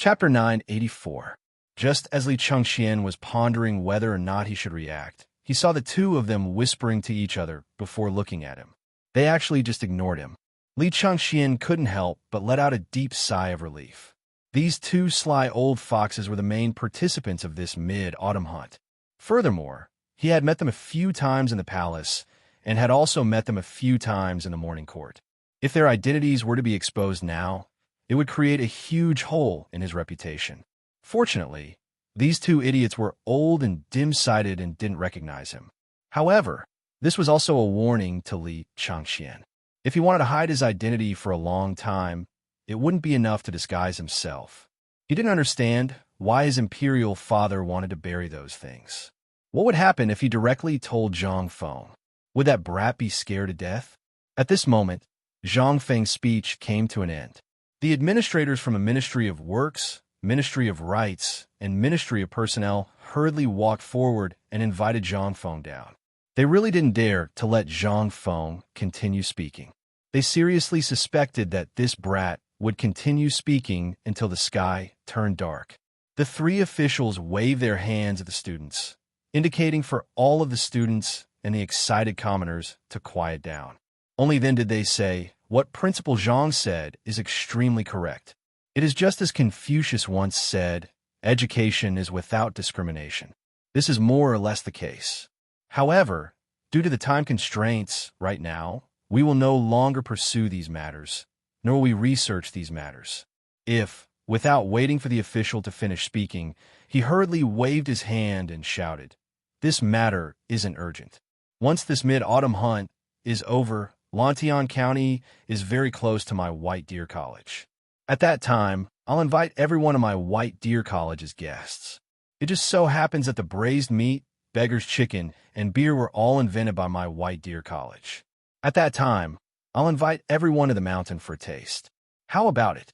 Chapter 984. Just as Li Chengxian was pondering whether or not he should react, he saw the two of them whispering to each other before looking at him. They actually just ignored him. Li Chengxian couldn't help but let out a deep sigh of relief. These two sly old foxes were the main participants of this mid-autumn hunt. Furthermore, he had met them a few times in the palace and had also met them a few times in the morning court. If their identities were to be exposed now, it would create a huge hole in his reputation. Fortunately, these two idiots were old and dim-sighted and didn't recognize him. However, this was also a warning to Li Chengxian. If he wanted to hide his identity for a long time, it wouldn't be enough to disguise himself. He didn't understand why his imperial father wanted to bury those things. What would happen if he directly told Zhang Feng? Would that brat be scared to death? At this moment, Zhang Feng's speech came to an end. The administrators from the Ministry of Works, Ministry of Rights, and Ministry of Personnel hurriedly walked forward and invited Zhang Feng down. They really didn't dare to let Zhang Feng continue speaking. They seriously suspected that this brat would continue speaking until the sky turned dark. The three officials waved their hands at the students, indicating for all of the students and the excited commoners to quiet down. Only then did they say, "What Principal Zhang said is extremely correct. It is just as Confucius once said, education is without discrimination. This is more or less the case. However, due to the time constraints right now, we will no longer pursue these matters, nor will we research these matters." If, without waiting for the official to finish speaking, he hurriedly waved his hand and shouted, "This matter isn't urgent. Once this mid-autumn hunt is over, Lantian County is very close to my White Deer College. At that time, I'll invite every one of my White Deer College as guests. It just so happens that the braised meat, beggar's chicken, and beer were all invented by my White Deer College. At that time, I'll invite everyone to the mountain for a taste. How about it?"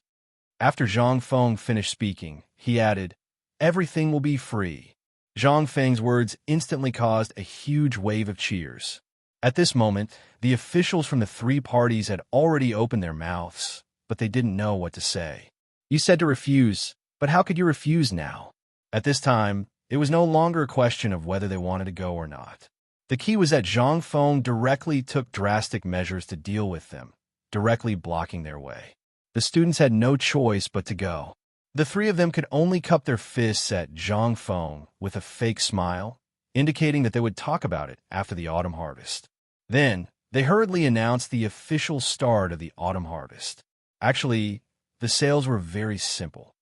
After Zhang Feng finished speaking, he added, "Everything will be free." Zhang Feng's words instantly caused a huge wave of cheers. At this moment, the officials from the three parties had already opened their mouths, but they didn't know what to say. "You said to refuse, but how could you refuse now?" At this time, it was no longer a question of whether they wanted to go or not. The key was that Zhang Feng directly took drastic measures to deal with them, directly blocking their way. The students had no choice but to go. The three of them could only cup their fists at Zhang Feng with a fake smile, indicating that they would talk about it after the autumn harvest. Then, they hurriedly announced the official start of the autumn harvest. Actually, the sales were very simple.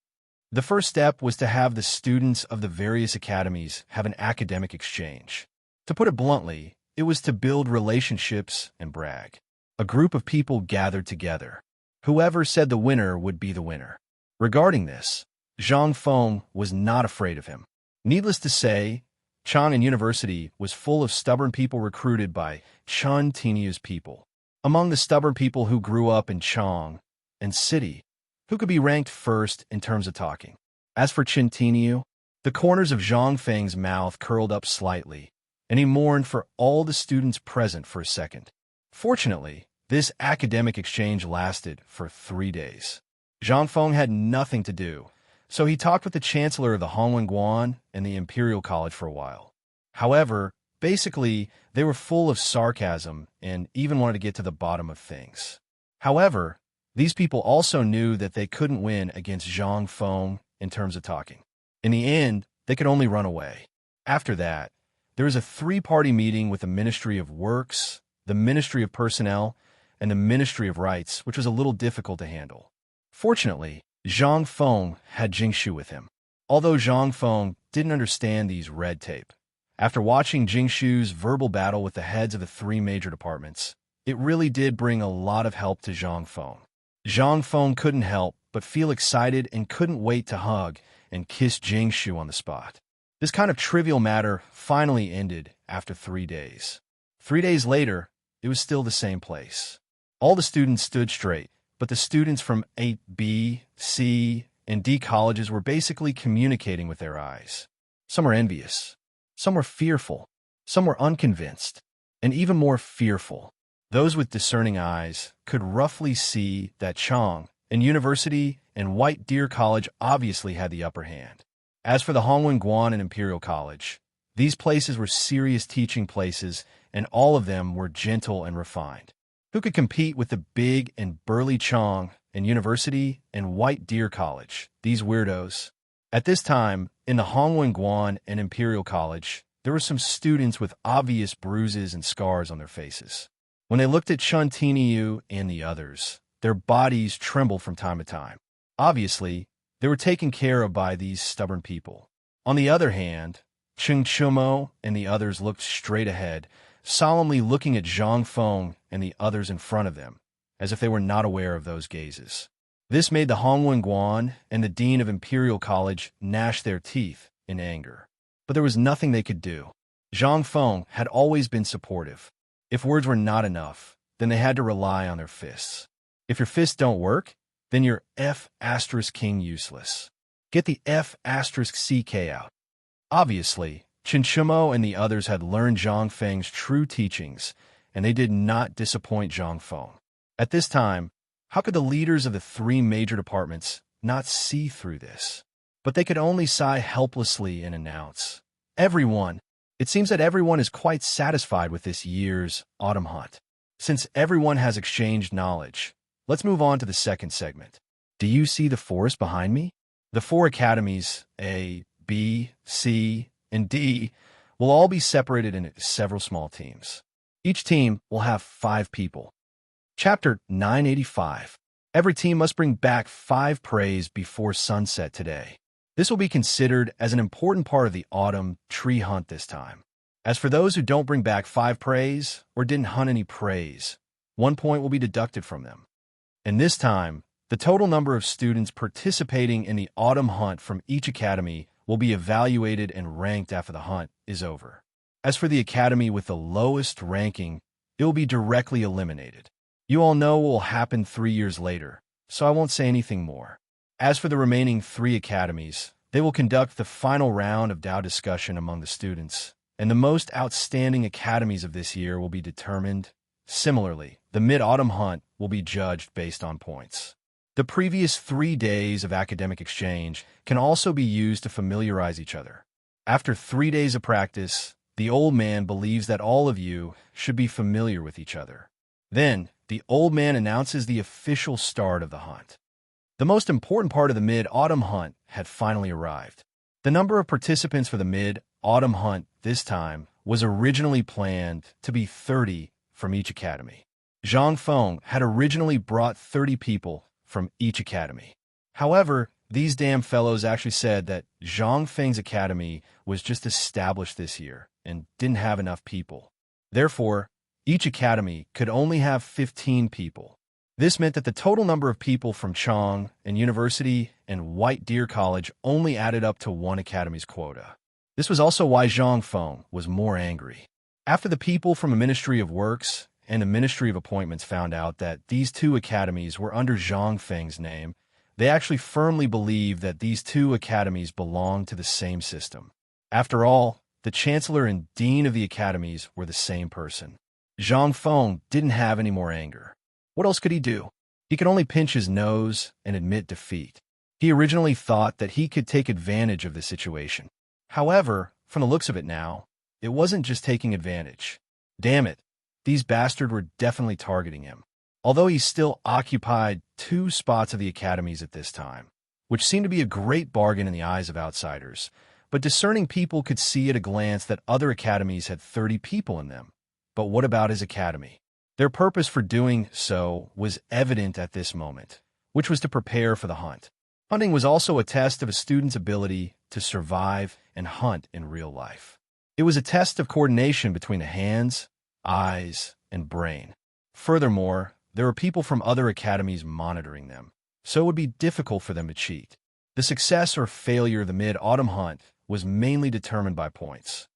The first step was to have the students of the various academies have an academic exchange. To put it bluntly, it was to build relationships and brag. A group of people gathered together. Whoever said the winner would be the winner. Regarding this, Zhang Feng was not afraid of him. Needless to say, Chang'an University was full of stubborn people recruited by Chen Tiniu's people. Among the stubborn people who grew up in Chang and City, who could be ranked first in terms of talking. As for Chen Tiniu, the corners of Zhang Feng's mouth curled up slightly, and he mourned for all the students present for a second. Fortunately, this academic exchange lasted for 3 days. Zhang Feng had nothing to do, so he talked with the chancellor of the Hongwen and the Imperial College for a while. However, basically, they were full of sarcasm and even wanted to get to the bottom of things. However, these people also knew that they couldn't win against Zhang Feng in terms of talking. In the end, they could only run away. After that, there was a three-party meeting with the Ministry of Works, the Ministry of Personnel, and the Ministry of Rights, which was a little difficult to handle. Fortunately, Zhang Feng had Jingshu with him. Although Zhang Feng didn't understand these red tape, after watching Jingshu's verbal battle with the heads of the three major departments, it really did bring a lot of help to Zhang Feng. Zhang Feng couldn't help but feel excited and couldn't wait to hug and kiss Jingshu on the spot. This kind of trivial matter finally ended after 3 days. 3 days later, it was still the same place. All the students stood straight, but the students from 8B, C, and D colleges were basically communicating with their eyes. Some were envious, some were fearful, some were unconvinced, and even more fearful. Those with discerning eyes could roughly see that Chang and University and White Deer College obviously had the upper hand. As for the Hongwen Guan and Imperial College, these places were serious teaching places, and all of them were gentle and refined. Who could compete with the big and burly Chong and University and White Deer College, these weirdos? At this time, in the Hongwen Guan and Imperial College, there were some students with obvious bruises and scars on their faces. When they looked at Chun Tiniu and the others, their bodies trembled from time to time. Obviously, they were taken care of by these stubborn people. On the other hand, Cheng Chumo and the others looked straight ahead, solemnly looking at Zhang Feng and the others in front of them, as if they were not aware of those gazes. This made the Hongwen Guan and the Dean of Imperial College gnash their teeth in anger. But there was nothing they could do. Zhang Feng had always been supportive. If words were not enough, then they had to rely on their fists. If your fists don't work, then you're F*King useless. Get the F*CK out. Obviously, Chinchumo and the others had learned Zhang Feng's true teachings, and they did not disappoint Zhang Feng. At this time, how could the leaders of the three major departments not see through this? But they could only sigh helplessly and announce, "Everyone!" It seems that everyone is quite satisfied with this year's autumn hunt. Since everyone has exchanged knowledge, let's move on to the second segment. Do you see the forest behind me? The 4 academies, A, B, C, and D, will all be separated into several small teams. Each team will have 5 people. Chapter 985. Every team must bring back 5 preys before sunset today. This will be considered as an important part of the autumn tree hunt this time. As for those who don't bring back 5 preys or didn't hunt any preys, 1 point will be deducted from them. And this time, the total number of students participating in the autumn hunt from each academy will be evaluated and ranked after the hunt is over. As for the academy with the lowest ranking, it will be directly eliminated. You all know what will happen 3 years later, so I won't say anything more. As for the remaining 3 academies, they will conduct the final round of Dao discussion among the students, and the most outstanding academies of this year will be determined. Similarly, the mid-autumn hunt will be judged based on points. The previous 3 days of academic exchange can also be used to familiarize each other. After 3 days of practice, the old man believes that all of you should be familiar with each other. Then, the old man announces the official start of the hunt. The most important part of the mid-autumn hunt had finally arrived. The number of participants for the mid-autumn hunt this time was originally planned to be 30 from each academy. Zhang Feng had originally brought 30 people from each academy. However, these damn fellows actually said that Zhang Feng's academy was just established this year and didn't have enough people. Therefore, each academy could only have 15 people. This meant that the total number of people from Chong and University and White Deer College only added up to 1 academy's quota. This was also why Zhang Feng was more angry. After the people from the Ministry of Works and the Ministry of Appointments found out that these 2 academies were under Zhang Feng's name, they actually firmly believed that these 2 academies belonged to the same system. After all, the Chancellor and Dean of the academies were the same person. Zhang Feng didn't have any more anger. What else could he do? He could only pinch his nose and admit defeat. He originally thought that he could take advantage of the situation. However, from the looks of it now, it wasn't just taking advantage. Damn it, these bastards were definitely targeting him. Although he still occupied 2 spots of the academies at this time, which seemed to be a great bargain in the eyes of outsiders, but discerning people could see at a glance that other academies had 30 people in them. But what about his academy? Their purpose for doing so was evident at this moment, which was to prepare for the hunt. Hunting was also a test of a student's ability to survive and hunt in real life. It was a test of coordination between the hands, eyes, and brain. Furthermore, there were people from other academies monitoring them, so it would be difficult for them to cheat. The success or failure of the mid-autumn hunt was mainly determined by points.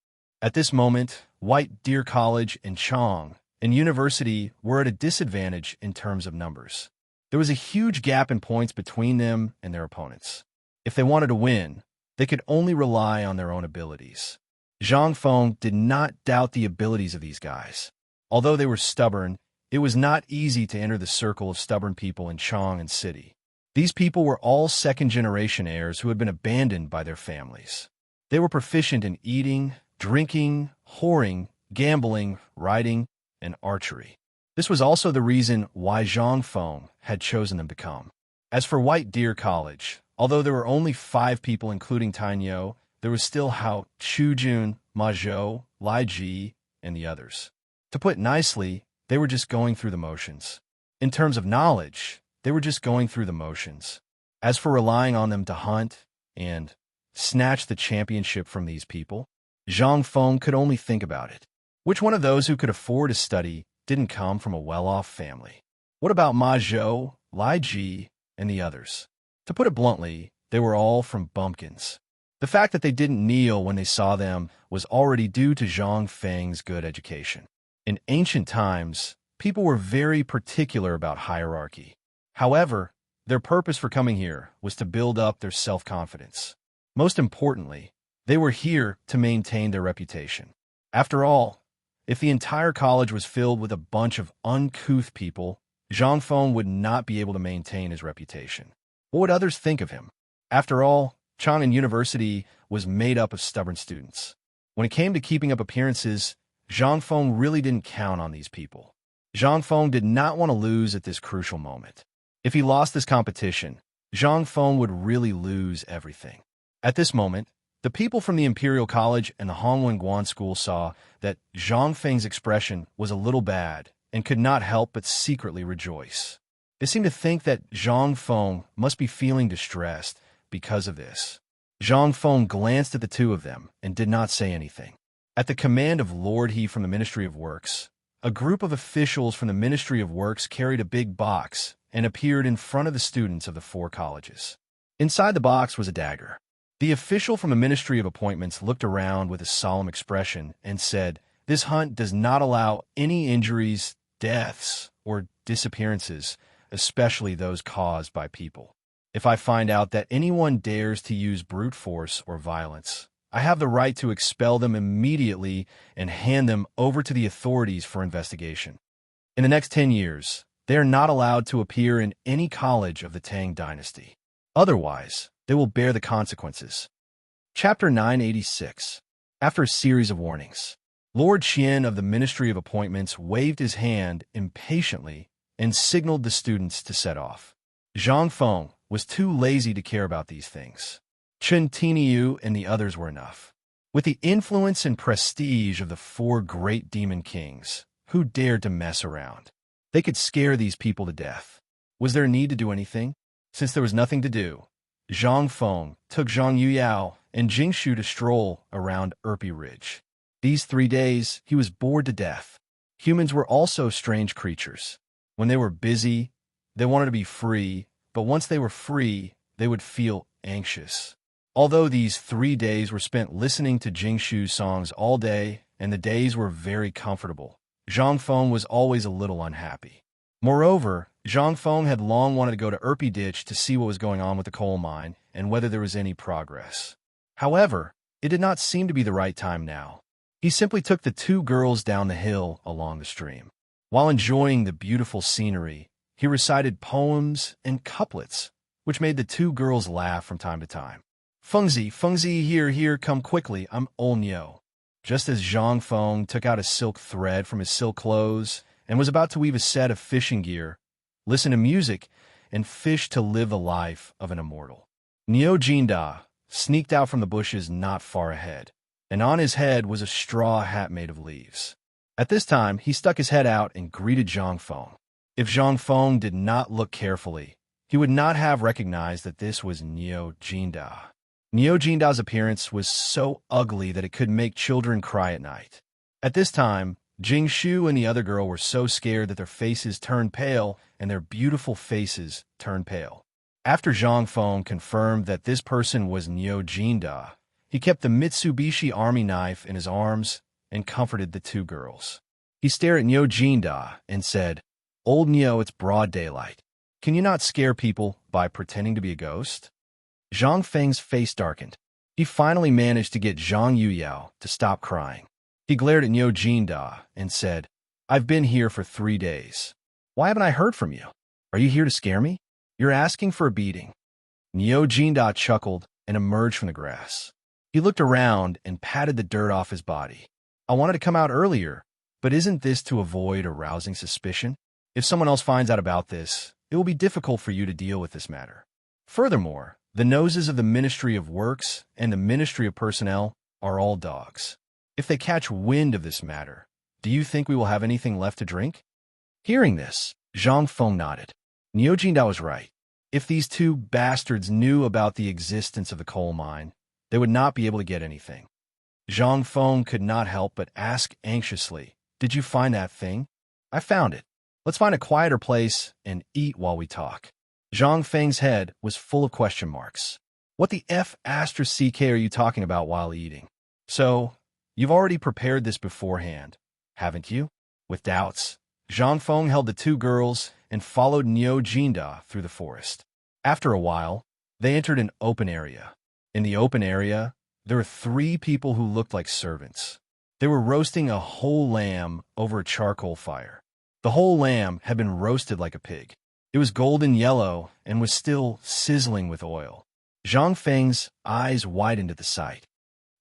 At this moment, White Deer College and Chong and University were at a disadvantage in terms of numbers. There was a huge gap in points between them and their opponents. If they wanted to win, they could only rely on their own abilities. Zhang Feng did not doubt the abilities of these guys. Although they were stubborn, it was not easy to enter the circle of stubborn people in Chong and City. These people were all second-generation heirs who had been abandoned by their families. They were proficient in eating, drinking, whoring, gambling, riding, and archery. This was also the reason why Zhang Feng had chosen them to come. As for White Deer College, although there were only 5 people including Tainyo, there was still Hao, Chujun, Ma Zhou, Lai Ji, and the others. To put it nicely, they were just going through the motions. In terms of knowledge, they were just going through the motions. As for relying on them to hunt and snatch the championship from these people, Zhang Feng could only think about it. Which one of those who could afford to study didn't come from a well-off family? What about Ma Zhou, Lai Ji, and the others? To put it bluntly, they were all from bumpkins. The fact that they didn't kneel when they saw them was already due to Zhang Feng's good education. In ancient times, people were very particular about hierarchy. However, their purpose for coming here was to build up their self-confidence. Most importantly, they were here to maintain their reputation. After all, if the entire college was filled with a bunch of uncouth people, Zhang Feng would not be able to maintain his reputation. What would others think of him? After all, Chang'an University was made up of stubborn students. When it came to keeping up appearances, Zhang Feng really didn't count on these people. Zhang Feng did not want to lose at this crucial moment. If he lost this competition, Zhang Feng would really lose everything. At this moment, the people from the Imperial College and the Hongwen School saw that Zhang Feng's expression was a little bad and could not help but secretly rejoice. They seemed to think that Zhang Feng must be feeling distressed because of this. Zhang Feng glanced at the two of them and did not say anything. At the command of Lord He from the Ministry of Works, a group of officials from the Ministry of Works carried a big box and appeared in front of the students of the 4 colleges. Inside the box was a dagger. The official from the Ministry of Appointments looked around with a solemn expression and said, "This hunt does not allow any injuries, deaths, or disappearances, especially those caused by people. If I find out that anyone dares to use brute force or violence, I have the right to expel them immediately and hand them over to the authorities for investigation. In the next 10 years, they are not allowed to appear in any college of the Tang dynasty. Otherwise, they will bear the consequences." Chapter 986. After a series of warnings, Lord Qian of the Ministry of Appointments waved his hand impatiently and signaled the students to set off. Zhang Feng was too lazy to care about these things. Chen Tiniu and the others were enough. With the influence and prestige of the 4 great demon kings, who dared to mess around? They could scare these people to death. Was there a need to do anything? Since there was nothing to do, Zhang Feng took Zhang Yuyao and Jingshu to stroll around Erpi Ridge. These 3 days, he was bored to death. Humans were also strange creatures. When they were busy, they wanted to be free, but once they were free, they would feel anxious. Although these 3 days were spent listening to Jingshu's songs all day, and the days were very comfortable, Zhang Feng was always a little unhappy. Moreover, Zhang Feng had long wanted to go to Erpi Ditch to see what was going on with the coal mine and whether there was any progress. However, it did not seem to be the right time now. He simply took the 2 girls down the hill along the stream. While enjoying the beautiful scenery, he recited poems and couplets, which made the 2 girls laugh from time to time. Fengzi, here, come quickly, I'm Olnyo." Just as Zhang Feng took out a silk thread from his silk clothes and was about to weave a set of fishing gear, listen to music, and fish to live the life of an immortal, Niu Jinda sneaked out from the bushes not far ahead, and on his head was a straw hat made of leaves. At this time, he stuck his head out and greeted Zhang Feng. If Zhang Feng did not look carefully, he would not have recognized that this was Niu Jinda. Niu Jinda's appearance was so ugly that it could make children cry at night. At this time, Jingshu and the other girl were so scared that their faces turned pale and their beautiful faces turned pale. After Zhang Feng confirmed that this person was Niu Jinda, he kept the Mitsubishi army knife in his arms and comforted the 2 girls. He stared at Niu Jinda and said, "Old Niu, it's broad daylight. Can you not scare people by pretending to be a ghost?" Zhang Feng's face darkened. He finally managed to get Zhang Yuyao to stop crying. He glared at Niu Jinda and said, "I've been here for 3 days. Why haven't I heard from you? Are you here to scare me?" You're asking for a beating. Neo Jinda chuckled and emerged from the grass. He looked around and patted the dirt off his body. I wanted to come out earlier, but isn't this to avoid arousing suspicion? If someone else finds out about this, it will be difficult for you to deal with this matter. Furthermore, the noses of the Ministry of Works and the Ministry of Personnel are all dogs. If they catch wind of this matter, do you think we will have anything left to drink? Hearing this, Zhang Feng nodded. Niu Jindao was right. If these two bastards knew about the existence of the coal mine, they would not be able to get anything. Zhang Feng could not help but ask anxiously, "Did you find that thing?" "I found it. Let's find a quieter place and eat while we talk." Zhang Feng's head was full of question marks. What the F***ck are you talking about while eating? So, you've already prepared this beforehand, haven't you? With doubts, Zhang Feng held the two girls and followed Neo Jinda through the forest. After a while, they entered an open area. In the open area, there were three people who looked like servants. They were roasting a whole lamb over a charcoal fire. The whole lamb had been roasted like a pig. It was golden yellow and was still sizzling with oil. Zhang Feng's eyes widened at the sight.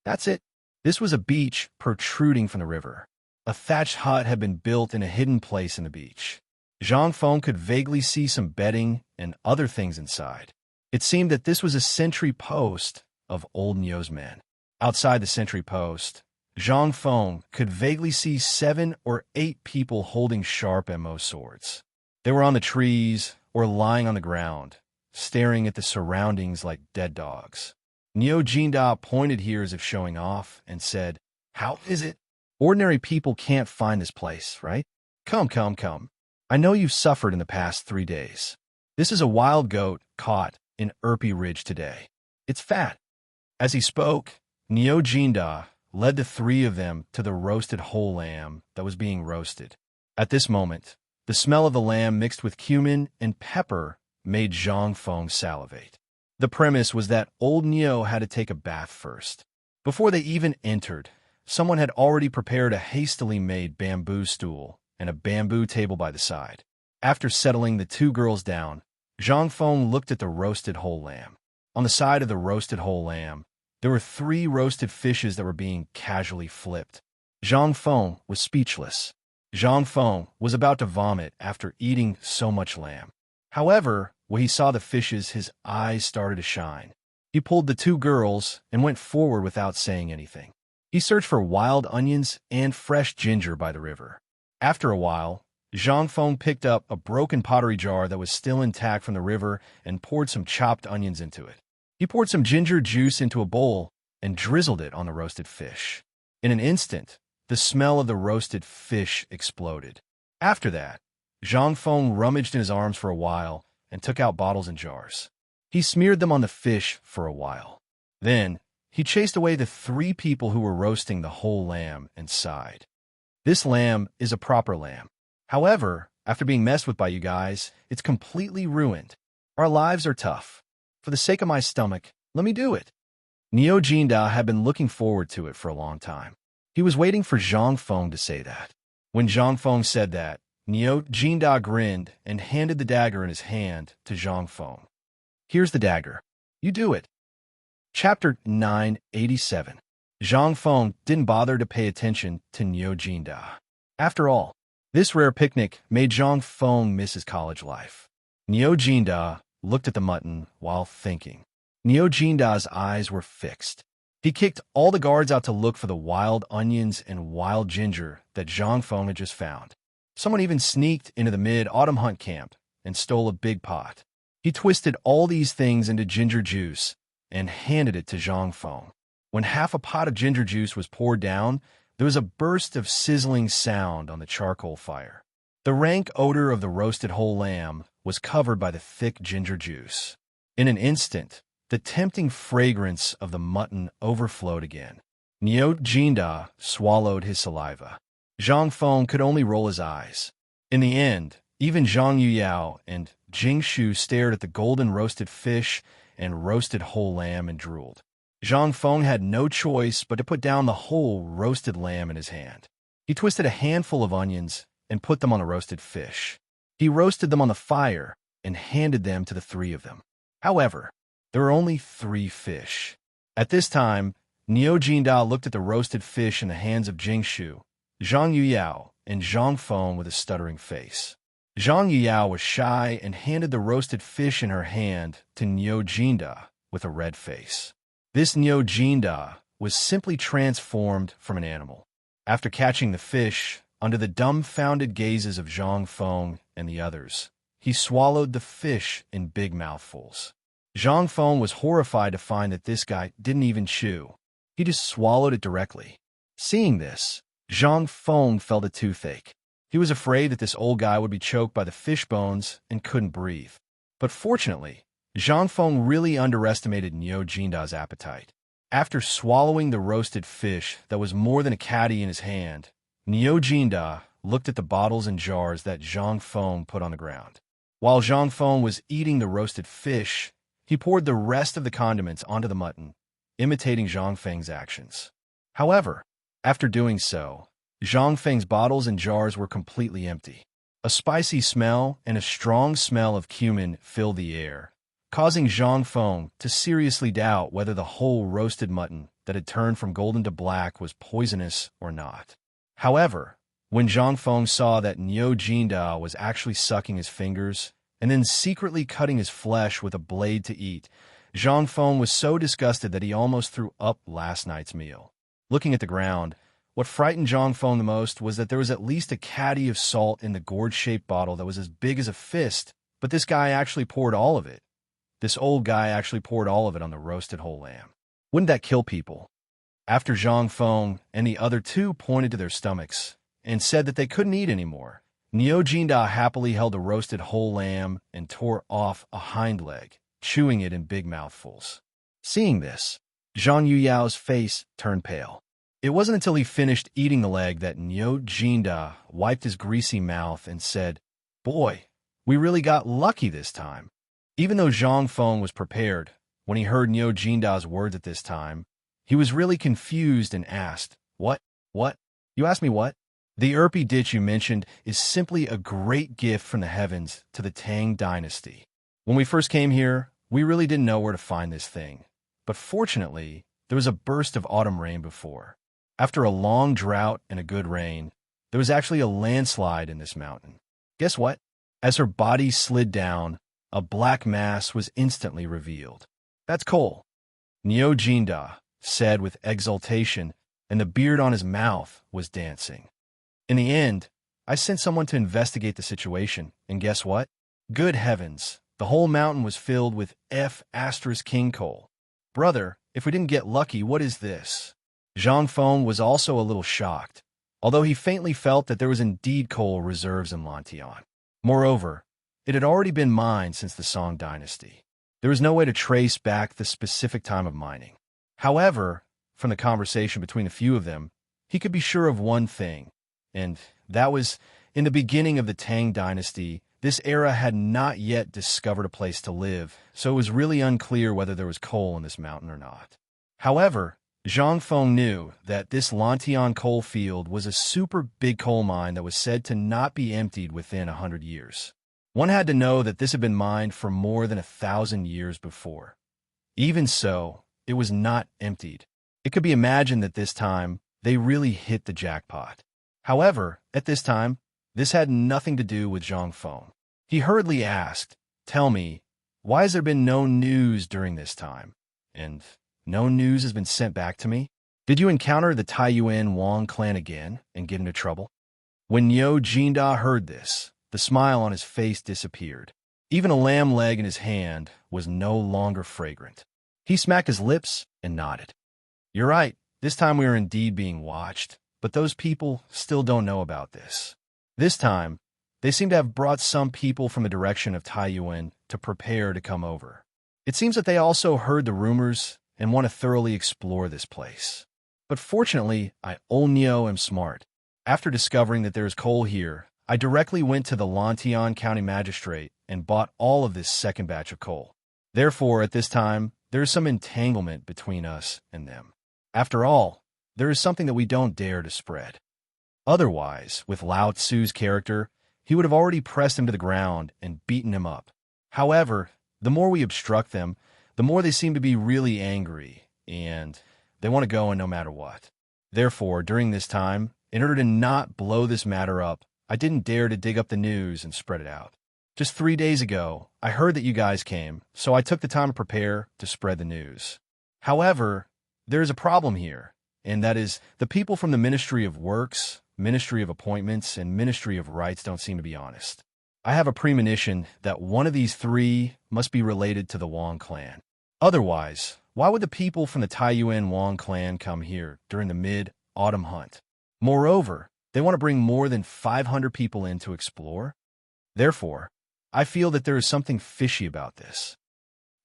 That's it. This was a beach protruding from the river. A thatched hut had been built in a hidden place in the beach. Zhang Feng could vaguely see some bedding and other things inside. It seemed that this was a sentry post of old Nio's men. Outside the sentry post, Zhang Feng could vaguely see 7 or 8 people holding sharp MO swords. They were on the trees or lying on the ground, staring at the surroundings like dead dogs. Neo Jinda pointed here as if showing off and said, "How is it? Ordinary people can't find this place, right? Come. I know you've suffered in the past 3 days. This is a wild goat caught in Erpi Ridge today. It's fat." As he spoke, Neo Jinda led the 3 of them to the roasted whole lamb that was being roasted. At this moment, the smell of the lamb mixed with cumin and pepper made Zhang Feng salivate. The premise was that old Neo had to take a bath first. Before they even entered, someone had already prepared a hastily made bamboo stool and a bamboo table by the side. After settling the 2 girls down, Zhang Feng looked at the roasted whole lamb. On the side of the roasted whole lamb, there were 3 roasted fishes that were being casually flipped. Zhang Feng was speechless. Zhang Feng was about to vomit after eating so much lamb. However, when he saw the fishes, his eyes started to shine. He pulled the 2 girls and went forward without saying anything. He searched for wild onions and fresh ginger by the river. After a while, Zhang Feng picked up a broken pottery jar that was still intact from the river and poured some chopped onions into it. He poured some ginger juice into a bowl and drizzled it on the roasted fish. In an instant, the smell of the roasted fish exploded. After that, Zhang Feng rummaged in his arms for a while and took out bottles and jars. He smeared them on the fish for a while. Then, he chased away the 3 people who were roasting the whole lamb and sighed. This lamb is a proper lamb. However, after being messed with by you guys, it's completely ruined. Our lives are tough. For the sake of my stomach, let me do it. Neo Jinda had been looking forward to it for a long time. He was waiting for Zhang Feng to say that. When Zhang Feng said that, Neo Jinda grinned and handed the dagger in his hand to Zhang Feng. "Here's the dagger. You do it." Chapter 987. Zhang Feng didn't bother to pay attention to Neo Jinda. After all, this rare picnic made Zhang Feng miss his college life. Neo Jinda looked at the mutton while thinking. Neo Jinda's eyes were fixed. He kicked all the guards out to look for the wild onions and wild ginger that Zhang Feng had just found. Someone even sneaked into the mid-autumn hunt camp and stole a big pot. He twisted all these things into ginger juice and handed it to Zhang Feng. When half a pot of ginger juice was poured down, there was a burst of sizzling sound on the charcoal fire. The rank odor of the roasted whole lamb was covered by the thick ginger juice. In an instant, the tempting fragrance of the mutton overflowed again. Neo Jinda swallowed his saliva. Zhang Feng could only roll his eyes. In the end, even Zhang Yuyao and Jing Shu stared at the golden roasted fish and roasted whole lamb and drooled. Zhang Feng had no choice but to put down the whole roasted lamb in his hand. He twisted a handful of onions and put them on the roasted fish. He roasted them on the fire and handed them to the three of them. However, there were only 3 fish. At this time, Niu Jinda looked at the roasted fish in the hands of Jingshu, Zhang Yuyao, and Zhang Feng with a stuttering face. Zhang Yuyao was shy and handed the roasted fish in her hand to Niu Jinda with a red face. This Niu Jinda was simply transformed from an animal. After catching the fish, under the dumbfounded gazes of Zhang Feng and the others, he swallowed the fish in big mouthfuls. Zhang Feng was horrified to find that this guy didn't even chew. He just swallowed it directly. Seeing this, Zhang Feng felt a toothache. He was afraid that this old guy would be choked by the fish bones and couldn't breathe. But fortunately, Zhang Feng really underestimated Niu Jinda's appetite. After swallowing the roasted fish that was more than a caddy in his hand, Niu Jinda looked at the bottles and jars that Zhang Feng put on the ground. While Zhang Feng was eating the roasted fish, he poured the rest of the condiments onto the mutton, imitating Zhang Feng's actions. However, after doing so, Zhang Feng's bottles and jars were completely empty. A spicy smell and a strong smell of cumin filled the air, causing Zhang Feng to seriously doubt whether the whole roasted mutton that had turned from golden to black was poisonous or not. However, when Zhang Feng saw that Niu Jinda was actually sucking his fingers and then secretly cutting his flesh with a blade to eat, Zhang Feng was so disgusted that he almost threw up last night's meal. Looking at the ground, what frightened Zhang Feng the most was that there was at least a caddy of salt in the gourd-shaped bottle that was as big as a fist, but this guy actually poured all of it. This old guy actually poured all of it on the roasted whole lamb. Wouldn't that kill people? After Zhang Feng and the other two pointed to their stomachs and said that they couldn't eat anymore, Niu Jinda happily held the roasted whole lamb and tore off a hind leg, chewing it in big mouthfuls. Seeing this, Zhang Yuyao's face turned pale. It wasn't until he finished eating the leg that Niu Jinda wiped his greasy mouth and said, "Boy, we really got lucky this time." Even though Zhang Feng was prepared, when he heard Niu Jinda's words at this time, he was really confused and asked, What? You asked me what? The Erpy ditch you mentioned is simply a great gift from the heavens to the Tang dynasty. When we first came here, we really didn't know where to find this thing. But fortunately, there was a burst of autumn rain before. After a long drought and a good rain, there was actually a landslide in this mountain. Guess what? As her body slid down, a black mass was instantly revealed. "That's coal," Niu Jinda said with exultation, and the beard on his mouth was dancing. In the end, I sent someone to investigate the situation, and guess what? Good heavens, the whole mountain was filled with King coal. Brother, if we didn't get lucky, what is this? Zhang Feng was also a little shocked, although he faintly felt that there was indeed coal reserves in Lantian. Moreover, it had already been mined since the Song dynasty. There was no way to trace back the specific time of mining. However, from the conversation between a few of them, he could be sure of one thing, and that was, in the beginning of the Tang dynasty, this era had not yet discovered a place to live, so it was really unclear whether there was coal in this mountain or not. However, Zhang Feng knew that this Lantian coal field was a super big coal mine that was said to not be emptied within 100 years. One had to know that this had been mined for more than 1,000 years before. Even so, it was not emptied. It could be imagined that this time, they really hit the jackpot. However, at this time, this had nothing to do with Zhang Feng. He hurriedly asked, "Tell me, why has there been no news during this time? And no news has been sent back to me? Did you encounter the Taiyuan Wang clan again and get into trouble?" When Niu Jinda heard this, the smile on his face disappeared. Even a lamb leg in his hand was no longer fragrant. He smacked his lips and nodded. "You're right, this time we are indeed being watched, but those people still don't know about this. This time, they seem to have brought some people from the direction of Taiyuan to prepare to come over. It seems that they also heard the rumors and want to thoroughly explore this place. But fortunately, I only am smart. After discovering that there is coal here, I directly went to the Lantian County Magistrate and bought all of this second batch of coal. Therefore, at this time, there is some entanglement between us and them. After all, there is something that we don't dare to spread. Otherwise, with Lao Tzu's character, he would have already pressed him to the ground and beaten him up. However, the more we obstruct them, the more they seem to be really angry, and they want to go in no matter what. Therefore, during this time, in order to not blow this matter up, I didn't dare to dig up the news and spread it out. Just 3 days ago, I heard that you guys came, so I took the time to prepare to spread the news. However, there is a problem here, and that is the people from the Ministry of Works, Ministry of Appointments, and Ministry of Rights don't seem to be honest. I have a premonition that one of these three must be related to the Wong clan. Otherwise, why would the people from the Taiyuan Wong clan come here during the mid-autumn hunt? Moreover, they want to bring more than 500 people in to explore. Therefore, I feel that there is something fishy about this.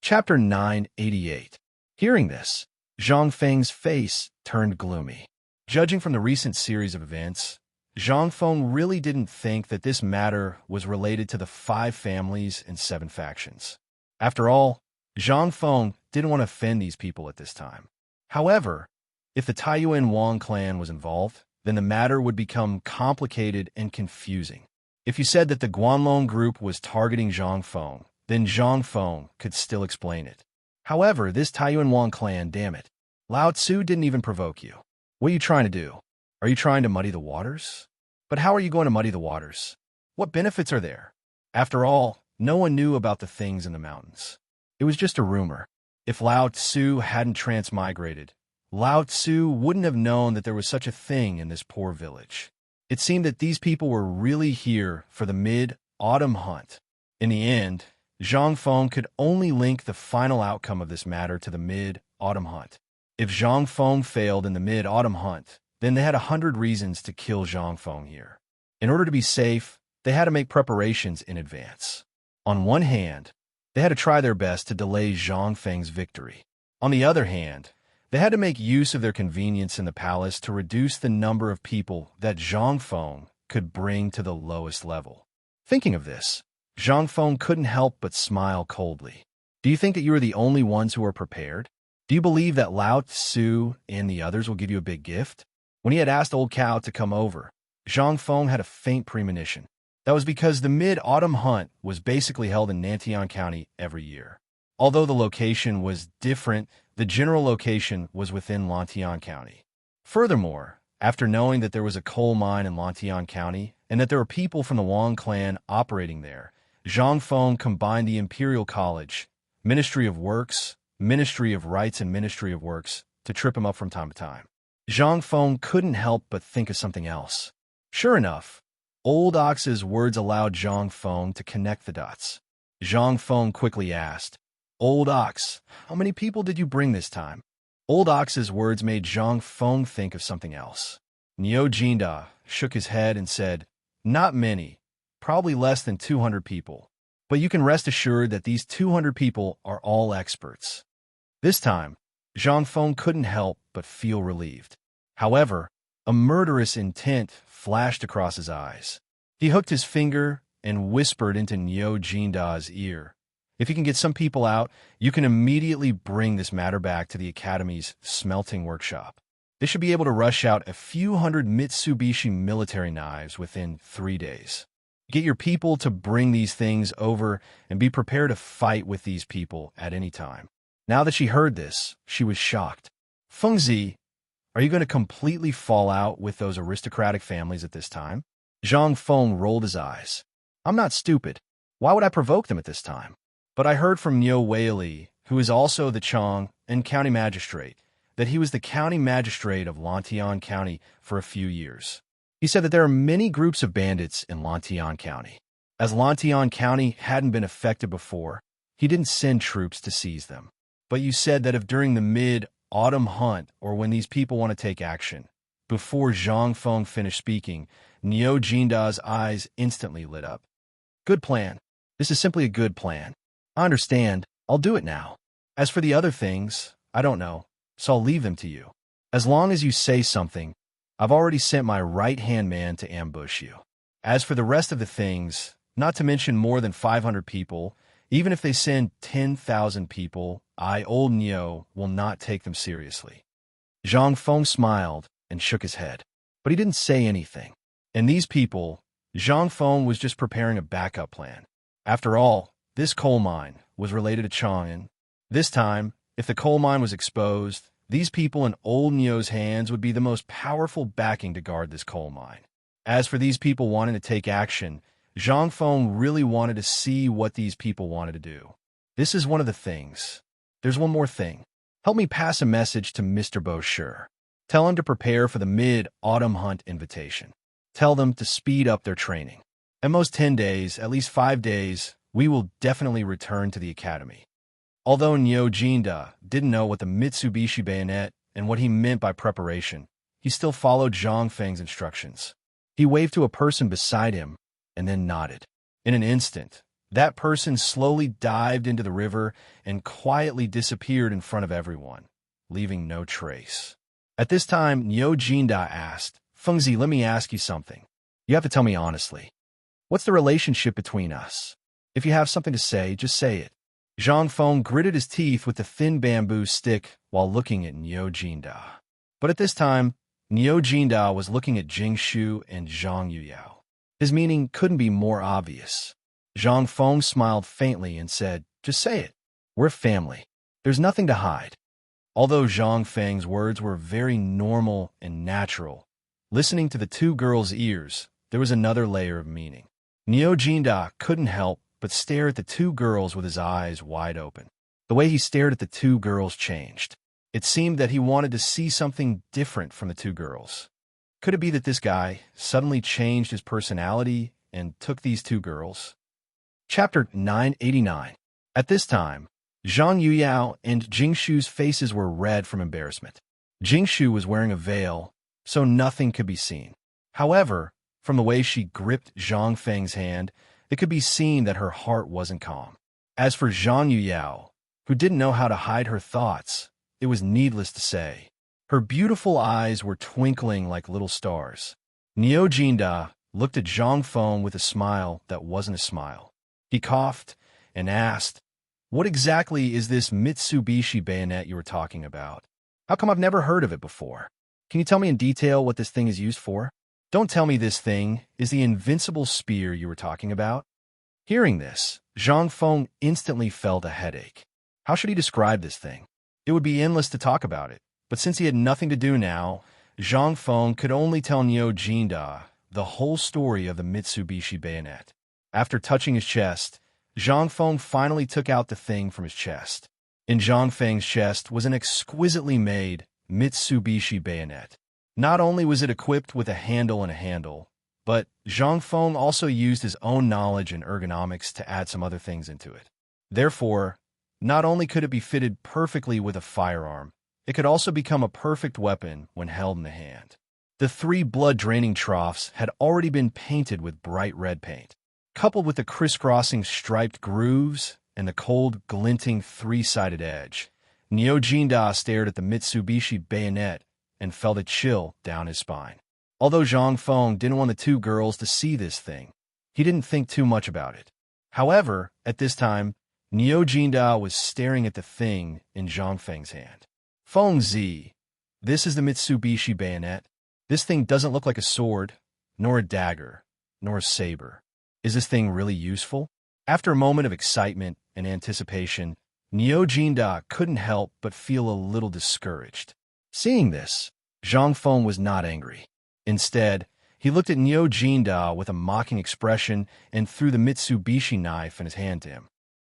Chapter 988. Hearing this, Zhang Feng's face turned gloomy. Judging from the recent series of events, Zhang Feng really didn't think that this matter was related to the 5 families and 7 factions. After all, Zhang Feng didn't want to offend these people at this time. However, if the Taiyuan Wong clan was involved, then the matter would become complicated and confusing. If you said that the Guanlong group was targeting Zhang Feng, then Zhang Feng could still explain it. However, this Taiyuan Wong clan, damn it, Lao Tzu didn't even provoke you. What are you trying to do? Are you trying to muddy the waters? But how are you going to muddy the waters? What benefits are there? After all, no one knew about the things in the mountains. It was just a rumor. If Lao Tzu hadn't transmigrated, Lao Tzu wouldn't have known that there was such a thing in this poor village. It seemed that these people were really here for the mid-autumn hunt. In the end, Zhang Feng could only link the final outcome of this matter to the mid-autumn hunt. If Zhang Feng failed in the mid-autumn hunt, then they had 100 reasons to kill Zhang Feng here. In order to be safe, they had to make preparations in advance. On one hand, they had to try their best to delay Zhang Feng's victory. On the other hand, they had to make use of their convenience in the palace to reduce the number of people that Zhang Feng could bring to the lowest level. Thinking of this, Zhang Feng couldn't help but smile coldly. Do you think that you are the only ones who are prepared? Do you believe that Lao Tzu and the others will give you a big gift? When he had asked Old Cow to come over, Zhang Feng had a faint premonition. That was because the mid-autumn hunt was basically held in Nantian County every year. Although the location was different, the general location was within Lantian County. Furthermore, after knowing that there was a coal mine in Lantian County and that there were people from the Wong clan operating there, Zhang Feng combined the Imperial College, Ministry of Works, Ministry of Rights, and Ministry of Works to trip him up from time to time. Zhang Feng couldn't help but think of something else. Sure enough, Old Ox's words allowed Zhang Feng to connect the dots. Zhang Feng quickly asked, "Old Ox, how many people did you bring this time?" Old Ox's words made Zhang Feng think of something else. Niu Jinda shook his head and said, "Not many, probably less than 200 people. But you can rest assured that these 200 people are all experts." This time, Zhang Feng couldn't help but feel relieved. However, a murderous intent flashed across his eyes. He hooked his finger and whispered into Niu Jinda's ear, "If you can get some people out, you can immediately bring this matter back to the Academy's smelting workshop. They should be able to rush out a few hundred Mitsubishi military knives within 3 days. Get your people to bring these things over and be prepared to fight with these people at any time." Now that she heard this, she was shocked. "Fengzi, are you going to completely fall out with those aristocratic families at this time?" Zhang Feng rolled his eyes. "I'm not stupid. Why would I provoke them at this time? But I heard from Niu Weili, who is also the Chong and county magistrate, that he was the county magistrate of Lantian County for a few years. He said that there are many groups of bandits in Lantian County. As Lantian County hadn't been affected before, he didn't send troops to seize them. But you said that if during the mid-autumn hunt or when these people want to take action." Before Zhang Feng finished speaking, Niu Jinda's eyes instantly lit up. "Good plan. This is simply a good plan. I understand. I'll do it now. As for the other things, I don't know, so I'll leave them to you. As long as you say something, I've already sent my right-hand man to ambush you. As for the rest of the things, not to mention more than 500 people, even if they send 10,000 people, Old Niu, will not take them seriously." Zhang Feng smiled and shook his head, but he didn't say anything. And these people, Zhang Feng was just preparing a backup plan. After all, this coal mine was related to Chang'an. This time, if the coal mine was exposed, these people in old Nio's hands would be the most powerful backing to guard this coal mine. As for these people wanting to take action, Zhang Feng really wanted to see what these people wanted to do. This is one of the things. There's one more thing. Help me pass a message to Mr. Bosher. Tell him to prepare for the mid-autumn hunt invitation. Tell them to speed up their training. At most 10 days, at least 5 days, we will definitely return to the academy. Although Nio Jinda didn't know what the Mitsubishi bayonet and what he meant by preparation, he still followed Zhang Feng's instructions. He waved to a person beside him and then nodded. In an instant, that person slowly dived into the river and quietly disappeared in front of everyone, leaving no trace. At this time, Nio Jinda asked, "Fengzi, let me ask you something. You have to tell me honestly. What's the relationship between us? If you have something to say, just say it." Zhang Feng gritted his teeth with the thin bamboo stick while looking at Nio Jinda. But at this time, Nio Jinda was looking at Jing Shu and Zhang Yuyao. His meaning couldn't be more obvious. Zhang Feng smiled faintly and said, "Just say it. We're family. There's nothing to hide." Although Zhang Feng's words were very normal and natural, listening to the two girls' ears, there was another layer of meaning. Nio Jinda couldn't help but stare at the two girls with his eyes wide open. The way he stared at the two girls changed. It seemed that he wanted to see something different from the two girls. Could it be that this guy suddenly changed his personality and took these two girls? Chapter 989. At this time, Zhang Yuyao and Jingshu's faces were red from embarrassment. Jingshu was wearing a veil, so nothing could be seen. However, from the way she gripped Zhang Feng's hand, it could be seen that her heart wasn't calm. As for Zhang Yuyao, who didn't know how to hide her thoughts, it was needless to say. Her beautiful eyes were twinkling like little stars. Nio Jinda looked at Zhang Feng with a smile that wasn't a smile. He coughed and asked, "What exactly is this Mitsubishi bayonet you were talking about? How come I've never heard of it before? Can you tell me in detail what this thing is used for? Don't tell me this thing is the invincible spear you were talking about." Hearing this, Zhang Feng instantly felt a headache. How should he describe this thing? It would be endless to talk about it, but since he had nothing to do now, Zhang Feng could only tell Nio Jinda the whole story of the Mitsubishi bayonet. After touching his chest, Zhang Feng finally took out the thing from his chest. In Zhang Feng's chest was an exquisitely made Mitsubishi bayonet. Not only was it equipped with a handle, but Zhang Feng also used his own knowledge in ergonomics to add some other things into it. Therefore, not only could it be fitted perfectly with a firearm, it could also become a perfect weapon when held in the hand. The 3 blood-draining troughs had already been painted with bright red paint. Coupled with the crisscrossing striped grooves and the cold, glinting 3-sided edge, Nio Jinda stared at the Mitsubishi bayonet and felt a chill down his spine. Although Zhang Feng didn't want the two girls to see this thing, he didn't think too much about it. However, at this time, Nio Jinda was staring at the thing in Zhang Feng's hand. "Feng Zi, this is the Mitsubishi bayonet. This thing doesn't look like a sword, nor a dagger, nor a saber. Is this thing really useful?" After a moment of excitement and anticipation, Nio Jinda couldn't help but feel a little discouraged. Seeing this, Zhang Feng was not angry. Instead, he looked at Nio Jinda with a mocking expression and threw the Mitsubishi knife in his hand to him.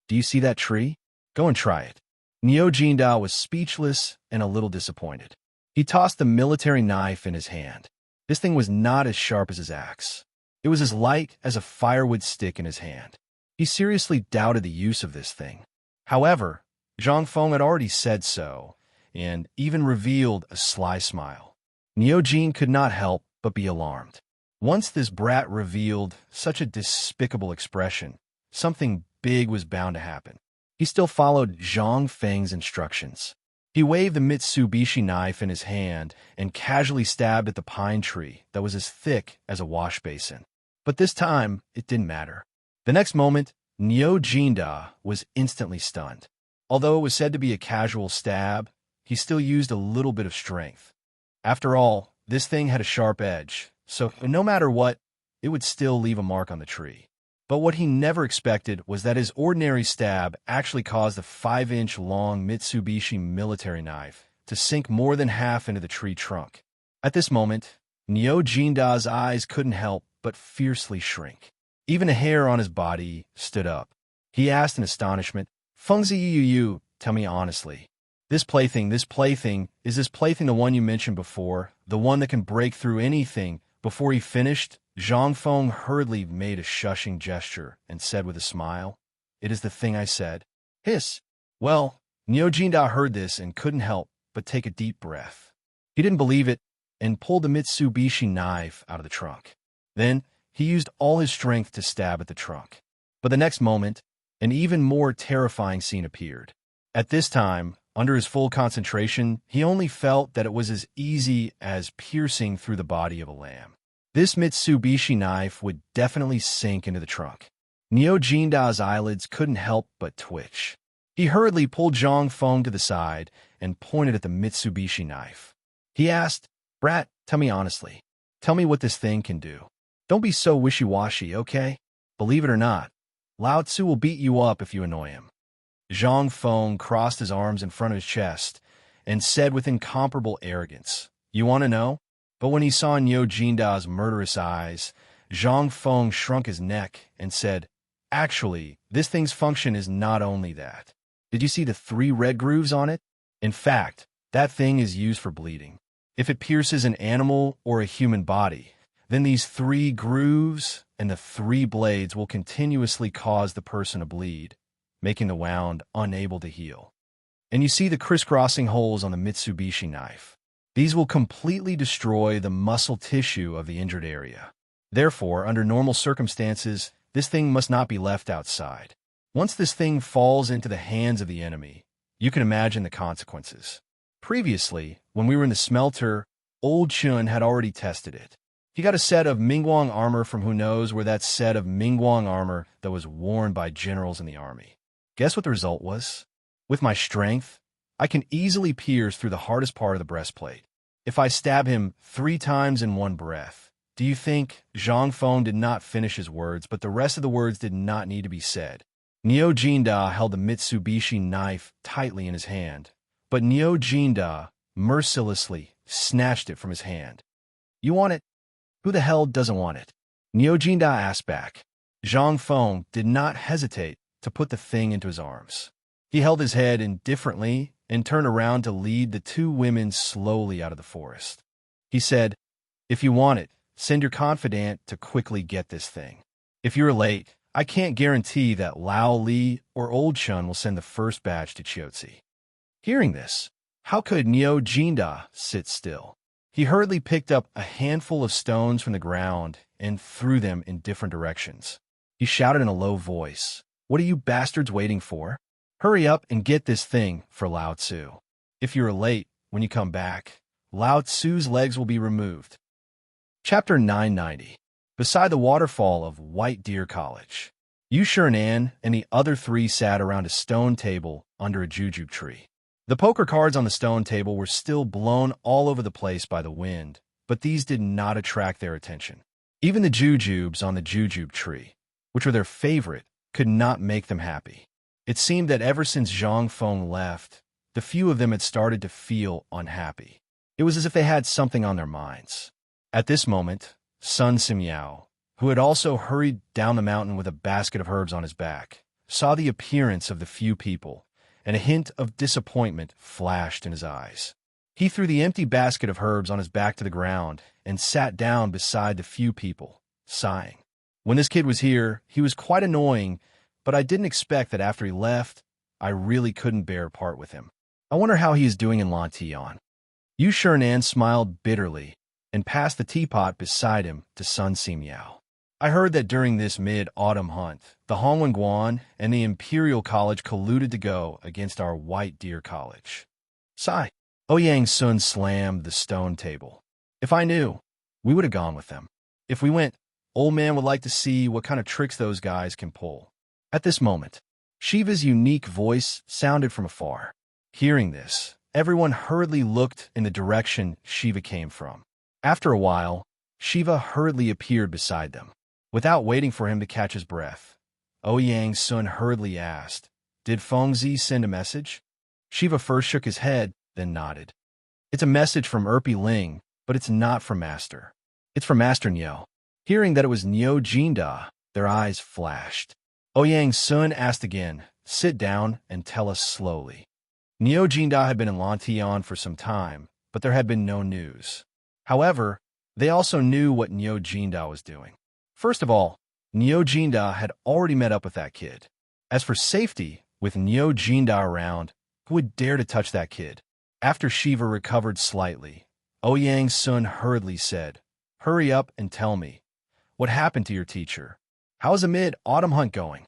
"Do you see that tree? Go and try it." Nio Jinda was speechless and a little disappointed. He tossed the military knife in his hand. This thing was not as sharp as his axe. It was as light as a firewood stick in his hand. He seriously doubted the use of this thing. However, Zhang Feng had already said so, and even revealed a sly smile. Nio Jin could not help but be alarmed. Once this brat revealed such a despicable expression, something big was bound to happen. He still followed Zhang Feng's instructions. He waved the Mitsubishi knife in his hand and casually stabbed at the pine tree that was as thick as a wash basin. But this time, it didn't matter. The next moment, Nio Jinda was instantly stunned. Although it was said to be a casual stab, he still used a little bit of strength. After all, this thing had a sharp edge, so no matter what, it would still leave a mark on the tree. But what he never expected was that his ordinary stab actually caused the 5-inch-long Mitsubishi military knife to sink more than half into the tree trunk. At this moment, Nyo Jinda's eyes couldn't help but fiercely shrink. Even a hair on his body stood up. He asked in astonishment, "Fengzi Yu, tell me honestly. Is this plaything the one you mentioned before, the one that can break through anything?" Before he finished, Zhang Feng hurriedly made a shushing gesture and said with a smile, "It is the thing I said." Hiss. Well, Nyo Jinda heard this and couldn't help but take a deep breath. He didn't believe it and pulled the Mitsubishi knife out of the trunk. Then he used all his strength to stab at the trunk. But the next moment, an even more terrifying scene appeared. At this time, under his full concentration, he only felt that it was as easy as piercing through the body of a lamb. This Mitsubishi knife would definitely sink into the trunk. Nyo Jinda's eyelids couldn't help but twitch. He hurriedly pulled Zhang Feng to the side and pointed at the Mitsubishi knife. He asked, "Brat, tell me honestly. Tell me what this thing can do. Don't be so wishy-washy, okay? Believe it or not, Lao Tzu will beat you up if you annoy him." Zhang Feng crossed his arms in front of his chest and said with incomparable arrogance, "You want to know?" But when he saw Nyo Jinda's murderous eyes, Zhang Feng shrunk his neck and said, "Actually, this thing's function is not only that. Did you see the 3 red grooves on it? In fact, that thing is used for bleeding. If it pierces an animal or a human body, then these 3 grooves and the 3 blades will continuously cause the person to bleed, making the wound unable to heal. And you see the crisscrossing holes on the Mitsubishi knife. These will completely destroy the muscle tissue of the injured area. Therefore, under normal circumstances, this thing must not be left outside. Once this thing falls into the hands of the enemy, you can imagine the consequences. Previously, when we were in the smelter, Old Chun had already tested it. He got a set of Mingguang armor from who knows where that set of Mingguang armor that was worn by generals in the army. Guess what the result was? With my strength, I can easily pierce through the hardest part of the breastplate. If I stab him 3 times in one breath, do you think Zhang Feng did not finish his words, but the rest of the words did not need to be said? Nyo Jinda held the Mitsubishi knife tightly in his hand, but Nyo Jinda mercilessly snatched it from his hand. "You want it? Who the hell doesn't want it?" Nyo Jinda asked back. Zhang Feng did not hesitate to put the thing into his arms. He held his head indifferently and turned around to lead the 2 women slowly out of the forest. He said, "If you want it, send your confidant to quickly get this thing. If you're late, I can't guarantee that Lao Li or Old Chun will send the first batch to Chiotzi." Hearing this, how could Nyo Jinda sit still? He hurriedly picked up a handful of stones from the ground and threw them in different directions. He shouted in a low voice, "What are you bastards waiting for? Hurry up and get this thing for Lao Tzu. If you're late, when you come back, Lao Tzu's legs will be removed." Chapter 990. Beside the waterfall of White Deer College, Yu Shernan and the other 3 sat around a stone table under a jujube tree. The poker cards on the stone table were still blown all over the place by the wind, but these did not attract their attention. Even the jujubes on the jujube tree, which were their favorite, could not make them happy. It seemed that ever since Zhang Feng left, the few of them had started to feel unhappy. It was as if they had something on their minds. At this moment, Sun Simyao, who had also hurried down the mountain with a basket of herbs on his back, saw the appearance of the few people, and a hint of disappointment flashed in his eyes. He threw the empty basket of herbs on his back to the ground and sat down beside the few people, sighing. When this kid was here, he was quite annoying, but I didn't expect that after he left, I really couldn't bear part with him. I wonder how he is doing in Lantillon. Yu Shernan smiled bitterly and passed the teapot beside him to Sun Simyao. "I heard that during this mid-autumn hunt, the Hongwen and the Imperial College colluded to go against our White Deer College." Sigh. Ouyang Sun slammed the stone table. "If I knew, we would have gone with them. If we went, old man would like to see what kind of tricks those guys can pull." At this moment, Shiva's unique voice sounded from afar. Hearing this, everyone hurriedly looked in the direction Shiva came from. After a while, Shiva hurriedly appeared beside them. Without waiting for him to catch his breath, Ouyang's Sun hurriedly asked, "Did Fengzi send a message?" Shiva first shook his head, then nodded. "It's a message from Ling, but it's not from Master. It's from Master Niu." Hearing that it was Niu Jinda, their eyes flashed. Ouyang's Sun asked again, "Sit down and tell us slowly." Niu Jinda had been in Lantian for some time, but there had been no news. However, they also knew what Niu Jinda was doing. First of all, Niu Jinda had already met up with that kid. As for safety, with Niu Jinda around, who would dare to touch that kid? After Shiva recovered slightly, Ouyang's Sun hurriedly said, "Hurry up and tell me. What happened to your teacher? How's a mid-autumn hunt going?"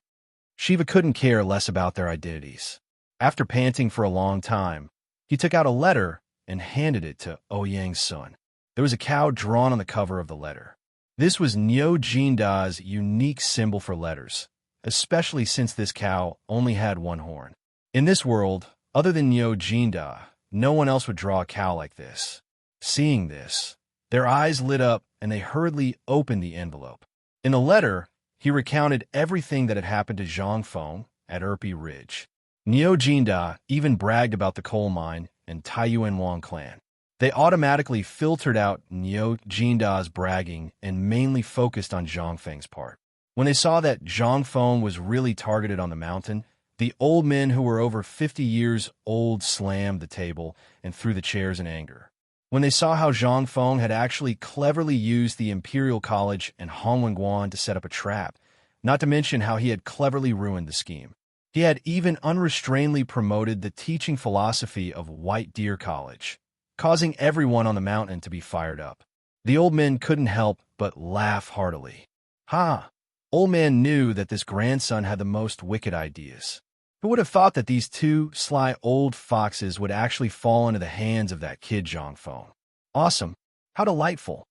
Shiva couldn't care less about their identities. After panting for a long time, he took out a letter and handed it to Ouyang's Sun. There was a cow drawn on the cover of the letter. This was Niu Jinda's unique symbol for letters, especially since this cow only had one horn. In this world, other than Niu Jinda, no one else would draw a cow like this. Seeing this, their eyes lit up and they hurriedly opened the envelope. In the letter, he recounted everything that had happened to Zhang Feng at Ridge. Niu Jinda even bragged about the coal mine and Taiyuan Wang clan. They automatically filtered out Niu Jinda's bragging and mainly focused on Zhang Feng's part. When they saw that Zhang Feng was really targeted on the mountain, the old men who were over 50 years old slammed the table and threw the chairs in anger. When they saw how Zhang Feng had actually cleverly used the Imperial College and Hongwenguan to set up a trap, not to mention how he had cleverly ruined the scheme. He had even unrestrainedly promoted the teaching philosophy of White Deer College, causing everyone on the mountain to be fired up. The old men couldn't help but laugh heartily. Ha! Old man knew that this grandson had the most wicked ideas. Who would have thought that these two sly old foxes would actually fall into the hands of that kid Zhang Feng? Awesome. How delightful.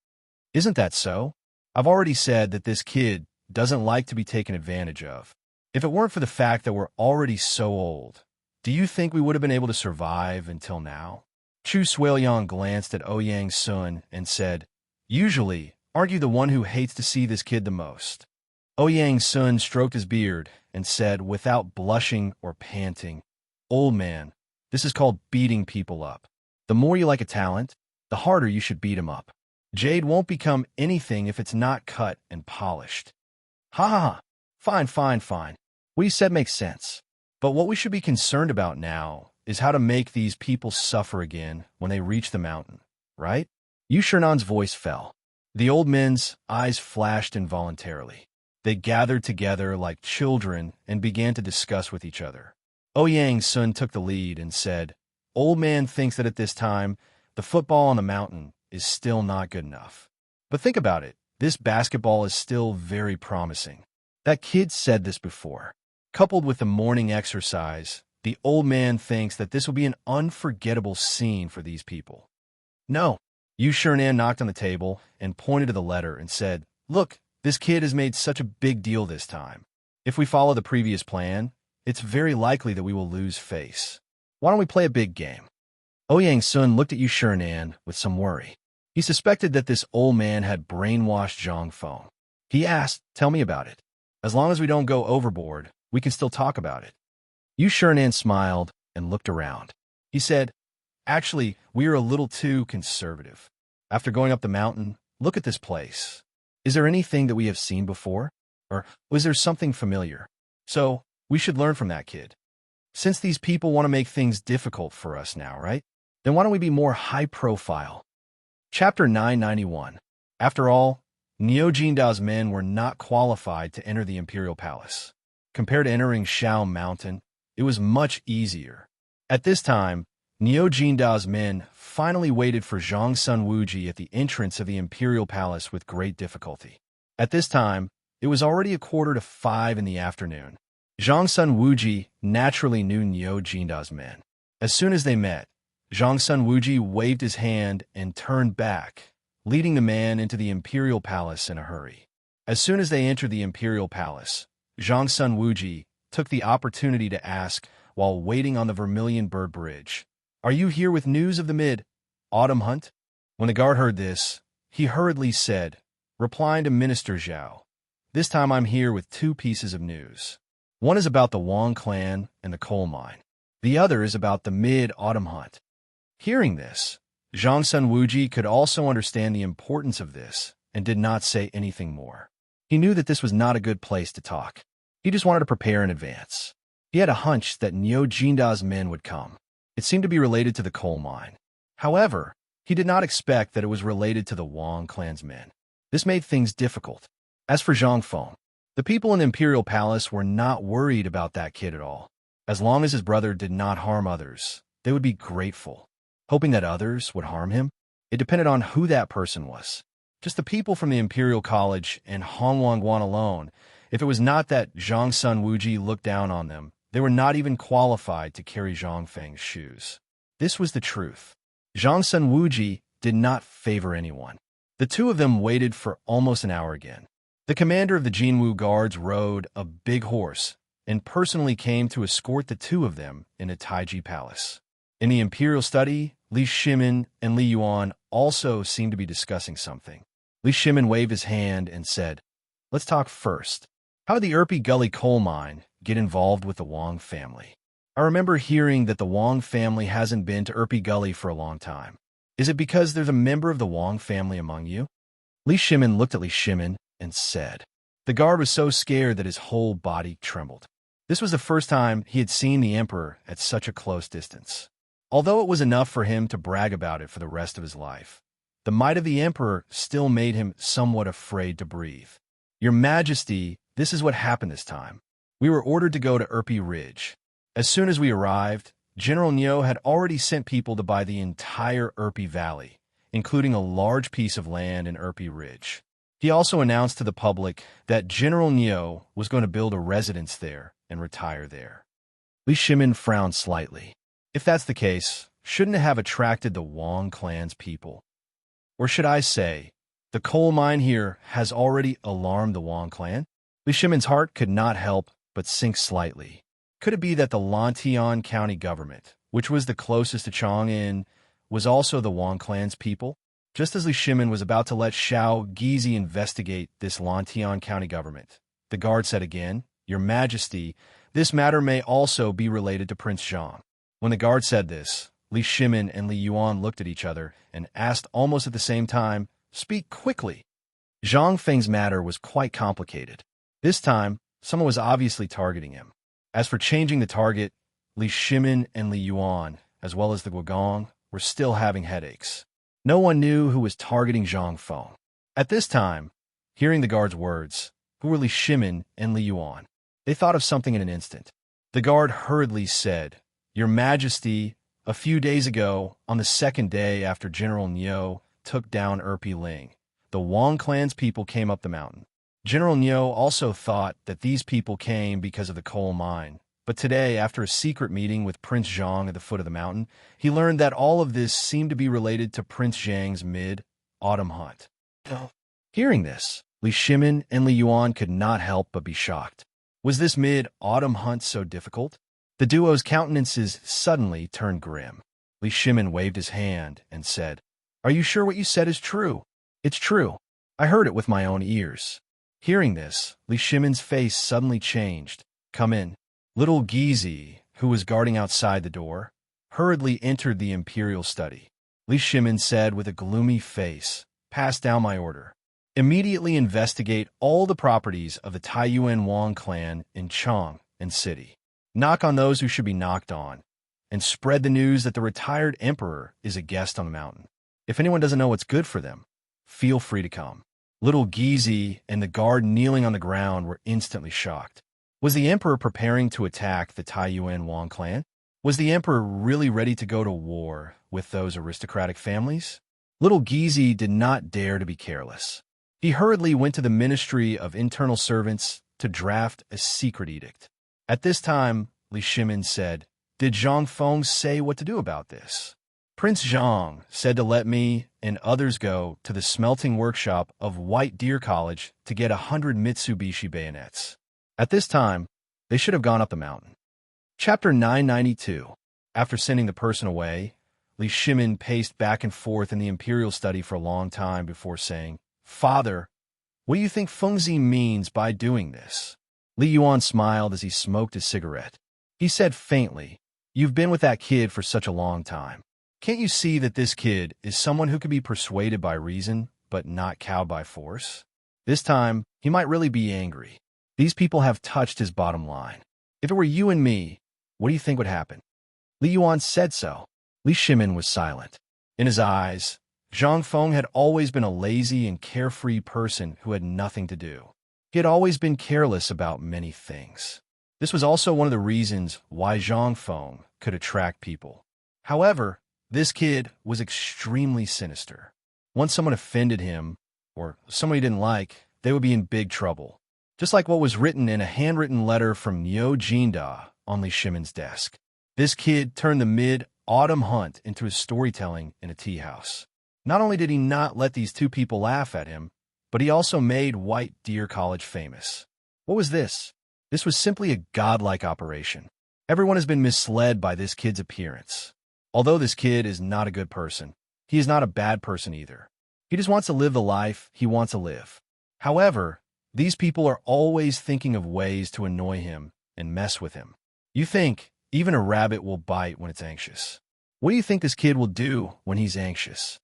Isn't that so? I've already said that this kid doesn't like to be taken advantage of. If it weren't for the fact that we're already so old, do you think we would have been able to survive until now? Chu Suiliang glanced at Ouyang's Sun and said, "Usually, aren't you the one who hates to see this kid the most?" Ouyang's Sun stroked his beard and said without blushing or panting, "Old man, this is called beating people up. The more you like a talent, the harder you should beat him up. Jade won't become anything if it's not cut and polished." Ha ha ha. Fine. What you said makes sense. But what we should be concerned about now is how to make these people suffer again when they reach the mountain, right? Yu Shernan's voice fell. The old men's eyes flashed involuntarily. They gathered together like children and began to discuss with each other. Ouyang's Sun took the lead and said, "Old man thinks that at this time, the football on the mountain is still not good enough. But think about it, this basketball is still very promising. That kid said this before. Coupled with the morning exercise, the old man thinks that this will be an unforgettable scene for these people." "No." Yu Shernan knocked on the table and pointed to the letter and said, "Look, this kid has made such a big deal this time. If we follow the previous plan, it's very likely that we will lose face. Why don't we play a big game?" Ouyang's Sun looked at Yu Shernan with some worry. He suspected that this old man had brainwashed Zhang Feng. He asked, "Tell me about it. As long as we don't go overboard, we can still talk about it." Yu Shernan smiled and looked around. He said, "Actually, we are a little too conservative. After going up the mountain, look at this place. Is there anything that we have seen before? Or was there something familiar? So, we should learn from that kid. Since these people want to make things difficult for us now, right? Then why don't we be more high profile?" Chapter 991. After all, Niu Jinda's men were not qualified to enter the Imperial Palace. Compared to entering Shao Mountain, it was much easier. At this time, Niu Jinda's men finally waited for Zhang Sun Wuji at the entrance of the Imperial Palace with great difficulty. At this time, it was already 4:45 in the afternoon. Zhang Sun Wuji naturally knew Niu Jinda's men. As soon as they met, Zhang Sun Wuji waved his hand and turned back, leading the man into the Imperial Palace in a hurry. As soon as they entered the Imperial Palace, Zhang Sun Wuji took the opportunity to ask while waiting on the Vermilion Bird Bridge, "Are you here with news of the mid-autumn hunt?" When the guard heard this, he hurriedly said, replying to Minister Zhao, This time I'm here with two pieces of news. One is about the Wang clan and the coal mine. The other is about the mid-autumn hunt. Hearing this, Zhang Sun Wuji could also understand the importance of this and did not say anything more. He knew that this was not a good place to talk. He just wanted to prepare in advance. He had a hunch that Niu Jinda's men would come. It seemed to be related to the coal mine. However, he did not expect that it was related to the Wang clan's men. This made things difficult. As for Zhang Feng, the people in the imperial palace were not worried about that kid at all. As long as his brother did not harm others, they would be grateful. Hoping that others would harm him, it depended on who that person was. Just the people from the Imperial College and Hong Wangguan alone. If it was not that Zhang Sun Wuji looked down on them, they were not even qualified to carry Zhang Feng's shoes. This was the truth. Zhang Sun Wuji did not favor anyone. The two of them waited for almost an hour again. The commander of the Jinwu guards rode a big horse and personally came to escort the two of them in a Taiji palace. In the imperial study, Li Shimin and Li Yuan also seemed to be discussing something. Li Shimin waved his hand and said, "Let's talk first. How did the Erpi Gully coal mine get involved with the Wang family? I remember hearing that the Wang family hasn't been to Erpi Gully for a long time. Is it because there's a member of the Wang family among you?" Li Shimin looked at Li Shimin and said. The guard was so scared that his whole body trembled. This was the first time he had seen the emperor at such a close distance. Although it was enough for him to brag about it for the rest of his life, the might of the emperor still made him somewhat afraid to breathe. "Your Majesty, this is what happened this time. We were ordered to go to Erpi Ridge. As soon as we arrived, General Niu had already sent people to buy the entire Erpi Valley, including a large piece of land in Erpi Ridge. He also announced to the public that General Niu was going to build a residence there and retire there." Li Shimin frowned slightly. If that's the case, shouldn't it have attracted the Wang clan's people? Or should I say, the coal mine here has already alarmed the Wang clan? Li Shimin's heart could not help but sink slightly. Could it be that the Lantian County government, which was the closest to Chang'an, was also the Wang clan's people? Just as Li Shimin was about to let Xiao Gizi investigate this Lantian County government, the guard said again, "Your Majesty, this matter may also be related to Prince Zhang." When the guard said this, Li Shimin and Li Yuan looked at each other and asked almost at the same time, "Speak quickly." Zhang Feng's matter was quite complicated. This time, someone was obviously targeting him. As for changing the target, Li Shimin and Li Yuan, as well as the Guogong, were still having headaches. No one knew who was targeting Zhang Feng. At this time, hearing the guard's words, who were Li Shimin and Li Yuan, they thought of something in an instant. The guard hurriedly said, "Your Majesty, a few days ago, on the second day after General Niu took down Erpi Ling, the Wang clan's people came up the mountain. General Niu also thought that these people came because of the coal mine, but today, after a secret meeting with Prince Zhang at the foot of the mountain, he learned that all of this seemed to be related to Prince Zhang's mid-autumn hunt." Hearing this, Li Shimin and Li Yuan could not help but be shocked. Was this mid-autumn hunt so difficult? The duo's countenances suddenly turned grim. Li Shimin waved his hand and said, "Are you sure what you said is true?" "It's true. I heard it with my own ears." Hearing this, Li Shimin's face suddenly changed. "Come in." Little Gizi, who was guarding outside the door, hurriedly entered the imperial study. Li Shimin said with a gloomy face, "Pass down my order. Immediately investigate all the properties of the Taiyuan Wang clan in Chang'an City. Knock on those who should be knocked on, and spread the news that the retired emperor is a guest on the mountain. If anyone doesn't know what's good for them, feel free to come." Little Gizi and the guard kneeling on the ground were instantly shocked. Was the emperor preparing to attack the Taiyuan Wang clan? Was the emperor really ready to go to war with those aristocratic families? Little Gizi did not dare to be careless. He hurriedly went to the Ministry of Internal Servants to draft a secret edict. At this time, Li Shimin said, "Did Zhang Feng say what to do about this?" "Prince Zhang said to let me and others go to the smelting workshop of White Deer College to get 100 Mitsubishi bayonets." At this time, they should have gone up the mountain. Chapter 992. After sending the person away, Li Shimin paced back and forth in the imperial study for a long time before saying, "Father, What do you think Fengzi means by doing this? Li Yuan smiled as he smoked his cigarette. He said faintly, "You've been with that kid for such a long time. Can't you see that this kid is someone who can be persuaded by reason, but not cowed by force? This time, he might really be angry. These people have touched his bottom line. If it were you and me, what do you think would happen?" Li Yuan said so. Li Shimin was silent. In his eyes, Zhang Feng had always been a lazy and carefree person who had nothing to do. He had always been careless about many things. This was also one of the reasons why Zhang Feng could attract people. However, this kid was extremely sinister. Once someone offended him, or someone he didn't like, they would be in big trouble. Just like what was written in a handwritten letter from Niu Jinda on Li Shimin's desk. This kid turned the mid-autumn hunt into his storytelling in a tea house. Not only did he not let these two people laugh at him, but he also made White Deer College famous. What was this? This was simply a godlike operation. Everyone has been misled by this kid's appearance. Although this kid is not a good person, he is not a bad person either. He just wants to live the life he wants to live. However, these people are always thinking of ways to annoy him and mess with him. You think even a rabbit will bite when it's anxious. What do you think this kid will do when he's anxious?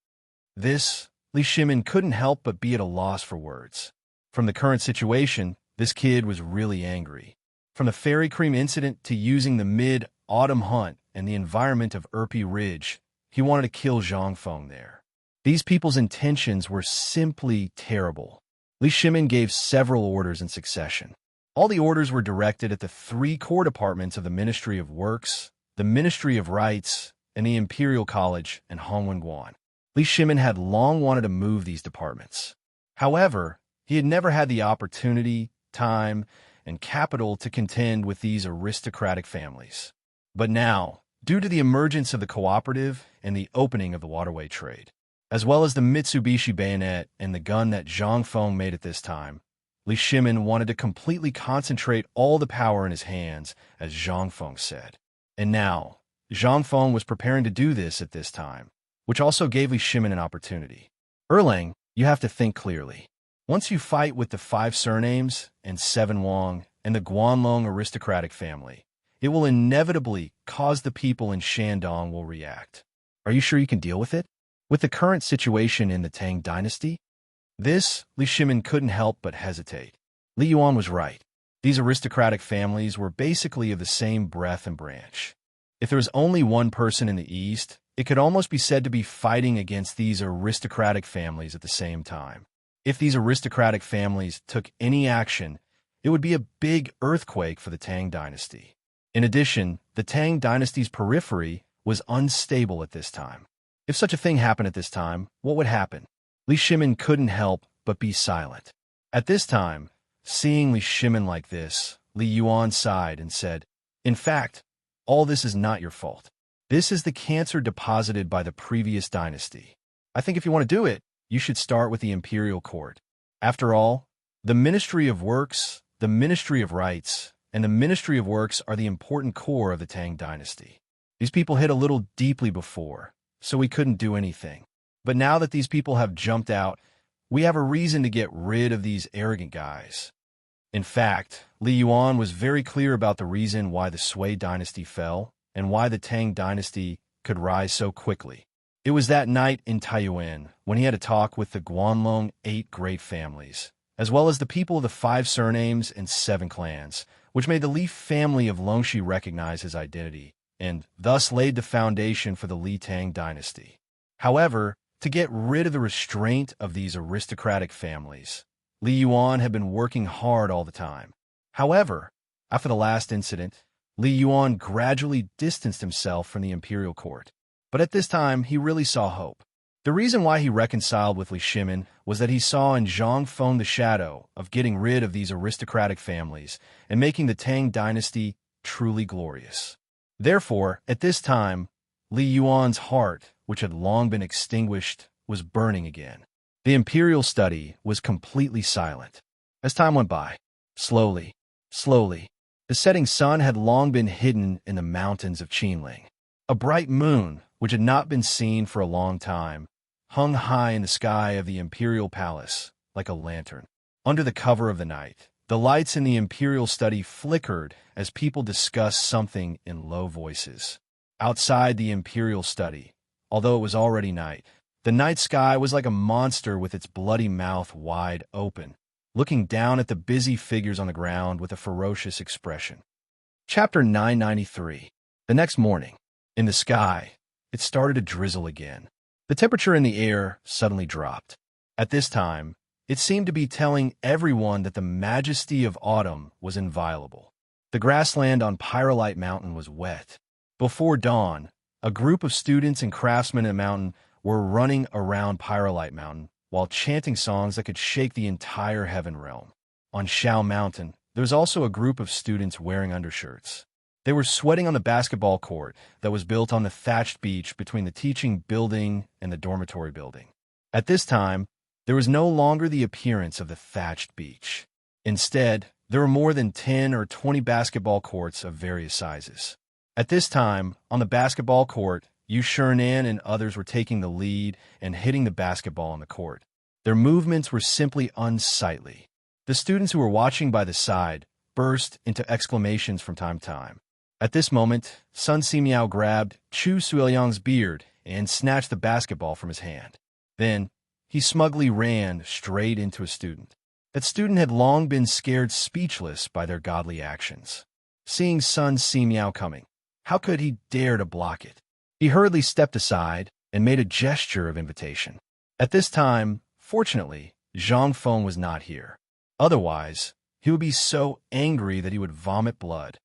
This, Li Shimin couldn't help but be at a loss for words. From the current situation, this kid was really angry. From the fairy cream incident to using the mid-autumn hunt and the environment of Erpy Ridge, he wanted to kill Zhang Feng there. These people's intentions were simply terrible. Li Shimin gave several orders in succession. All the orders were directed at the 3 core departments of the Ministry of Works, the Ministry of Rights, and the Imperial College in Hongwenguan. Li Shimin had long wanted to move these departments. However, he had never had the opportunity, time, and capital to contend with these aristocratic families. But now, due to the emergence of the cooperative and the opening of the waterway trade, as well as the Mitsubishi bayonet and the gun that Zhang Feng made at this time, Li Shimin wanted to completely concentrate all the power in his hands, as Zhang Feng said. And now, Zhang Feng was preparing to do this at this time, which also gave Li Shimin an opportunity. Erlang, you have to think clearly. Once you fight with the 5 surnames and 7 Wang and the Guanlong aristocratic family, it will inevitably cause the people in Shandong will react. Are you sure you can deal with it? With the current situation in the Tang dynasty? This, Li Shimin couldn't help but hesitate. Li Yuan was right. These aristocratic families were basically of the same breadth and branch. If there was only one person in the East, it could almost be said to be fighting against these aristocratic families at the same time. If these aristocratic families took any action, it would be a big earthquake for the Tang dynasty. In addition, the Tang dynasty's periphery was unstable at this time. If such a thing happened at this time, what would happen? Li Shimin couldn't help but be silent. At this time, seeing Li Shimin like this, Li Yuan sighed and said, "In fact, all this is not your fault. This is the cancer deposited by the previous dynasty. I think if you want to do it, you should start with the imperial court. After all, the Ministry of Works, the Ministry of Rights, and the Ministry of Works are the important core of the Tang dynasty. These people hit a little deeply before, so we couldn't do anything. But now that these people have jumped out, we have a reason to get rid of these arrogant guys." In fact, Li Yuan was very clear about the reason why the Sui dynasty fell and why the Tang dynasty could rise so quickly. It was that night in Taiyuan when he had a talk with the Guanlong 8 great families, as well as the people of the 5 surnames and 7 clans, which made the Li family of Longxi recognize his identity, and thus laid the foundation for the Li Tang dynasty. However, to get rid of the restraint of these aristocratic families, Li Yuan had been working hard all the time. However, after the last incident, Li Yuan gradually distanced himself from the imperial court. But at this time, he really saw hope. The reason why he reconciled with Li Shimin was that he saw in Zhang Feng the shadow of getting rid of these aristocratic families and making the Tang dynasty truly glorious. Therefore, at this time, Li Yuan's heart, which had long been extinguished, was burning again. The imperial study was completely silent. As time went by, slowly, the setting sun had long been hidden in the mountains of Qinling. A bright moon, which had not been seen for a long time, hung high in the sky of the imperial palace like a lantern. Under the cover of the night, the lights in the imperial study flickered as people discussed something in low voices. Outside the imperial study, although it was already night, the night sky was like a monster with its bloody mouth wide open, looking down at the busy figures on the ground with a ferocious expression. Chapter 993. The next morning, in the sky, it started to drizzle again. The temperature in the air suddenly dropped. At this time, it seemed to be telling everyone that the majesty of autumn was inviolable. The grassland on Pyrolite Mountain was wet. Before dawn, a group of students and craftsmen at the mountain were running around Pyrolite Mountain while chanting songs that could shake the entire heaven realm. On Shao Mountain, there was also a group of students wearing undershirts. They were sweating on the basketball court that was built on the thatched beach between the teaching building and the dormitory building. At this time, there was no longer the appearance of the thatched beach. Instead, there were more than 10 or 20 basketball courts of various sizes. At this time, on the basketball court, Yu Shernan and others were taking the lead and hitting the basketball on the court. Their movements were simply unsightly. The students who were watching by the side burst into exclamations from time to time. At this moment, Sun Simiao grabbed Chu Suiliang's beard and snatched the basketball from his hand. Then, he smugly ran straight into a student. That student had long been scared speechless by their godly actions. Seeing Sun Simiao coming, how could he dare to block it? He hurriedly stepped aside and made a gesture of invitation. At this time, fortunately, Zhang Feng was not here. Otherwise, he would be so angry that he would vomit blood.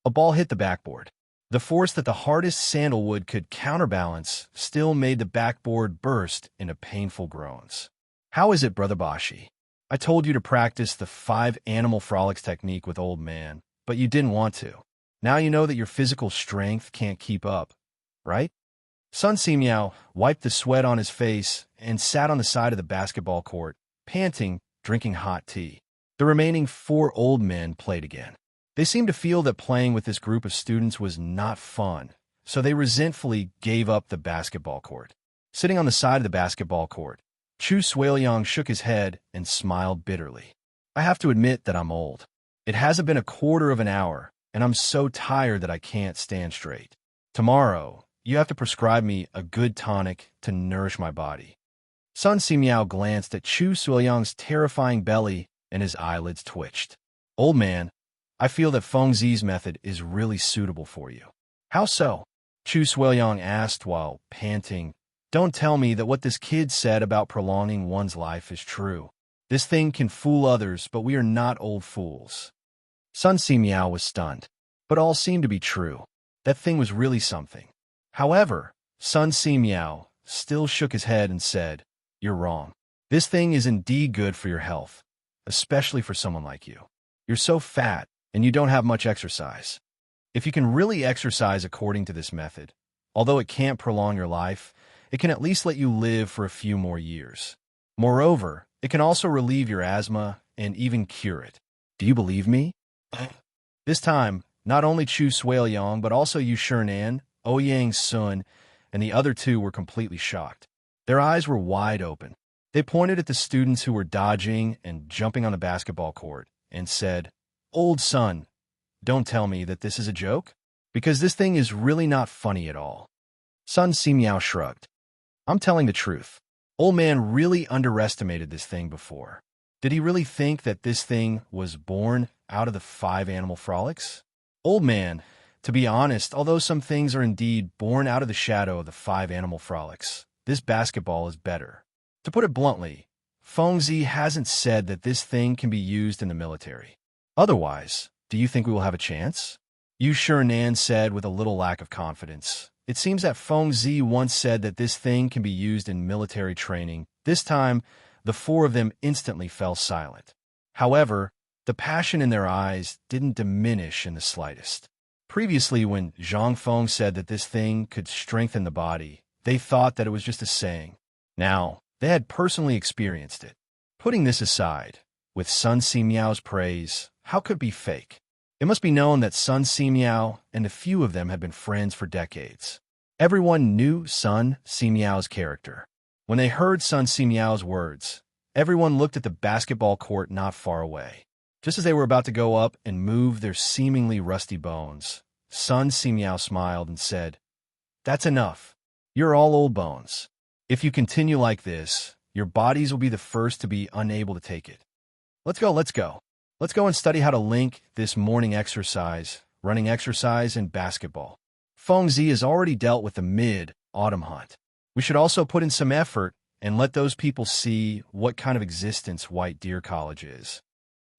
A ball hit the backboard. The force that the hardest sandalwood could counterbalance still made the backboard burst into painful groans. "How is it, Brother Bashi? I told you to practice the 5 animal frolics technique with old man, but you didn't want to. Now you know that your physical strength can't keep up, right?" Sun Simiao wiped the sweat on his face and sat on the side of the basketball court, panting, drinking hot tea. The remaining 4 old men played again. They seemed to feel that playing with this group of students was not fun, so they resentfully gave up the basketball court. Sitting on the side of the basketball court, Chu Suiliang shook his head and smiled bitterly. "I have to admit that I'm old. It hasn't been a quarter of an hour, and I'm so tired that I can't stand straight. Tomorrow, you have to prescribe me a good tonic to nourish my body." Sun Simiao glanced at Chu Suiliang's terrifying belly, and his eyelids twitched. "Old man, I feel that Feng Zi's method is really suitable for you." "How so?" Chu Suiliang asked while panting. "Don't tell me that what this kid said about prolonging one's life is true. This thing can fool others, but we are not old fools." Sun Simiao was stunned, but all seemed to be true. That thing was really something. However, Sun Simiao still shook his head and said, "You're wrong. This thing is indeed good for your health, especially for someone like you. You're so fat, and you don't have much exercise. If you can really exercise according to this method, although it can't prolong your life, it can at least let you live for a few more years. Moreover, it can also relieve your asthma and even cure it. Do you believe me?" This time, not only Chu Suiliang but also Yu Shernan, Ouyang Sun, and the other 2 were completely shocked. Their eyes were wide open. They pointed at the students who were dodging and jumping on the basketball court and said, "Old Sun, don't tell me that this is a joke, because this thing is really not funny at all." Sun Simiao shrugged. "I'm telling the truth. Old man really underestimated this thing before. Did he really think that this thing was born out of the 5 animal frolics? Old man, to be honest, although some things are indeed born out of the shadow of the 5 animal frolics, this basketball is better. To put it bluntly, Feng Zi hasn't said that this thing can be used in the military. Otherwise, do you think we will have a chance?" Yu Shernan said with a little lack of confidence. "It seems that Feng Zi once said that this thing can be used in military training." This time, the 4 of them instantly fell silent. However, the passion in their eyes didn't diminish in the slightest. Previously, when Zhang Feng said that this thing could strengthen the body, they thought that it was just a saying. Now, they had personally experienced it. Putting this aside, with Sun Simiao's praise, how could it be fake? It must be known that Sun Simiao and a few of them had been friends for decades. Everyone knew Sun Simiao's character. When they heard Sun Simiao's words, Everyone looked at the basketball court not far away. Just as they were about to go up and move their seemingly rusty bones, Sun Simiao smiled and said, "That's enough. You're all old bones. If you continue like this, your bodies will be the first to be unable to take it. Let's go, let's go. Let's go and study how to link this morning exercise, running exercise, and basketball. Fengzi has already dealt with the mid-autumn hunt. We should also put in some effort and let those people see what kind of existence White Deer College is."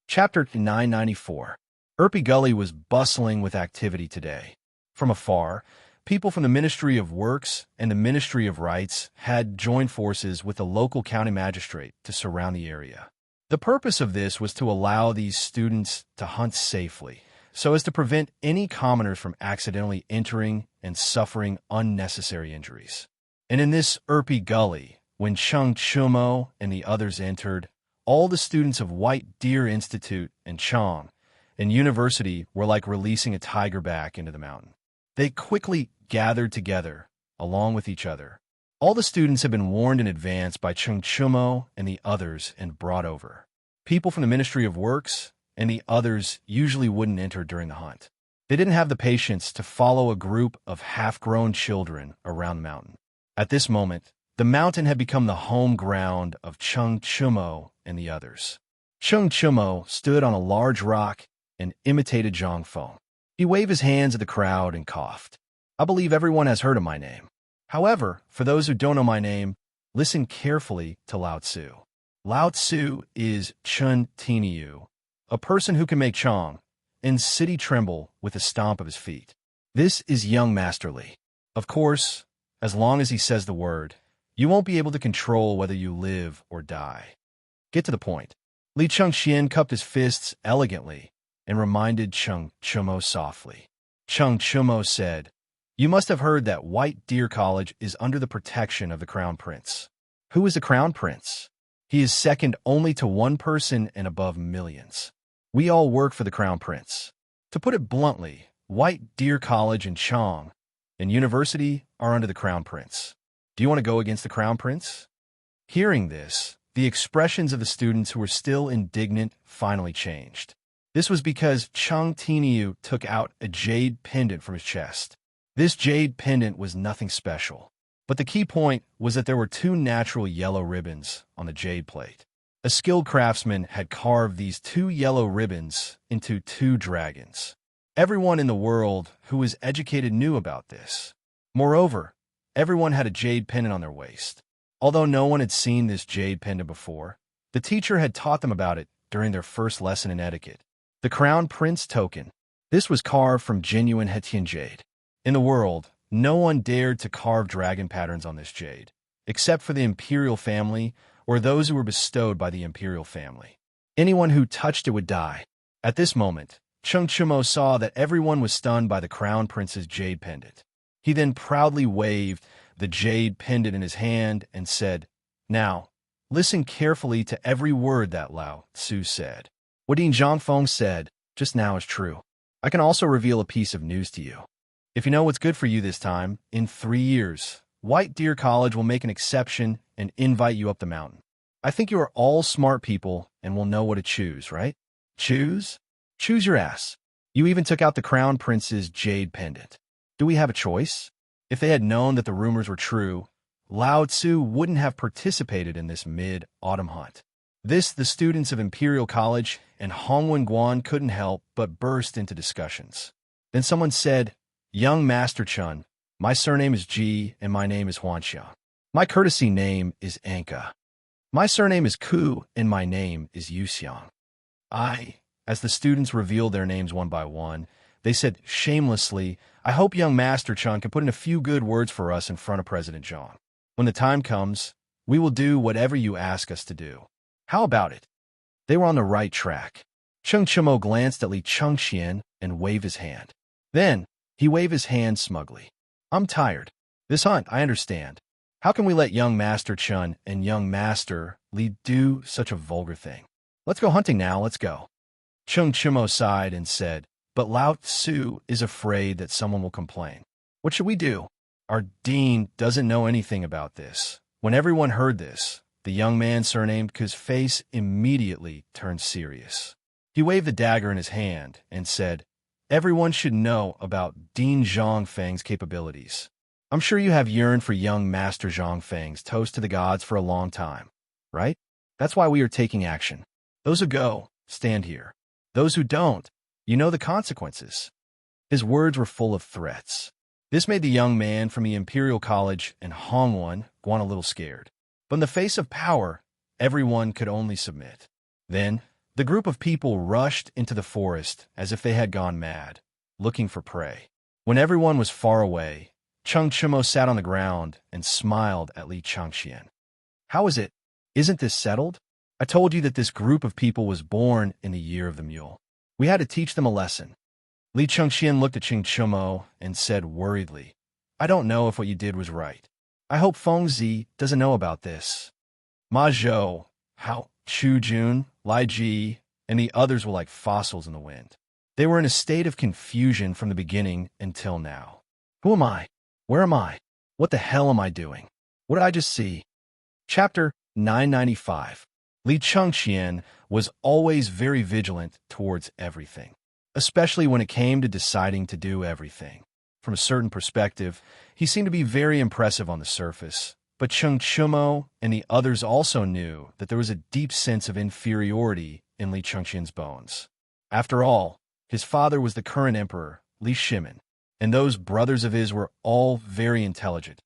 Chapter 994. Irpi Gully was bustling with activity today. From afar, people from the Ministry of Works and the Ministry of Rights had joined forces with the local county magistrate to surround the area. The purpose of this was to allow these students to hunt safely, so as to prevent any commoners from accidentally entering and suffering unnecessary injuries. And in this Irpi Gully, when Chung Chumo and the others entered, all the students of White Deer Institute and Chong and University were like releasing a tiger back into the mountain. They quickly gathered together, along with each other. All the students had been warned in advance by Chung Chumo and the others and brought over. People from the Ministry of Works and the others usually wouldn't enter during the hunt. They didn't have the patience to follow a group of half-grown children around the mountain. At this moment, the mountain had become the home ground of Chung Chumo and the others. Chung Chumo stood on a large rock and imitated Zhang Feng. He waved his hands at the crowd and coughed. "I believe everyone has heard of my name. However, for those who don't know my name, listen carefully to Lao Tzu. Lao Tzu is Chun Tiniu, a person who can make Chong and city tremble with the stomp of his feet. This is young Master Li. Of course, as long as he says the word, you won't be able to control whether you live or die. Get to the point." Li Chengxian cupped his fists elegantly and reminded Chung Chumo softly. Chung Chumo said, "You must have heard that White Deer College is under the protection of the Crown Prince." "Who is the Crown Prince?" "He is second only to one person and above millions. We all work for the Crown Prince. To put it bluntly, White Deer College and Chong and University are under the Crown Prince. Do you want to go against the Crown Prince?" Hearing this, the expressions of the students who were still indignant finally changed. This was because Chung Tiniu took out a jade pendant from his chest. This jade pendant was nothing special, but the key point was that there were two natural yellow ribbons on the jade plate. A skilled craftsman had carved these two yellow ribbons into two dragons. Everyone in the world who was educated knew about this. Moreover, everyone had a jade pendant on their waist. Although no one had seen this jade pendant before, the teacher had taught them about it during their first lesson in etiquette. The Crown Prince token. This was carved from genuine Hetian jade. In the world, no one dared to carve dragon patterns on this jade, except for the imperial family or those who were bestowed by the imperial family. Anyone who touched it would die. At this moment, Chung Chumo saw that everyone was stunned by the Crown Prince's jade pendant. He then proudly waved the jade pendant in his hand and said, "Now, listen carefully to every word that Lao Tzu said. What Dean Zhangfeng said just now is true. I can also reveal a piece of news to you. If you know what's good for you this time, in 3 years, White Deer College will make an exception and invite you up the mountain. I think you are all smart people and will know what to choose, right? Choose? Choose your ass. You even took out the Crown Prince's jade pendant. Do we have a choice?" If they had known that the rumors were true, Lao Tzu wouldn't have participated in this mid-autumn hunt. This, the students of Imperial College and Hongwen Guan couldn't help but burst into discussions. Then someone said, "Young Master Chun, my surname is Ji and my name is Huanxiang. My courtesy name is Anka. My surname is Ku and my name is Yuxiang." As the students revealed their names one by one, they said shamelessly, "I hope young Master Chun can put in a few good words for us in front of President Zhang. When the time comes, we will do whatever you ask us to do. How about it?" They were on the right track. Chung Chumo glanced at Li Chengxian and waved his hand. Then, he waved his hand smugly. "I'm tired. This hunt, I understand. How can we let young Master Chun and young Master Li do such a vulgar thing? Let's go hunting now, let's go." Chung Chumo sighed and said, "But Lao Tzu is afraid that someone will complain. What should we do? Our dean doesn't know anything about this." When everyone heard this, the young man surnamed Ke's face immediately turned serious. He waved the dagger in his hand and said, "Everyone should know about Dean Zhongfeng's capabilities. I'm sure you have yearned for young Master Zhongfeng's toast to the gods for a long time, right? That's why we are taking action. Those who go, stand here. Those who don't, you know the consequences." His words were full of threats. This made the young man from the Imperial College and Hongwon a little scared. But in the face of power, everyone could only submit. Then, the group of people rushed into the forest as if they had gone mad, looking for prey. When everyone was far away, Cheng Chimo sat on the ground and smiled at Li Changxian. "How is it? Isn't this settled? I told you that this group of people was born in the year of the mule. We had to teach them a lesson." Li Changxian looked at Cheng Chimo and said worriedly, "I don't know if what you did was right. I hope Feng Zi doesn't know about this." Ma Zhou, Hao, Chu Jun, Lai Ji, and the others were like fossils in the wind. They were in a state of confusion from the beginning until now. Who am I? Where am I? What the hell am I doing? What did I just see? Chapter 995. Li Changxian was always very vigilant towards everything, especially when it came to deciding to do everything. From a certain perspective, he seemed to be very impressive on the surface, but Cheng Chimo and the others also knew that there was a deep sense of inferiority in Li Changxian's bones. After all, his father was the current emperor, Li Shimin, and those brothers of his were all very intelligent,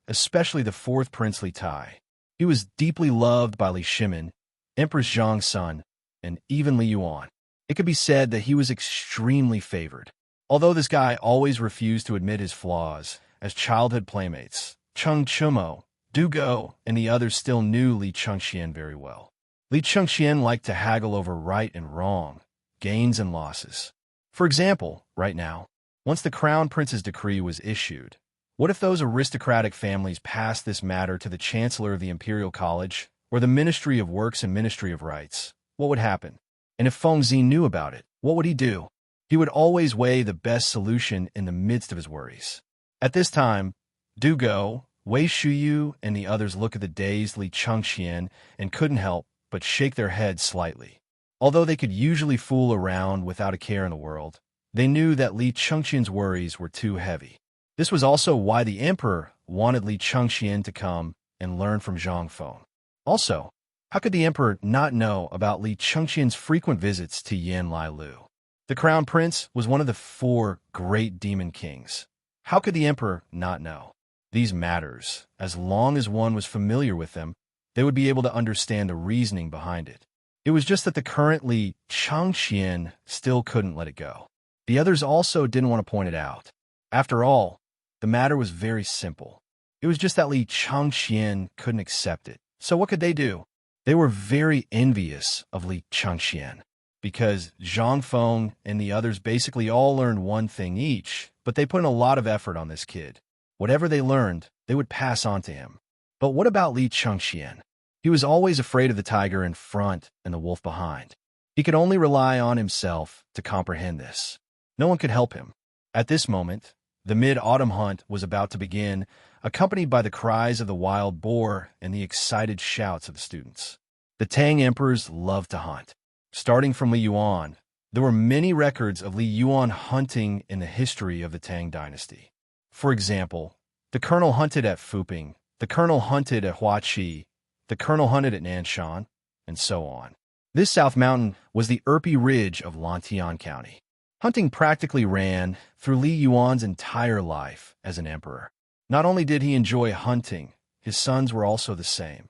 especially the fourth prince Li Tai. He was deeply loved by Li Shimin, Empress Zhang's son, and even Li Yuan. It could be said that he was extremely favored. Although this guy always refused to admit his flaws, as childhood playmates, Cheng Chimo, Du Go, and the others still knew Li Changxian very well. Li Changxian liked to haggle over right and wrong, gains and losses. For example, right now, once the Crown Prince's decree was issued, what if those aristocratic families passed this matter to the Chancellor of the Imperial College, or the Ministry of Works and Ministry of Rights? What would happen? And if Feng Zi knew about it, what would he do? He would always weigh the best solution in the midst of his worries. At this time, Du Go, Wei Shuyu, and the others looked at the dazed Li Changxian and couldn't help but shake their heads slightly. Although they could usually fool around without a care in the world, they knew that Li Changxian's worries were too heavy. This was also why the emperor wanted Li Changxian to come and learn from Zhang Feng. Also, how could the emperor not know about Li Changxian's frequent visits to Yan Lai Lu? The crown prince was one of the 4 great demon kings. How could the emperor not know? These matters, as long as one was familiar with them, they would be able to understand the reasoning behind it. It was just that the current Li Changxian still couldn't let it go. The others also didn't want to point it out. After all, the matter was very simple. It was just that Li Changxian couldn't accept it. So what could they do? They were very envious of Li Changxian, because Zhang Feng and the others basically all learned one thing each, but they put in a lot of effort on this kid. Whatever they learned, they would pass on to him. But what about Li Changxian? He was always afraid of the tiger in front and the wolf behind. He could only rely on himself to comprehend this. No one could help him. At this moment, the mid-autumn hunt was about to begin, accompanied by the cries of the wild boar and the excited shouts of the students. The Tang emperors loved to hunt. Starting from Li Yuan, there were many records of Li Yuan hunting in the history of the Tang dynasty. For example, the colonel hunted at Fuping, the colonel hunted at Huaqi, the colonel hunted at Nanshan, and so on. This South Mountain was the Erpi Ridge of Lantian County. Hunting practically ran through Li Yuan's entire life as an emperor. Not only did he enjoy hunting, his sons were also the same.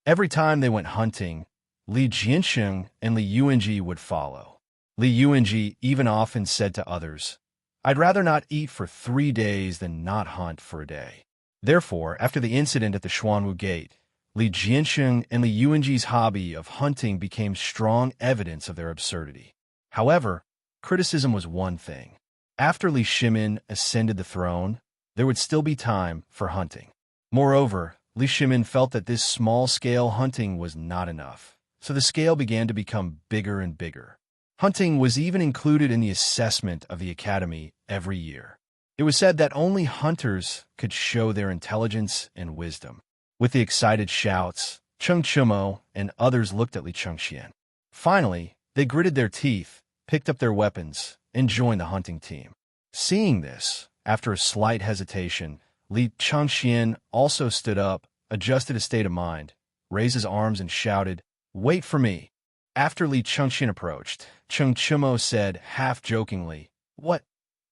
Every time they went hunting, Li Jiansheng and Li Yuanji would follow. Li Yuanji even often said to others, "I'd rather not eat for 3 days than not hunt for a day." Therefore, after the incident at the Xuanwu Gate, Li Jiansheng and Li Yuanji's hobby of hunting became strong evidence of their absurdity. However, criticism was one thing. After Li Shimin ascended the throne, there would still be time for hunting. Moreover, Li Shimin felt that this small-scale hunting was not enough, so the scale began to become bigger and bigger. Hunting was even included in the assessment of the academy every year. It was said that only hunters could show their intelligence and wisdom. With the excited shouts, Cheng Chumo and others looked at Li Chengxian. Finally, they gritted their teeth, picked up their weapons, and joined the hunting team. Seeing this, after a slight hesitation, Li Chengxian also stood up, adjusted his state of mind, raised his arms and shouted, "Wait for me." After Li Chengxian approached, Cheng Chumo said, half-jokingly, "What?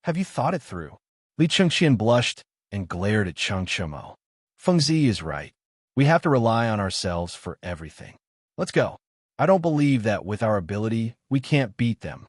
Have you thought it through?" Li Chengxian blushed and glared at Cheng Chumo. "Fengzi is right. We have to rely on ourselves for everything. Let's go. I don't believe that with our ability, we can't beat them."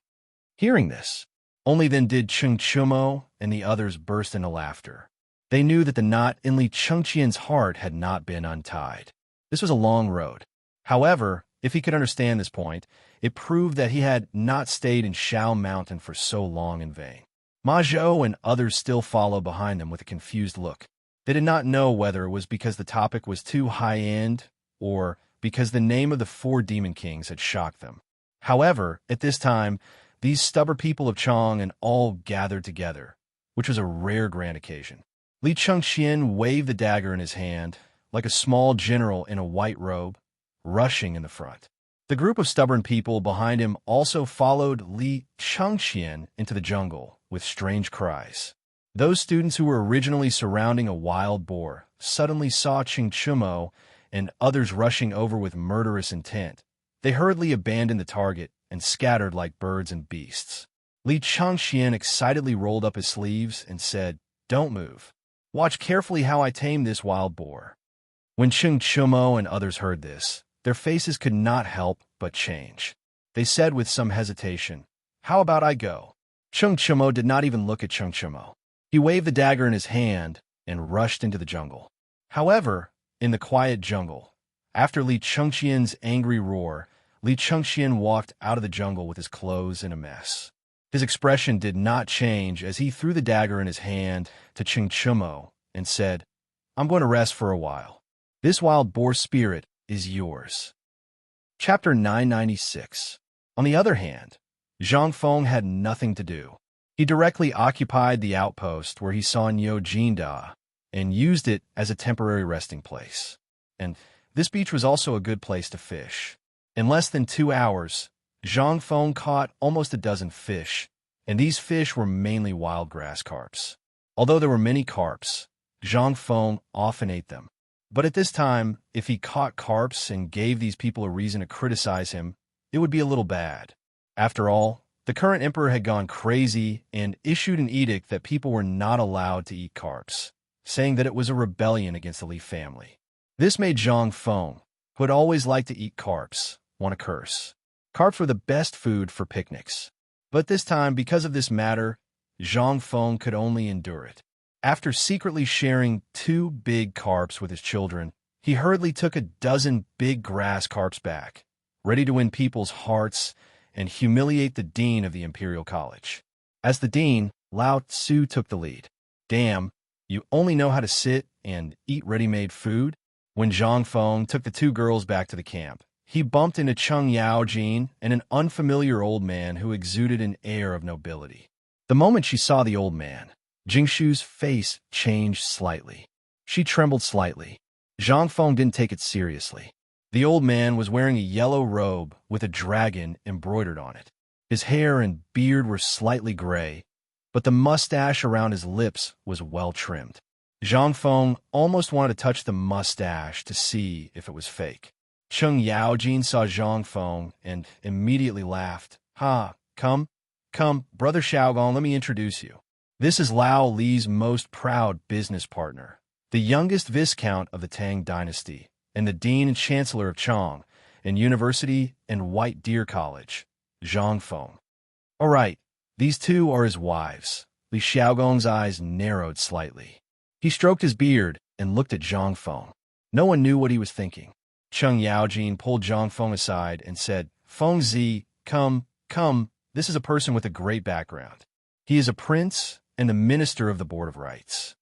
Hearing this, only then did Cheng Chumo and the others burst into laughter. They knew that the knot in Li Chengxian's heart had not been untied. This was a long road. However, if he could understand this point, it proved that he had not stayed in Shao Mountain for so long in vain. Ma Zhou and others still followed behind them with a confused look. They did not know whether it was because the topic was too high-end or because the name of the 4 demon kings had shocked them. However, at this time, these stubborn people of Chong and all gathered together, which was a rare grand occasion. Li Chengxian waved the dagger in his hand, like a small general in a white robe, rushing in the front. The group of stubborn people behind him also followed Li Chengxian into the jungle with strange cries. Those students who were originally surrounding a wild boar suddenly saw Cheng Chumo and others rushing over with murderous intent. They hurriedly abandoned the target and scattered like birds and beasts. Li Chengxian excitedly rolled up his sleeves and said, "Don't move. Watch carefully how I tame this wild boar." When Cheng Chumo and others heard this, their faces could not help but change. They said with some hesitation, "How about I go?" Cheng Chumo did not even look at Cheng Chumo. He waved the dagger in his hand and rushed into the jungle. However, in the quiet jungle, after Li Chengxian's angry roar, Li Chengxian walked out of the jungle with his clothes in a mess. His expression did not change as he threw the dagger in his hand to Cheng Chumo and said, "I'm going to rest for a while. This wild boar spirit is yours." Chapter 996. On the other hand, Zhang Feng had nothing to do. He directly occupied the outpost where he saw Niu Jinda and used it as a temporary resting place. And this beach was also a good place to fish. In less than 2 hours, Zhang Feng caught almost a dozen fish, and these fish were mainly wild grass carps. Although there were many carps, Zhang Feng often ate them. But at this time, if he caught carps and gave these people a reason to criticize him, it would be a little bad. After all, the current emperor had gone crazy and issued an edict that people were not allowed to eat carps, saying that it was a rebellion against the Li family. This made Zhang Feng, who had always liked to eat carps, want to curse. Carps were the best food for picnics. But this time, because of this matter, Zhang Feng could only endure it. After secretly sharing 2 big carps with his children, he hurriedly took a dozen big grass carps back, ready to win people's hearts and humiliate the dean of the Imperial College. As the dean, Lao Tzu took the lead. "Damn, you only know how to sit and eat ready-made food?" When Zhang Feng took the 2 girls back to the camp, he bumped into Cheng Yaojin and an unfamiliar old man who exuded an air of nobility. The moment she saw the old man, Jingshu's face changed slightly. She trembled slightly. Zhang Feng didn't take it seriously. The old man was wearing a yellow robe with a dragon embroidered on it. His hair and beard were slightly gray, but the mustache around his lips was well trimmed. Zhang Feng almost wanted to touch the mustache to see if it was fake. Cheng Yaojin saw Zhang Feng and immediately laughed. "Ha, come, Brother Xiaogong, let me introduce you. This is Lao Li's most proud business partner, the youngest viscount of the Tang dynasty, and the dean and chancellor of Chong, and University and White Deer College, Zhang Feng." "All right, these 2 are his wives." Li Xiaogong's eyes narrowed slightly. He stroked his beard and looked at Zhang Feng. No one knew what he was thinking. Cheng Yaojin pulled Zhang Feng aside and said, "Fengzi, come, this is a person with a great background. He is a prince and the minister of the Board of Rights."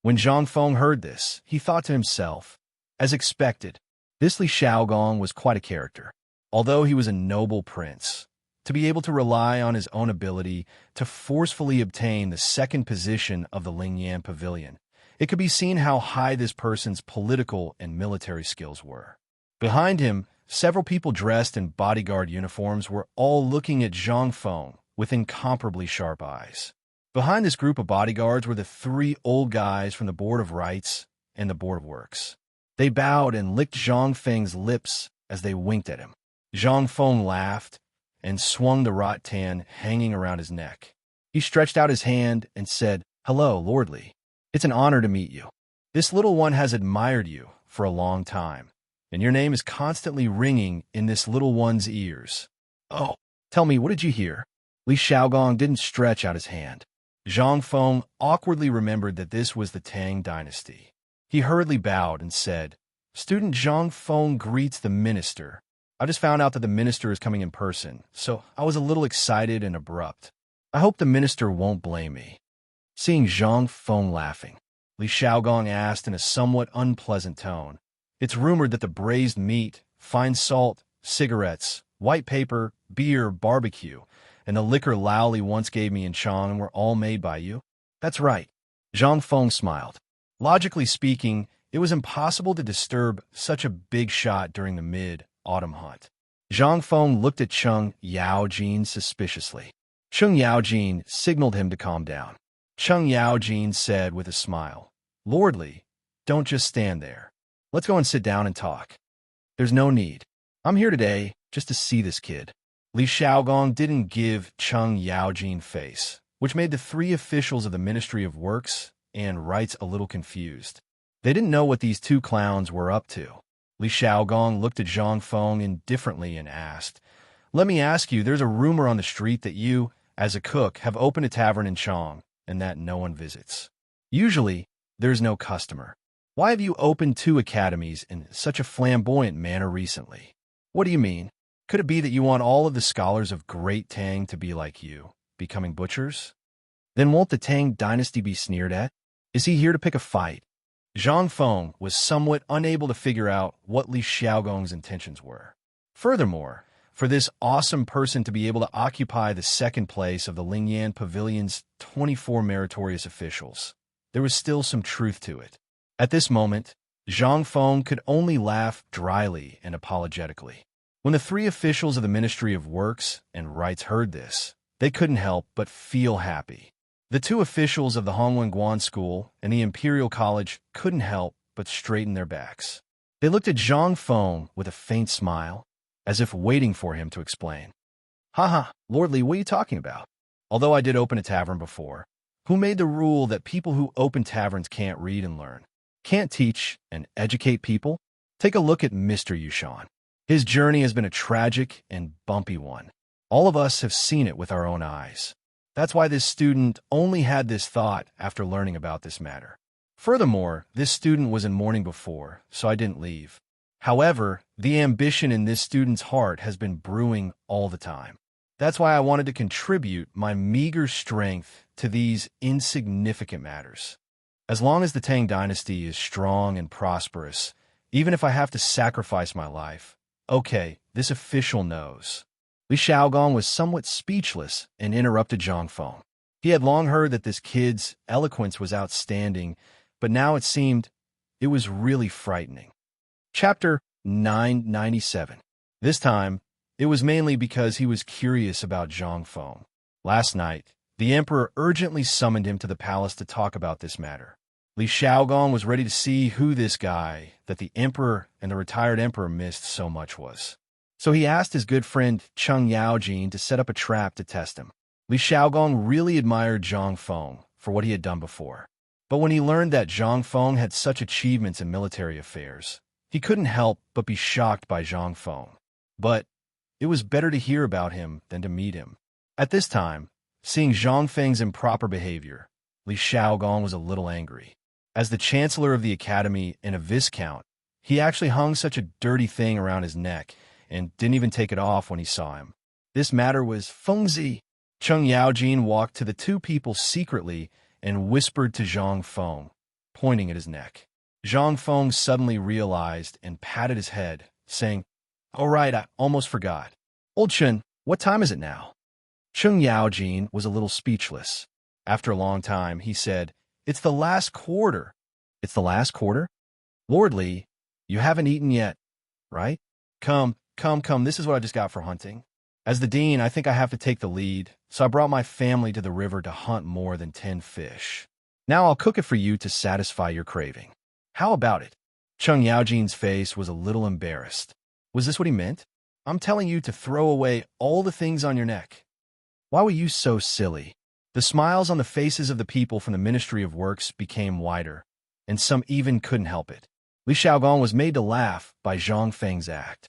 When Zhang Feng heard this, he thought to himself, as expected, this Li Xiaogong was quite a character. Although he was a noble prince, to be able to rely on his own ability to forcefully obtain the 2nd position of the Lingyan Pavilion, it could be seen how high this person's political and military skills were. Behind him, several people dressed in bodyguard uniforms were all looking at Zhang Feng with incomparably sharp eyes. Behind this group of bodyguards were the three old guys from the Board of Rites and the Board of Works. They bowed and licked Zhang Feng's lips as they winked at him. Zhang Feng laughed and swung the rattan hanging around his neck. He stretched out his hand and said, "Hello, Lordly. It's an honor to meet you. This little one has admired you for a long time, and your name is constantly ringing in this little one's ears. Oh, tell me, what did you hear?" Li Xiaogong didn't stretch out his hand. Zhang Feng awkwardly remembered that this was the Tang dynasty. He hurriedly bowed and said, "Student Zhang Feng greets the minister. I just found out that the minister is coming in person, so I was a little excited and abrupt. I hope the minister won't blame me." Seeing Zhang Feng laughing, Li Xiaogong asked in a somewhat unpleasant tone, "It's rumored that the braised meat, fine salt, cigarettes, white paper, beer, barbecue, and the liquor Laoli once gave me in Chang were all made by you?" "That's right." Zhang Feng smiled. Logically speaking, it was impossible to disturb such a big shot during the mid-autumn hunt. Zhang Feng looked at Cheng Yaojin suspiciously. Cheng Yaojin signaled him to calm down. Cheng Yaojin said with a smile, "Lordly, don't just stand there. Let's go and sit down and talk." "There's no need. I'm here today just to see this kid." Li Xiaogong didn't give Cheng Yaojin face, which made the three officials of the Ministry of Works and Rites a little confused. They didn't know what these two clowns were up to. Li Xiaogong looked at Zhang Feng indifferently and asked, "Let me ask you, there's a rumor on the street that you, as a cook, have opened a tavern in Chang and that no one visits. Usually, there's no customer. Why have you opened 2 academies in such a flamboyant manner recently? What do you mean? Could it be that you want all of the scholars of Great Tang to be like you, becoming butchers? Then won't the Tang dynasty be sneered at? Is he here to pick a fight?" Zhang Feng was somewhat unable to figure out what Li Xiaogong's intentions were. Furthermore, for this awesome person to be able to occupy the second place of the Lingyan Pavilion's 24 meritorious officials, there was still some truth to it. At this moment, Zhang Feng could only laugh dryly and apologetically. When the 3 officials of the Ministry of Works and Rites heard this, they couldn't help but feel happy. The 2 officials of the Hongwen School and the Imperial College couldn't help but straighten their backs. They looked at Zhang Feng with a faint smile, as if waiting for him to explain. "Haha, Lordly, what are you talking about? Although I did open a tavern before, who made the rule that people who open taverns can't read and learn, can't teach and educate people? Take a look at Mr. Yushan. His journey has been a tragic and bumpy one. All of us have seen it with our own eyes. That's why this student only had this thought after learning about this matter. Furthermore, this student was in mourning before, so I didn't leave. However, the ambition in this student's heart has been brewing all the time. That's why I wanted to contribute my meager strength to these insignificant matters. As long as the Tang dynasty is strong and prosperous, even if I have to sacrifice my life, okay, this official knows." Li Xiaogong was somewhat speechless and interrupted Zhang Feng. He had long heard that this kid's eloquence was outstanding, but now it seemed it was really frightening. Chapter 997. This time, it was mainly because he was curious about Zhang Feng. Last night, the emperor urgently summoned him to the palace to talk about this matter. Li Xiaogong was ready to see who this guy that the emperor and the retired emperor missed so much was. So he asked his good friend Cheng Yaojin to set up a trap to test him. Li Xiaogong really admired Zhang Feng for what he had done before. But when he learned that Zhang Feng had such achievements in military affairs, he couldn't help but be shocked by Zhang Feng. But it was better to hear about him than to meet him. At this time, seeing Zhang Feng's improper behavior, Li Xiaogong was a little angry. As the chancellor of the academy and a viscount, he actually hung such a dirty thing around his neck and didn't even take it off when he saw him. This matter was Fengzi. Cheng Yaojin walked to the 2 people secretly and whispered to Zhang Feng, pointing at his neck. Zhang Feng suddenly realized and patted his head, saying, "Oh right, I almost forgot. Old Chen, what time is it now?" Cheng Yaojin was a little speechless. After a long time, he said, "It's the last quarter." "It's the last quarter? Lordly, you haven't eaten yet." right? Come, this is what I just got for hunting. As the dean, I think I have to take the lead, so I brought my family to the river to hunt more than 10 fish. Now I'll cook it for you to satisfy your craving. How about it? Chung Yaojin's face was a little embarrassed. Was this what he meant? I'm telling you to throw away all the things on your neck. Why were you so silly? The smiles on the faces of the people from the Ministry of Works became wider, and some even couldn't help it. Li Xiaogong was made to laugh by Zhang Feng's act.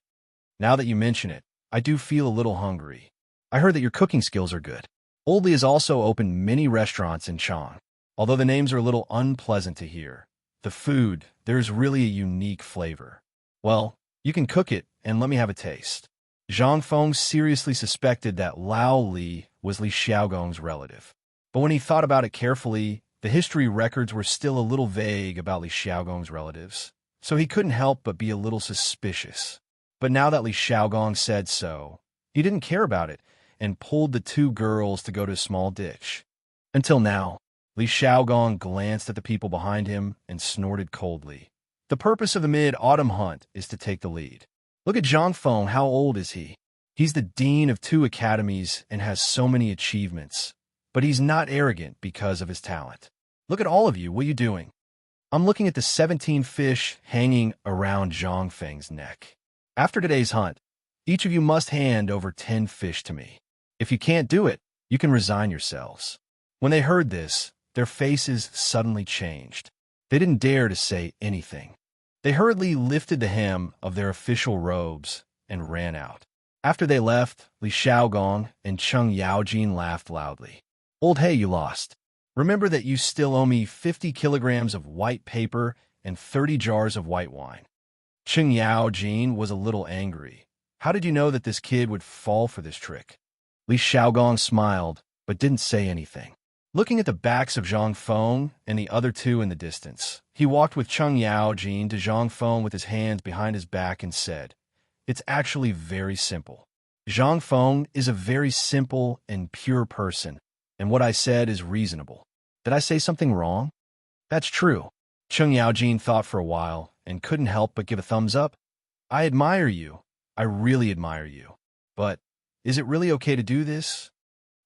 Now that you mention it, I do feel a little hungry. I heard that your cooking skills are good. Old Li has also opened many restaurants in Chang. Although the names are a little unpleasant to hear, the food, there's really a unique flavor. Well, you can cook it and let me have a taste. Zhang Feng seriously suspected that Lao Li was Li Xiaogong's relative. But when he thought about it carefully, the history records were still a little vague about Li Xiaogong's relatives, so he couldn't help but be a little suspicious. But now that Li Xiaogong said so, he didn't care about it and pulled the two girls to go to a small ditch. Until now, Li Xiaogong glanced at the people behind him and snorted coldly. The purpose of the mid-autumn hunt is to take the lead. Look at Zhang Feng, how old is he? He's the dean of 2 academies and has so many achievements. But he's not arrogant because of his talent. Look at all of you, what are you doing? I'm looking at the 17 fish hanging around Zhang Feng's neck. After today's hunt, each of you must hand over 10 fish to me. If you can't do it, you can resign yourselves. When they heard this, their faces suddenly changed. They didn't dare to say anything. They hurriedly lifted the hem of their official robes and ran out. After they left, Li Xiaogong and Chung Yaojin laughed loudly. Old Hey, you lost. Remember that you still owe me 50 kilograms of white paper and 30 jars of white wine. Chung Yaojin was a little angry. How did you know that this kid would fall for this trick? Li Xiaogong smiled, but didn't say anything. Looking at the backs of Zhang Feng and the other 2 in the distance, he walked with Chung Yaojin to Zhang Feng with his hands behind his back and said, "It's actually very simple. Zhang Feng is a very simple and pure person, and what I said is reasonable. Did I say something wrong?" "That's true." Chung Yaojin thought for a while and couldn't help but give a thumbs up. "I admire you. I really admire you. But is it really okay to do this?"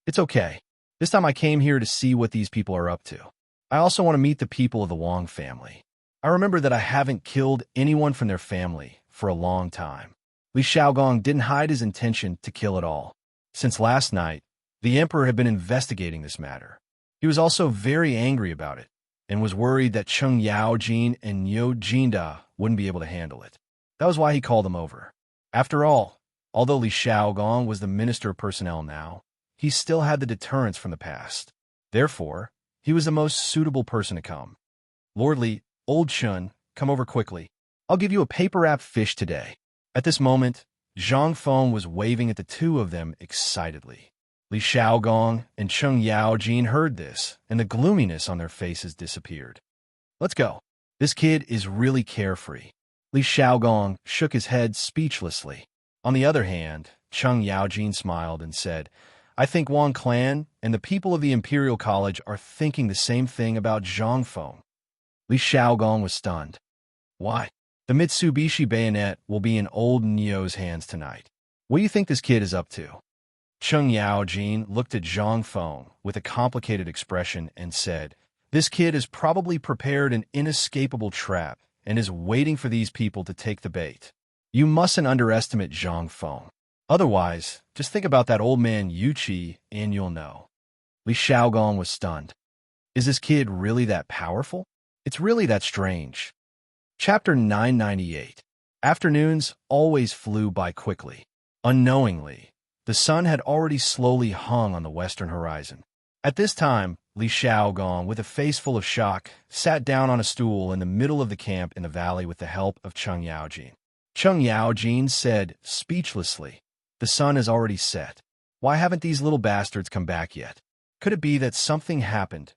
"It's okay. This time I came here to see what these people are up to. I also want to meet the people of the Wang family. I remember that I haven't killed anyone from their family for a long time." Li Xiaogong didn't hide his intention to kill at all. Since last night, the emperor had been investigating this matter. He was also very angry about it, and was worried that Chung Yaojin and Niu Jinda wouldn't be able to handle it. That was why he called them over. After all, although Li Xiaogong was the Minister of Personnel now, he still had the deterrence from the past. Therefore, he was the most suitable person to come. "Lord Li, Old Chun, come over quickly. I'll give you a paper-wrapped fish today." At this moment, Zhang Feng was waving at the 2 of them excitedly. Li Xiaogong and Chung Yaojin heard this, and the gloominess on their faces disappeared. "Let's go. This kid is really carefree." Li Xiaogong shook his head speechlessly. On the other hand, Chung Yaojin smiled and said, "I think Wang Clan and the people of the Imperial College are thinking the same thing about Zhang Feng." Li Xiaogong was stunned. "Why? The Mitsubishi bayonet will be in old Nio's hands tonight. What do you think this kid is up to?" Chung Yaojin looked at Zhang Feng with a complicated expression and said, "This kid has probably prepared an inescapable trap and is waiting for these people to take the bait. You mustn't underestimate Zhang Feng. Otherwise, just think about that old man Yuqi and you'll know." Li Xiaogong was stunned. Is this kid really that powerful? It's really that strange. Chapter 998. Afternoons always flew by quickly. Unknowingly, the sun had already slowly hung on the western horizon. At this time, Li Xiaogong, with a face full of shock, sat down on a stool in the middle of the camp in the valley with the help of Chung Yaojin. Chung Yaojin said speechlessly, "The sun has already set. Why haven't these little bastards come back yet? Could it be that something happened?"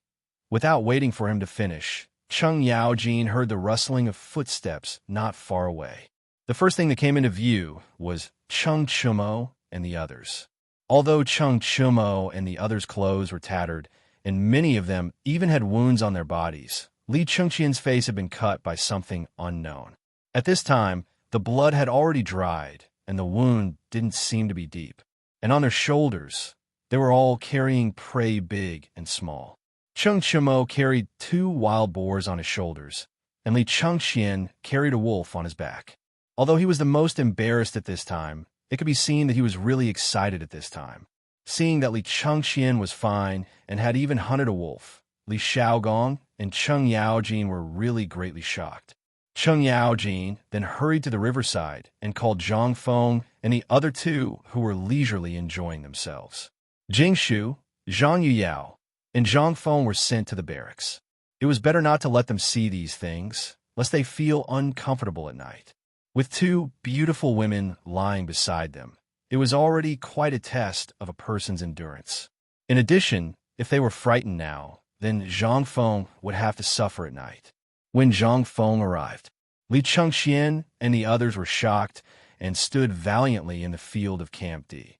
Without waiting for him to finish, Chung Yaojin heard the rustling of footsteps not far away. The first thing that came into view was Chung Chumo and the others. Although Chung Chumo and the others' clothes were tattered, and many of them even had wounds on their bodies, Li Chengqian's face had been cut by something unknown. At this time, The blood had already dried, and the wound didn't seem to be deep. And on their shoulders, they were all carrying prey big and small. Cheng Chimo carried 2 wild boars on his shoulders, and Li Chengxian carried a wolf on his back. Although he was the most embarrassed at this time, it could be seen that he was really excited at this time. Seeing that Li Chengxian was fine and had even hunted a wolf, Li Xiaogong and Cheng Yaojin were really greatly shocked. Cheng Yaojin then hurried to the riverside and called Zhang Feng and the other 2 who were leisurely enjoying themselves. Jing Shu, Zhang Yuyao, and Zhang Feng were sent to the barracks. It was better not to let them see these things, lest they feel uncomfortable at night. With 2 beautiful women lying beside them, it was already quite a test of a person's endurance. In addition, if they were frightened now, then Zhang Feng would have to suffer at night. When Zhang Feng arrived, Li Chengxian and the others were shocked and stood valiantly in the field of Camp D.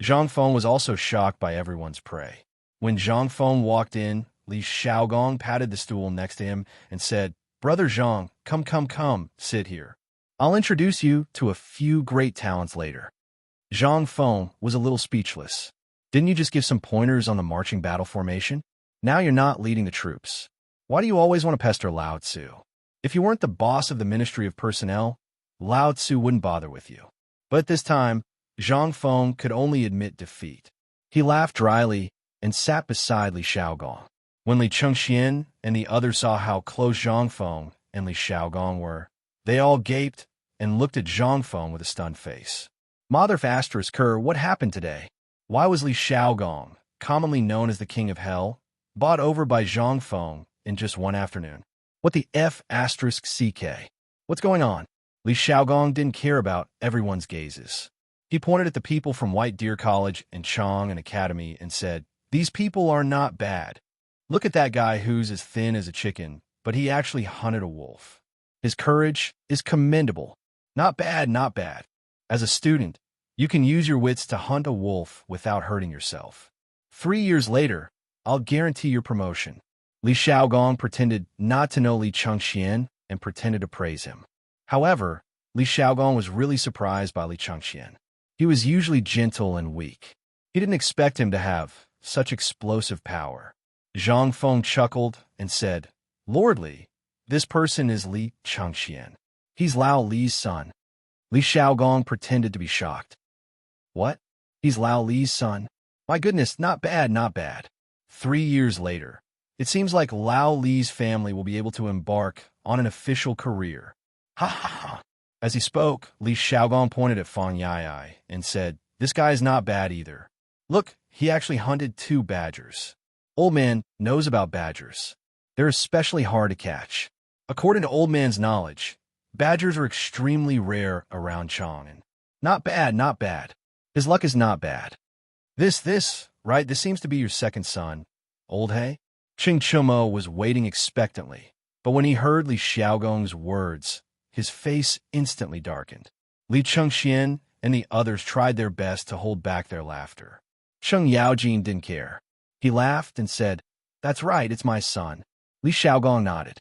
Zhang Feng was also shocked by everyone's prey. When Zhang Feng walked in, Li Xiaogong patted the stool next to him and said, "Brother Zhang, come, sit here. I'll introduce you to a few great talents later." Zhang Feng was a little speechless. Didn't you just give some pointers on the marching battle formation? Now you're not leading the troops. Why do you always want to pester Lao Tzu? If you weren't the boss of the Ministry of Personnel, Lao Tzu wouldn't bother with you. But at this time, Zhang Feng could only admit defeat. He laughed dryly and sat beside Li Xiaogong. When Li Chengxian and the others saw how close Zhang Feng and Li Xiaogong were, they all gaped and looked at Zhang Feng with a stunned face. Mother of Asterisk Kerr, what happened today? Why was Li Xiaogong, commonly known as the King of Hell, bought over by Zhang Feng in just one afternoon? What the F***CK? What's going on? Li Xiaogong didn't care about everyone's gazes. He pointed at the people from White Deer College and Chang'an Academy and said, "These people are not bad. Look at that guy who's as thin as a chicken, but he actually hunted a wolf. His courage is commendable. Not bad, not bad. As a student, you can use your wits to hunt a wolf without hurting yourself. 3 years later, I'll guarantee your promotion." Li Xiaogong pretended not to know Li Chengxian and pretended to praise him. However, Li Xiaogong was really surprised by Li Chengxian. He was usually gentle and weak. He didn't expect him to have such explosive power. Zhang Feng chuckled and said, "Lord Li, this person is Li Chengxian. He's Lao Li's son." Li Xiaogong pretended to be shocked. "What? He's Lao Li's son? My goodness, not bad, not bad." 3 years later, it seems like Lao Li's family will be able to embark on an official career. Ha ha ha. As he spoke, Li Xiaogong pointed at Fang Yai and said, "This guy's not bad either. Look, he actually hunted 2 badgers. Old man knows about badgers. They're especially hard to catch. According to Old Man's knowledge, badgers are extremely rare around Chang'an. Not bad, not bad. His luck is not bad. Right, this seems to be your second son, Old Hay?" Ching Chumo was waiting expectantly, but when he heard Li Xiaogong's words, his face instantly darkened. Li Chengxian and the others tried their best to hold back their laughter. Cheng Yaojin didn't care. He laughed and said, "That's right, it's my son." Li Xiaogong nodded.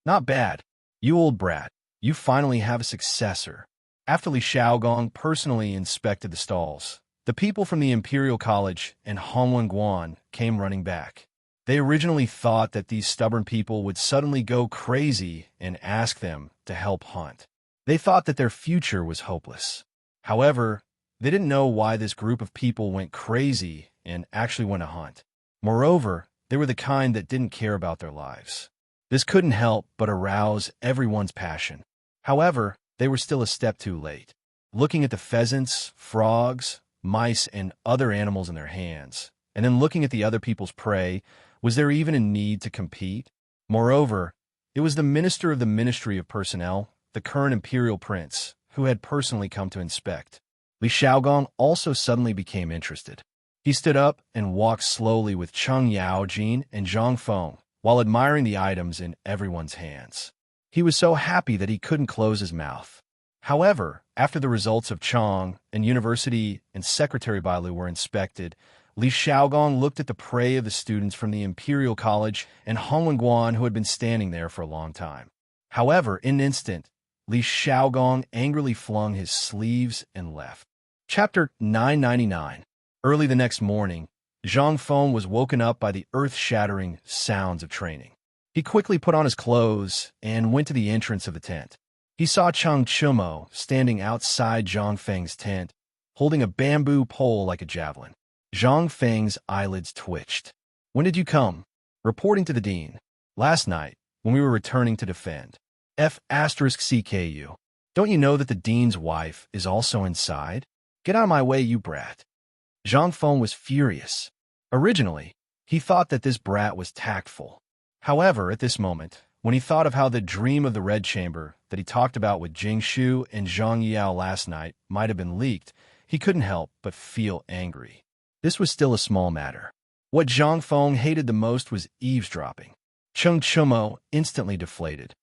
"Not bad. You old brat. You finally have a successor." After Li Xiaogong personally inspected the stalls, the people from the Imperial College and Hongwen Guan came running back. They originally thought that these stubborn people would suddenly go crazy and ask them to help hunt. They thought that their future was hopeless. However, they didn't know why this group of people went crazy and actually went to hunt. Moreover, they were the kind that didn't care about their lives. This couldn't help but arouse everyone's passion. However, they were still a step too late. Looking at the pheasants, frogs, mice, and other animals in their hands, and then looking at the other people's prey, was there even a need to compete? Moreover, it was the minister of the Ministry of Personnel, the current imperial prince, who had personally come to inspect. Li Xiaogong also suddenly became interested. He stood up and walked slowly with Cheng Yaojin and Zhang Feng, while admiring the items in everyone's hands. He was so happy that he couldn't close his mouth. However, after the results of Chang and University and Secretary Bailu were inspected, Li Xiaogong looked at the prey of the students from the Imperial College and Hongwen Guan who had been standing there for a long time. However, in an instant, Li Xiaogong angrily flung his sleeves and left. Chapter 999. Early the next morning, Zhang Feng was woken up by the earth-shattering sounds of training. He quickly put on his clothes and went to the entrance of the tent. He saw Cheng Chumo standing outside Zhang Feng's tent, holding a bamboo pole like a javelin. Zhang Feng's eyelids twitched. "When did you come?" "Reporting to the dean. Last night, when we were returning to defend. F***CKU. Don't you know that the dean's wife is also inside? Get out of my way, you brat." Zhang Feng was furious. Originally, he thought that this brat was tactful. However, at this moment, when he thought of how the dream of the Red Chamber that he talked about with Jing Shu and Zhang Yao last night might have been leaked, he couldn't help but feel angry. This was still a small matter. What Zhang Feng hated the most was eavesdropping. Cheng Chumo instantly deflated.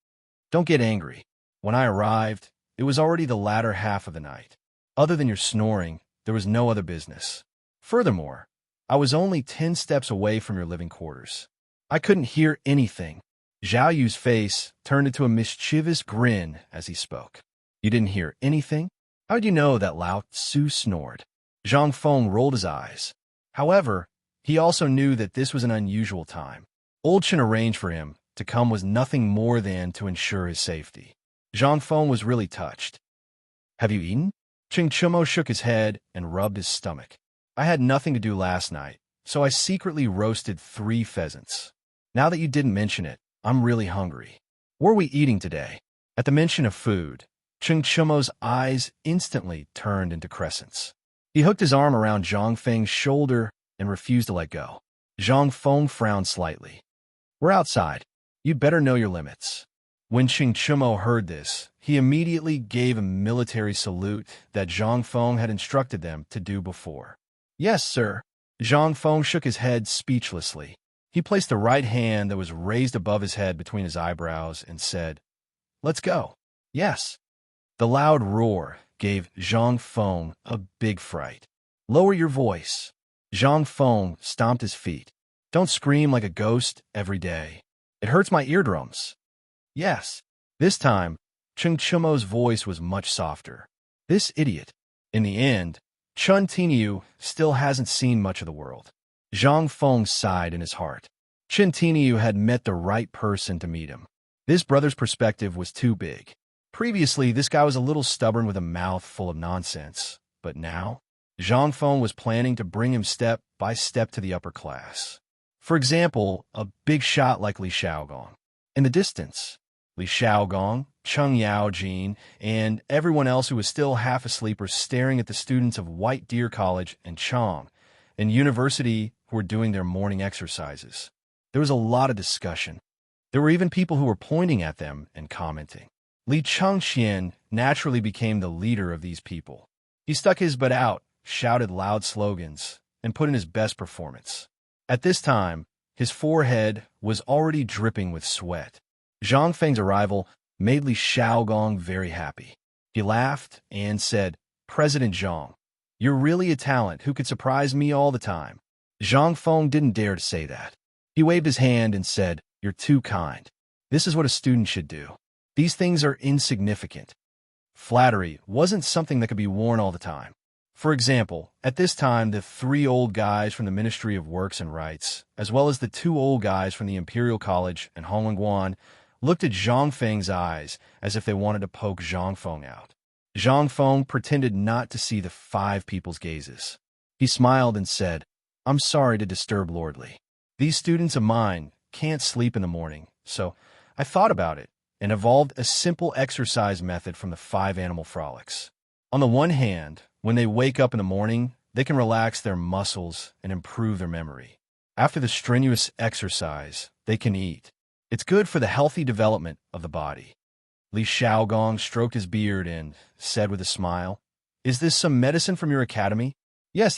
"Don't get angry. When I arrived, it was already the latter half of the night. Other than your snoring, there was no other business. Furthermore, I was only 10 steps away from your living quarters. I couldn't hear anything." Zhao Yu's face turned into a mischievous grin as he spoke. "You didn't hear anything? How did you know that Lao Tzu snored?" Zhang Feng rolled his eyes. However, he also knew that this was an unusual time. Old Chen arranged for him to come was nothing more than to ensure his safety. Zhang Feng was really touched. "Have you eaten?" Cheng Chumo shook his head and rubbed his stomach. "I had nothing to do last night, so I secretly roasted 3 pheasants. Now that you didn't mention it, I'm really hungry. Where are we eating today?" At the mention of food, Cheng Chumo's eyes instantly turned into crescents. He hooked his arm around Zhang Feng's shoulder and refused to let go. Zhang Feng frowned slightly. "We're outside. You'd better know your limits." When Cheng Chumo heard this, he immediately gave a military salute that Zhang Feng had instructed them to do before. "Yes, sir." Zhang Feng shook his head speechlessly. He placed the right hand that was raised above his head between his eyebrows and said, "Let's go." "Yes." The loud roar gave Zhang Feng a big fright. "Lower your voice." Zhang Feng stomped his feet. "Don't scream like a ghost every day. It hurts my eardrums." "Yes." This time, Cheng Chumo's voice was much softer. "This idiot." In the end, Chun Tiniu still hasn't seen much of the world. Zhang Feng sighed in his heart. Chen Tiniu had met the right person to meet him. This brother's perspective was too big. Previously, this guy was a little stubborn with a mouth full of nonsense. But now, Zhang Feng was planning to bring him step by step to the upper class. For example, a big shot like Li Xiaogong. In the distance, Li Xiaogong, Cheng Yaojin, and everyone else who was still half asleep were staring at the students of White Deer College and Chong, and university who were doing their morning exercises. There was a lot of discussion. There were even people who were pointing at them and commenting. Li Chengxian naturally became the leader of these people. He stuck his butt out, shouted loud slogans, and put in his best performance. At this time, his forehead was already dripping with sweat. Zhang Feng's arrival made Li Xiaogong very happy. He laughed and said, "President Zhang, you're really a talent who could surprise me all the time." Zhang Feng didn't dare to say that. He waved his hand and said, "You're too kind. This is what a student should do. These things are insignificant." Flattery wasn't something that could be worn all the time. For example, at this time, the 3 old guys from the Ministry of Works and Rights, as well as the 2 old guys from the Imperial College and Honglingguan, looked at Zhang Feng's eyes as if they wanted to poke Zhang Feng out. Zhang Feng pretended not to see the 5 people's gazes. He smiled and said, "I'm sorry to disturb Lordly. These students of mine can't sleep in the morning, so I thought about it and evolved a simple exercise method from the 5 animal frolics. On the one hand, when they wake up in the morning, they can relax their muscles and improve their memory. After the strenuous exercise, they can eat. It's good for the healthy development of the body." Li Xiaogong stroked his beard and said with a smile, "Is this some medicine from your academy?" Yes.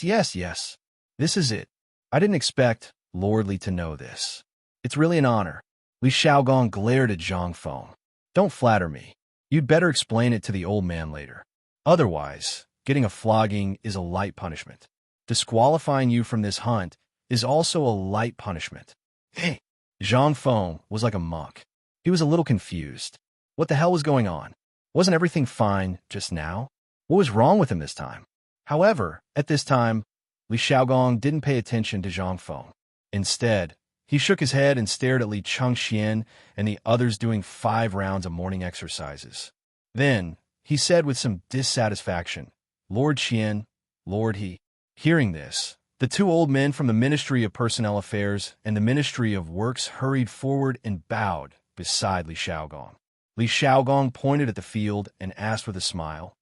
This is it. I didn't expect Lordly to know this. It's really an honor." Li Xiaogong glared at Zhang Feng. "Don't flatter me. You'd better explain it to the old man later. Otherwise, getting a flogging is a light punishment. Disqualifying you from this hunt is also a light punishment." Hey! Zhang Feng was like a monk. He was a little confused. What the hell was going on? Wasn't everything fine just now? What was wrong with him this time? However, at this time, Li Xiaogong didn't pay attention to Zhang Feng. Instead, he shook his head and stared at Li Chengxian and the others doing 5 rounds of morning exercises. Then, he said with some dissatisfaction, "Lord Qian, Lord He." Hearing this, the 2 old men from the Ministry of Personnel Affairs and the Ministry of Works hurried forward and bowed beside Li Xiaogong. Li Xiaogong pointed at the field and asked with a smile,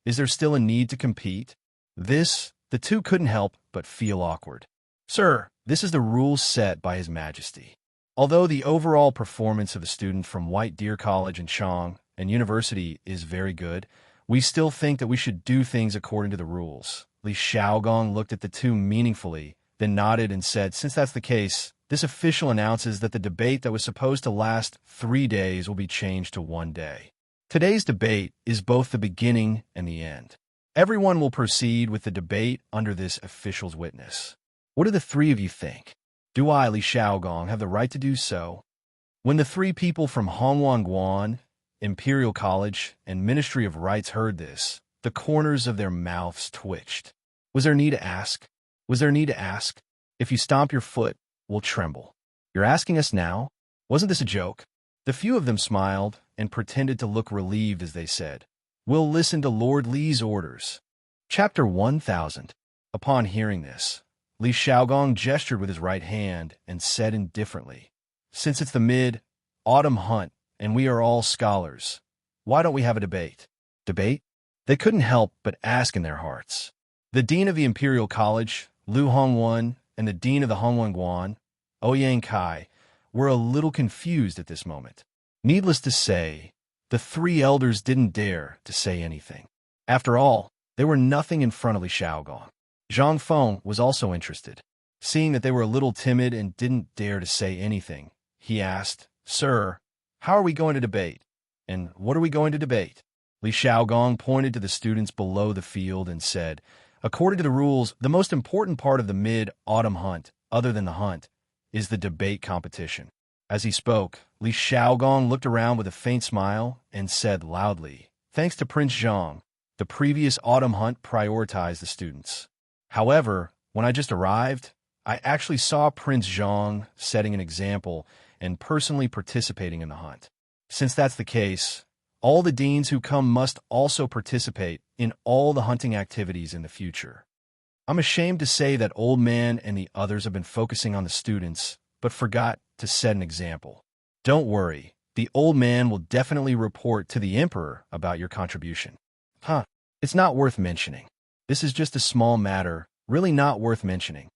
"Is there still a need to compete?" This, the 2 couldn't help but feel awkward. "Sir, this is the rules set by His Majesty. Although the overall performance of the student from White Deer College in Chang and University is very good, we still think that we should do things according to the rules." Li Xiaogong looked at the 2 meaningfully, then nodded and said, "Since that's the case, this official announces that the debate that was supposed to last 3 days will be changed to 1 day. Today's debate is both the beginning and the end. Everyone will proceed with the debate under this official's witness. What do the 3 of you think? Do I, Li Xiaogong, have the right to do so?" When the 3 people from Hongwangguan, Imperial College, and Ministry of Rights heard this, the corners of their mouths twitched. Was there need to ask? Was there need to ask? If you stomp your foot, we'll tremble. You're asking us now? Wasn't this a joke? The few of them smiled and pretended to look relieved as they said, "We'll listen to Lord Li's orders." Chapter 1000. Upon hearing this, Li Xiaogong gestured with his right hand and said indifferently, "Since it's the mid-autumn hunt and we are all scholars, why don't we have a debate?" Debate? They couldn't help but ask in their hearts. The dean of the Imperial College, Lu Hongwen, and the dean of the Hongwangguan, Ouyang Kai, were a little confused at this moment. Needless to say, the 3 elders didn't dare to say anything. After all, they were nothing in front of Li Xiaogong. Zhang Feng was also interested. Seeing that they were a little timid and didn't dare to say anything, he asked, "Sir, how are we going to debate? And what are we going to debate?" Li Xiaogong pointed to the students below the field and said, "According to the rules, the most important part of the mid-autumn hunt, other than the hunt, is the debate competition." As he spoke, Li Xiaogong looked around with a faint smile and said loudly, "Thanks to Prince Zhang, the previous autumn hunt prioritized the students. However, when I just arrived, I actually saw Prince Zhang setting an example and personally participating in the hunt. Since that's the case, all the deans who come must also participate in all the hunting activities in the future. I'm ashamed to say that Old Man and the others have been focusing on the students, but forgot to set an example. Don't worry, the Old Man will definitely report to the Emperor about your contribution." It's not worth mentioning. This is just a small matter, really not worth mentioning.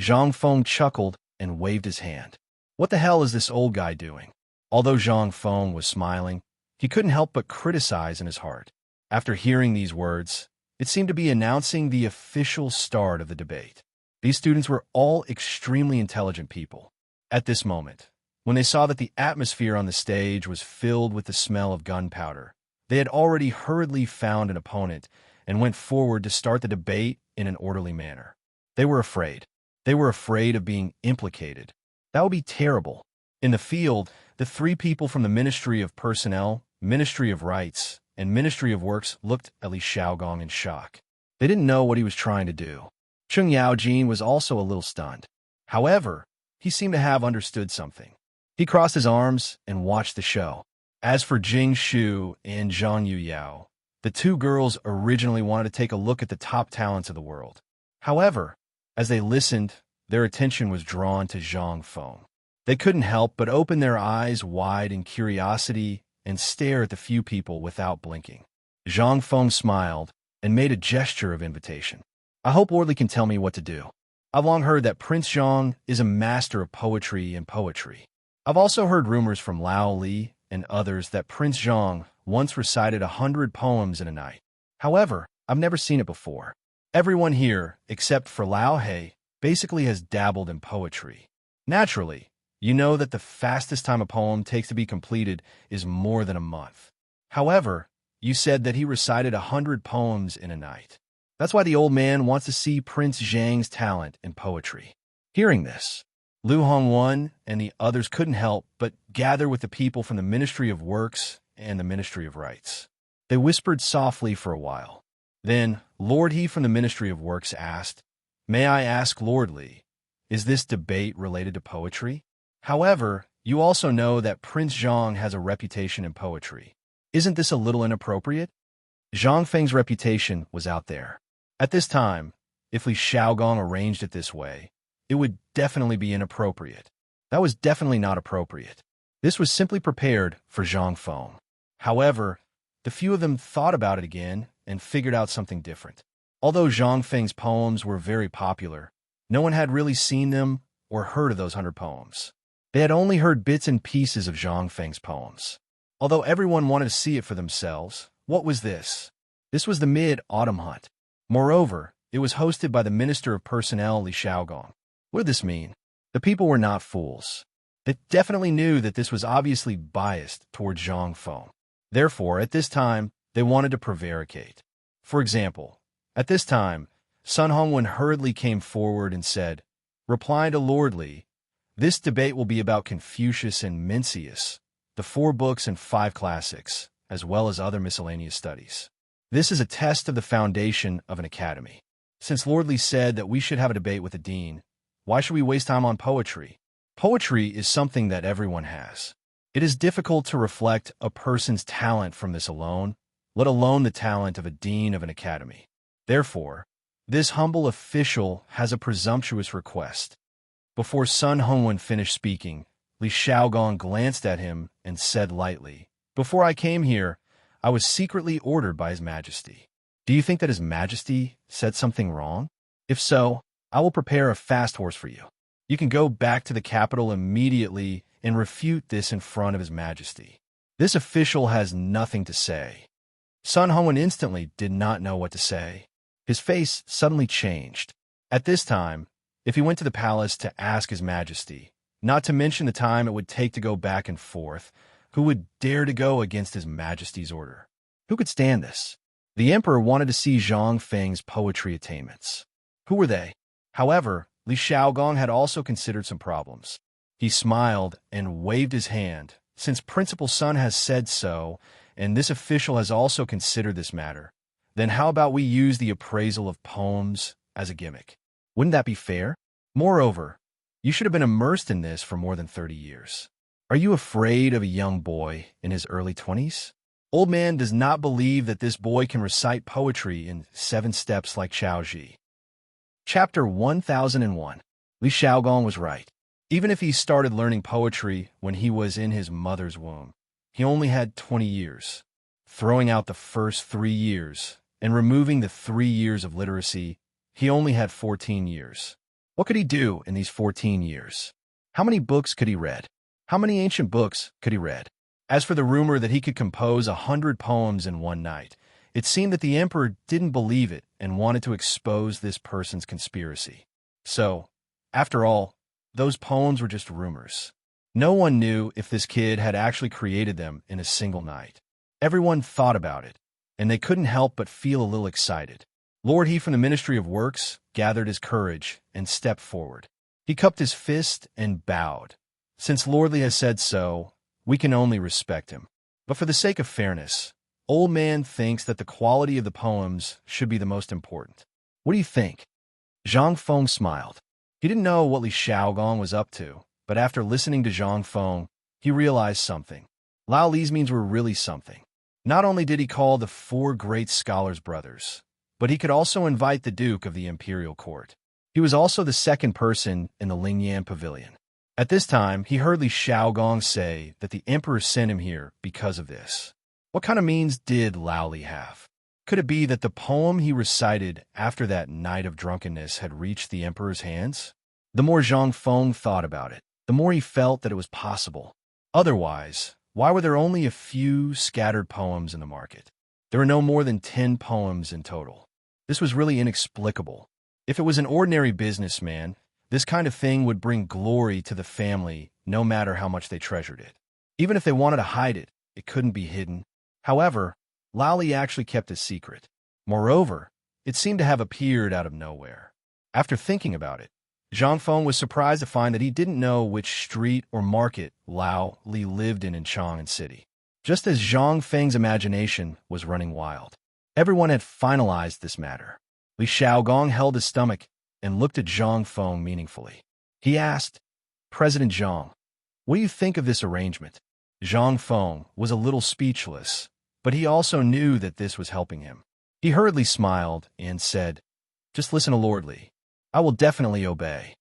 Zhang Feng chuckled and waved his hand. What the hell is this old guy doing? Although Zhang Feng was smiling, he couldn't help but criticize in his heart. After hearing these words, it seemed to be announcing the official start of the debate. These students were all extremely intelligent people. At this moment, when they saw that the atmosphere on the stage was filled with the smell of gunpowder, they had already hurriedly found an opponent and went forward to start the debate in an orderly manner. They were afraid. They were afraid of being implicated. That would be terrible. In the field, the 3 people from the Ministry of Personnel, Ministry of Rights, and Ministry of Works looked at Li Xiaogong in shock. They didn't know what he was trying to do. Chung Yaojin was also a little stunned. However, he seemed to have understood something. He crossed his arms and watched the show. As for Jing Shu and Zhang Yuyao, the 2 girls originally wanted to take a look at the top talents of the world. However, as they listened, their attention was drawn to Zhang Feng. They couldn't help but open their eyes wide in curiosity and stare at the few people without blinking. Zhang Feng smiled and made a gesture of invitation. "I hope Lord Li can tell me what to do. I've long heard that Prince Zhang is a master of poetry and poetry. I've also heard rumors from Lao Li and others that Prince Zhang once recited 100 poems in a night. However, I've never seen it before. Everyone here, except for Lao He, basically has dabbled in poetry. Naturally, you know that the fastest time a poem takes to be completed is more than a month. However, you said that he recited 100 poems in a night. That's why the old man wants to see Prince Zhang's talent in poetry." Hearing this, Lu Hongwen and the others couldn't help but gather with the people from the Ministry of Works and the Ministry of Rights. They whispered softly for a while. Then, Lord He from the Ministry of Works asked, "May I ask, Lord Li, is this debate related to poetry? However, you also know that Prince Zhang has a reputation in poetry. Isn't this a little inappropriate?" Zhang Feng's reputation was out there. At this time, if Li Xiaogong arranged it this way, it would definitely be inappropriate. That was definitely not appropriate. This was simply prepared for Zhang Feng. However, the few of them thought about it again and figured out something different. Although Zhang Feng's poems were very popular, no one had really seen them or heard of those 100 poems. They had only heard bits and pieces of Zhang Feng's poems. Although everyone wanted to see it for themselves, what was this? This was the Mid-Autumn Hunt. Moreover, it was hosted by the Minister of Personnel Li Xiaogong. What did this mean? The people were not fools. They definitely knew that this was obviously biased towards Zhang Feng. Therefore, at this time, they wanted to prevaricate. For example, at this time, Sun Hongwen hurriedly came forward and said, "Replying to Lord Li, this debate will be about Confucius and Mencius, the 4 books and 5 classics, as well as other miscellaneous studies. This is a test of the foundation of an academy. Since Lord Li said that we should have a debate with the dean, why should we waste time on poetry? Poetry is something that everyone has. It is difficult to reflect a person's talent from this alone, let alone the talent of a dean of an academy. Therefore, this humble official has a presumptuous request." Before Sun Hongwen finished speaking, Li Xiaogong glanced at him and said lightly, "Before I came here, I was secretly ordered by His Majesty. Do you think that His Majesty said something wrong? If so, I will prepare a fast horse for you. You can go back to the capital immediately and refute this in front of His Majesty." This official has nothing to say. Sun Hongwen instantly did not know what to say. His face suddenly changed. At this time, if he went to the palace to ask His Majesty, not to mention the time it would take to go back and forth, who would dare to go against His Majesty's order? Who could stand this? The emperor wanted to see Zhang Feng's poetry attainments. Who were they? However, Li Xiaogong had also considered some problems. He smiled and waved his hand, since Principal Sun has said so, and this official has also considered this matter. Then how about we use the appraisal of poems as a gimmick? Wouldn't that be fair? Moreover, you should have been immersed in this for more than 30 years. Are you afraid of a young boy in his early 20s? Old man does not believe that this boy can recite poetry in 7 steps like Xiao Ji. Chapter 1001. Li Xiaogong was right. Even if he started learning poetry when he was in his mother's womb, he only had 20 years. Throwing out the first 3 years and removing the 3 years of literacy, he only had 14 years. What could he do in these 14 years? How many books could he read? How many ancient books could he read? As for the rumor that he could compose 100 poems in one night, it seemed that the emperor didn't believe it and wanted to expose this person's conspiracy. So, after all, those poems were just rumors. No one knew if this kid had actually created them in a single night. Everyone thought about it, and they couldn't help but feel a little excited. Lord He from the Ministry of Works gathered his courage and stepped forward. He cupped his fist and bowed. Since Lord Li has said so, we can only respect him. But for the sake of fairness, Old Man thinks that the quality of the poems should be the most important. What do you think? Zhang Feng smiled. He didn't know what Li Xiaogong was up to, but after listening to Zhang Feng, he realized something. Lao Li's means were really something. Not only did he call the 4 great scholars brothers, but he could also invite the Duke of the Imperial Court. He was also the second person in the Lingyan Pavilion. At this time, he heard Li Xiaogong say that the emperor sent him here because of this. What kind of means did Lao Li have? Could it be that the poem he recited after that night of drunkenness had reached the emperor's hands? The more Zhang Feng thought about it, the more he felt that it was possible. Otherwise, why were there only a few scattered poems in the market? There were no more than 10 poems in total. This was really inexplicable. If it was an ordinary businessman, this kind of thing would bring glory to the family no matter how much they treasured it. Even if they wanted to hide it, it couldn't be hidden. However, Lao Li actually kept his secret. Moreover, it seemed to have appeared out of nowhere. After thinking about it, Zhang Feng was surprised to find that he didn't know which street or market Lao Li lived in Chang'an City. just as Zhang Feng's imagination was running wild. Everyone had finalized this matter. Li Xiaogong held his stomach and looked at Zhang Feng meaningfully. He asked, "President Zhang, what do you think of this arrangement?" Zhang Feng was a little speechless, but he also knew that this was helping him. He hurriedly smiled and said, "Just listen to Lord Li. I will definitely obey."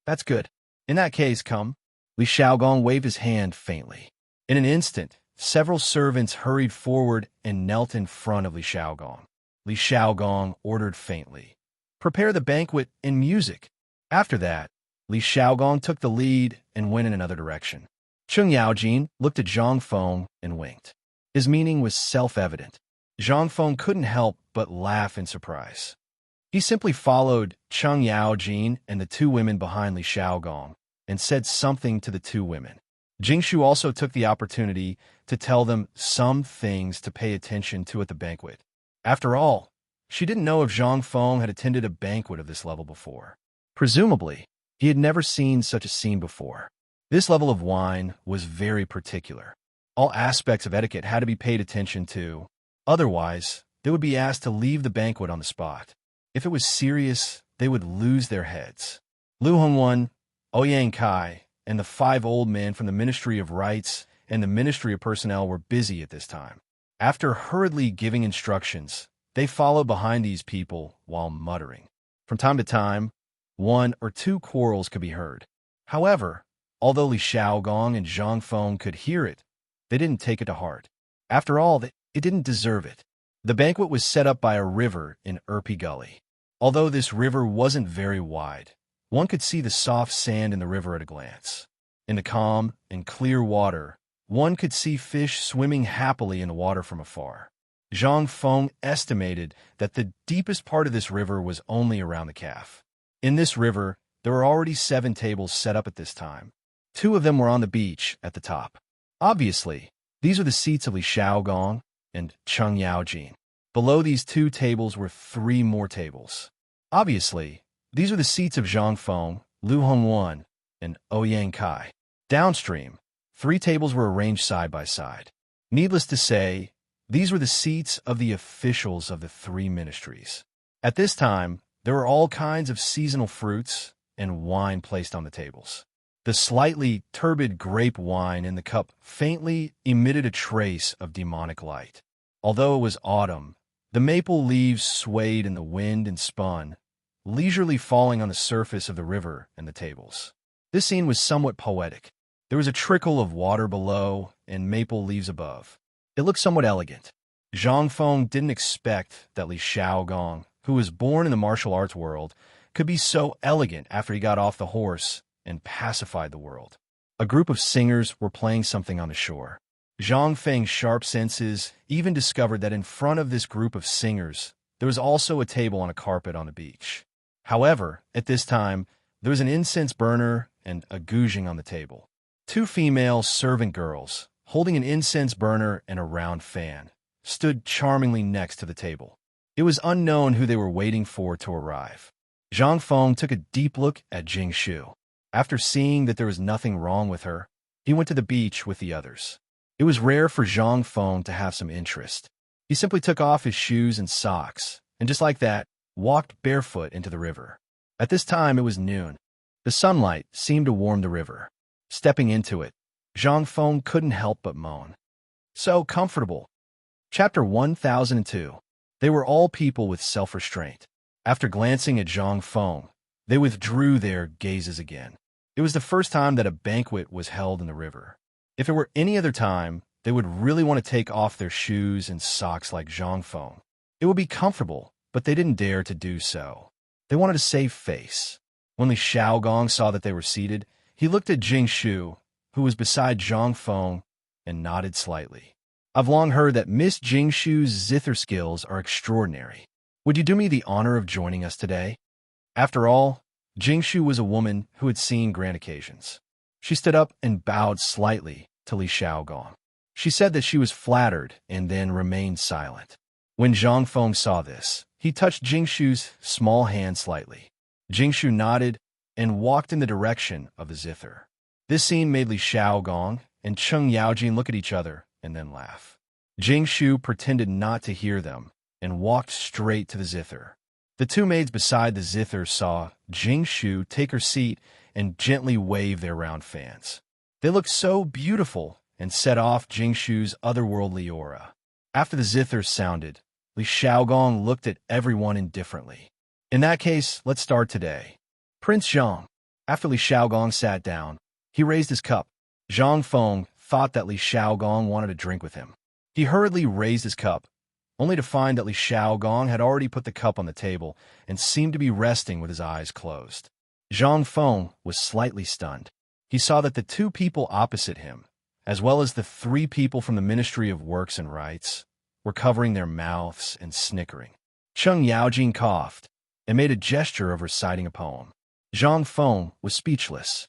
"That's good. In that case, come." Li Xiaogong waved his hand faintly. In an instant, several servants hurried forward and knelt in front of Li Xiaogong. Li Xiaogong ordered faintly, "Prepare the banquet and music." After that, Li Xiaogong took the lead and went in another direction. Cheng Yaojin looked at Zhang Feng and winked. His meaning was self-evident. Zhang Feng couldn't help but laugh in surprise. He simply followed Cheng Yaojin and the two women behind Li Xiaogong and said something to the two women. Jingshu also took the opportunity to tell them some things to pay attention to at the banquet. After all, she didn't know if Zhang Feng had attended a banquet of this level before. Presumably, he had never seen such a scene before. This level of wine was very particular. All aspects of etiquette had to be paid attention to. Otherwise, they would be asked to leave the banquet on the spot. If it was serious, they would lose their heads. Lu Hongwen, Ouyang Kai, and the 5 old men from the Ministry of Rights and the Ministry of Personnel were busy at this time. After hurriedly giving instructions, they followed behind these people while muttering. From time to time, 1 or 2 quarrels could be heard. However, although Li Xiaogong and Zhang Feng could hear it, they didn't take it to heart. After all, it didn't deserve it. The banquet was set up by a river in Erpi Gully. Although this river wasn't very wide, one could see the soft sand in the river at a glance. In the calm and clear water, one could see fish swimming happily in the water from afar. Zhang Feng estimated that the deepest part of this river was only around the calf. In this river, there were already 7 tables set up at this time. 2 of them were on the beach at the top. Obviously, these are the seats of Li Xiaogong and Cheng Yaojin. Below these 2 tables were 3 more tables. Obviously, these are the seats of Zhang Feng, Lu Hongwen, and Ouyang Kai. Downstream, 3 tables were arranged side by side. Needless to say, these were the seats of the officials of the 3 ministries. At this time, there were all kinds of seasonal fruits and wine placed on the tables. The slightly turbid grape wine in the cup faintly emitted a trace of demonic light. Although it was autumn, the maple leaves swayed in the wind and spun, leisurely falling on the surface of the river and the tables. This scene was somewhat poetic. There was a trickle of water below and maple leaves above. It looked somewhat elegant. Zhang Feng didn't expect that Li Xiaogong, who was born in the martial arts world, could be so elegant after he got off the horse and pacified the world. A group of singers were playing something on the shore. Zhang Feng's sharp senses even discovered that in front of this group of singers, there was also a table on a carpet on the beach. However, at this time, there was an incense burner and a guzheng on the table. 2 female servant girls, holding an incense burner and a round fan, stood charmingly next to the table. It was unknown who they were waiting for to arrive. Zhang Feng took a deep look at Jingshu. After seeing that there was nothing wrong with her, he went to the beach with the others. It was rare for Zhang Feng to have some interest. He simply took off his shoes and socks, and just like that, walked barefoot into the river. At this time, it was noon. The sunlight seemed to warm the river. Stepping into it, Zhang Feng couldn't help but moan. So comfortable. Chapter 1002. They were all people with self-restraint. After glancing at Zhang Feng, they withdrew their gazes again. It was the first time that a banquet was held in the river. If it were any other time, they would really want to take off their shoes and socks like Zhang Feng. It would be comfortable, but they didn't dare to do so. They wanted to save face. When Li Xiaogong saw that they were seated, he looked at Jingshu, who was beside Zhang Feng, and nodded slightly. I've long heard that Miss Jingshu's zither skills are extraordinary. Would you do me the honor of joining us today? After all, Jingshu was a woman who had seen grand occasions. She stood up and bowed slightly to Li Xiaogong. She said that she was flattered and then remained silent. When Zhang Feng saw this, he touched Jingshu's small hand slightly. Jingshu nodded and walked in the direction of the zither. This scene made Li Xiaogong and Cheng Yaojin look at each other and then laugh. Jing Shu pretended not to hear them and walked straight to the zither. The two maids beside the zither saw Jing Shu take her seat and gently wave their round fans. They looked so beautiful and set off Jing Shu's otherworldly aura. After the zither sounded, Li Xiaogong looked at everyone indifferently. In that case, let's start today. Prince Zhang. After Li Xiaogong sat down, he raised his cup. Zhang Feng thought that Li Xiaogong wanted a drink with him. He hurriedly raised his cup, only to find that Li Xiaogong had already put the cup on the table and seemed to be resting with his eyes closed. Zhang Feng was slightly stunned. He saw that the two people opposite him, as well as the three people from the Ministry of Works and Rights, were covering their mouths and snickering. Cheng Yaojing coughed and made a gesture of reciting a poem. Zhang Feng was speechless.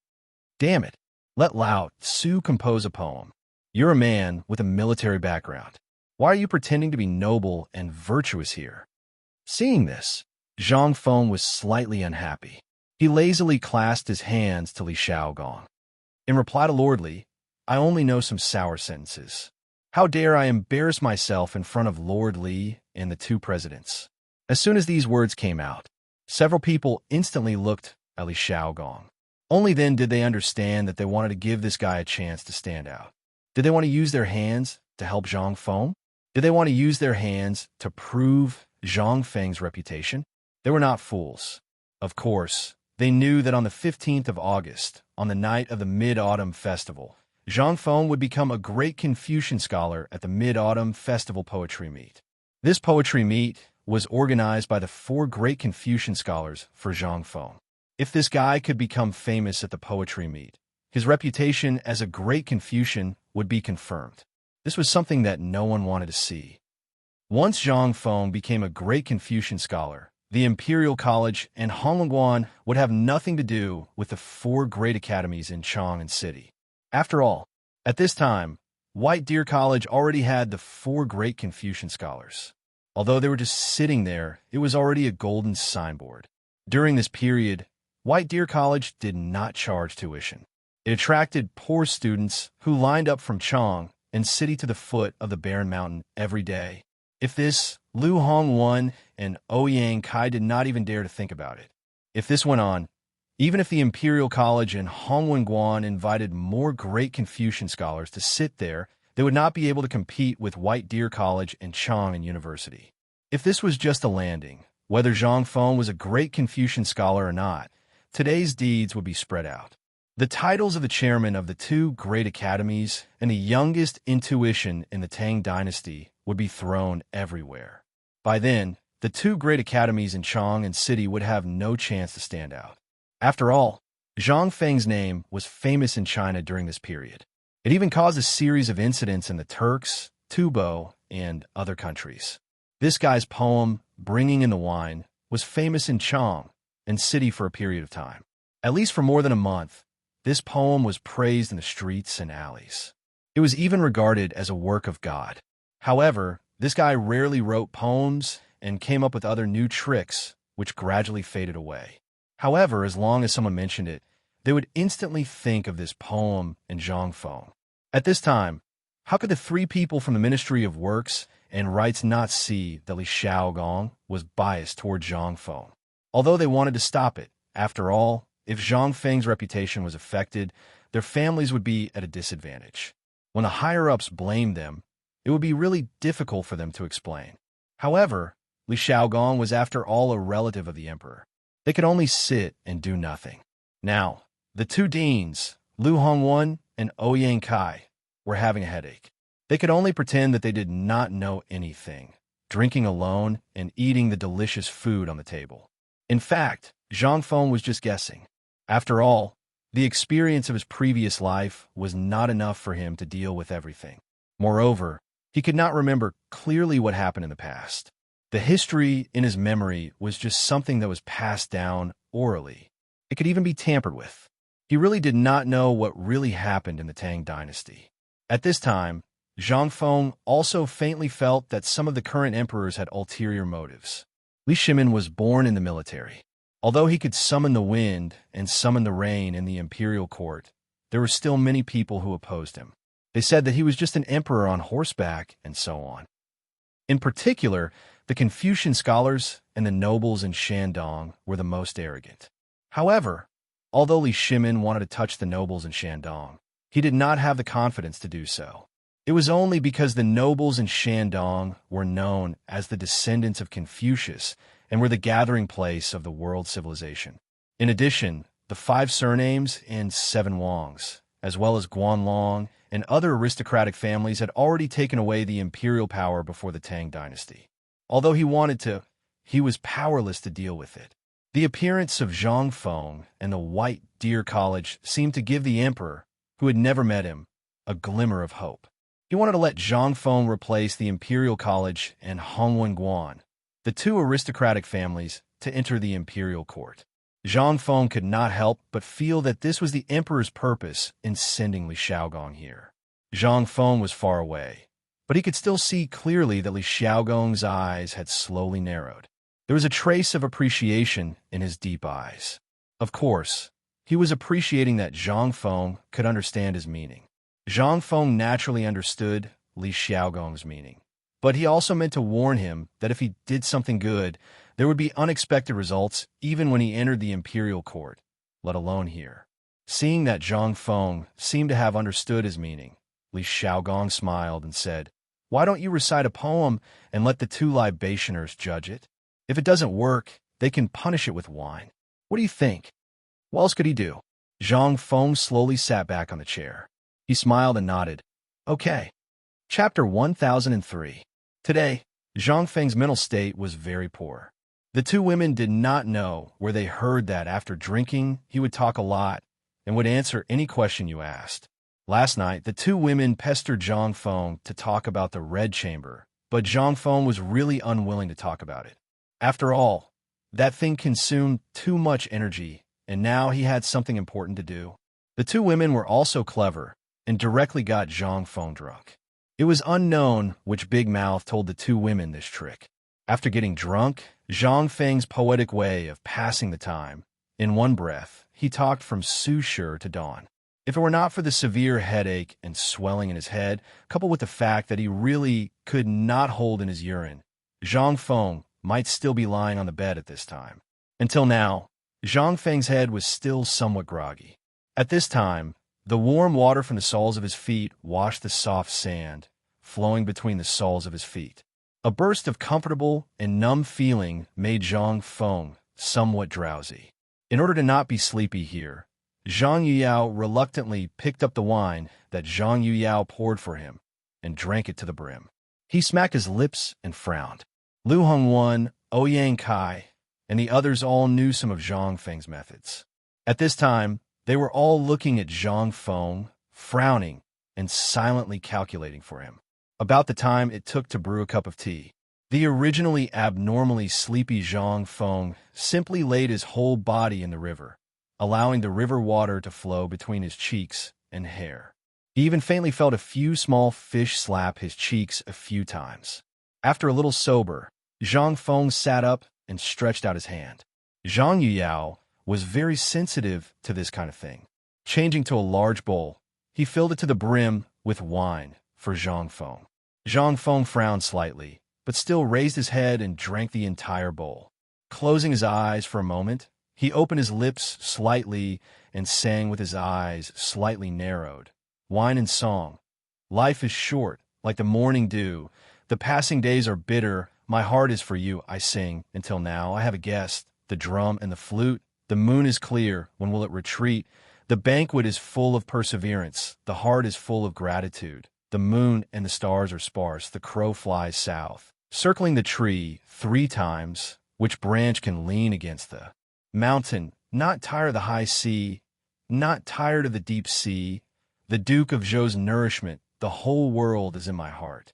Damn it, let Lao Tzu compose a poem. You're a man with a military background. Why are you pretending to be noble and virtuous here? Seeing this, Zhang Feng was slightly unhappy. He lazily clasped his hands to Li Xiaogong. In reply to Lord Li, I only know some sour sentences. How dare I embarrass myself in front of Lord Li and the two presidents? As soon as these words came out, several people instantly looked at Li Xiaogong. Only then did they understand that they wanted to give this guy a chance to stand out. Did they want to use their hands to help Zhang Feng? Did they want to use their hands to prove Zhang Feng's reputation? They were not fools. Of course, they knew that on the 15th of August, on the night of the Mid-Autumn Festival, Zhang Feng would become a great Confucian scholar at the Mid-Autumn Festival Poetry Meet. This poetry meet was organized by the 4 great Confucian scholars for Zhang Feng. If this guy could become famous at the poetry meet, his reputation as a great Confucian would be confirmed. This was something that no one wanted to see. Once Zhang Feng became a great Confucian scholar, the Imperial College and Hongguan would have nothing to do with the 4 great academies in Chang'an City. After all, at this time, White Deer College already had the 4 great Confucian scholars. Although they were just sitting there, it was already a golden signboard. During this period, White Deer College did not charge tuition. It attracted poor students who lined up from Chang and City to the foot of the barren mountain every day. If this, Lu Hongwan and Ouyang Kai did not even dare to think about it. If this went on, even if the Imperial College and Hongwenguan invited more great Confucian scholars to sit there, they would not be able to compete with White Deer College and Chang'an University. If this was just a landing, whether Zhang Feng was a great Confucian scholar or not, today's deeds would be spread out. The titles of the chairman of the 2 great academies and the youngest intuition in the Tang dynasty would be thrown everywhere. By then, the 2 great academies in Chang'an City would have no chance to stand out. After all, Zhang Feng's name was famous in China during this period. It even caused a series of incidents in the Turks, Tubo, and other countries. This guy's poem, Bringing in the Wine, was famous in Chang'an City for a period of time. At least for more than a month, this poem was praised in the streets and alleys. It was even regarded as a work of God. However, this guy rarely wrote poems and came up with other new tricks, which gradually faded away. However, as long as someone mentioned it, they would instantly think of this poem and Zhang Feng. At this time, how could the 3 people from the Ministry of Works and Rights not see that Li Xiaogong was biased toward Zhang Feng? Although they wanted to stop it, after all, if Zhang Feng's reputation was affected, their families would be at a disadvantage. When the higher-ups blamed them, it would be really difficult for them to explain. However, Li Xiaogong was after all a relative of the emperor. They could only sit and do nothing. Now, the 2 deans, Lu Hongwan and Ouyang Kai, were having a headache. They could only pretend that they did not know anything, drinking alone and eating the delicious food on the table. In fact, Zhang Feng was just guessing. After all, the experience of his previous life was not enough for him to deal with everything. Moreover, he could not remember clearly what happened in the past. The history in his memory was just something that was passed down orally. It could even be tampered with. He really did not know what really happened in the Tang dynasty. At this time, Zhang Feng also faintly felt that some of the current emperors had ulterior motives. Li Shimin was born in the military. Although he could summon the wind and summon the rain in the imperial court, there were still many people who opposed him. They said that he was just an emperor on horseback, and so on. In particular, the Confucian scholars and the nobles in Shandong were the most arrogant. However, although Li Shimin wanted to touch the nobles in Shandong, he did not have the confidence to do so. It was only because the nobles in Shandong were known as the descendants of Confucius and were the gathering place of the world civilization. In addition, the 5 surnames in 7 Wangs, as well as Guanlong and other aristocratic families, had already taken away the imperial power before the Tang dynasty. Although he wanted to, he was powerless to deal with it. The appearance of Zhang Feng and the White Deer College seemed to give the emperor, who had never met him, a glimmer of hope. He wanted to let Zhang Feng replace the Imperial College and Hongwen Guan, the 2 aristocratic families, to enter the imperial court. Zhang Feng could not help but feel that this was the emperor's purpose in sending Li Xiaogong here. Zhang Feng was far away, but he could still see clearly that Li Xiaogong's eyes had slowly narrowed. There was a trace of appreciation in his deep eyes. Of course, he was appreciating that Zhang Feng could understand his meaning. Zhang Feng naturally understood Li Xiaogong's meaning, but he also meant to warn him that if he did something good, there would be unexpected results even when he entered the imperial court, let alone here. Seeing that Zhang Feng seemed to have understood his meaning, Li Xiaogong smiled and said, "Why don't you recite a poem and let the 2 libationers judge it? If it doesn't work, they can punish it with wine. What do you think?" What else could he do? Zhang Feng slowly sat back on the chair. He smiled and nodded. Okay. Chapter 1003. Today, Zhang Feng's mental state was very poor. The 2 women did not know where they heard that after drinking, he would talk a lot and would answer any question you asked. Last night, the 2 women pestered Zhang Feng to talk about the Red Chamber, but Zhang Feng was really unwilling to talk about it. After all, that thing consumed too much energy, and now he had something important to do. The 2 women were also clever and directly got Zhang Feng drunk. It was unknown which big mouth told the 2 women this trick. After getting drunk, Zhang Feng's poetic way of passing the time, in one breath, he talked from Sushur to dawn. If it were not for the severe headache and swelling in his head, coupled with the fact that he really could not hold in his urine, Zhang Feng might still be lying on the bed at this time. Until now, Zhang Feng's head was still somewhat groggy. At this time, the warm water from the soles of his feet washed the soft sand, flowing between the soles of his feet. A burst of comfortable and numb feeling made Zhang Feng somewhat drowsy. In order to not be sleepy here, Zhang Yuyao reluctantly picked up the wine that Zhang Yuyao poured for him and drank it to the brim. He smacked his lips and frowned. Lu Hongwan, Ouyang Kai, and the others all knew some of Zhang Feng's methods. At this time, they were all looking at Zhang Feng, frowning and silently calculating for him about the time it took to brew a cup of tea. The originally abnormally sleepy Zhang Feng simply laid his whole body in the river, allowing the river water to flow between his cheeks and hair. He even faintly felt a few small fish slap his cheeks a few times. After a little sober, Zhang Feng sat up and stretched out his hand. Zhang Yuyao was very sensitive to this kind of thing. Changing to a large bowl, he filled it to the brim with wine for Zhang Feng. Zhang Feng frowned slightly, but still raised his head and drank the entire bowl. Closing his eyes for a moment, he opened his lips slightly and sang with his eyes slightly narrowed. Wine and song. Life is short, like the morning dew. The passing days are bitter. My heart is for you, I sing. Until now, I have a guest, the drum and the flute. The moon is clear. When will it retreat? The banquet is full of perseverance. The heart is full of gratitude. The moon and the stars are sparse. The crow flies south, circling the tree 3 times. Which branch can lean against the mountain? Not tired of the high sea, not tired of the deep sea. The Duke of Zhou's nourishment, the whole world is in my heart.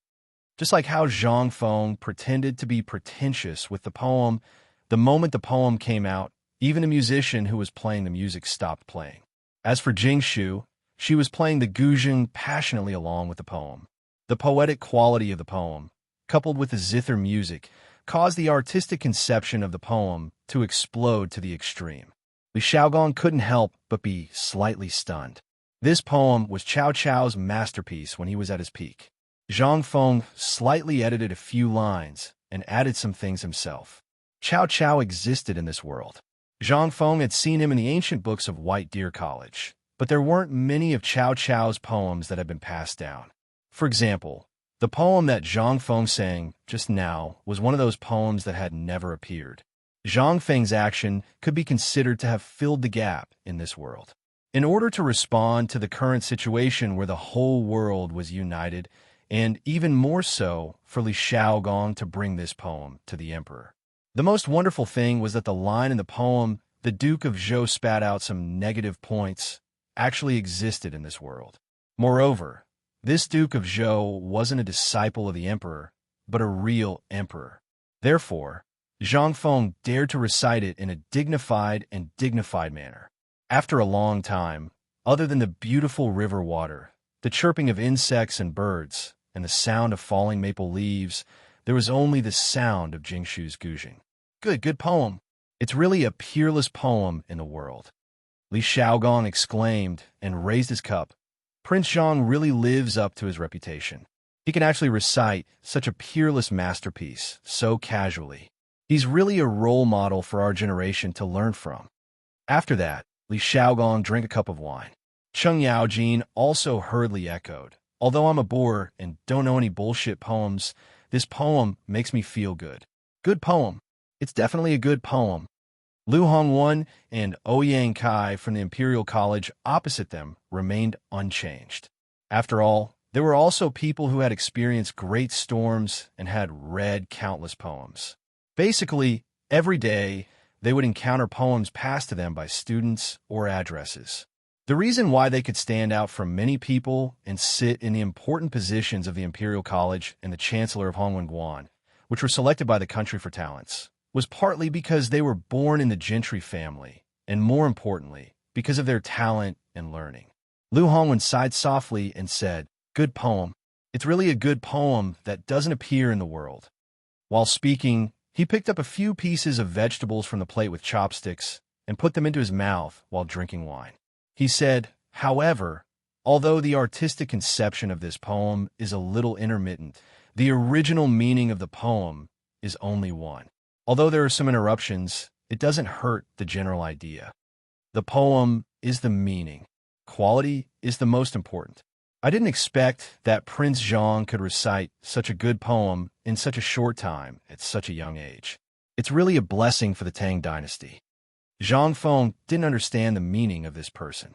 Just like how Zhang Feng pretended to be pretentious with the poem, the moment the poem came out, even the musician who was playing the music stopped playing. As for Jingshu, she was playing the guzheng passionately along with the poem. The poetic quality of the poem, coupled with the zither music, caused the artistic conception of the poem to explode to the extreme. Li Xiaogong couldn't help but be slightly stunned. This poem was Cao Cao's masterpiece when he was at his peak. Zhang Feng slightly edited a few lines and added some things himself. Cao Cao existed in this world. Zhang Feng had seen him in the ancient books of White Deer College, but there weren't many of Cao Cao's poems that had been passed down. For example, the poem that Zhang Feng sang just now was one of those poems that had never appeared. Zhang Feng's action could be considered to have filled the gap in this world. In order to respond to the current situation where the whole world was united, and even more so for Li Shaogong to bring this poem to the emperor. The most wonderful thing was that the line in the poem, "The Duke of Zhou spat out some negative points," actually existed in this world. Moreover, this Duke of Zhou wasn't a disciple of the emperor, but a real emperor. Therefore, Zhang Feng dared to recite it in a dignified manner. After a long time, other than the beautiful river water, the chirping of insects and birds, and the sound of falling maple leaves, there was only the sound of Jingshu's guzheng. Good poem. It's really a peerless poem in the world. Li Shaogong exclaimed and raised his cup. Prince Zhang really lives up to his reputation. He can actually recite such a peerless masterpiece so casually. He's really a role model for our generation to learn from. After that, Li Shaogong drank a cup of wine. Cheng Yaojin also hurriedly echoed, "Although I'm a bore and don't know any bullshit poems, this poem makes me feel good." Good poem. It's definitely a good poem. Lu Hongwen and Ouyang Kai from the Imperial College opposite them remained unchanged. After all, there were also people who had experienced great storms and had read countless poems. Basically, every day, they would encounter poems passed to them by students or addresses. The reason why they could stand out from many people and sit in the important positions of the Imperial College and the Chancellor of Hongwen, which were selected by the country for talents, was partly because they were born in the gentry family, and more importantly, because of their talent and learning. Lu Hongwen sighed softly and said, "Good poem. It's really a good poem that doesn't appear in the world." While speaking, he picked up a few pieces of vegetables from the plate with chopsticks and put them into his mouth while drinking wine. He said, "However, although the artistic conception of this poem is a little intermittent, the original meaning of the poem is only one. Although there are some interruptions, it doesn't hurt the general idea. The poem is the meaning. Quality is the most important. I didn't expect that Prince Zhang could recite such a good poem in such a short time at such a young age. It's really a blessing for the Tang dynasty." Zhang Feng didn't understand the meaning of this person.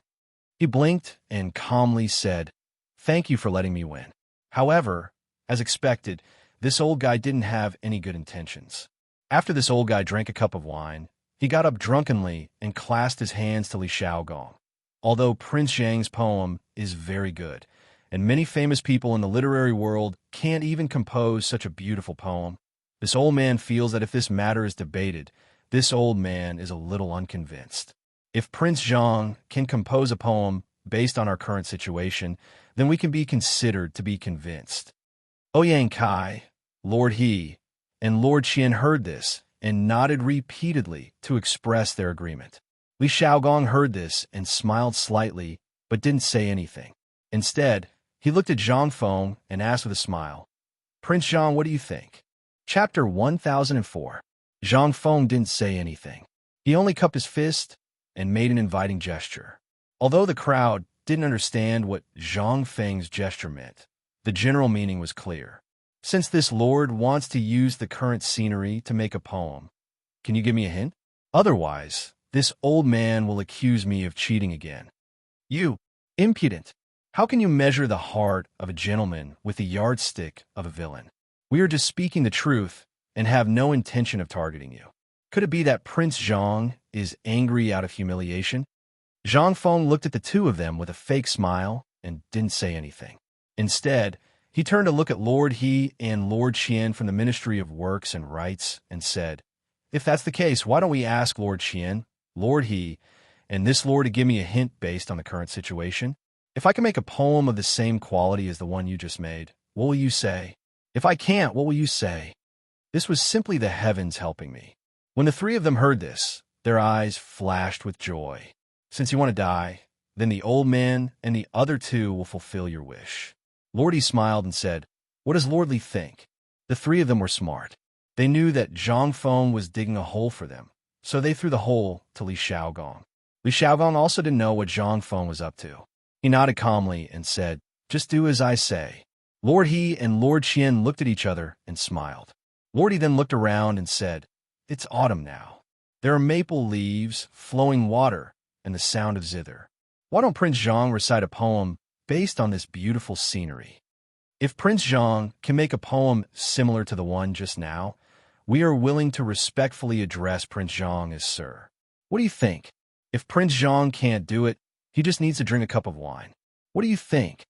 He blinked and calmly said, "Thank you for letting me win." However, as expected, this old guy didn't have any good intentions. After this old guy drank a cup of wine, he got up drunkenly and clasped his hands to Li Shaogong. Although Prince Zhang's poem is very good, and many famous people in the literary world can't even compose such a beautiful poem, this old man feels that if this matter is debated, this old man is a little unconvinced. If Prince Zhang can compose a poem based on our current situation, then we can be considered to be convinced. Ouyang Kai, Lord He, and Lord Qian heard this and nodded repeatedly to express their agreement. Li Shaogong heard this and smiled slightly, but didn't say anything. Instead, he looked at Zhang Feng and asked with a smile, "Prince Zhang, what do you think?" Chapter 1004. Zhang Feng didn't say anything. He only cupped his fist and made an inviting gesture. Although the crowd didn't understand what Zhang Feng's gesture meant, the general meaning was clear. Since this lord wants to use the current scenery to make a poem, can you give me a hint? Otherwise, this old man will accuse me of cheating again. You, impudent! How can you measure the heart of a gentleman with the yardstick of a villain? We are just speaking the truth and have no intention of targeting you. Could it be that Prince Zhang is angry out of humiliation? Zhang Feng looked at the two of them with a fake smile and didn't say anything. Instead, he turned to look at Lord He and Lord Qian from the Ministry of Works and Rights and said, "If that's the case, why don't we ask Lord Qian, Lord He, and this lord to give me a hint based on the current situation? If I can make a poem of the same quality as the one you just made, what will you say? If I can't, what will you say?" This was simply the heavens helping me. When the three of them heard this, their eyes flashed with joy. "Since you want to die, Then the old man and the other two will fulfill your wish." Lordy smiled and said, "What does Lord Li think?" The three of them were smart. They knew that Zhang Feng was digging a hole for them, so they threw the hole to Li Xiaogong. Li Xiaogong also didn't know what Zhang Feng was up to. He nodded calmly and said, "Just do as I say." Lord He and Lord Qian looked at each other and smiled. Lord He then looked around and said, "It's autumn now. There are maple leaves, flowing water, and the sound of zither. Why don't Prince Zhang recite a poem based on this beautiful scenery?" If Prince Zhang can make a poem similar to the one just now, we are willing to respectfully address Prince Zhang as Sir. What do you think? If Prince Zhang can't do it, he just needs to drink a cup of wine. What do you think?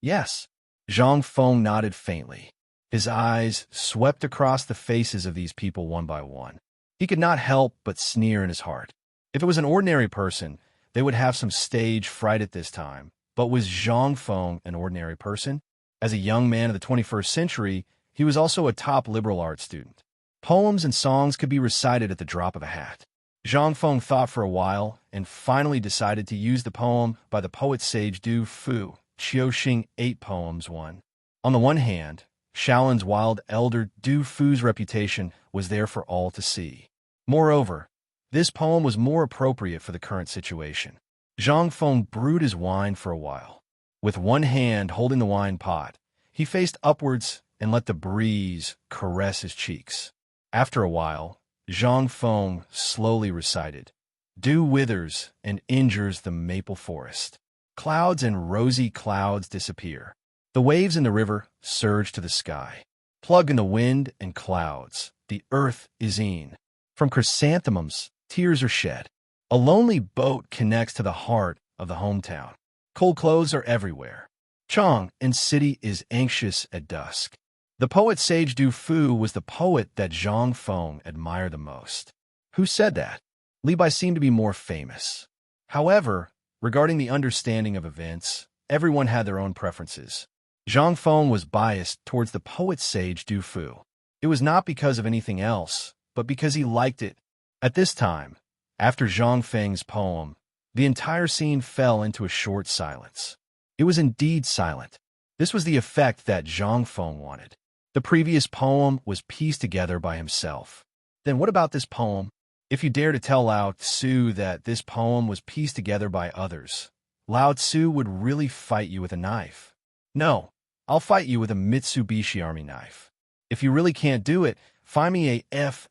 Yes. Zhang Feng nodded faintly. His eyes swept across the faces of these people one by one. He could not help but sneer in his heart. If it was an ordinary person, they would have some stage fright at this time. But was Zhang Feng an ordinary person? As a young man of the 21st century, he was also a top liberal arts student. Poems and songs could be recited at the drop of a hat. Zhang Feng thought for a while and finally decided to use the poem by the poet sage Du Fu, Qiuxing 8 Poems 1. On the one hand, Shaolin's wild elder Du Fu's reputation was there for all to see. Moreover, this poem was more appropriate for the current situation. Zhang Feng brewed his wine for a while. With one hand holding the wine pot, he faced upwards and let the breeze caress his cheeks. After a while, Zhang Feng slowly recited, "Dew withers and injures the maple forest. Clouds and rosy clouds disappear. The waves in the river surge to the sky. Plug in the wind and clouds, the earth is e'en. From chrysanthemums, tears are shed. A lonely boat connects to the heart of the hometown. Cold clothes are everywhere. Chang and city is anxious at dusk." The poet sage Du Fu was the poet that Zhang Feng admired the most. Who said that? Li Bai seemed to be more famous. However, regarding the understanding of events, everyone had their own preferences. Zhang Feng was biased towards the poet sage Du Fu. It was not because of anything else, but because he liked it. At this time, after Zhang Feng's poem, the entire scene fell into a short silence. It was indeed silent. This was the effect that Zhang Feng wanted. The previous poem was pieced together by himself. Then what about this poem? If you dare to tell Lao Tzu that this poem was pieced together by others, Lao Tzu would really fight you with a knife. No, I'll fight you with a Mitsubishi Army knife. If you really can't do it, find me a F***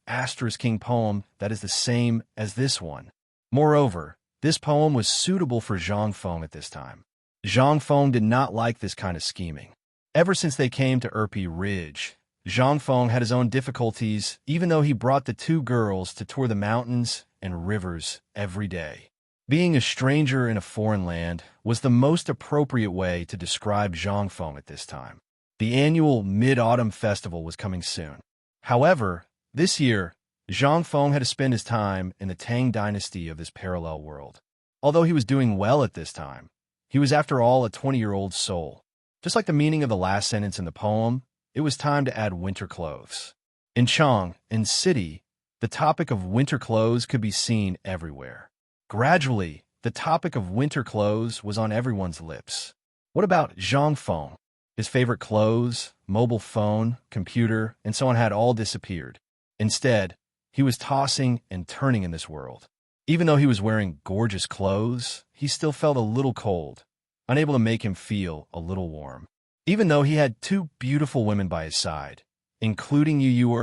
poem that is the same as this one. Moreover, this poem was suitable for Zhang Feng at this time. Zhang Feng did not like this kind of scheming. Ever since they came to Erpi Ridge, Zhang Feng had his own difficulties, even though he brought the two girls to tour the mountains and rivers every day. Being a stranger in a foreign land was the most appropriate way to describe Zhang Feng at this time. The annual Mid-Autumn Festival was coming soon. However, this year, Zhang Feng had to spend his time in the Tang dynasty of this parallel world. Although he was doing well at this time, he was after all a 20-year-old soul. Just like the meaning of the last sentence in the poem, it was time to add winter clothes. In Chang, in city, the topic of winter clothes could be seen everywhere. Gradually, the topic of winter clothes was on everyone's lips. What about Zhang Feng? His favorite clothes, mobile phone, computer, and so on had all disappeared. Instead, he was tossing and turning in this world. Even though he was wearing gorgeous clothes, he still felt a little cold, unable to make him feel a little warm. Even though he had two beautiful women by his side, including Yu,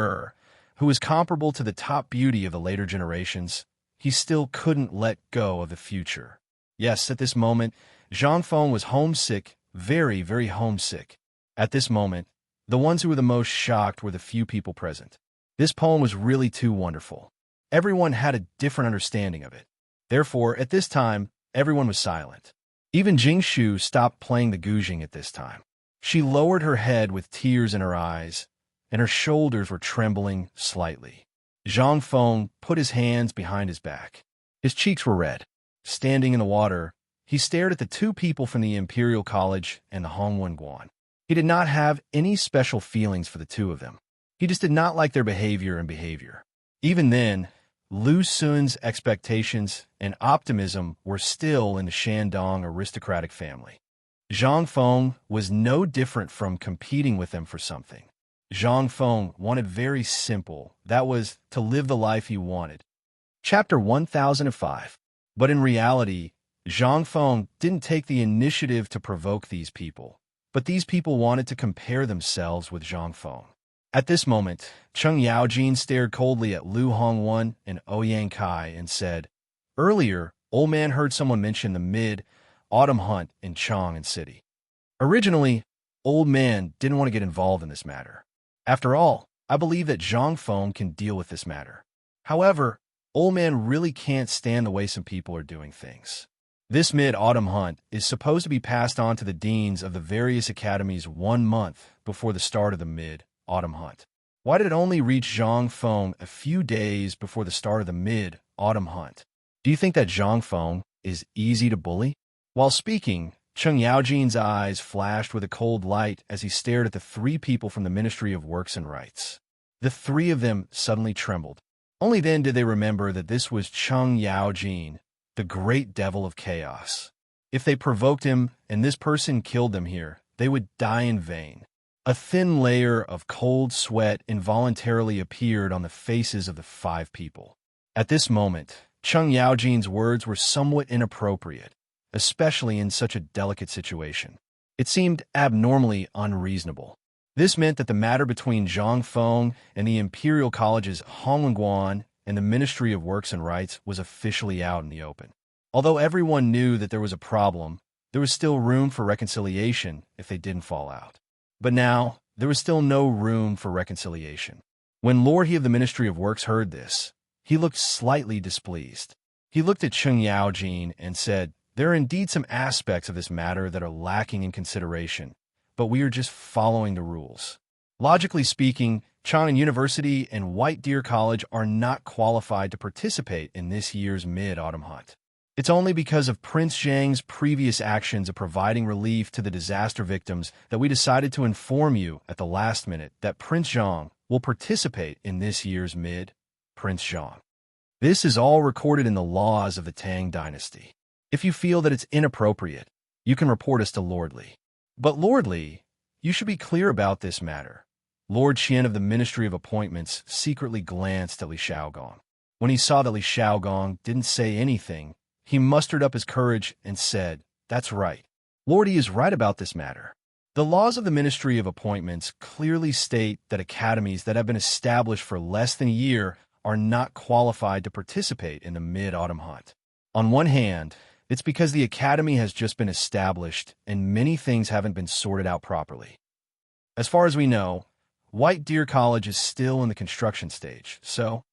who was comparable to the top beauty of the later generations, he still couldn't let go of the future. Yes, at this moment, Zhang Feng was homesick, very, very homesick. At this moment, the ones who were the most shocked were the few people present. This poem was really too wonderful. Everyone had a different understanding of it. Therefore, at this time, everyone was silent. Even Jingshu stopped playing the guzheng at this time. She lowered her head with tears in her eyes, and her shoulders were trembling slightly. Zhang Feng put his hands behind his back. His cheeks were red. Standing in the water, he stared at the two people from the Imperial College and the Hongwen Guan. He did not have any special feelings for the two of them. He just did not like their behavior. Even then, Lu Xun's expectations and optimism were still in the Shandong aristocratic family. Zhang Feng was no different from competing with them for something. Zhang Feng wanted very simple, that was, to live the life he wanted. Chapter 1005. But in reality, Zhang Feng didn't take the initiative to provoke these people, but these people wanted to compare themselves with Zhang Feng. At this moment, Cheng Yaojin stared coldly at Lu Hongwen and Ouyang Kai and said, "Earlier, old man heard someone mention the mid-autumn hunt in Chang'an City. Originally, old man didn't want to get involved in this matter. After all, I believe that Zhang Feng can deal with this matter. However, old man really can't stand the way some people are doing things. This mid-autumn hunt is supposed to be passed on to the deans of the various academies 1 month before the start of the mid-autumn hunt. Why did it only reach Zhang Feng a few days before the start of the mid-autumn hunt? Do you think that Zhang Feng is easy to bully?" While speaking, Cheng Yaojin's eyes flashed with a cold light as he stared at the 3 people from the Ministry of Works and Rights. The 3 of them suddenly trembled. Only then did they remember that this was Cheng Yaojin, the great devil of chaos. If they provoked him and this person killed them here, they would die in vain. A thin layer of cold sweat involuntarily appeared on the faces of the 5 people. At this moment, Cheng Yaojin's words were somewhat inappropriate, especially in such a delicate situation. It seemed abnormally unreasonable. This meant that the matter between Zhang Feng and the Imperial College's Hongguan and the Ministry of Works and Rights was officially out in the open. Although everyone knew that there was a problem, there was still room for reconciliation if they didn't fall out. But now, there was still no room for reconciliation. When Lord He of the Ministry of Works heard this, he looked slightly displeased. He looked at Cheng Yaojin and said, "There are indeed some aspects of this matter that are lacking in consideration, but we are just following the rules. Logically speaking, Chang'an University and White Deer College are not qualified to participate in this year's mid-autumn hunt. It's only because of Prince Zhang's previous actions of providing relief to the disaster victims that we decided to inform you at the last minute that Prince Zhang will participate in this year's Prince Zhang. This is all recorded in the laws of the Tang Dynasty. If you feel that it's inappropriate, you can report us to Lord Li. But Lord Li, you should be clear about this matter." Lord Qian of the Ministry of Appointments secretly glanced at Li Shaogong. When he saw that Li Shaogong didn't say anything, he mustered up his courage and said, "That's right. Lord Yi is right about this matter. The laws of the Ministry of Appointments clearly state that academies that have been established for less than a year are not qualified to participate in the mid-autumn hunt. On one hand, it's because the academy has just been established and many things haven't been sorted out properly. As far as we know, White Deer College is still in the construction stage, so..."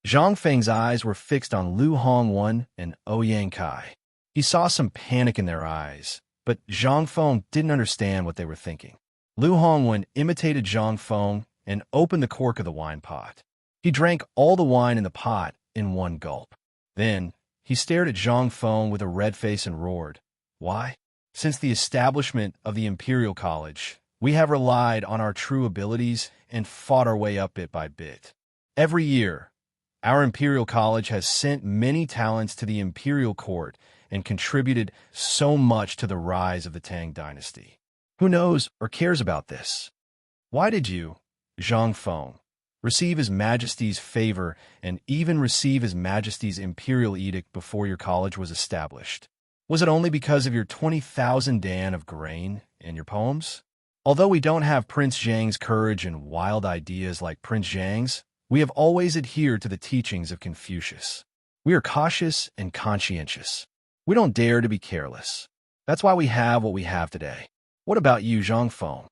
Zhang Feng's eyes were fixed on Lu Hongwen and Ouyang Kai. He saw some panic in their eyes, but Zhang Feng didn't understand what they were thinking. Lu Hongwen imitated Zhang Feng and opened the cork of the wine pot. He drank all the wine in the pot in one gulp. Then, he stared at Zhang Feng with a red face and roared, "Why? Since the establishment of the Imperial College, we have relied on our true abilities and fought our way up bit by bit. Every year, our Imperial College has sent many talents to the Imperial Court and contributed so much to the rise of the Tang Dynasty. Who knows or cares about this? Why did you, Zhang Feng, receive His Majesty's favor and even receive His Majesty's Imperial Edict before your college was established? Was it only because of your 20,000 dan of grain and your poems? Although we don't have Prince Zhang's courage and wild ideas like Prince Zhang's, we have always adhered to the teachings of Confucius. We are cautious and conscientious. We don't dare to be careless. That's why we have what we have today. What about you, Zhang Feng?"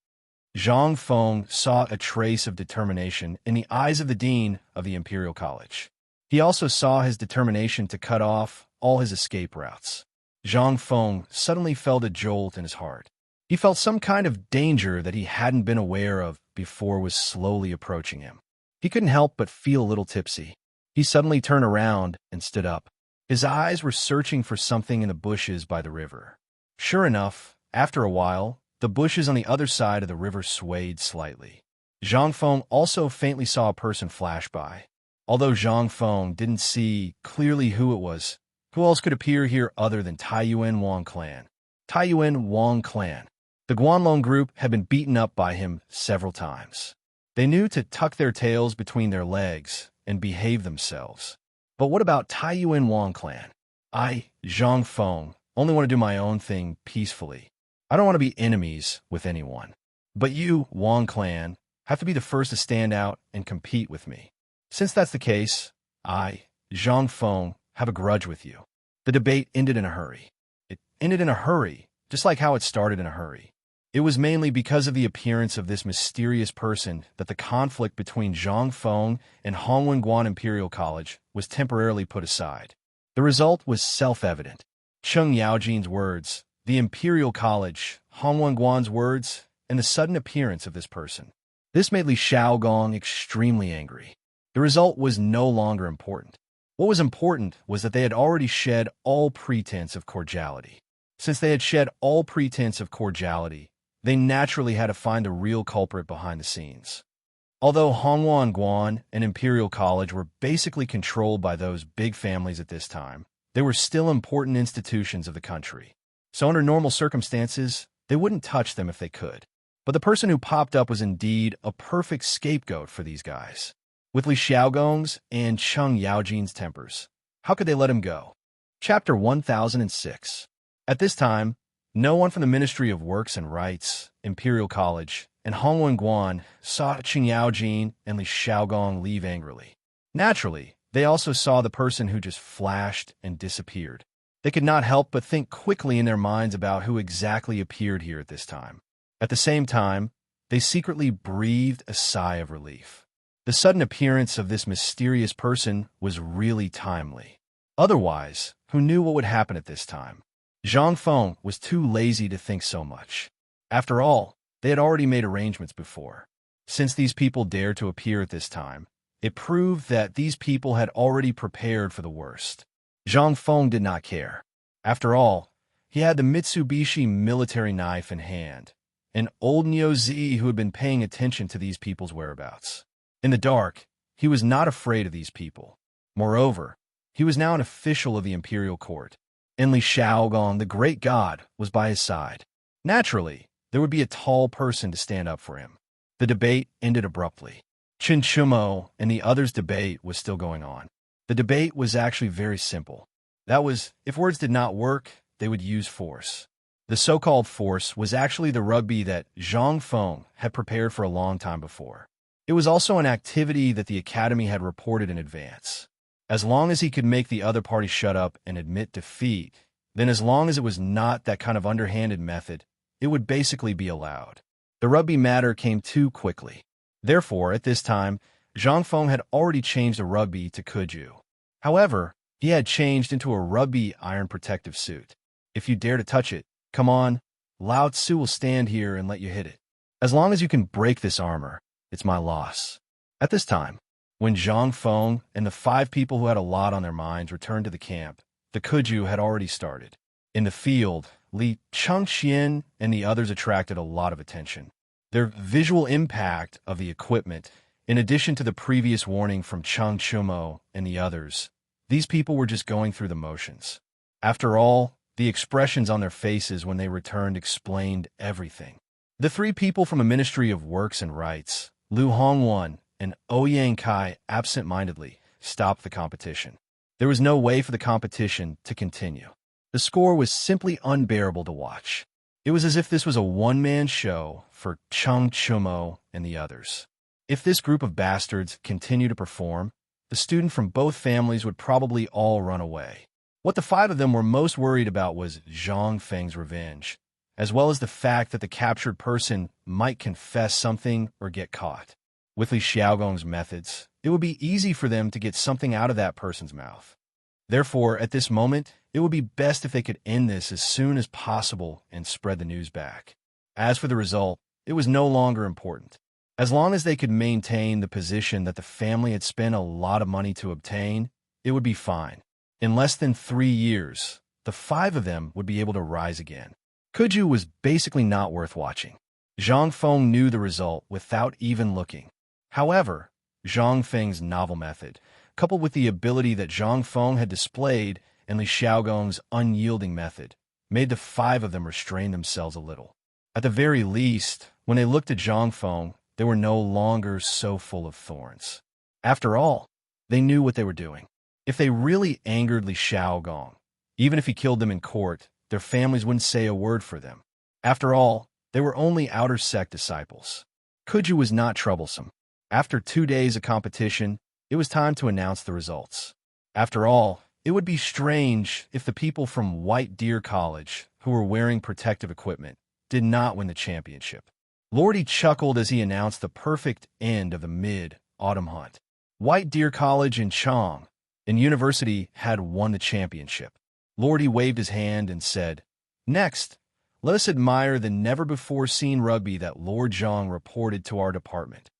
Zhang Feng saw a trace of determination in the eyes of the dean of the Imperial College. He also saw his determination to cut off all his escape routes. Zhang Feng suddenly felt a jolt in his heart. He felt some kind of danger that he hadn't been aware of before was slowly approaching him. He couldn't help but feel a little tipsy. He suddenly turned around and stood up. His eyes were searching for something in the bushes by the river. Sure enough, after a while, the bushes on the other side of the river swayed slightly. Zhang Feng also faintly saw a person flash by. Although Zhang Feng didn't see clearly who it was, who else could appear here other than Taiyuan Wang clan? Taiyuan Wang clan. The Guanlong group had been beaten up by him several times. They knew to tuck their tails between their legs and behave themselves. But what about Taiyuan Wang clan? I, Zhang Feng, only want to do my own thing peacefully. I don't want to be enemies with anyone. But you, Wang clan, have to be the first to stand out and compete with me. Since that's the case, I, Zhang Feng, have a grudge with you. The debate ended in a hurry. It ended in a hurry, just like how it started in a hurry. It was mainly because of the appearance of this mysterious person that the conflict between Zhang Feng and Hongwen Imperial College was temporarily put aside. The result was self-evident. Cheng Yaojin's words, the Imperial College, Hongwen words, and the sudden appearance of this person. This made Li Xiaogong extremely angry. The result was no longer important. What was important was that they had already shed all pretense of cordiality. Since they had shed all pretense of cordiality, they naturally had to find the real culprit behind the scenes. Although Hongwen and Imperial College were basically controlled by those big families at this time, they were still important institutions of the country. So under normal circumstances, they wouldn't touch them if they could. But the person who popped up was indeed a perfect scapegoat for these guys. With Li Xiaogong's and Cheng Yaojin's tempers, how could they let him go? Chapter 1006. At this time, no one from the Ministry of Works and Rights, Imperial College, and Hongwen saw Cheng Yaojin and Li Xiaogong leave angrily. Naturally, they also saw the person who just flashed and disappeared. They could not help but think quickly in their minds about who exactly appeared here at this time. At the same time, they secretly breathed a sigh of relief. The sudden appearance of this mysterious person was really timely. Otherwise, who knew what would happen at this time? Zhang Feng was too lazy to think so much. After all, they had already made arrangements before. Since these people dared to appear at this time, it proved that these people had already prepared for the worst. Zhang Feng did not care. After all, he had the Mitsubishi military knife in hand, an old Neo Z who had been paying attention to these people's whereabouts. In the dark, he was not afraid of these people. Moreover, he was now an official of the imperial court, and Li Xiaogong, the great god, was by his side. Naturally, there would be a tall person to stand up for him. The debate ended abruptly. Chen Chumo and the others' debate was still going on. The debate was actually very simple. That was, if words did not work, they would use force. The so-called force was actually the rugby that Zhang Feng had prepared for a long time before. It was also an activity that the academy had reported in advance. As long as he could make the other party shut up and admit defeat, then as long as it was not that kind of underhanded method, it would basically be allowed. The rugby matter came too quickly. Therefore, at this time, Zhang Feng had already changed the rugby to Kuju. However, he had changed into a rugby iron protective suit. If you dare to touch it, come on, Lao Tzu will stand here and let you hit it. As long as you can break this armor, it's my loss. At this time, when Zhang Feng and the 5 people who had a lot on their minds returned to the camp, the Kuju had already started. In the field, Li Chengxian and the others attracted a lot of attention. Their visual impact of the equipment, in addition to the previous warning from Cheng Chumo and the others, these people were just going through the motions. After all, the expressions on their faces when they returned explained everything. The 3 people from the Ministry of Works and Rights, Lu Hongwen and Ouyang Kai, absent-mindedly stopped the competition. There was no way for the competition to continue. The score was simply unbearable to watch. It was as if this was a one-man show for Cheng Chumo and the others. If this group of bastards continued to perform, the student from both families would probably all run away. What the 5 of them were most worried about was Zhang Feng's revenge, as well as the fact that the captured person might confess something or get caught. With Li Xiaogong's methods, it would be easy for them to get something out of that person's mouth. Therefore, at this moment, it would be best if they could end this as soon as possible and spread the news back. As for the result, it was no longer important. As long as they could maintain the position that the family had spent a lot of money to obtain, it would be fine. In less than 3 years, the 5 of them would be able to rise again. Kuju was basically not worth watching. Zhang Feng knew the result without even looking. However, Zhang Feng's novel method, coupled with the ability that Zhang Feng had displayed and Li Xiaogong's unyielding method, made the five of them restrain themselves a little. At the very least, when they looked at Zhang Feng, they were no longer so full of thorns. After all, they knew what they were doing. If they really angered Li Xiaogong, even if he killed them in court, their families wouldn't say a word for them. After all, they were only outer sect disciples. Kuju was not troublesome. After 2 days of competition, it was time to announce the results. After all, it would be strange if the people from White Deer College, who were wearing protective equipment, did not win the championship. Lordy chuckled as he announced the perfect end of the mid-autumn hunt. White Deer College in Chang, and University, had won the championship. Lordy waved his hand and said, "Next, let us admire the never-before-seen rugby that Lord Zhang reported to our department."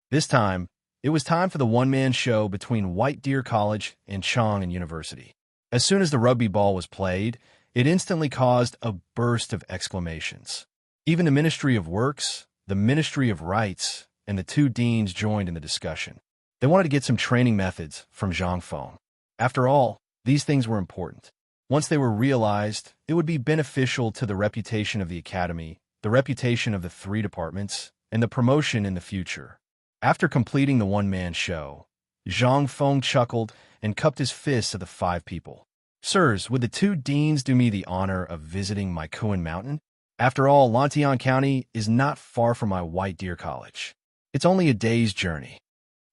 This time, it was time for the one-man show between White Deer College and Chang and University. As soon as the rugby ball was played, it instantly caused a burst of exclamations. Even the Ministry of Works, the Ministry of Rights, and the two deans joined in the discussion. They wanted to get some training methods from Zhang Feng. After all, these things were important. Once they were realized, it would be beneficial to the reputation of the academy, the reputation of the 3 departments, and the promotion in the future. After completing the one-man show, Zhang Feng chuckled and cupped his fists at the 5 people. "Sirs, would the 2 deans do me the honor of visiting my Kuan Mountain? After all, Lantian County is not far from my White Deer College. It's only a day's journey."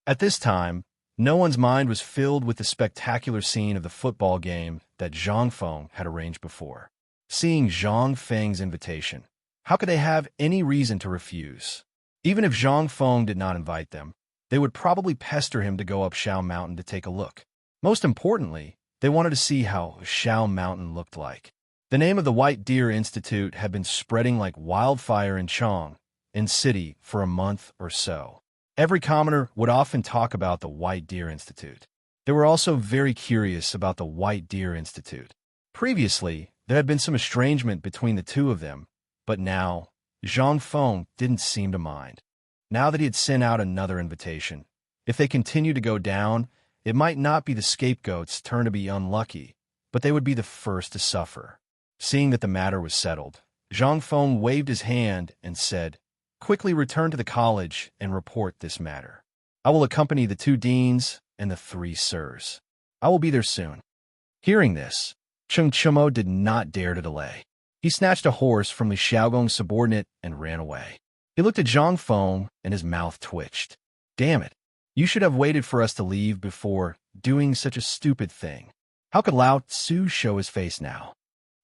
At this time, no one's mind was filled with the spectacular scene of the football game that Zhang Feng had arranged before. Seeing Zhang Feng's invitation, how could they have any reason to refuse? Even if Zhang Feng did not invite them, they would probably pester him to go up Shao Mountain to take a look. Most importantly, they wanted to see how Shao Mountain looked like. The name of the White Deer Institute had been spreading like wildfire in Chang, in city, for a month or so. Every commoner would often talk about the White Deer Institute. They were also very curious about the White Deer Institute. Previously, there had been some estrangement between the two of them, but now, Zhang Feng didn't seem to mind. Now that he had sent out another invitation, if they continued to go down, it might not be the scapegoat's turn to be unlucky, but they would be the first to suffer. Seeing that the matter was settled, Zhang Feng waved his hand and said, "Quickly return to the college and report this matter. I will accompany the 2 deans and the 3 sirs. I will be there soon." Hearing this, Cheng Chumo did not dare to delay. He snatched a horse from Li Xiaogong's subordinate and ran away. He looked at Zhang Feng and his mouth twitched. "Damn it, you should have waited for us to leave before doing such a stupid thing." How could Lao Tzu show his face now?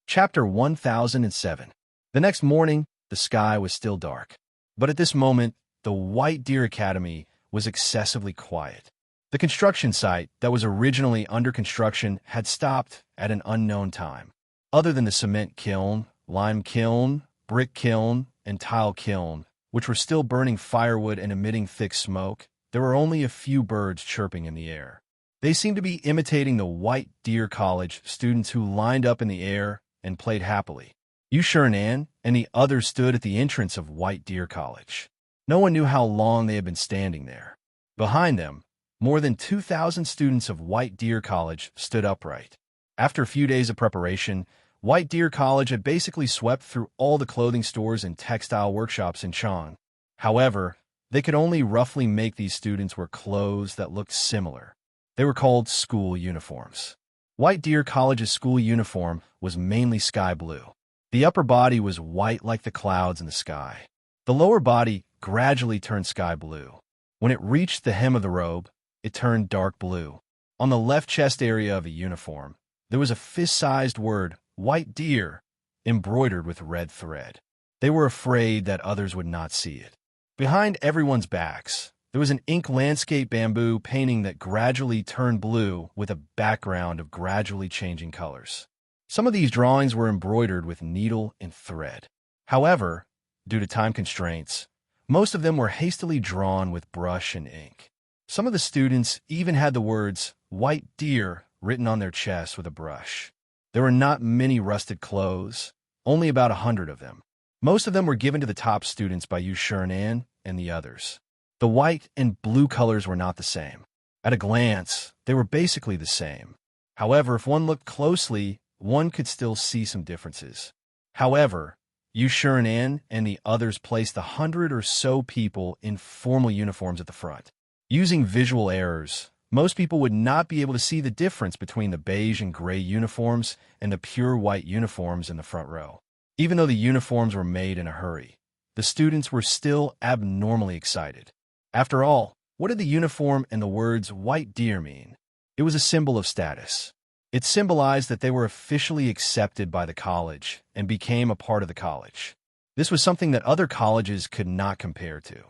Chapter 1007. The next morning, the sky was still dark. But at this moment, the White Deer Academy was excessively quiet. The construction site that was originally under construction had stopped at an unknown time. Other than the cement kiln, lime kiln, brick kiln, and tile kiln, which were still burning firewood and emitting thick smoke, there were only a few birds chirping in the air. They seemed to be imitating the White Deer College students who lined up in the air and played happily. Yu Shernan and the others stood at the entrance of White Deer College. No one knew how long they had been standing there. Behind them, more than 2,000 students of White Deer College stood upright. After a few days of preparation, White Deer College had basically swept through all the clothing stores and textile workshops in Chang. However, they could only roughly make these students wear clothes that looked similar. They were called school uniforms. White Deer College's school uniform was mainly sky blue. The upper body was white like the clouds in the sky. The lower body gradually turned sky blue. When it reached the hem of the robe, it turned dark blue. On the left chest area of the uniform, there was a fist-sized word, White Deer, embroidered with red thread. They were afraid that others would not see it. Behind everyone's backs, there was an ink landscape bamboo painting that gradually turned blue with a background of gradually changing colors. Some of these drawings were embroidered with needle and thread. However, due to time constraints, most of them were hastily drawn with brush and ink. Some of the students even had the words White Deer written on their chests with a brush. There were not many rusted clothes, only about 100 of them. Most of them were given to the top students by Yu Shernan and the others. The white and blue colors were not the same. At a glance, they were basically the same. However, if one looked closely, one could still see some differences. However, Yu Shurinan and the others placed 100 or so people in formal uniforms at the front. Using visual errors, most people would not be able to see the difference between the beige and gray uniforms and the pure white uniforms in the front row. Even though the uniforms were made in a hurry, the students were still abnormally excited. After all, what did the uniform and the words white deer mean? It was a symbol of status. It symbolized that they were officially accepted by the college and became a part of the college. This was something that other colleges could not compare to.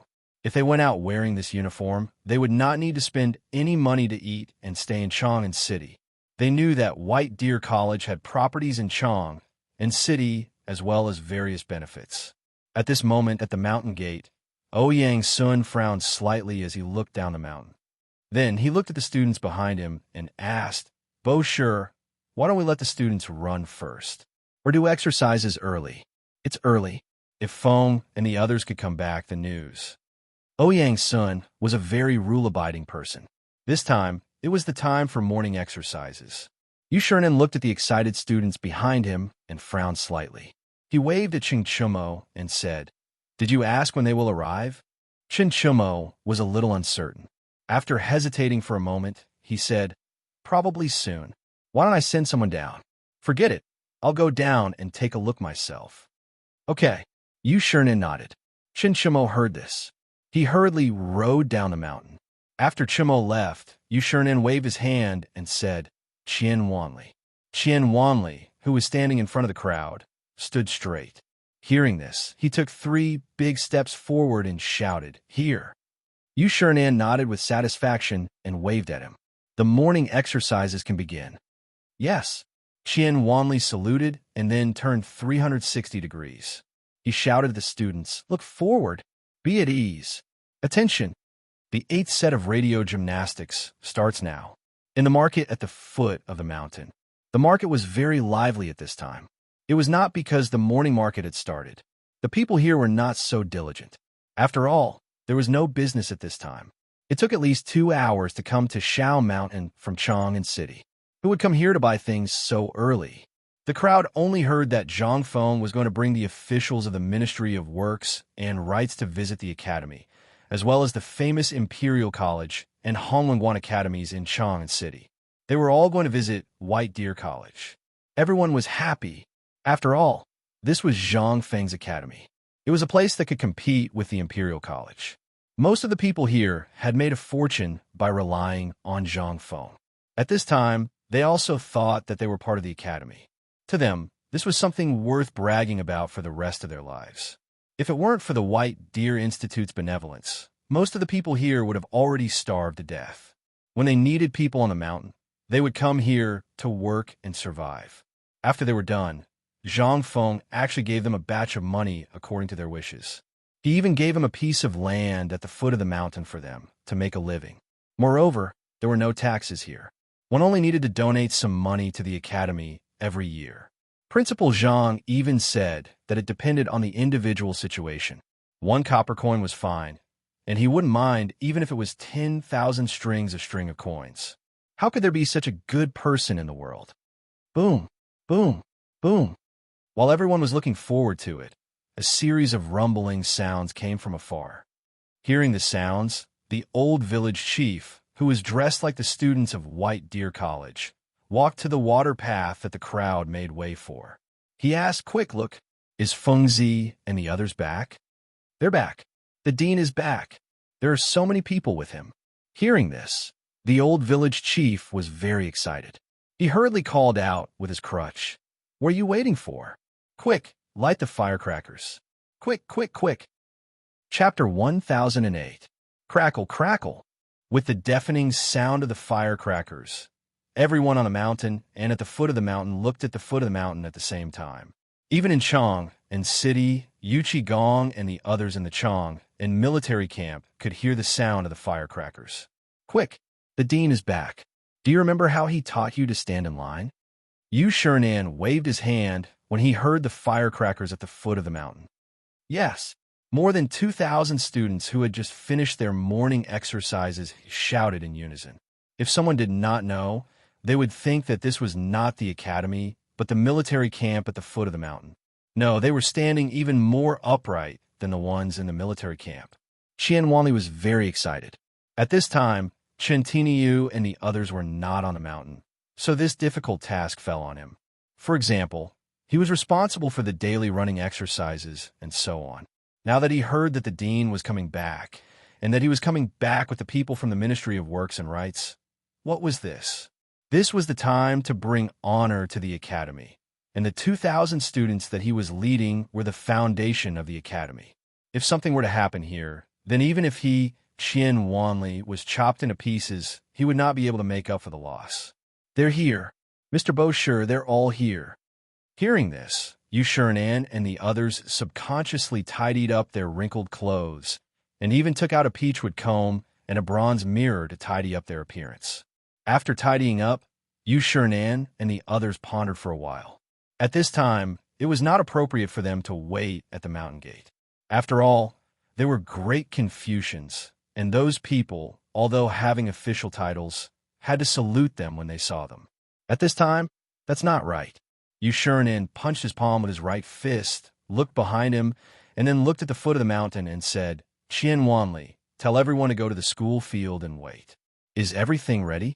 If they went out wearing this uniform, they would not need to spend any money to eat and stay in Chang'an City. They knew that White Deer College had properties in Chang'an City as well as various benefits. At this moment at the mountain gate, Ouyang Sun frowned slightly as he looked down the mountain. Then he looked at the students behind him and asked, "Bo Sure, why don't we let the students run first? Or do exercises early? It's early." If Feng and the others could come back, the news. Ouyang Sun was a very rule-abiding person. This time, it was the time for morning exercises. Yu Shurinan looked at the excited students behind him and frowned slightly. He waved at Ching Chumo and said, "Did you ask when they will arrive?" Ching Chumo was a little uncertain. After hesitating for a moment, he said, "Probably soon. Why don't I send someone down?" "Forget it. I'll go down and take a look myself." "Okay." Yu Shurinan nodded. Ching Chumo heard this. He hurriedly rode down the mountain. After Chumo left, Yu Shurinan waved his hand and said, "Qian Wanli." Qian Wanli, who was standing in front of the crowd, stood straight. Hearing this, he took 3 big steps forward and shouted, "Here." Yu Shurinan nodded with satisfaction and waved at him. "The morning exercises can begin." "Yes." Qian Wanli saluted and then turned 360 degrees. He shouted at the students, "Look forward. Be at ease. Attention. The 8th set of radio gymnastics starts now." In the market at the foot of the mountain. The market was very lively at this time. It was not because the morning market had started. The people here were not so diligent. After all, there was no business at this time. It took at least 2 hours to come to Shao Mountain from Chang'an City. Who would come here to buy things so early? The crowd only heard that Zhang Feng was going to bring the officials of the Ministry of Works and Rights to visit the academy, as well as the famous Imperial College and Honglingguan academies in Chang'an City. They were all going to visit White Deer College. Everyone was happy. After all, this was Zhang Feng's academy. It was a place that could compete with the Imperial College. Most of the people here had made a fortune by relying on Zhang Feng. At this time, they also thought that they were part of the academy. To them, this was something worth bragging about for the rest of their lives. If it weren't for the White Deer Institute's benevolence, most of the people here would have already starved to death. When they needed people on the mountain, they would come here to work and survive. After they were done, Zhang Feng actually gave them a batch of money according to their wishes. He even gave them a piece of land at the foot of the mountain for them to make a living. Moreover, there were no taxes here. One only needed to donate some money to the academy every year. Principal Zhang even said that it depended on the individual situation. 1 copper coin was fine, and he wouldn't mind even if it was 10,000 strings of string of coins. How could there be such a good person in the world? Boom, boom, boom. While everyone was looking forward to it, a series of rumbling sounds came from afar. Hearing the sounds, the old village chief, who was dressed like the students of White Deer College, walked to the water path that the crowd made way for. He asked, "Quick, look, is Fengzi and the others back?" "They're back. The dean is back. There are so many people with him." Hearing this, the old village chief was very excited. He hurriedly called out with his crutch, "What are you waiting for? Quick, light the firecrackers. Quick, quick, quick." Chapter 1008. Crackle, crackle. With the deafening sound of the firecrackers, everyone on the mountain and at the foot of the mountain looked at the foot of the mountain at the same time. Even in Chang'an City, Yu Qigong and the others in the Chang and military camp could hear the sound of the firecrackers. "Quick, the dean is back. Do you remember how he taught you to stand in line?" Yu Shurinan waved his hand when he heard the firecrackers at the foot of the mountain. "Yes, More than 2,000 students who had just finished their morning exercises shouted in unison. If someone did not know, they would think that this was not the academy, but the military camp at the foot of the mountain. No, they were standing even more upright than the ones in the military camp. Qian Wanli was very excited. At this time, Chen Tiniu and the others were not on the mountain, so this difficult task fell on him. For example, he was responsible for the daily running exercises and so on. Now that he heard that the dean was coming back, and that he was coming back with the people from the Ministry of Works and Rights, what was this? This was the time to bring honor to the academy, and the 2,000 students that he was leading were the foundation of the academy. If something were to happen here, then even if he, Qian Wanli, was chopped into pieces, he would not be able to make up for the loss. They're here. Mr. Bosher, they're all here. Hearing this, Yu Shirenan and the others subconsciously tidied up their wrinkled clothes, and even took out a peachwood comb and a bronze mirror to tidy up their appearance. After tidying up, Yu Shirenan and the others pondered for a while. At this time, it was not appropriate for them to wait at the mountain gate. After all, there were great Confucians, and those people, although having official titles, had to salute them when they saw them. At this time, that's not right. Yu Shirenan punched his palm with his right fist, looked behind him, and then looked at the foot of the mountain and said, "Qian Wanli, tell everyone to go to the school field and wait." "Is everything ready?"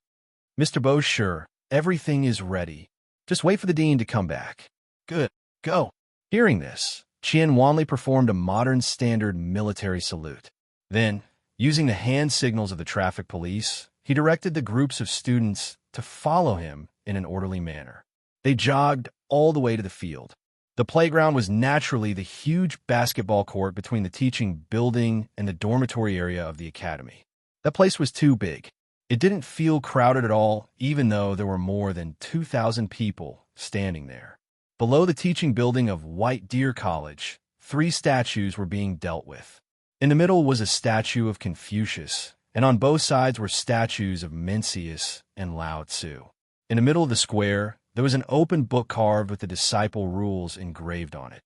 "Mr. Bosher, everything is ready. Just wait for the dean to come back." "Good. Go." Hearing this, Qian Wanli performed a modern standard military salute. Then, using the hand signals of the traffic police, he directed the groups of students to follow him in an orderly manner. They jogged all the way to the field. The playground was naturally the huge basketball court between the teaching building and the dormitory area of the academy. That place was too big. It didn't feel crowded at all, even though there were more than 2,000 people standing there. Below the teaching building of White Deer College, 3 statues were being dealt with. In the middle was a statue of Confucius, and on both sides were statues of Mencius and Lao Tzu. In the middle of the square, there was an open book carved with the disciple rules engraved on it.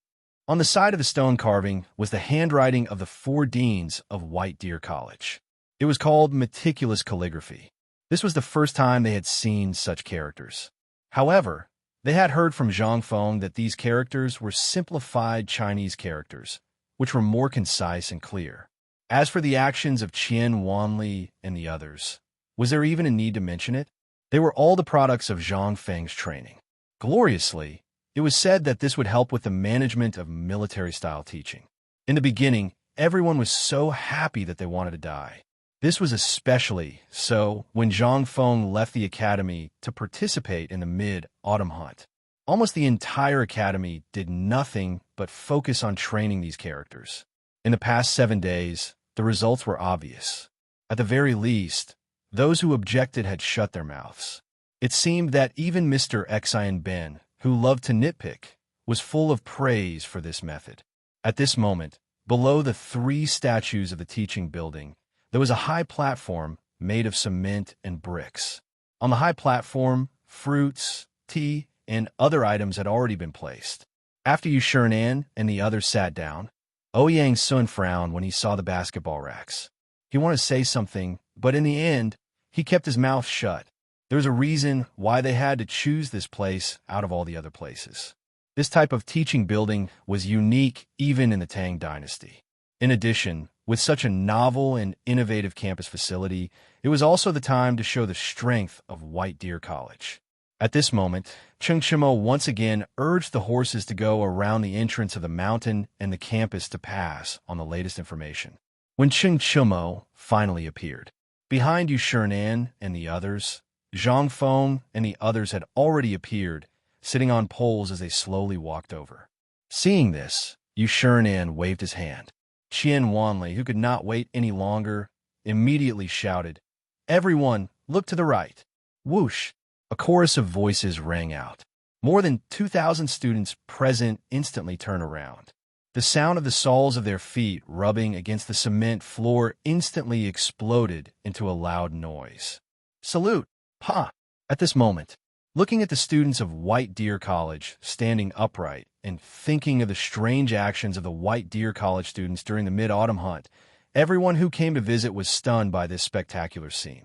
On the side of the stone carving was the handwriting of the 4 deans of White Deer College. It was called meticulous calligraphy. This was the first time they had seen such characters. However, they had heard from Zhang Feng that these characters were simplified Chinese characters, which were more concise and clear. As for the actions of Qian Wanli and the others, was there even a need to mention it? They were all the products of Zhang Feng's training. Gloriously, it was said that this would help with the management of military-style teaching. In the beginning, everyone was so happy that they wanted to die. This was especially so when Zhang Feng left the academy to participate in the mid-autumn hunt. Almost the entire academy did nothing but focus on training these characters. In the past 7 days, the results were obvious. At the very least, those who objected had shut their mouths. It seemed that even Mr. Xian Ben, who loved to nitpick, was full of praise for this method. At this moment, below the 3 statues of the teaching building, there was a high platform made of cement and bricks. On the high platform, fruits, tea, and other items had already been placed. After Yu Shirenan and the others sat down, Ouyang Sun frowned when he saw the basketball racks. He wanted to say something, but in the end, he kept his mouth shut. There was a reason why they had to choose this place out of all the other places. This type of teaching building was unique even in the Tang Dynasty. In addition, with such a novel and innovative campus facility, it was also the time to show the strength of White Deer College. At this moment, Cheng Chimo once again urged the horses to go around the entrance of the mountain and the campus to pass on the latest information. When Cheng Chimo finally appeared, behind Yu Shirenan and the others, Zhang Feng and the others had already appeared, sitting on poles as they slowly walked over. Seeing this, Yu Shirenan waved his hand. Qian Wanli, who could not wait any longer, immediately shouted, "Everyone, look to the right." Whoosh! A chorus of voices rang out. More than 2,000 students present instantly turned around. The sound of the soles of their feet rubbing against the cement floor instantly exploded into a loud noise. "Salute! Pa!" At this moment, looking at the students of White Deer College standing upright and thinking of the strange actions of the White Deer College students during the Mid-Autumn Hunt. Everyone who came to visit was stunned by this spectacular scene.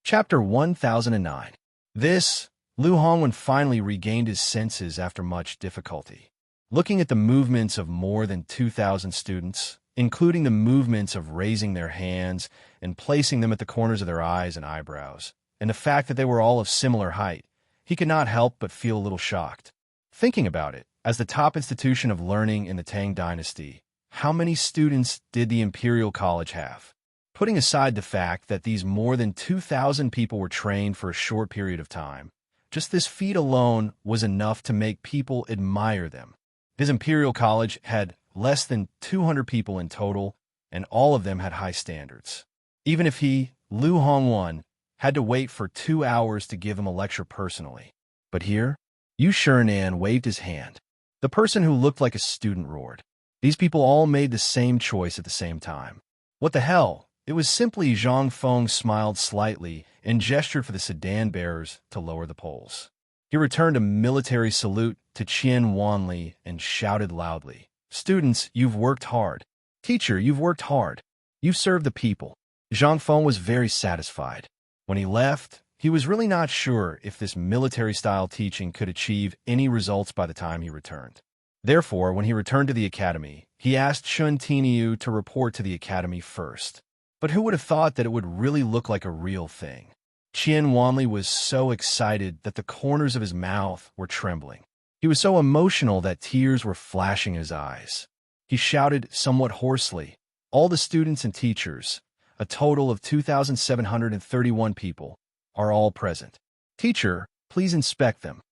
Chapter 1009. Lu Hongwen finally regained his senses after much difficulty. Looking at the movements of more than 2,000 students, including the movements of raising their hands and placing them at the corners of their eyes and eyebrows, and the fact that they were all of similar height, he could not help but feel a little shocked. Thinking about it, as the top institution of learning in the Tang Dynasty, how many students did the Imperial College have? Putting aside the fact that these more than 2,000 people were trained for a short period of time, just this feat alone was enough to make people admire them. His Imperial College had less than 200 people in total, and all of them had high standards. Even if he, Lu Hongwen, had to wait for 2 hours to give him a lecture personally. But here, Yu Shirenan waved his hand. The person who looked like a student roared. These people all made the same choice at the same time. What the hell? It was simply Zhang Feng smiled slightly and gestured for the sedan bearers to lower the poles. He returned a military salute to Qian Wanli and shouted loudly, "Students, you've worked hard. Teacher, you've worked hard. You've served the people." Zhang Feng was very satisfied. When he left, he was really not sure if this military-style teaching could achieve any results by the time he returned. Therefore, when he returned to the academy, he asked Shun Tiniu to report to the academy first. But who would have thought that it would really look like a real thing? Qian Wanli was so excited that the corners of his mouth were trembling. He was so emotional that tears were flashing in his eyes. He shouted somewhat hoarsely, "All the students and teachers, a total of 2,731 people, are all present. Teacher, please inspect them."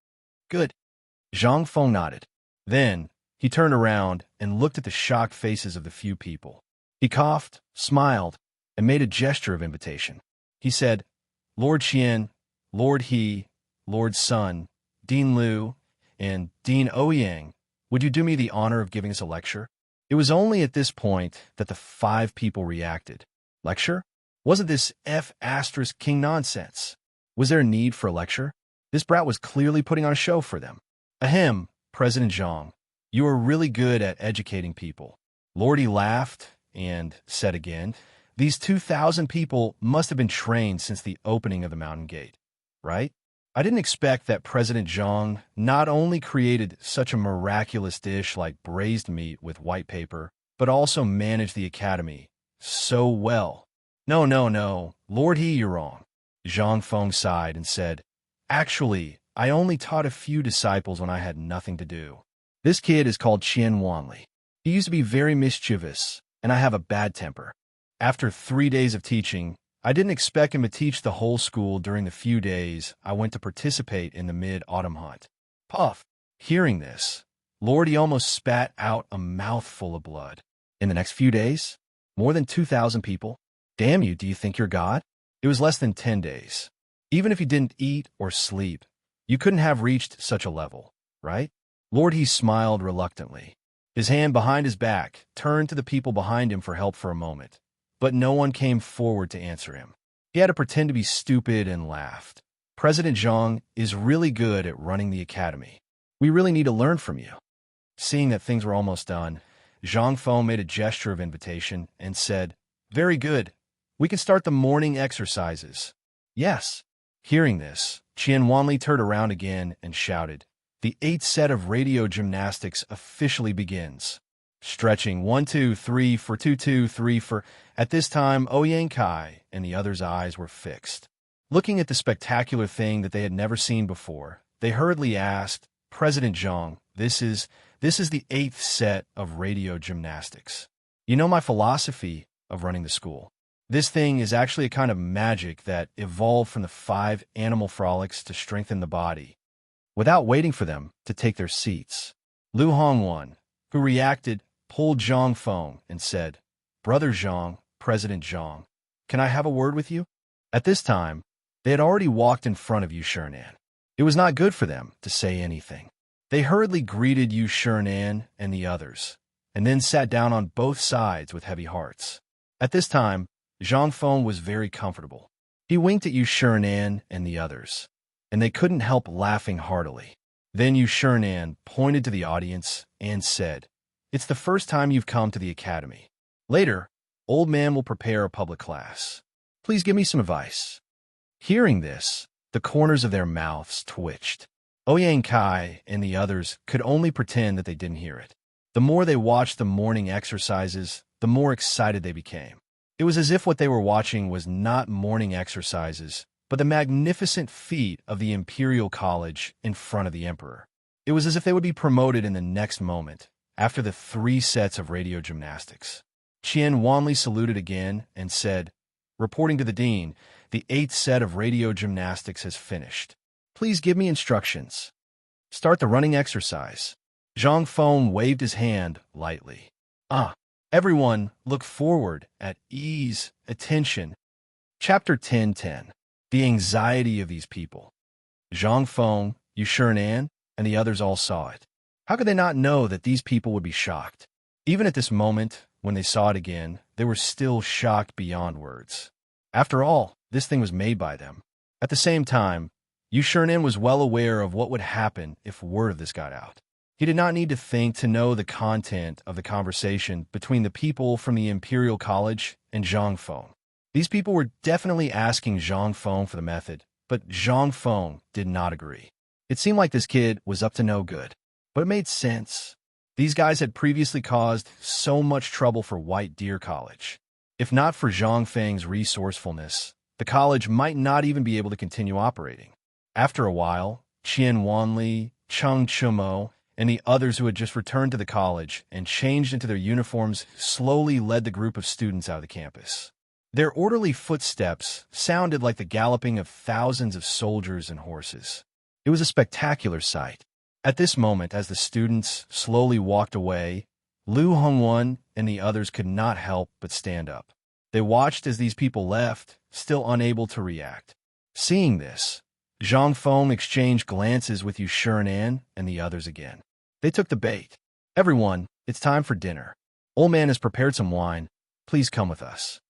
"Good." Zhang Feng nodded. Then, he turned around and looked at the shocked faces of the few people. He coughed, smiled, and made a gesture of invitation. He said, "Lord Qian, Lord He, Lord Sun, Dean Liu, and Dean Ouyang, would you do me the honor of giving us a lecture?" It was only at this point that the 5 people reacted. Lecture? Wasn't this F*** nonsense? Was there a need for a lecture? This brat was clearly putting on a show for them. Ahem, President Zhang, you are really good at educating people. Lordy laughed and said again, "These 2,000 people must have been trained since the opening of the mountain gate, right? I didn't expect that President Zhang not only created such a miraculous dish like braised meat with white paper, but also managed the academy so well." No, Lord He, you're wrong." Zhang Feng sighed and said, "Actually, I only taught a few disciples when I had nothing to do. This kid is called Qian Wanli. He used to be very mischievous, and I have a bad temper. After 3 days of teaching, I didn't expect him to teach the whole school during the few days I went to participate in the Mid-Autumn Hunt." Puff. Hearing this, Lordy almost spat out a mouthful of blood. In the next few days? More than 2,000 people? Damn you, do you think you're God? It was less than 10 days. Even if you didn't eat or sleep, you couldn't have reached such a level, right? Lord He smiled reluctantly. His hand behind his back turned to the people behind him for help for a moment, but no one came forward to answer him. He had to pretend to be stupid and laughed. "President Zhang is really good at running the academy. We really need to learn from you." Seeing that things were almost done, Zhang Feng made a gesture of invitation and said, "Very good. We can start the morning exercises." "Yes." Hearing this, Qian Wanli turned around again and shouted, "The 8th set of radio gymnastics officially begins. Stretching 1, 2, 3 for 2, 2, 3 for..." At this time, Ouyang Kai and the others' eyes were fixed. Looking at the spectacular thing that they had never seen before, they hurriedly asked, "President Zhang, this is the 8th set of radio gymnastics. You know my philosophy of running the school. This thing is actually a kind of magic that evolved from the 5 animal frolics to strengthen the body." Without waiting for them to take their seats, Lu Hongwen, who reacted, pulled Zhang Feng and said, "Brother Zhang, President Zhang, can I have a word with you?" At this time, they had already walked in front of Yu Shirenan. It was not good for them to say anything. They hurriedly greeted Yu Shirenan and the others, and then sat down on both sides with heavy hearts. At this time, Zhang Feng was very comfortable. He winked at Yu Shirenan and the others, and they couldn't help laughing heartily. Then Nan pointed to the audience and said, "It's the first time you've come to the academy. Later, old man will prepare a public class. Please give me some advice." Hearing this, the corners of their mouths twitched. Ouyang Kai and the others could only pretend that they didn't hear it. The more they watched the morning exercises, the more excited they became. It was as if what they were watching was not morning exercises, but the magnificent feat of the Imperial College in front of the Emperor. It was as if they would be promoted in the next moment, after the 3 sets of radio gymnastics. Qian Wanli saluted again and said, "Reporting to the Dean, the 8th set of radio gymnastics has finished. Please give me instructions. Start the running exercise." Zhang Feng waved his hand lightly. Everyone look forward at ease, attention. Chapter 10:10. The anxiety of these people. Zhang Feng, Nan, and the others all saw it. How could they not know that these people would be shocked? Even at this moment, when they saw it again, they were still shocked beyond words. After all, this thing was made by them. At the same time, Nan was well aware of what would happen if word of this got out. He did not need to think to know the content of the conversation between the people from the Imperial College and Zhang Feng. These people were definitely asking Zhang Feng for the method, but Zhang Feng did not agree. It seemed like this kid was up to no good, but it made sense. These guys had previously caused so much trouble for White Deer College. If not for Zhang Feng's resourcefulness, the college might not even be able to continue operating. After a while, Qian Wanli, Cheng Chumo, and the others who had just returned to the college and changed into their uniforms slowly led the group of students out of the campus. Their orderly footsteps sounded like the galloping of thousands of soldiers and horses. It was a spectacular sight. At this moment, as the students slowly walked away, Lu Hongwen and the others could not help but stand up. They watched as these people left, still unable to react. Seeing this, Zhang Feng exchanged glances with Nan and the others again. They took the bait. "Everyone, it's time for dinner. Old man has prepared some wine. Please come with us."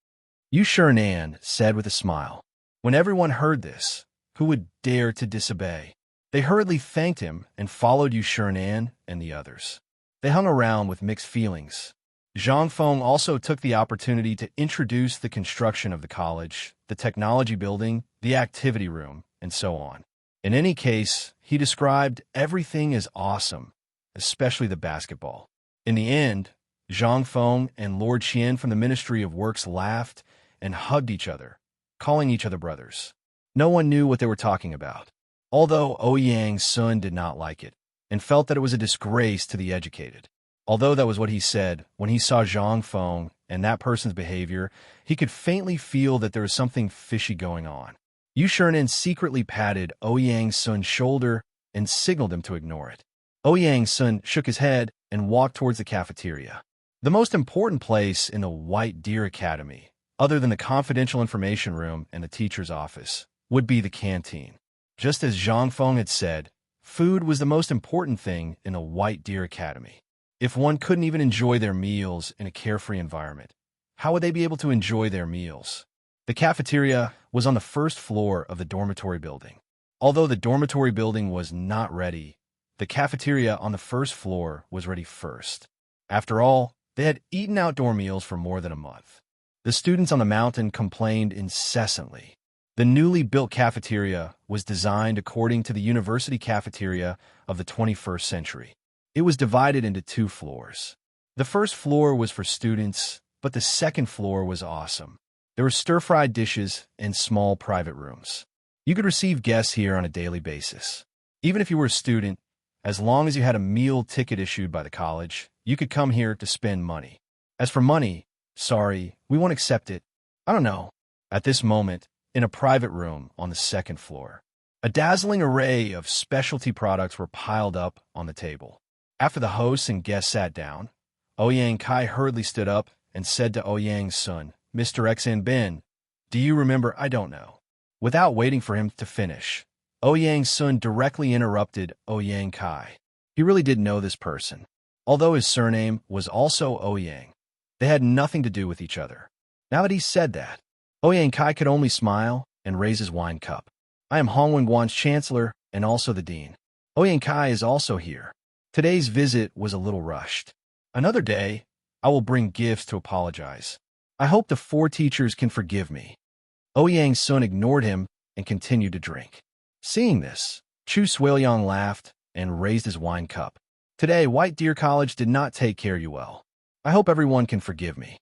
Nan said with a smile. When everyone heard this, who would dare to disobey? They hurriedly thanked him and followed Nan and the others. They hung around with mixed feelings. Zhang Feng also took the opportunity to introduce the construction of the college, the technology building, the activity room, and so on. In any case, he described everything as awesome, especially the basketball. In the end, Zhang Feng and Lord Qian from the Ministry of Works laughed and hugged each other, calling each other brothers. No one knew what they were talking about, although Ouyang's son did not like it and felt that it was a disgrace to the educated. Although that was what he said, when he saw Zhang Feng and that person's behavior, he could faintly feel that there was something fishy going on. Nan secretly patted Ouyang's son's shoulder and signaled him to ignore it. Ouyang's son shook his head and walked towards the cafeteria. The most important place in the White Deer Academy, other than the confidential information room and the teacher's office, would be the canteen. Just as Zhang Feng had said, food was the most important thing in the White Deer Academy. If one couldn't even enjoy their meals in a carefree environment, how would they be able to enjoy their meals? The cafeteria was on the first floor of the dormitory building. Although the dormitory building was not ready, the cafeteria on the first floor was ready first. After all, they had eaten outdoor meals for more than a month. The students on the mountain complained incessantly. The newly built cafeteria was designed according to the university cafeteria of the 21st century. It was divided into 2 floors. The first floor was for students, but the second floor was awesome. There were stir-fried dishes and small private rooms. You could receive guests here on a daily basis. Even if you were a student, as long as you had a meal ticket issued by the college, you could come here to spend money. As for money, sorry, we won't accept it. I don't know. At this moment, in a private room on the second floor, a dazzling array of specialty products were piled up on the table. After the hosts and guests sat down, Ouyang Kai hurriedly stood up and said to Ouyang's son, "Mr. Xan Ben, do you remember? I don't know." Without waiting for him to finish, Ouyang's son directly interrupted Ouyang Kai. He really did know this person. Although his surname was also Ouyang, they had nothing to do with each other. Now that he said that, Ouyang Kai could only smile and raise his wine cup. "I am Hongwen Guan's chancellor and also the dean. Ouyang Kai is also here. Today's visit was a little rushed. Another day, I will bring gifts to apologize. I hope the 4 teachers can forgive me. Ouyang Sun ignored him and continued to drink. Seeing this, Chu Suelyong laughed and raised his wine cup. Today, White Deer College did not take care of you well. I hope everyone can forgive me.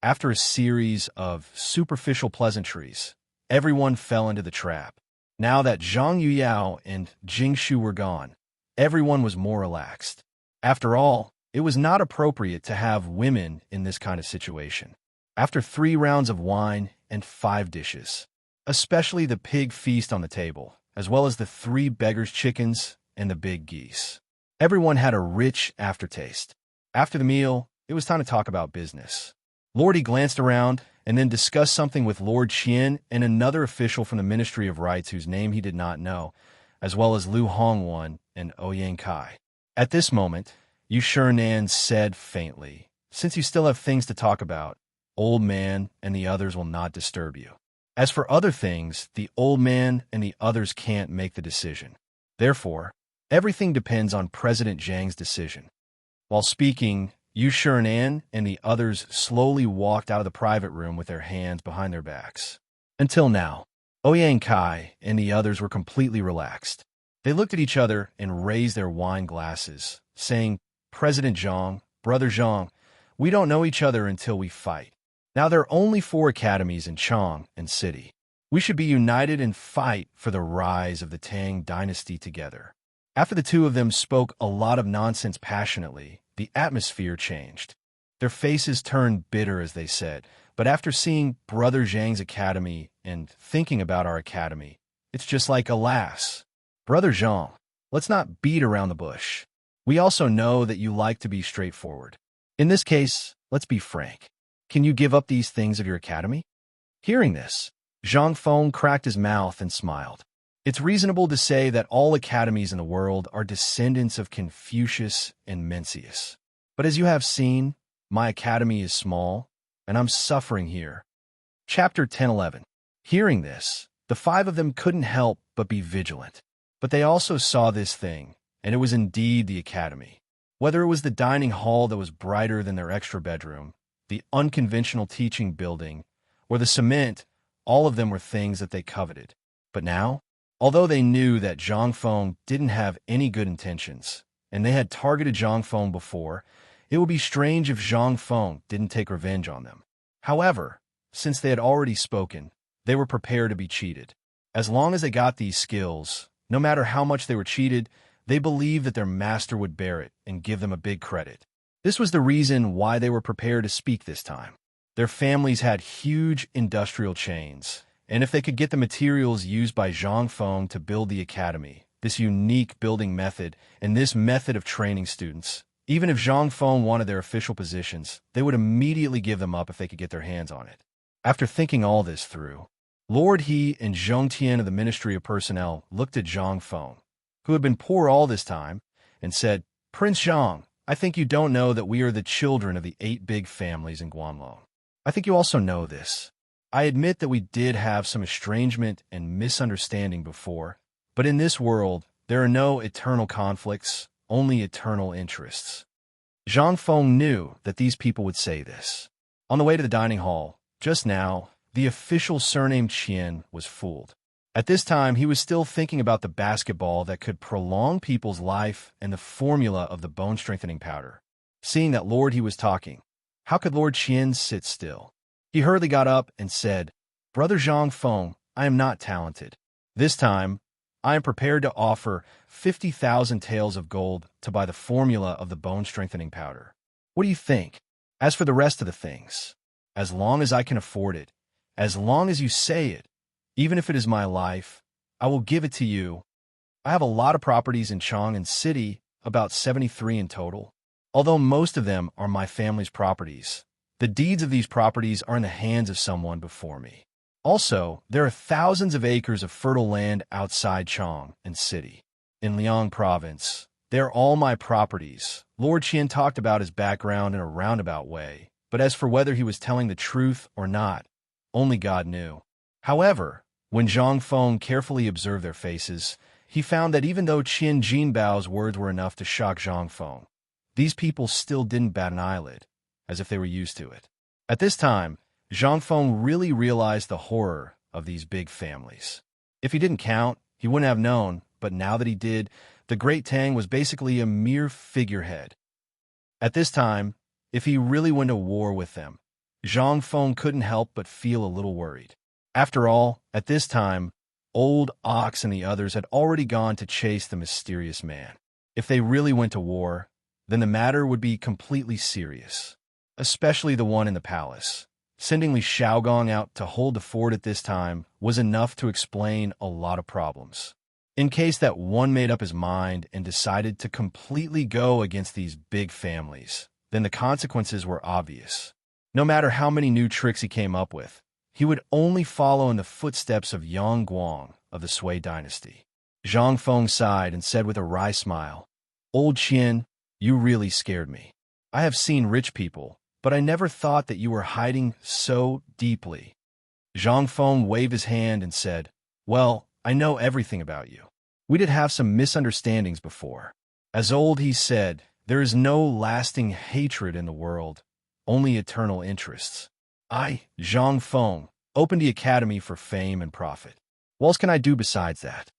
After a series of superficial pleasantries, everyone fell into the trap. Now that Zhang Yuyao and Jing Shu were gone, everyone was more relaxed. After all, it was not appropriate to have women in this kind of situation. After 3 rounds of wine and 5 dishes, especially the pig feast on the table, as well as the 3 beggars' chickens and the big geese, everyone had a rich aftertaste. After the meal, it was time to talk about business. Lordy glanced around and then discussed something with Lord Qian and another official from the Ministry of Rights whose name he did not know, as well as Lu Hongwan and Ouyang Kai. At this moment, Yu Shinan said faintly, "Since you still have things to talk about, old man and the others will not disturb you. As for other things, the old man and the others can't make the decision. Therefore, everything depends on President Zhang's decision." While speaking, Yu Shinan and the others slowly walked out of the private room with their hands behind their backs. Until now, Ouyang Kai and the others were completely relaxed. They looked at each other and raised their wine glasses, saying, "President Zhang, Brother Zhang, we don't know each other until we fight. Now there are only 4 academies in Chang and City. We should be united and fight for the rise of the Tang dynasty together." After the 2 of them spoke a lot of nonsense passionately, the atmosphere changed. Their faces turned bitter as they said, "But after seeing Brother Zhang's academy and thinking about our academy, it's just like, alas. Brother Zhang, let's not beat around the bush. We also know that you like to be straightforward. In this case, let's be frank. Can you give up these things of your academy?" Hearing this, Zhang Feng cracked his mouth and smiled. It's reasonable to say that all academies in the world are descendants of Confucius and Mencius. But as you have seen, my academy is small, and I'm suffering here. Chapter 10:11. Hearing this, the 5 of them couldn't help but be vigilant. But they also saw this thing, and it was indeed the academy. Whether it was the dining hall that was brighter than their extra bedroom, the unconventional teaching building, or the cement, all of them were things that they coveted. But now, although they knew that Zhang Feng didn't have any good intentions, and they had targeted Zhang Feng before, it would be strange if Zhang Feng didn't take revenge on them. However, since they had already spoken, they were prepared to be cheated. As long as they got these skills, no matter how much they were cheated, they believed that their master would bear it and give them a big credit. This was the reason why they were prepared to speak this time. Their families had huge industrial chains, and if they could get the materials used by Zhang Feng to build the academy, this unique building method and this method of training students, even if Zhang Feng wanted their official positions, they would immediately give them up if they could get their hands on it. After thinking all this through, Lord He and Zhong Tian of the Ministry of Personnel looked at Zhang Feng, who had been poor all this time, and said, "Prince Zhang, I think you don't know that we are the children of the 8 big families in Guanlong. I think you also know this. I admit that we did have some estrangement and misunderstanding before, but in this world, there are no eternal conflicts, only eternal interests." Zhang Feng knew that these people would say this. On the way to the dining hall, just now, the official surnamed Qian was fooled. At this time, he was still thinking about the basketball that could prolong people's life and the formula of the bone-strengthening powder. Seeing that Lord He was talking, how could Lord Qian sit still? He hurriedly got up and said, "Brother Zhang Feng, I am not talented. This time, I am prepared to offer 50,000 taels of gold to buy the formula of the bone-strengthening powder. What do you think? As for the rest of the things, as long as I can afford it, as long as you say it, even if it is my life, I will give it to you. I have a lot of properties in Chang'an City, about 73 in total. Although most of them are my family's properties, the deeds of these properties are in the hands of someone before me. Also, there are thousands of acres of fertile land outside Chang'an City. In Liang Province, they are all my properties." Lord Qian talked about his background in a roundabout way, but as for whether he was telling the truth or not, only God knew. However, when Zhang Feng carefully observed their faces, he found that even though Qian Jinbao's words were enough to shock Zhang Feng, these people still didn't bat an eyelid, as if they were used to it. At this time, Zhang Feng really realized the horror of these big families. If he didn't count, he wouldn't have known, but now that he did, the Great Tang was basically a mere figurehead. At this time, if he really went to war with them, Zhang Feng couldn't help but feel a little worried. After all, at this time, Old Ox and the others had already gone to chase the mysterious man. If they really went to war, then the matter would be completely serious, especially the one in the palace. Sending Li Xiaogong out to hold the fort at this time was enough to explain a lot of problems. In case that one made up his mind and decided to completely go against these big families, then the consequences were obvious. No matter how many new tricks he came up with, he would only follow in the footsteps of Yang Guang of the Sui dynasty. Zhang Feng sighed and said with a wry smile, "Old Qian, you really scared me. I have seen rich people, but I never thought that you were hiding so deeply." Zhang Feng waved his hand and said, "Well, I know everything about you. We did have some misunderstandings before. As old he said, there is no lasting hatred in the world, only eternal interests. I, Zhang Feng, opened the academy for fame and profit. What else can I do besides that?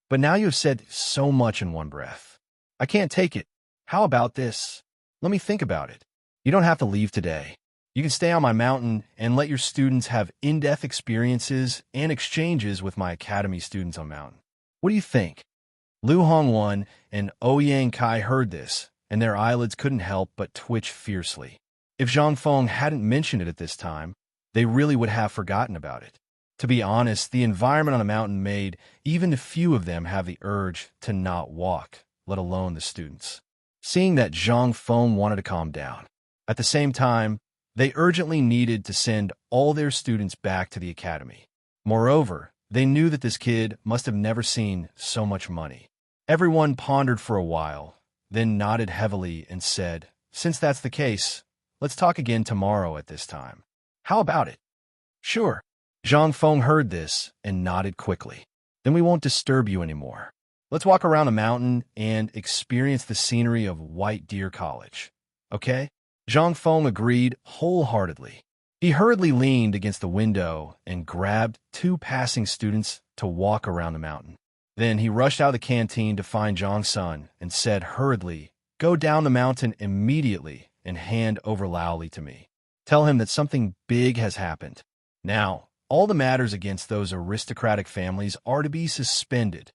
But now you have said so much in one breath. I can't take it. How about this? Let me think about it. You don't have to leave today. You can stay on my mountain and let your students have in-depth experiences and exchanges with my academy students on mountain. What do you think?" Lu Hongwan and Ouyang Kai heard this, and their eyelids couldn't help but twitch fiercely. If Zhang Feng hadn't mentioned it at this time, they really would have forgotten about it. To be honest, the environment on the mountain made even a few of them have the urge to not walk, let alone the students. Seeing that Zhang Feng wanted to calm down. At the same time, they urgently needed to send all their students back to the academy. Moreover, they knew that this kid must have never seen so much money. Everyone pondered for a while, then nodded heavily and said, "Since that's the case, let's talk again tomorrow at this time. How about it?" "Sure." Zhang Feng heard this and nodded quickly. "Then we won't disturb you anymore. Let's walk around the mountain and experience the scenery of White Deer College. Okay?" Zhang Feng agreed wholeheartedly. He hurriedly leaned against the window and grabbed 2 passing students to walk around the mountain. Then he rushed out of the canteen to find Zhang Sun and said hurriedly, "Go down the mountain immediately and hand over Laoli to me. Tell him that something big has happened. Now, all the matters against those aristocratic families are to be suspended."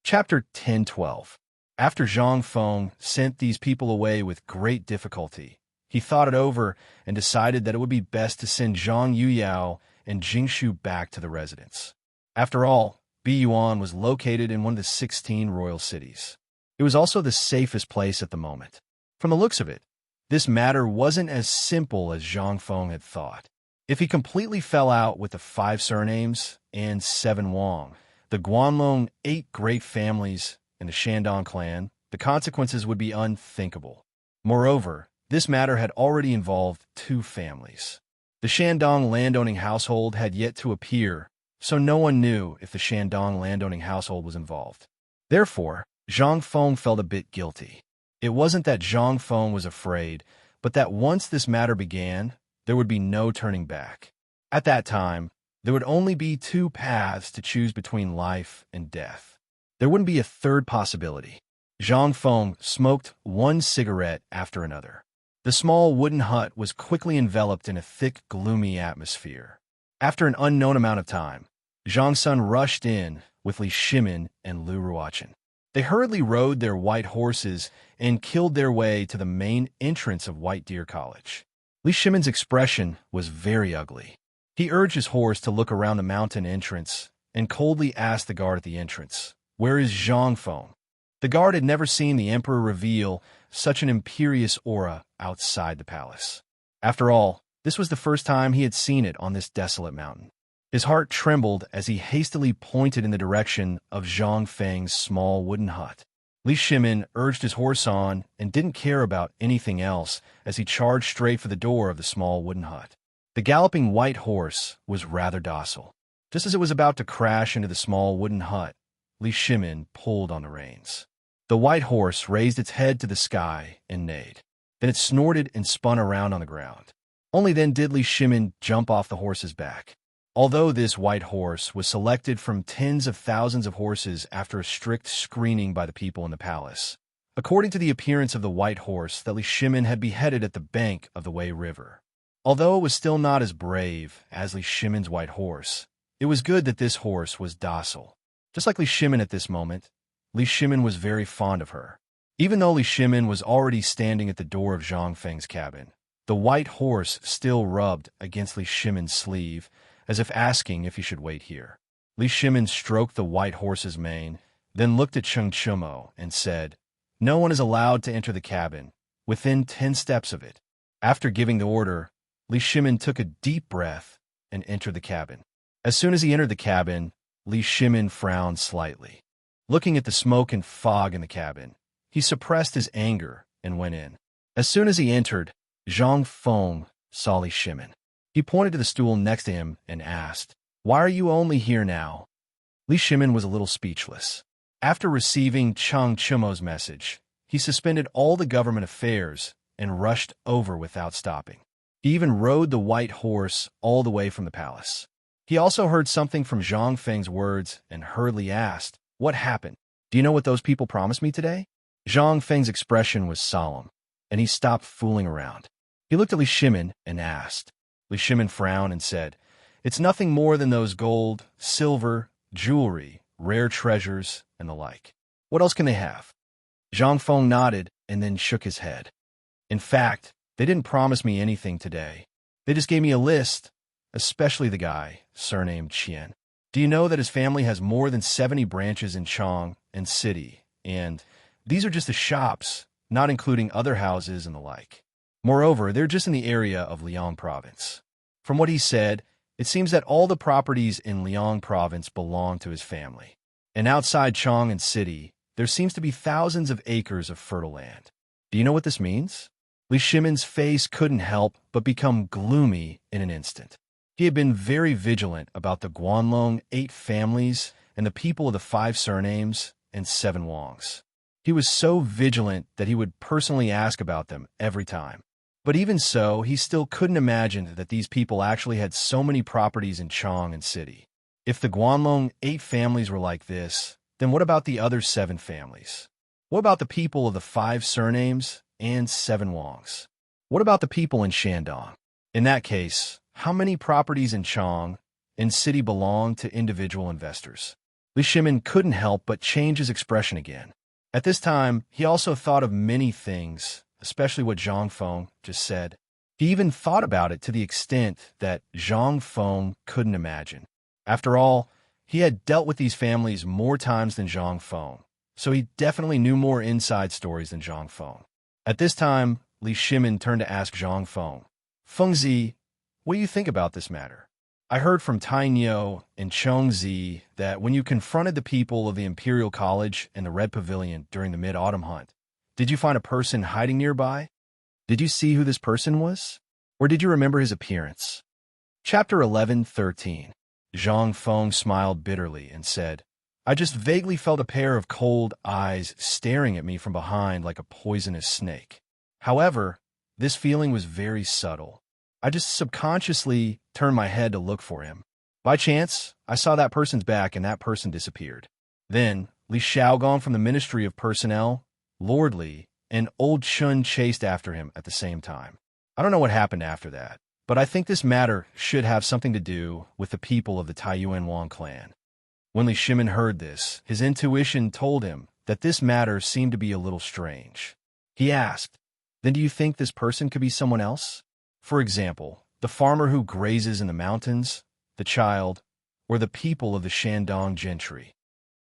Chapter 10:12. After Zhang Feng sent these people away with great difficulty, he thought it over and decided that it would be best to send Zhang Yuyao and Jingshu back to the residence. After all, Biyuan was located in one of the 16 royal cities. It was also the safest place at the moment. From the looks of it, this matter wasn't as simple as Zhang Feng had thought. If he completely fell out with the 5 surnames and 7 Wang, the Guanlong 8 great families, and the Shandong clan, the consequences would be unthinkable. Moreover, this matter had already involved 2 families. The Shandong landowning household had yet to appear, so no one knew if the Shandong landowning household was involved. Therefore, Zhang Feng felt a bit guilty. It wasn't that Zhang Feng was afraid, but that once this matter began, there would be no turning back. At that time, there would only be 2 paths to choose between life and death. There wouldn't be a third possibility. Zhang Feng smoked 1 cigarette after another. The small wooden hut was quickly enveloped in a thick, gloomy atmosphere. After an unknown amount of time, Zhang Sun rushed in with Li Shimin and Lu Ruochen. They hurriedly rode their white horses and killed their way to the main entrance of White Deer College. Li Shimin's expression was very ugly. He urged his horse to look around the mountain entrance and coldly asked the guard at the entrance, "Where is Zhang Feng?" The guard had never seen the emperor reveal such an imperious aura outside the palace. After all, this was the first time he had seen it on this desolate mountain. His heart trembled as he hastily pointed in the direction of Zhang Feng's small wooden hut. Li Shimin urged his horse on and didn't care about anything else as he charged straight for the door of the small wooden hut. The galloping white horse was rather docile. Just as it was about to crash into the small wooden hut, Li Shimin pulled on the reins. The white horse raised its head to the sky and neighed. Then it snorted and spun around on the ground. Only then did Li Shimin jump off the horse's back. Although this white horse was selected from tens of thousands of horses after a strict screening by the people in the palace, according to the appearance of the white horse that Li Shimin had beheaded at the bank of the Wei River. Although it was still not as brave as Li Shimin's white horse, it was good that this horse was docile. Just like Li Shimin at this moment, Li Shimin was very fond of her. Even though Li Shimin was already standing at the door of Zhang Feng's cabin, the white horse still rubbed against Li Shimin's sleeve, as if asking if he should wait here. Li Shimin stroked the white horse's mane, then looked at Cheng Chumo and said, "No one is allowed to enter the cabin, within 10 steps of it." After giving the order, Li Shimin took a deep breath and entered the cabin. As soon as he entered the cabin, Li Shimin frowned slightly. Looking at the smoke and fog in the cabin, he suppressed his anger and went in. As soon as he entered, Zhang Feng saw Li Shimin. He pointed to the stool next to him and asked, "Why are you only here now?" Li Shimin was a little speechless. After receiving Cheng Chumo's message, he suspended all the government affairs and rushed over without stopping. He even rode the white horse all the way from the palace. He also heard something from Zhang Feng's words and hurriedly asked, "What happened? Do you know what those people promised me today?" Zhang Feng's expression was solemn, and he stopped fooling around. He looked at Li Shimin and asked. Li Shimin frowned and said, "It's nothing more than those gold, silver, jewelry, rare treasures, and the like. What else can they have?" Zhang Feng nodded and then shook his head. "In fact, they didn't promise me anything today. They just gave me a list, especially the guy, surnamed Qian. Do you know that his family has more than 70 branches in Chang and City, and these are just the shops, not including other houses and the like. Moreover, they're just in the area of Liang Province. From what he said, it seems that all the properties in Liang Province belong to his family. And outside Chang and City, there seems to be thousands of acres of fertile land. Do you know what this means?" Li Shimin's face couldn't help but become gloomy in an instant. He had been very vigilant about the Guanlong 8 families and the people of the 5 surnames and 7 Wangs. He was so vigilant that he would personally ask about them every time. But even so, he still couldn't imagine that these people actually had so many properties in Chang and City. If the Guanlong 8 families were like this, then what about the other 7 families? What about the people of the 5 surnames and 7 Wangs? What about the people in Shandong? In that case, how many properties in Chang and City belong to individual investors? Li Shimin couldn't help but change his expression again. At this time, he also thought of many things, especially what Zhang Feng just said. He even thought about it to the extent that Zhang Feng couldn't imagine. After all, he had dealt with these families more times than Zhang Feng, so he definitely knew more inside stories than Zhang Feng. At this time, Li Shimin turned to ask Zhang Feng, "Fengzi, what do you think about this matter? I heard from Tai Niu and Chong Zi that when you confronted the people of the Imperial College and the Red Pavilion during the Mid-Autumn Hunt, did you find a person hiding nearby? Did you see who this person was? Or did you remember his appearance?" Chapter 11:13. Zhang Feng smiled bitterly and said, "I just vaguely felt a pair of cold eyes staring at me from behind like a poisonous snake. However, this feeling was very subtle. I just subconsciously turned my head to look for him. By chance, I saw that person's back and that person disappeared. Then, Li Shaogang from the Ministry of Personnel, Lord Li, and Old Chun chased after him at the same time. I don't know what happened after that, but I think this matter should have something to do with the people of the Taiyuan Wang clan." When Li Shimin heard this, his intuition told him that this matter seemed to be a little strange. He asked, "Then do you think this person could be someone else? For example, the farmer who grazes in the mountains, the child, or the people of the Shandong gentry?"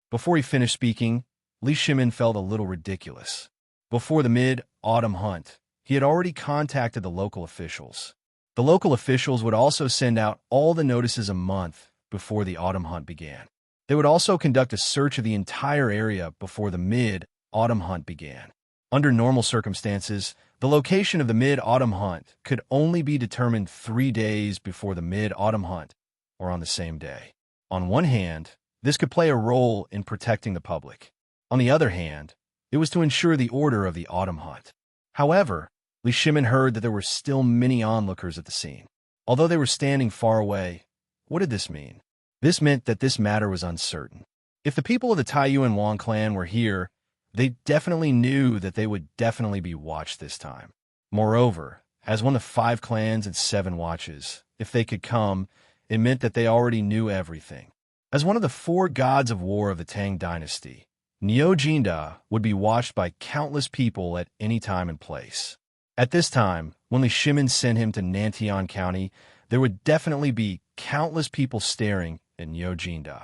Before he finished speaking, Li Shimin felt a little ridiculous. Before the Mid-Autumn Hunt, he had already contacted the local officials. The local officials would also send out all the notices a month before the autumn hunt began. They would also conduct a search of the entire area before the Mid-Autumn Hunt began. Under normal circumstances, the location of the Mid-Autumn Hunt could only be determined 3 days before the Mid-Autumn Hunt, or on the same day. On one hand, This could play a role in protecting the public. On the other hand, it was to ensure the order of the autumn hunt. However, Li Shimin heard that there were still many onlookers at the scene. Although they were standing far away, what did this mean? This meant that this matter was uncertain. If the people of the Taiyuan Wang clan were here, they definitely knew that they would definitely be watched this time. Moreover, as one of 5 clans and 7 watches, if they could come, it meant that they already knew everything. As one of the 4 gods of war of the Tang dynasty, Niu Jinda would be watched by countless people at any time and place. At this time, when Li Shimin sent him to Nantian County, there would definitely be countless people staring at Niu Jinda.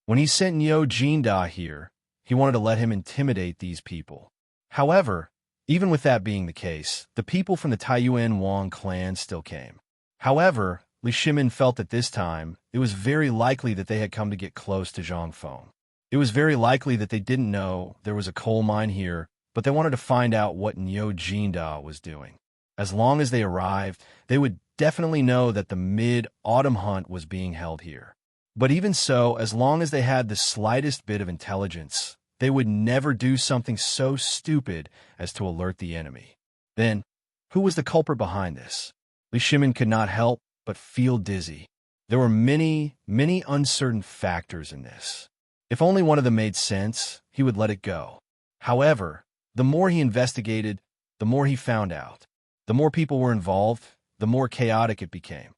When he sent Niu Jinda here, he wanted to let him intimidate these people. However, even with that being the case, the people from the Taiyuan Wang clan still came. However, Li Shimin felt that this time, it was very likely that they had come to get close to Zhang Feng. It was very likely that they didn't know there was a coal mine here, but they wanted to find out what Niu Jinda was doing. As long as they arrived, they would definitely know that the mid-autumn hunt was being held here. But even so, as long as they had the slightest bit of intelligence, they would never do something so stupid as to alert the enemy. Then, who was the culprit behind this? Li Shimin could not help but feel dizzy. There were many, many uncertain factors in this. If only one of them made sense, he would let it go. However, the more he investigated, the more he found out. The more people were involved, the more chaotic it became.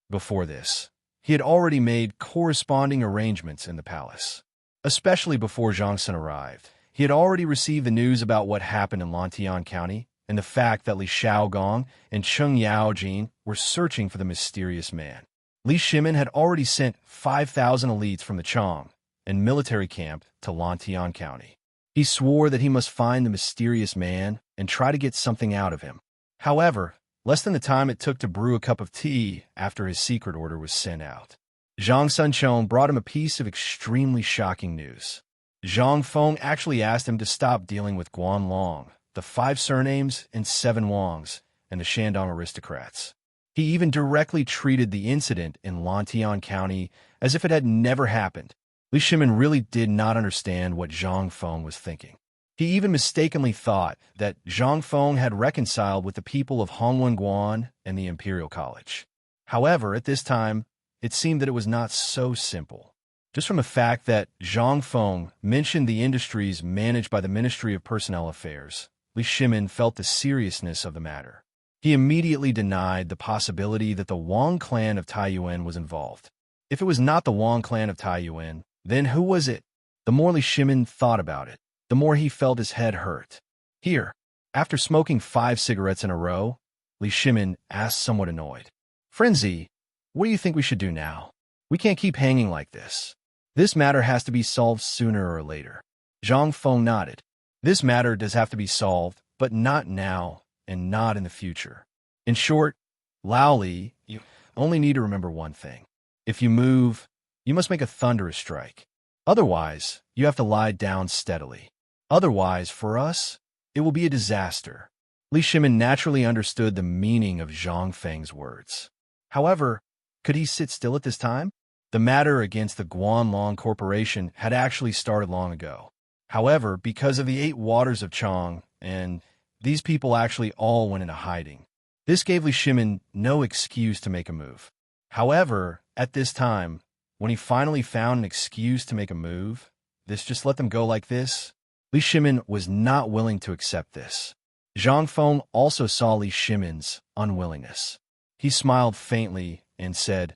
Before this, he had already made corresponding arrangements in the palace. Especially before Zhang Sun arrived, he had already received the news about what happened in Lantian County and the fact that Li Shaogong and Cheng Yaojin were searching for the mysterious man. Li Shimin had already sent 5,000 elites from the Chong and military camp to Lantian County. He swore that he must find the mysterious man and try to get something out of him. However, less than the time it took to brew a cup of tea after his secret order was sent out, Zhang Sunchong brought him a piece of extremely shocking news. Zhang Feng actually asked him to stop dealing with Guan Long, the 5 surnames and 7 Wangs, and the Shandong aristocrats. He even directly treated the incident in Lantian County as if it had never happened. Li Shimin really did not understand what Zhang Feng was thinking. He even mistakenly thought that Zhang Feng had reconciled with the people of Hongwen Guan and the Imperial College. However, at this time, it seemed that it was not so simple. Just from the fact that Zhang Feng mentioned the industries managed by the Ministry of Personnel Affairs, Li Shimin felt the seriousness of the matter. He immediately denied the possibility that the Wang clan of Taiyuan was involved. If it was not the Wang clan of Taiyuan, then who was it? The more Li Shimin thought about it, the more he felt his head hurt. Here, after smoking 5 cigarettes in a row, Li Shimin asked somewhat annoyed, "Frenzy, what do you think we should do now? We can't keep hanging like this. This matter has to be solved sooner or later." Zhang Feng nodded. This matter does have to be solved, but not now and not in the future. In short, Lao Li, you only need to remember one thing. If you move, you must make a thunderous strike. Otherwise, you have to lie down steadily. Otherwise, for us, it will be a disaster. Li Shimin naturally understood the meaning of Zhang Feng's words. However, could he sit still at this time? The matter against the Guanlong Corporation had actually started long ago. However, because of the 8 waters of Chong, and these people actually all went into hiding, this gave Li Shimin no excuse to make a move. However, at this time, when he finally found an excuse to make a move, this just let them go like this, Li Shimin was not willing to accept this. Zhang Feng also saw Li Shimin's unwillingness. He smiled faintly and said,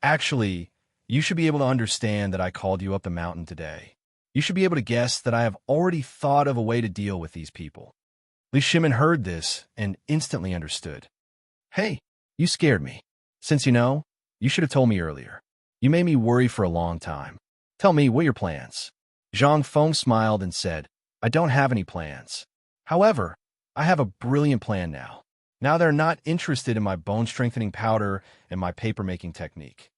"Actually, you should be able to understand that I called you up the mountain today. You should be able to guess that I have already thought of a way to deal with these people." Li Shimin heard this and instantly understood. "Hey, you scared me. Since you know, you should have told me earlier. You made me worry for a long time. Tell me, what are your plans?" Zhang Feng smiled and said, "I don't have any plans. However, I have a brilliant plan now. Now they're not interested in my bone-strengthening powder and my paper-making technique.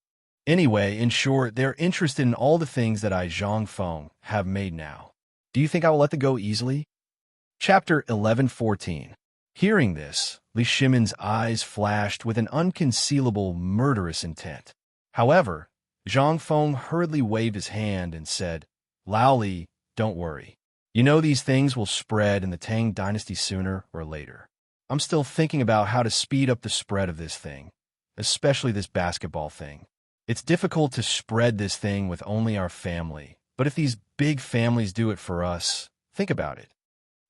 Anyway, in short, they're interested in all the things that I, Zhang Feng, have made now. Do you think I will let them go easily?" Chapter 11:14. Hearing this, Li Shimin's eyes flashed with an unconcealable murderous intent. However, Zhang Feng hurriedly waved his hand and said, Lao Li, don't worry. You know these things will spread in the Tang dynasty sooner or later. I'm still thinking about how to speed up the spread of this thing, especially this basketball thing. It's difficult to spread this thing with only our family, but if these big families do it for us, think about it.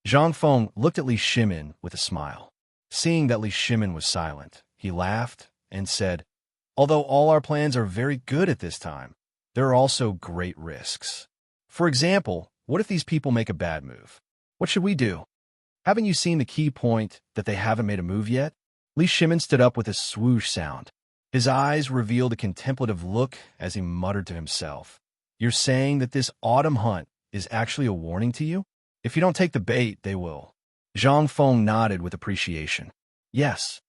Zhang Feng looked at Li Shimin with a smile. Seeing that Li Shimin was silent, he laughed and said, Although all our plans are very good at this time, there are also great risks. For example, what if these people make a bad move? What should we do? Haven't you seen the key point that they haven't made a move yet? Li Shimin stood up with a swoosh sound. His eyes revealed a contemplative look as he muttered to himself. You're saying that this autumn hunt is actually a warning to you? If you don't take the bait, they will. Zhang Feng nodded with appreciation. Yes.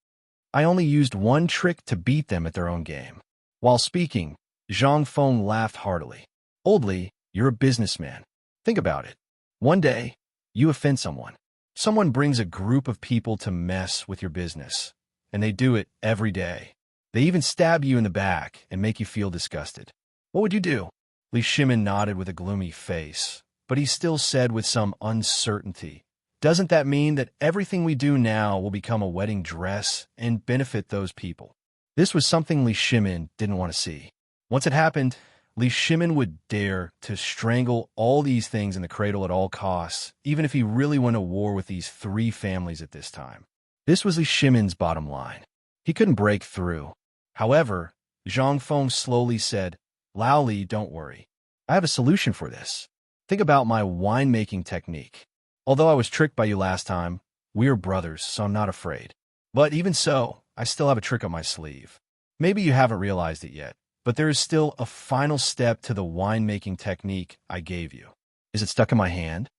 I only used one trick to beat them at their own game. While speaking, Zhang Feng laughed heartily. Old Li, you're a businessman. Think about it. One day, you offend someone. Someone brings a group of people to mess with your business, and they do it every day. They even stab you in the back and make you feel disgusted. What would you do? Li Shimin nodded with a gloomy face, but he still said with some uncertainty, Doesn't that mean that everything we do now will become a wedding dress and benefit those people? This was something Li Shimin didn't want to see. Once it happened, Li Shimin would dare to strangle all these things in the cradle at all costs, even if he really went to war with these three families at this time. This was Li Shimin's bottom line. He couldn't break through. However, Zhang Feng slowly said, Lao Li, don't worry. I have a solution for this. Think about my winemaking technique. Although I was tricked by you last time, we are brothers, so I'm not afraid. But even so, I still have a trick up my sleeve. Maybe you haven't realized it yet, but there is still a final step to the winemaking technique I gave you. Is it stuck in my hand?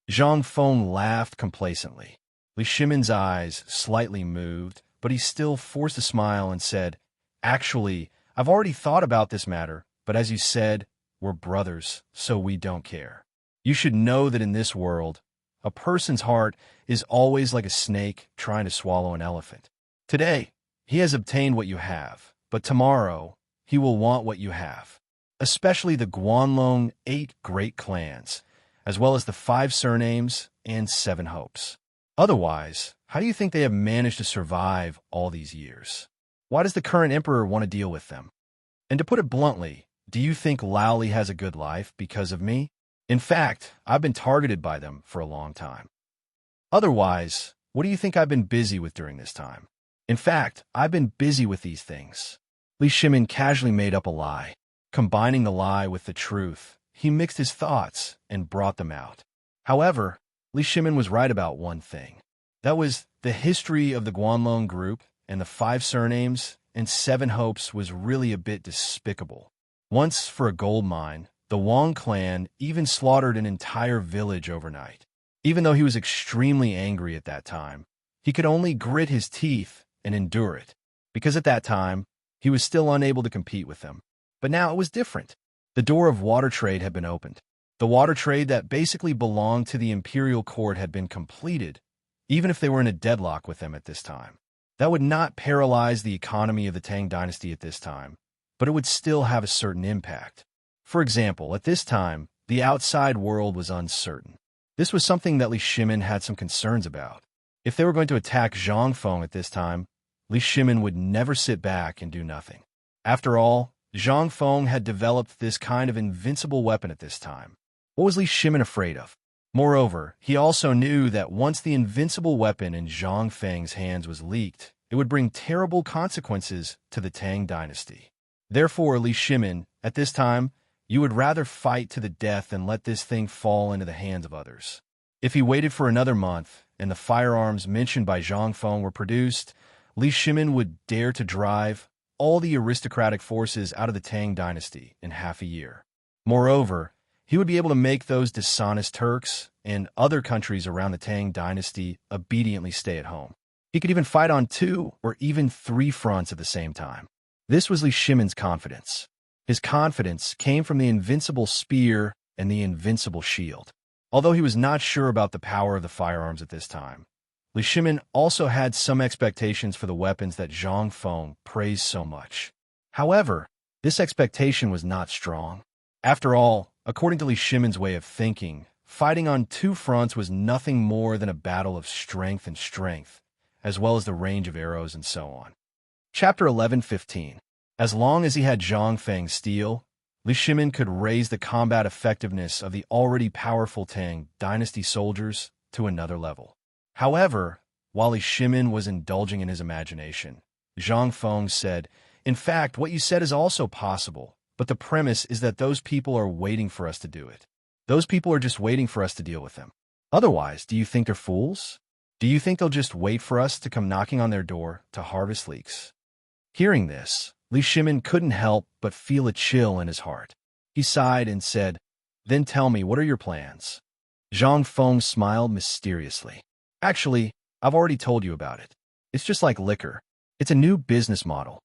Zhang Feng laughed complacently. Li Shimin's eyes slightly moved, but he still forced a smile and said, Actually, I've already thought about this matter, but as you said, we're brothers, so we don't care. You should know that in this world, a person's heart is always like a snake trying to swallow an elephant. Today, he has obtained what you have, but tomorrow, he will want what you have, especially the Guanlong 8 great clans, as well as the 5 surnames and 7 hopes. Otherwise, how do you think they have managed to survive all these years? Why does the current emperor want to deal with them? And to put it bluntly, do you think Lao Li has a good life because of me? In fact, I've been targeted by them for a long time. Otherwise, what do you think I've been busy with during this time? In fact, I've been busy with these things. Li Shimin casually made up a lie. Combining the lie with the truth, he mixed his thoughts and brought them out. However, Li Shimin was right about one thing. That was the history of the Guanlong group and the 5 surnames and 7 hopes was really a bit despicable. Once, for a gold mine, the Wang clan even slaughtered an entire village overnight. Even though he was extremely angry at that time, he could only grit his teeth and endure it, because at that time, he was still unable to compete with them. But now it was different. The door of water trade had been opened. The water trade that basically belonged to the imperial court had been completed, even if they were in a deadlock with them at this time. That would not paralyze the economy of the Tang dynasty at this time, but it would still have a certain impact. For example, at this time, the outside world was uncertain. This was something that Li Shimin had some concerns about. If they were going to attack Zhang Feng at this time, Li Shimin would never sit back and do nothing. After all, Zhang Feng had developed this kind of invincible weapon at this time. What was Li Shimin afraid of? Moreover, he also knew that once the invincible weapon in Zhang Feng's hands was leaked, it would bring terrible consequences to the Tang dynasty. Therefore, Li Shimin, at this time, you would rather fight to the death than let this thing fall into the hands of others. If he waited for another month and the firearms mentioned by Zhang Feng were produced, Li Shimin would dare to drive all the aristocratic forces out of the Tang dynasty in half a year. Moreover, he would be able to make those dishonest Turks and other countries around the Tang dynasty obediently stay at home. He could even fight on 2 or even 3 fronts at the same time. This was Li Shimin's confidence. His confidence came from the invincible spear and the invincible shield. Although he was not sure about the power of the firearms at this time, Li Shimin also had some expectations for the weapons that Zhang Feng praised so much. However, This expectation was not strong. After all, according to Li Shimon's way of thinking, fighting on two fronts was nothing more than a battle of strength and strength, as well as the range of arrows and so on. Chapter 11:15. As long as he had Zhang Feng's steel, Li Shimon could raise the combat effectiveness of the already powerful Tang dynasty soldiers to another level. However, while Li Shimon was indulging in his imagination, Zhang Feng said, "In fact, what you said is also possible, but the premise is that those people are waiting for us to do it. Those people are just waiting for us to deal with them. Otherwise, do you think they're fools? Do you think they'll just wait for us to come knocking on their door to harvest leeks?" Hearing this, Li Shimon couldn't help but feel a chill in his heart. He sighed and said, "Then tell me, what are your plans?" Zhang Feng smiled mysteriously. "Actually, I've already told you about it. It's just like liquor. It's a new business model.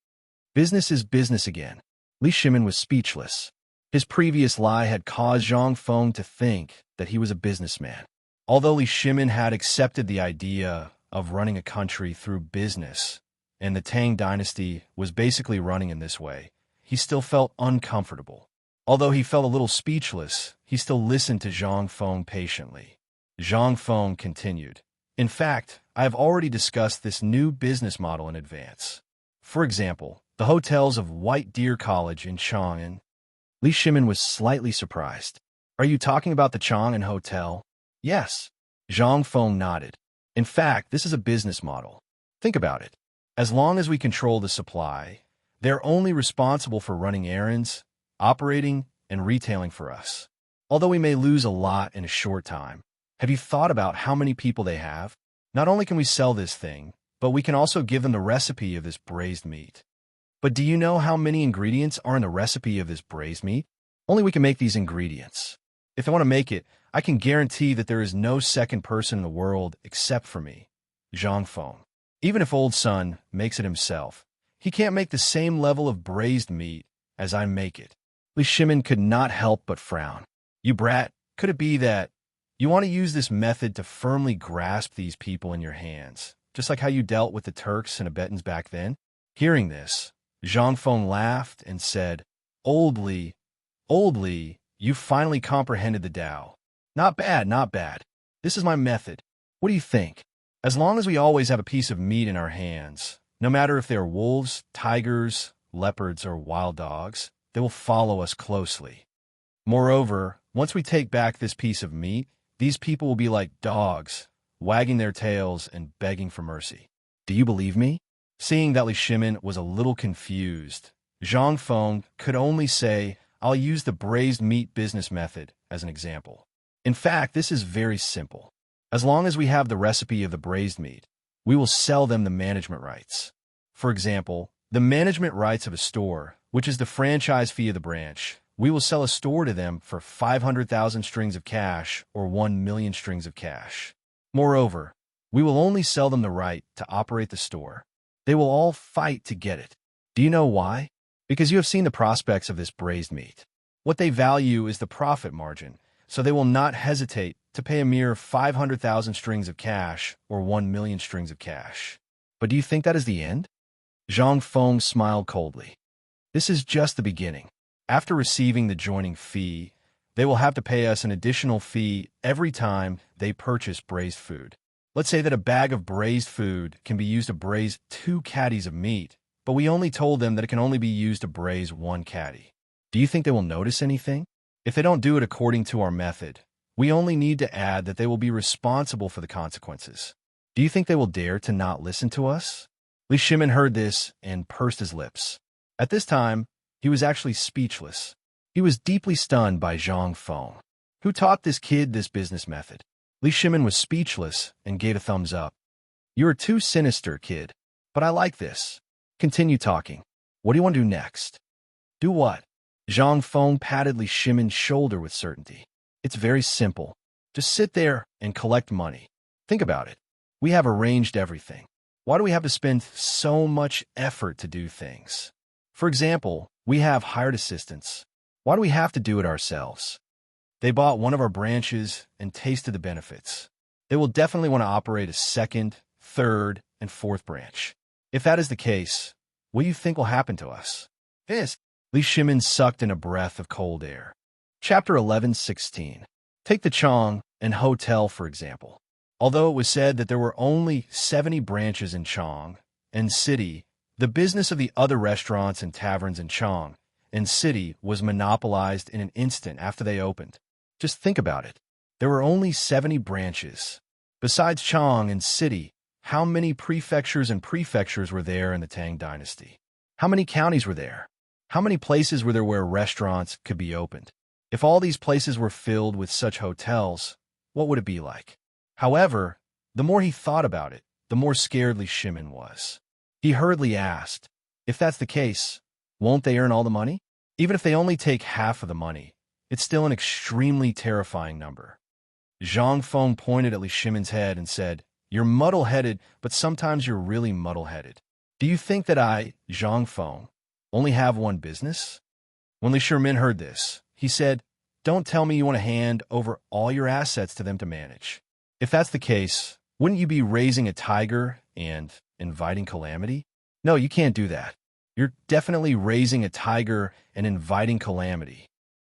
Business is business again." Li Shimon was speechless. His previous lie had caused Zhang Feng to think that he was a businessman. Although Li Shimon had accepted the idea of running a country through business, and the Tang dynasty was basically running in this way, he still felt uncomfortable. Although he felt a little speechless, he still listened to Zhang Feng patiently. Zhang Feng continued, "In fact, I have already discussed this new business model in advance. For example, the hotels of White Deer College in Chang'an." Li Shimon was slightly surprised. "Are you talking about the Chang'an Hotel?" "Yes." Zhang Feng nodded. "In fact, this is a business model. Think about it. As long as we control the supply, they're only responsible for running errands, operating, and retailing for us. Although we may lose a lot in a short time, have you thought about how many people they have? Not only can we sell this thing, but we can also give them the recipe of this braised meat. But do you know how many ingredients are in the recipe of this braised meat? Only we can make these ingredients. If I want to make it, I can guarantee that there is no second person in the world except for me, Zhang Feng. Even if Old Sun makes it himself, he can't make the same level of braised meat as I make it." Li Shimon could not help but frown. "You brat, could it be that you want to use this method to firmly grasp these people in your hands, just like how you dealt with the Turks and Tibetans back then?" Hearing this, Zhang Feng laughed and said, Old Li, you finally comprehended the Tao. Not bad, not bad. This is my method. What do you think? As long as we always have a piece of meat in our hands, no matter if they are wolves, tigers, leopards, or wild dogs, they will follow us closely. Moreover, once we take back this piece of meat, these people will be like dogs, wagging their tails and begging for mercy. Do you believe me? Seeing that Li Shimon was a little confused, Zhang Feng could only say, "I'll use the braised meat business method as an example. In fact, this is very simple. As long as we have the recipe of the braised meat, we will sell them the management rights. For example, the management rights of a store, which is the franchise fee of the branch. We will sell a store to them for 500,000 strings of cash or 1 million strings of cash. Moreover, we will only sell them the right to operate the store. They will all fight to get it. Do you know why? Because you have seen the prospects of this braised meat. What they value is the profit margin, so they will not hesitate to pay a mere 500,000 strings of cash or 1 million strings of cash. But do you think that is the end?" Zhang Feng smiled coldly. "This is just the beginning. After receiving the joining fee, they will have to pay us an additional fee every time they purchase braised food. Let's say that a bag of braised food can be used to braise 2 caddies of meat, but we only told them that it can only be used to braise 1 caddy. Do you think they will notice anything? If they don't do it according to our method, we only need to add that they will be responsible for the consequences. Do you think they will dare to not listen to us?" Li Shimon heard this and pursed his lips. At this time, he was actually speechless. He was deeply stunned by Zhang Feng. Who taught this kid this business method? Li Shimon was speechless and gave a thumbs up. "You are too sinister, kid. But I like this. Continue talking. What do you want to do next?" "Do what?" Zhang Feng patted Li Shimon's shoulder with certainty. "It's very simple. Just sit there and collect money. Think about it. We have arranged everything. Why do we have to spend so much effort to do things? For example, we have hired assistants. Why do we have to do it ourselves? They bought one of our branches and tasted the benefits. They will definitely want to operate a second, third, and fourth branch. If that is the case, what do you think will happen to us?" This Li Shimin sucked in a breath of cold air. Chapter 11:16. Take the Chong and Hotel, for example. Although it was said that there were only 70 branches in Chong and City, the business of the other restaurants and taverns in Chong and City was monopolized in an instant after they opened. Just think about it. There were only 70 branches. Besides Chong and City, how many prefectures were there in the Tang Dynasty? How many counties were there? How many places were there where restaurants could be opened? If all these places were filled with such hotels, what would it be like? However, the more he thought about it, the more scared Li Shimin was. He hurriedly asked, if that's the case, won't they earn all the money? Even if they only take half of the money, it's still an extremely terrifying number. Zhang Feng pointed at Li Shimin's head and said, you're muddle-headed, but sometimes you're really muddle-headed. Do you think that I, Zhang Feng, only have one business? When Li Shimin heard this, he said, don't tell me you want to hand over all your assets to them to manage. If that's the case, wouldn't you be raising a tiger and inviting calamity? No, you can't do that. You're definitely raising a tiger and inviting calamity.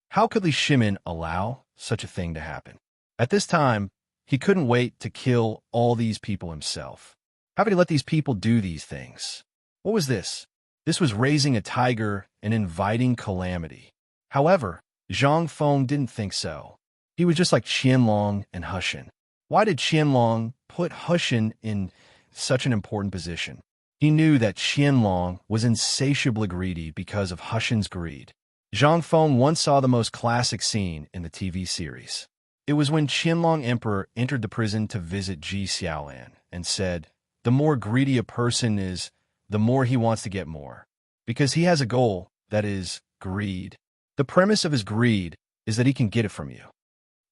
How could Li Shimin allow such a thing to happen? At this time, he couldn't wait to kill all these people himself. How could he let these people do these things? What was this? This was raising a tiger and inviting calamity. However, Zhang Feng didn't think so. He was just like Qianlong and Hushin. Why did Qianlong put Hushin in such an important position? He knew that Qianlong was insatiably greedy because of Hushin's greed. Zhang Feng once saw the most classic scene in the TV series. It was when Qianlong Emperor entered the prison to visit Ji Xiaolan and said, the more greedy a person is, the more he wants to get more. Because he has a goal, that is, greed. The premise of his greed is that he can get it from you.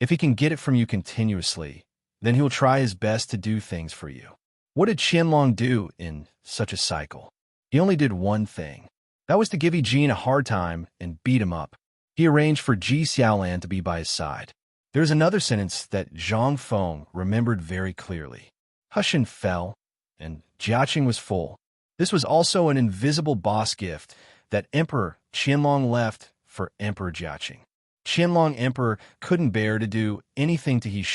If he can get it from you continuously, then he will try his best to do things for you. What did Qianlong do in such a cycle? He only did one thing. That was to give Yi Jin a hard time and beat him up. He arranged for Ji Xiaolan to be by his side. There's another sentence that Zhang Feng remembered very clearly. Hushin fell, and Jiaqing was full. This was also an invisible boss gift that Emperor Qianlong left for Emperor Jiaqing. Qianlong Emperor couldn't bear to do anything to He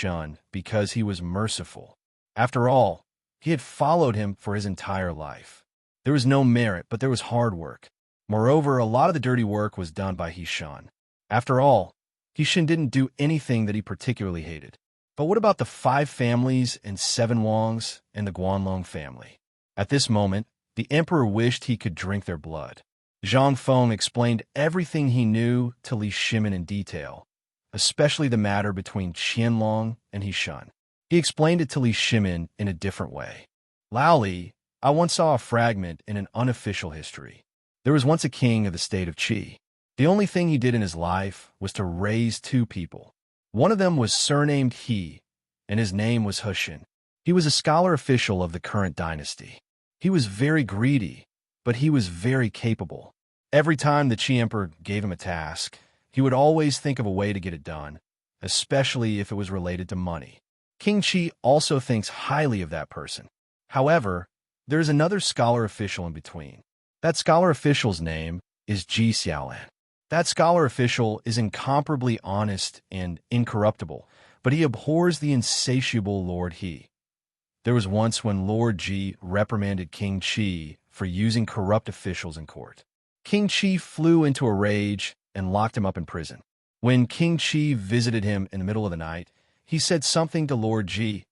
because he was merciful. After all, he had followed him for his entire life. There was no merit, but there was hard work. Moreover, a lot of the dirty work was done by Hishan. After all, Hishan didn't do anything that he particularly hated. But what about the 5 families and 7 Wangs and the Guanlong family? At this moment, the emperor wished he could drink their blood. Zhang Feng explained everything he knew to Li Shimin in detail, especially the matter between Qianlong and Hishan. He explained it to Li Shimin in a different way. Lao Li, I once saw a fragment in an unofficial history. There was once a king of the state of Qi. The only thing he did in his life was to raise 2 people. One of them was surnamed He, and his name was Hushin. He was a scholar official of the current dynasty. He was very greedy, but he was very capable. Every time the Qi emperor gave him a task, he would always think of a way to get it done, especially if it was related to money. King Qi also thinks highly of that person. However, there is another scholar official in between. That scholar official's name is Ji Xiaolan. That scholar official is incomparably honest and incorruptible, but he abhors the insatiable Lord He. There was once when Lord Ji reprimanded King Qi for using corrupt officials in court. King Qi flew into a rage and locked him up in prison. When King Qi visited him in the middle of the night, he said something to Lord Ji,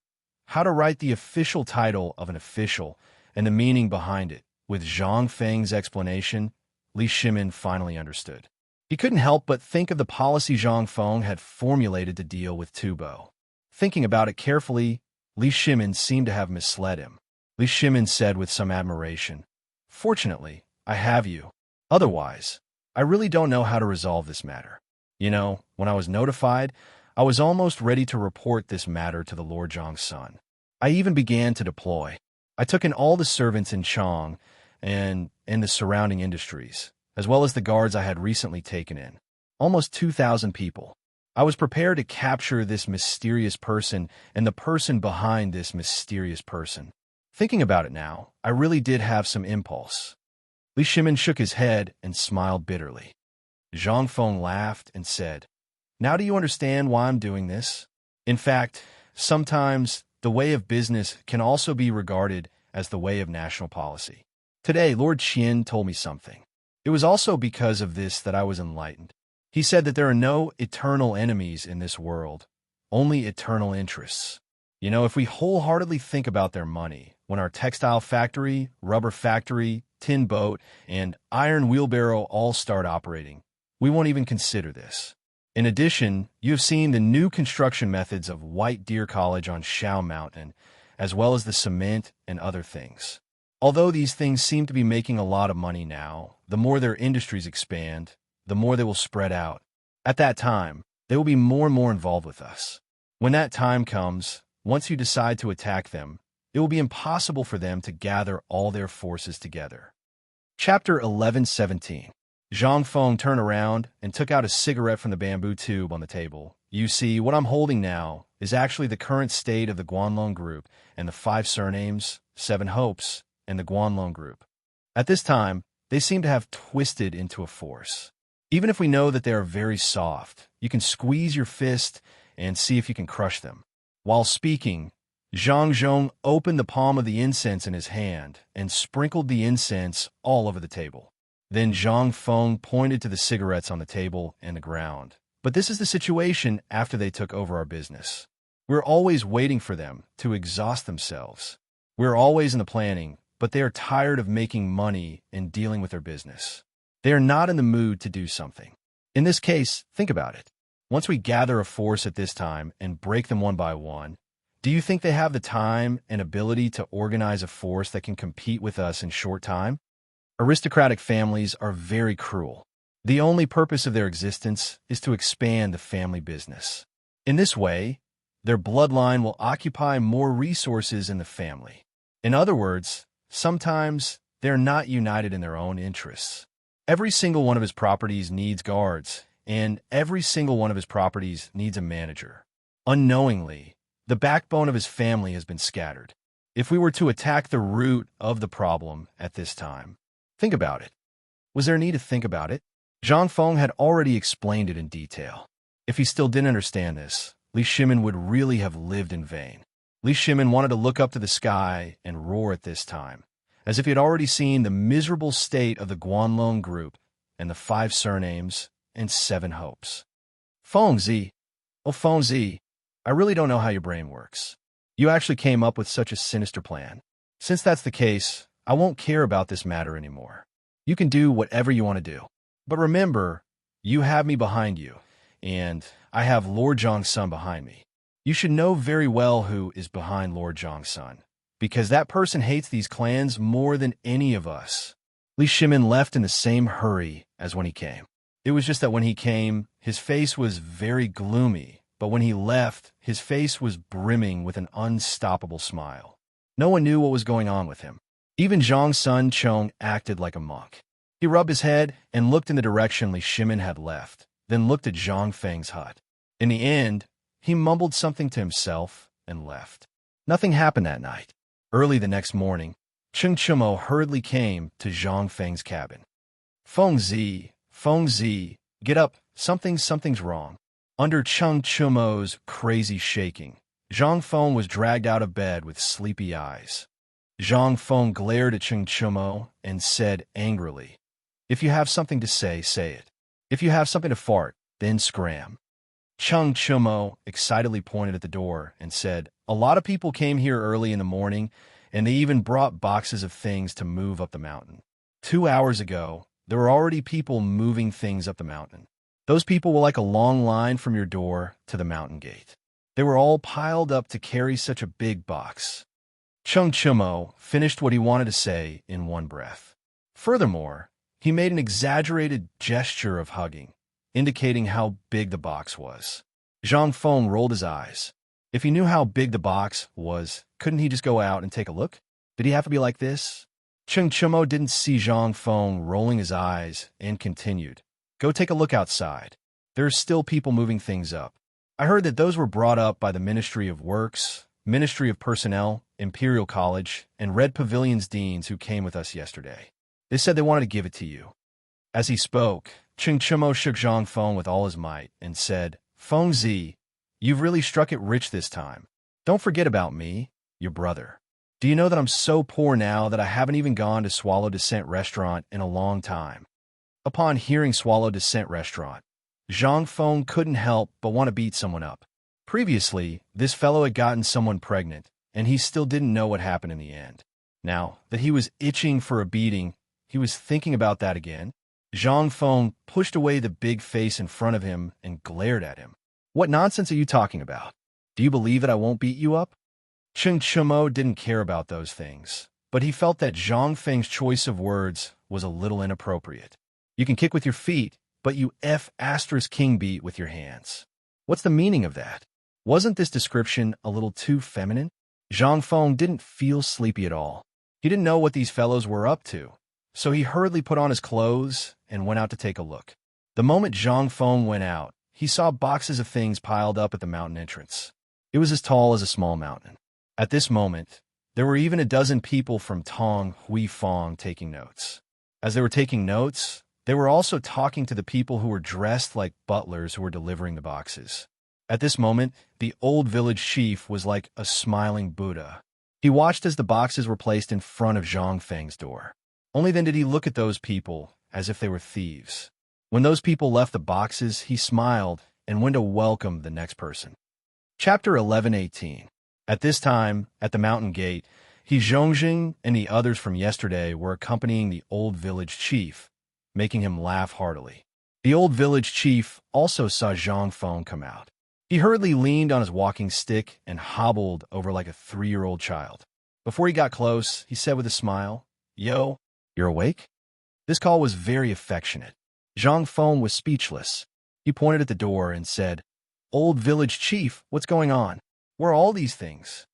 how to write the official title of an official and the meaning behind it. With Zhang Feng's explanation, Li Shimin finally understood. He couldn't help but think of the policy Zhang Feng had formulated to deal with Tubo. Thinking about it carefully, Li Shimin seemed to have misled him. Li Shimin said with some admiration, fortunately, I have you. Otherwise, I really don't know how to resolve this matter. You know, when I was notified, I was almost ready to report this matter to the Lord Zhang's son. I even began to deploy. I took in all the servants in Chong and in the surrounding industries, as well as the guards I had recently taken in. Almost 2,000 people. I was prepared to capture this mysterious person and the person behind this mysterious person. Thinking about it now, I really did have some impulse. Li Shimin shook his head and smiled bitterly. Zhang Feng laughed and said, "Now do you understand why I'm doing this? In fact, sometimes the way of business can also be regarded as the way of national policy. Today, Lord Qian told me something. It was also because of this that I was enlightened. He said that there are no eternal enemies in this world, only eternal interests. You know, if we wholeheartedly think about their money, when our textile factory, rubber factory, tin boat, and iron wheelbarrow all start operating, we won't even consider this. In addition, you have seen the new construction methods of White Deer College on Shao Mountain, as well as the cement and other things. Although these things seem to be making a lot of money now, the more their industries expand, the more they will spread out. At that time, they will be more and more involved with us. When that time comes, once you decide to attack them, it will be impossible for them to gather all their forces together." Chapter 11:17. Zhang Feng turned around and took out a cigarette from the bamboo tube on the table. "You see, what I'm holding now is actually the current state of the Guanlong Group and the 5 surnames, 7 hopes, and the Guanlong Group. At this time, they seem to have twisted into a force. Even if we know that they are very soft, you can squeeze your fist and see if you can crush them." While speaking, Zhang Zhong opened the palm of the incense in his hand and sprinkled the incense all over the table. Then Zhang Feng pointed to the cigarettes on the table and the ground. "But this is the situation after they took over our business. We're always waiting for them to exhaust themselves. We're always in the planning, but they are tired of making money and dealing with their business. They are not in the mood to do something. In this case, think about it. Once we gather a force at this time and break them one by one, do you think they have the time and ability to organize a force that can compete with us in short time? Aristocratic families are very cruel. The only purpose of their existence is to expand the family business. In this way, their bloodline will occupy more resources in the family. In other words, sometimes they're not united in their own interests. Every single one of his properties needs guards, and every single one of his properties needs a manager. Unknowingly, the backbone of his family has been scattered. If we were to attack the root of the problem at this time, think about it. Was there a need to think about it? Zhang Feng had already explained it in detail. If he still didn't understand this, Li Shimin would really have lived in vain. Li Shimin wanted to look up to the sky and roar at this time, as if he had already seen the miserable state of the Guanlong Group and the 5 surnames and 7 hopes. "Feng Zi, oh Feng Zi, I really don't know how your brain works. You actually came up with such a sinister plan. Since that's the case, I won't care about this matter anymore. You can do whatever you want to do. But remember, you have me behind you, and I have Lord Zhongsun behind me. You should know very well who is behind Lord Zhongsun, because that person hates these clans more than any of us." Li Shimin left in the same hurry as when he came. It was just that when he came, his face was very gloomy, but when he left, his face was brimming with an unstoppable smile. No one knew what was going on with him. Even Zhang Sun Chong acted like a monk. He rubbed his head and looked in the direction Li Shimin had left, then looked at Zhang Feng's hut. In the end, he mumbled something to himself and left. Nothing happened that night. Early the next morning, Cheng Chumo hurriedly came to Zhang Feng's cabin. Feng Zi, get up, something's wrong." Under Cheng Chumo's crazy shaking, Zhang Feng was dragged out of bed with sleepy eyes. Zhang Feng glared at Cheng Chumo and said angrily, "If you have something to say, say it. If you have something to fart, then scram." Cheng Chumo excitedly pointed at the door and said, "A lot of people came here early in the morning, and they even brought boxes of things to move up the mountain. 2 hours ago, there were already people moving things up the mountain. Those people were like a long line from your door to the mountain gate. They were all piled up to carry such a big box." Cheng Chumo finished what he wanted to say in one breath. Furthermore, he made an exaggerated gesture of hugging, indicating how big the box was. Zhang Feng rolled his eyes. If he knew how big the box was, couldn't he just go out and take a look? Did he have to be like this? Cheng Chumo didn't see Zhang Feng rolling his eyes and continued, "Go take a look outside. There are still people moving things up. I heard that those were brought up by the Ministry of Works, Ministry of Personnel, Imperial College, and Red Pavilion's deans who came with us yesterday. They said they wanted to give it to you. As he spoke, Ching Chumo shook Zhang Feng with all his might and said, Feng Zi, you've really struck it rich this time. Don't forget about me, your brother. Do you know that I'm so poor now that I haven't even gone to Swallow Descent Restaurant in a long time? Upon hearing Swallow Descent Restaurant, Zhang Feng couldn't help but want to beat someone up. Previously, this fellow had gotten someone pregnant, and he still didn't know what happened in the end. Now that he was itching for a beating, he was thinking about that again. Zhang Feng pushed away the big face in front of him and glared at him. What nonsense are you talking about? Do you believe that I won't beat you up? Cheng Chumo didn't care about those things, but he felt that Zhang Feng's choice of words was a little inappropriate. You can kick with your feet, but you *king beat with your hands. What's the meaning of that? Wasn't this description a little too feminine? Zhang Feng didn't feel sleepy at all. He didn't know what these fellows were up to, so he hurriedly put on his clothes and went out to take a look. The moment Zhang Feng went out, he saw boxes of things piled up at the mountain entrance. It was as tall as a small mountain. At this moment, there were even a dozen people from Tong Hui Fong taking notes. As they were taking notes, they were also talking to the people who were dressed like butlers who were delivering the boxes. At this moment, the old village chief was like a smiling Buddha. He watched as the boxes were placed in front of Zhang Feng's door. Only then did he look at those people as if they were thieves. When those people left the boxes, he smiled and went to welcome the next person. Chapter 11:18. At this time, at the mountain gate, He Zhongjing and the others from yesterday were accompanying the old village chief, making him laugh heartily. The old village chief also saw Zhang Feng come out. He hurriedly leaned on his walking stick and hobbled over like a 3-year-old child. Before he got close, he said with a smile, "Yo, you're awake?" This call was very affectionate. Zhang Feng was speechless. He pointed at the door and said, "Old village chief, what's going on? Where are all these things?"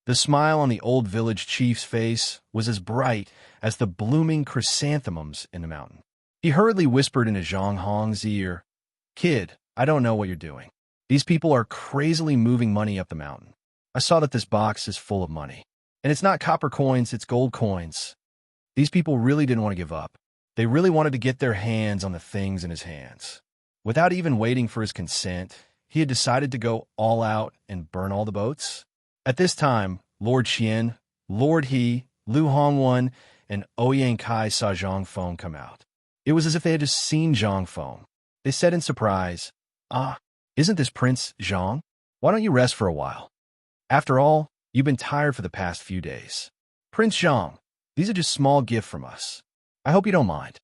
The smile on the old village chief's face was as bright as the blooming chrysanthemums in the mountain. He hurriedly whispered into Zhang Hong's ear, "Kid, I don't know what you're doing. These people are crazily moving money up the mountain. I saw that this box is full of money. And it's not copper coins, it's gold coins." These people really didn't want to give up. They really wanted to get their hands on the things in his hands. Without even waiting for his consent, he had decided to go all out and burn all the boats. At this time, Lord Qian, Lord He, Lu Hongwen, and Ouyang Kai saw Zhang Feng come out. It was as if they had just seen Zhang Feng. They said in surprise, "Ah, isn't this Prince Zhang? Why don't you rest for a while? After all, you've been tired for the past few days. Prince Zhang, these are just small gifts from us. I hope you don't mind."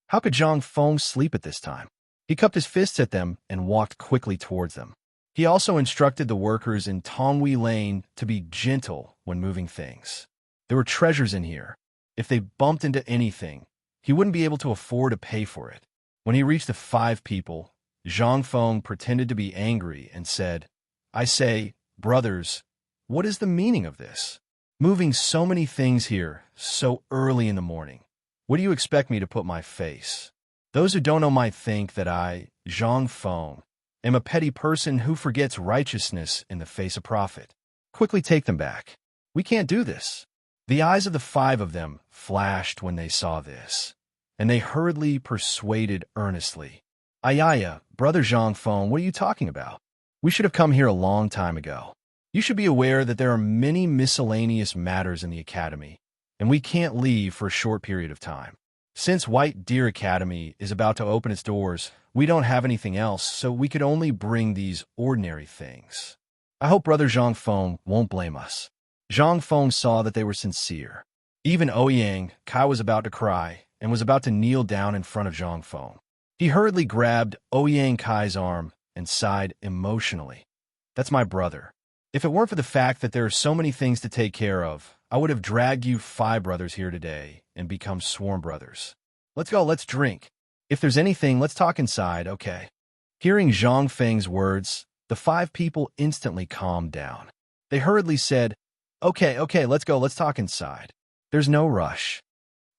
How could Zhang Feng sleep at this time? He cupped his fists at them and walked quickly towards them. He also instructed the workers in Tongwei Lane to be gentle when moving things. There were treasures in here. If they bumped into anything, he wouldn't be able to afford to pay for it. When he reached the 5 people, Zhang Feng pretended to be angry and said, "I say, brothers, what is the meaning of this? Moving so many things here so early in the morning. Where do you expect me to put my face? Those who don't know might think that I, Zhang Feng, am a petty person who forgets righteousness in the face of profit. Quickly take them back. We can't do this." The eyes of the 5 of them flashed when they saw this, and they hurriedly persuaded earnestly, "Ayaya, brother Zhang Feng, what are you talking about? We should have come here a long time ago. You should be aware that there are many miscellaneous matters in the academy, and we can't leave for a short period of time. Since White Deer Academy is about to open its doors, we don't have anything else, so we could only bring these ordinary things. I hope brother Zhang Feng won't blame us." Zhang Feng saw that they were sincere. Even Ouyang Kai was about to cry and was about to kneel down in front of Zhang Feng. He hurriedly grabbed Ouyang Kai's arm and sighed emotionally. "That's my brother. If it weren't for the fact that there are so many things to take care of, I would have dragged you 5 brothers here today and become sworn brothers. Let's go, let's drink. If there's anything, let's talk inside, okay?" Hearing Zhang Feng's words, the 5 people instantly calmed down. They hurriedly said, Okay, let's go, let's talk inside. There's no rush."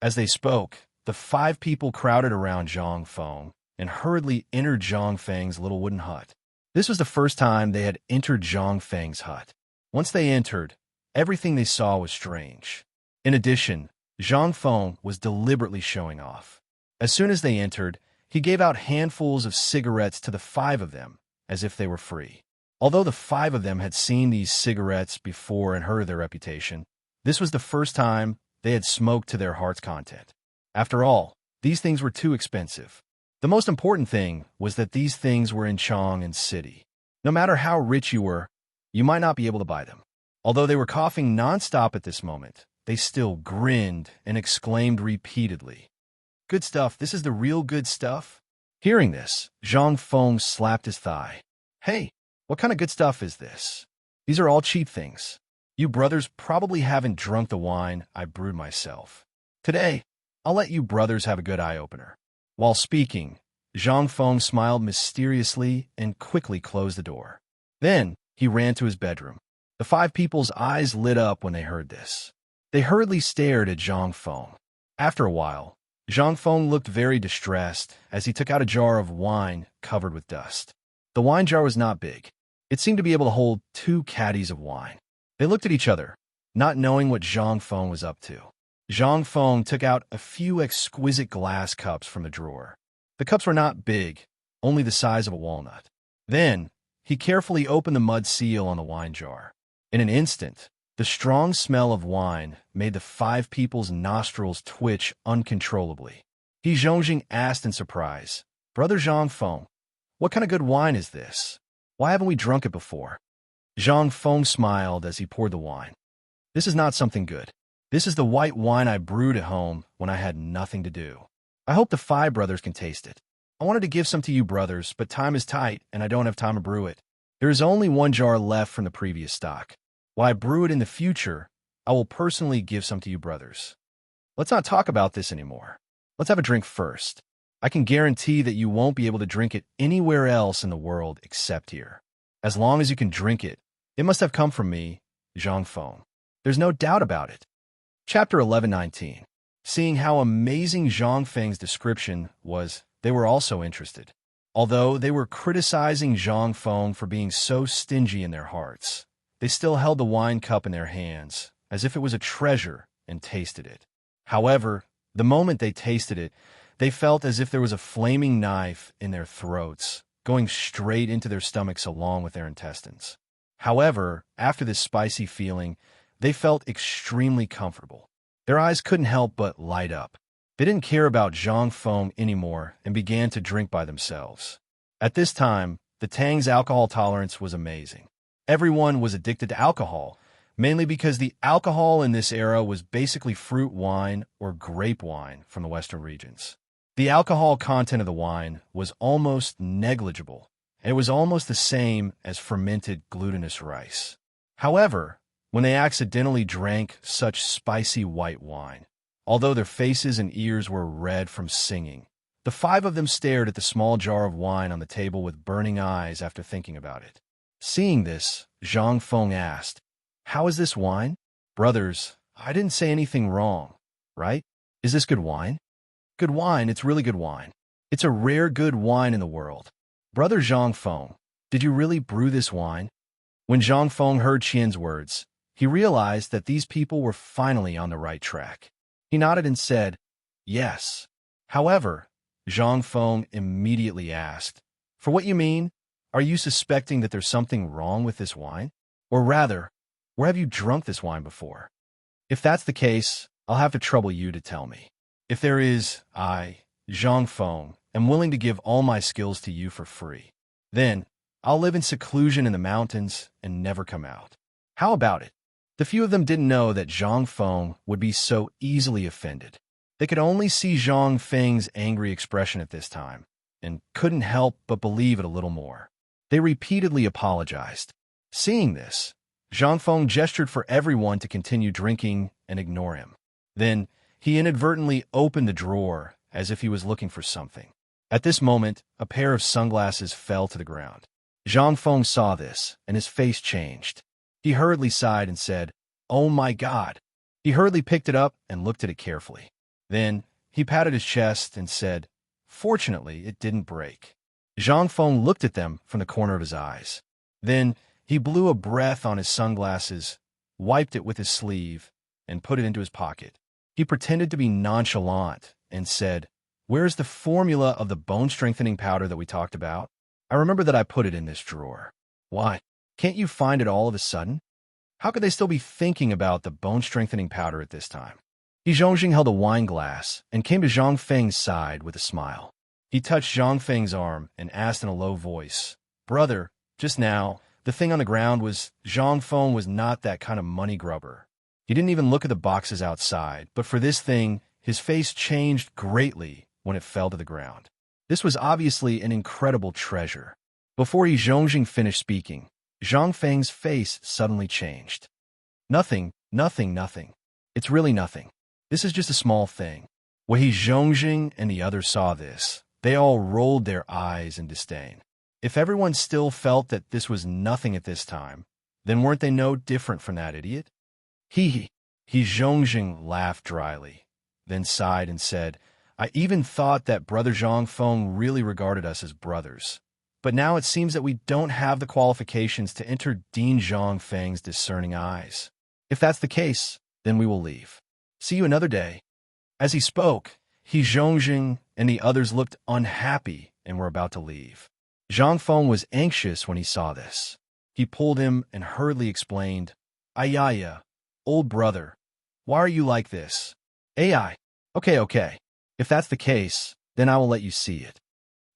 As they spoke, the 5 people crowded around Zhang Feng and hurriedly entered Zhang Feng's little wooden hut. This was the first time they had entered Zhang Feng's hut. Once they entered, everything they saw was strange. In addition, Zhang Feng was deliberately showing off. As soon as they entered, he gave out handfuls of cigarettes to the 5 of them, as if they were free. Although the 5 of them had seen these cigarettes before and heard of their reputation, this was the first time they had smoked to their heart's content. After all, these things were too expensive. The most important thing was that these things were in Chang'an City. No matter how rich you were, you might not be able to buy them. Although they were coughing nonstop at this moment, they still grinned and exclaimed repeatedly, "Good stuff, this is the real good stuff?" Hearing this, Zhang Feng slapped his thigh. "Hey, what kind of good stuff is this? These are all cheap things. You brothers probably haven't drunk the wine I brewed myself. Today, I'll let you brothers have a good eye-opener." While speaking, Zhang Feng smiled mysteriously and quickly closed the door. Then, he ran to his bedroom. The 5 people's eyes lit up when they heard this. They hurriedly stared at Zhang Feng. After a while, Zhang Feng looked very distressed as he took out a jar of wine covered with dust. The wine jar was not big. It seemed to be able to hold 2 caddies of wine. They looked at each other, not knowing what Zhang Feng was up to. Zhang Feng took out a few exquisite glass cups from the drawer. The cups were not big, only the size of a walnut. Then, he carefully opened the mud seal on the wine jar. In an instant, the strong smell of wine made the 5 people's nostrils twitch uncontrollably. He Zhongjing asked in surprise, "Brother Zhang Feng, what kind of good wine is this? Why haven't we drunk it before?" Zhang Feng smiled as he poured the wine. "This is not something good. This is the white wine I brewed at home when I had nothing to do. I hope the 5 brothers can taste it. I wanted to give some to you brothers, but time is tight and I don't have time to brew it. There is only 1 jar left from the previous stock. While I brew it in the future, I will personally give some to you brothers. Let's not talk about this anymore. Let's have a drink first. I can guarantee that you won't be able to drink it anywhere else in the world except here. As long as you can drink it, it must have come from me, Zhang Feng. There's no doubt about it." Chapter 11:19. Seeing how amazing Zhang Feng's description was, they were also interested. Although they were criticizing Zhang Feng for being so stingy in their hearts, they still held the wine cup in their hands, as if it was a treasure, and tasted it. However, the moment they tasted it, they felt as if there was a flaming knife in their throats, going straight into their stomachs along with their intestines. However, after this spicy feeling, they felt extremely comfortable. Their eyes couldn't help but light up. They didn't care about Zhang Feng anymore and began to drink by themselves. At this time, the Tang's alcohol tolerance was amazing. Everyone was addicted to alcohol, mainly because the alcohol in this era was basically fruit wine or grape wine from the Western regions. The alcohol content of the wine was almost negligible, and it was almost the same as fermented glutinous rice. However, when they accidentally drank such spicy white wine, although their faces and ears were red from singing, the 5 of them stared at the small jar of wine on the table with burning eyes after thinking about it. Seeing this, Zhang Feng asked, "How is this wine?" "Brothers, I didn't say anything wrong, right? Is this good wine?" "Good wine, it's really good wine. It's a rare good wine in the world." "Brother Zhang Feng, did you really brew this wine?" When Zhang Feng heard Qian's words, he realized that these people were finally on the right track. He nodded and said, "Yes." However, Zhang Feng immediately asked, "For what you mean? Are you suspecting that there's something wrong with this wine? Or rather, where have you drunk this wine before? If that's the case, I'll have to trouble you to tell me. If there is, I, Zhang Feng, am willing to give all my skills to you for free. Then, I'll live in seclusion in the mountains and never come out. How about it?" The few of them didn't know that Zhang Feng would be so easily offended. They could only see Zhang Feng's angry expression at this time, and couldn't help but believe it a little more. They repeatedly apologized. Seeing this, Zhang Feng gestured for everyone to continue drinking and ignore him. Then, he inadvertently opened the drawer as if he was looking for something. At this moment, a pair of sunglasses fell to the ground. Zhang Feng saw this, and his face changed. He hurriedly sighed and said, "Oh my God." He hurriedly picked it up and looked at it carefully. Then, he patted his chest and said, "Fortunately, it didn't break." Zhang Feng looked at them from the corner of his eyes. Then, he blew a breath on his sunglasses, wiped it with his sleeve, and put it into his pocket. He pretended to be nonchalant and said, "Where's the formula of the bone-strengthening powder that we talked about? I remember that I put it in this drawer." "Why? Can't you find it all of a sudden?" How could they still be thinking about the bone-strengthening powder at this time? Zhongjing held a wine glass and came to Zhang Feng's side with a smile. He touched Zhang Feng's arm and asked in a low voice, "Brother, just now, the thing on the ground was Zhang Feng was not that kind of money grubber. He didn't even look at the boxes outside, but for this thing, his face changed greatly when it fell to the ground. This was obviously an incredible treasure." Before Zhongjing finished speaking, Zhang Feng's face suddenly changed. "Nothing, nothing, nothing. It's really nothing. This is just a small thing." When Zhongjing and the others saw this, they all rolled their eyes in disdain. If everyone still felt that this was nothing at this time, then weren't they no different from that idiot? He Zhongjing laughed dryly, then sighed and said, "I even thought that Brother Zhang Feng really regarded us as brothers. But now it seems that we don't have the qualifications to enter Dean Zhang Feng's discerning eyes. If that's the case, then we will leave. See you another day." As he spoke, Zhongjing and the others looked unhappy and were about to leave. Zhang Feng was anxious when he saw this. He pulled him and hurriedly explained, "Ayaya, old brother, why are you like this?" "Ai, okay. If that's the case, then I will let you see it."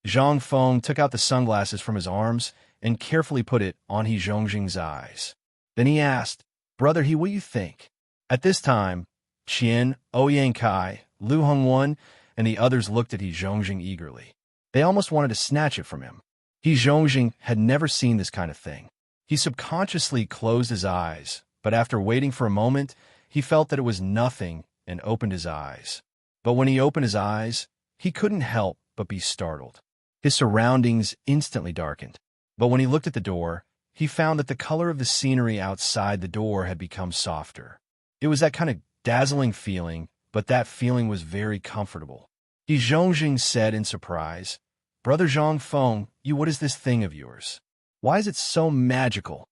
Zhang Feng took out the sunglasses from his arms and carefully put it on Zhongjing's eyes. Then he asked, "Brother He, what do you think?" At this time, Qian, Ouyang Kai, Lu Hongwan, and the others looked at Zhongjing eagerly. They almost wanted to snatch it from him. Zhongjing had never seen this kind of thing. He subconsciously closed his eyes, but after waiting for a moment, he felt that it was nothing and opened his eyes. But when he opened his eyes, he couldn't help but be startled. His surroundings instantly darkened. But when he looked at the door, he found that the color of the scenery outside the door had become softer. It was that kind of dazzling feeling, but that feeling was very comfortable. Zhongjing said in surprise, "Brother Zhang Feng, what is this thing of yours? Why is it so magical?"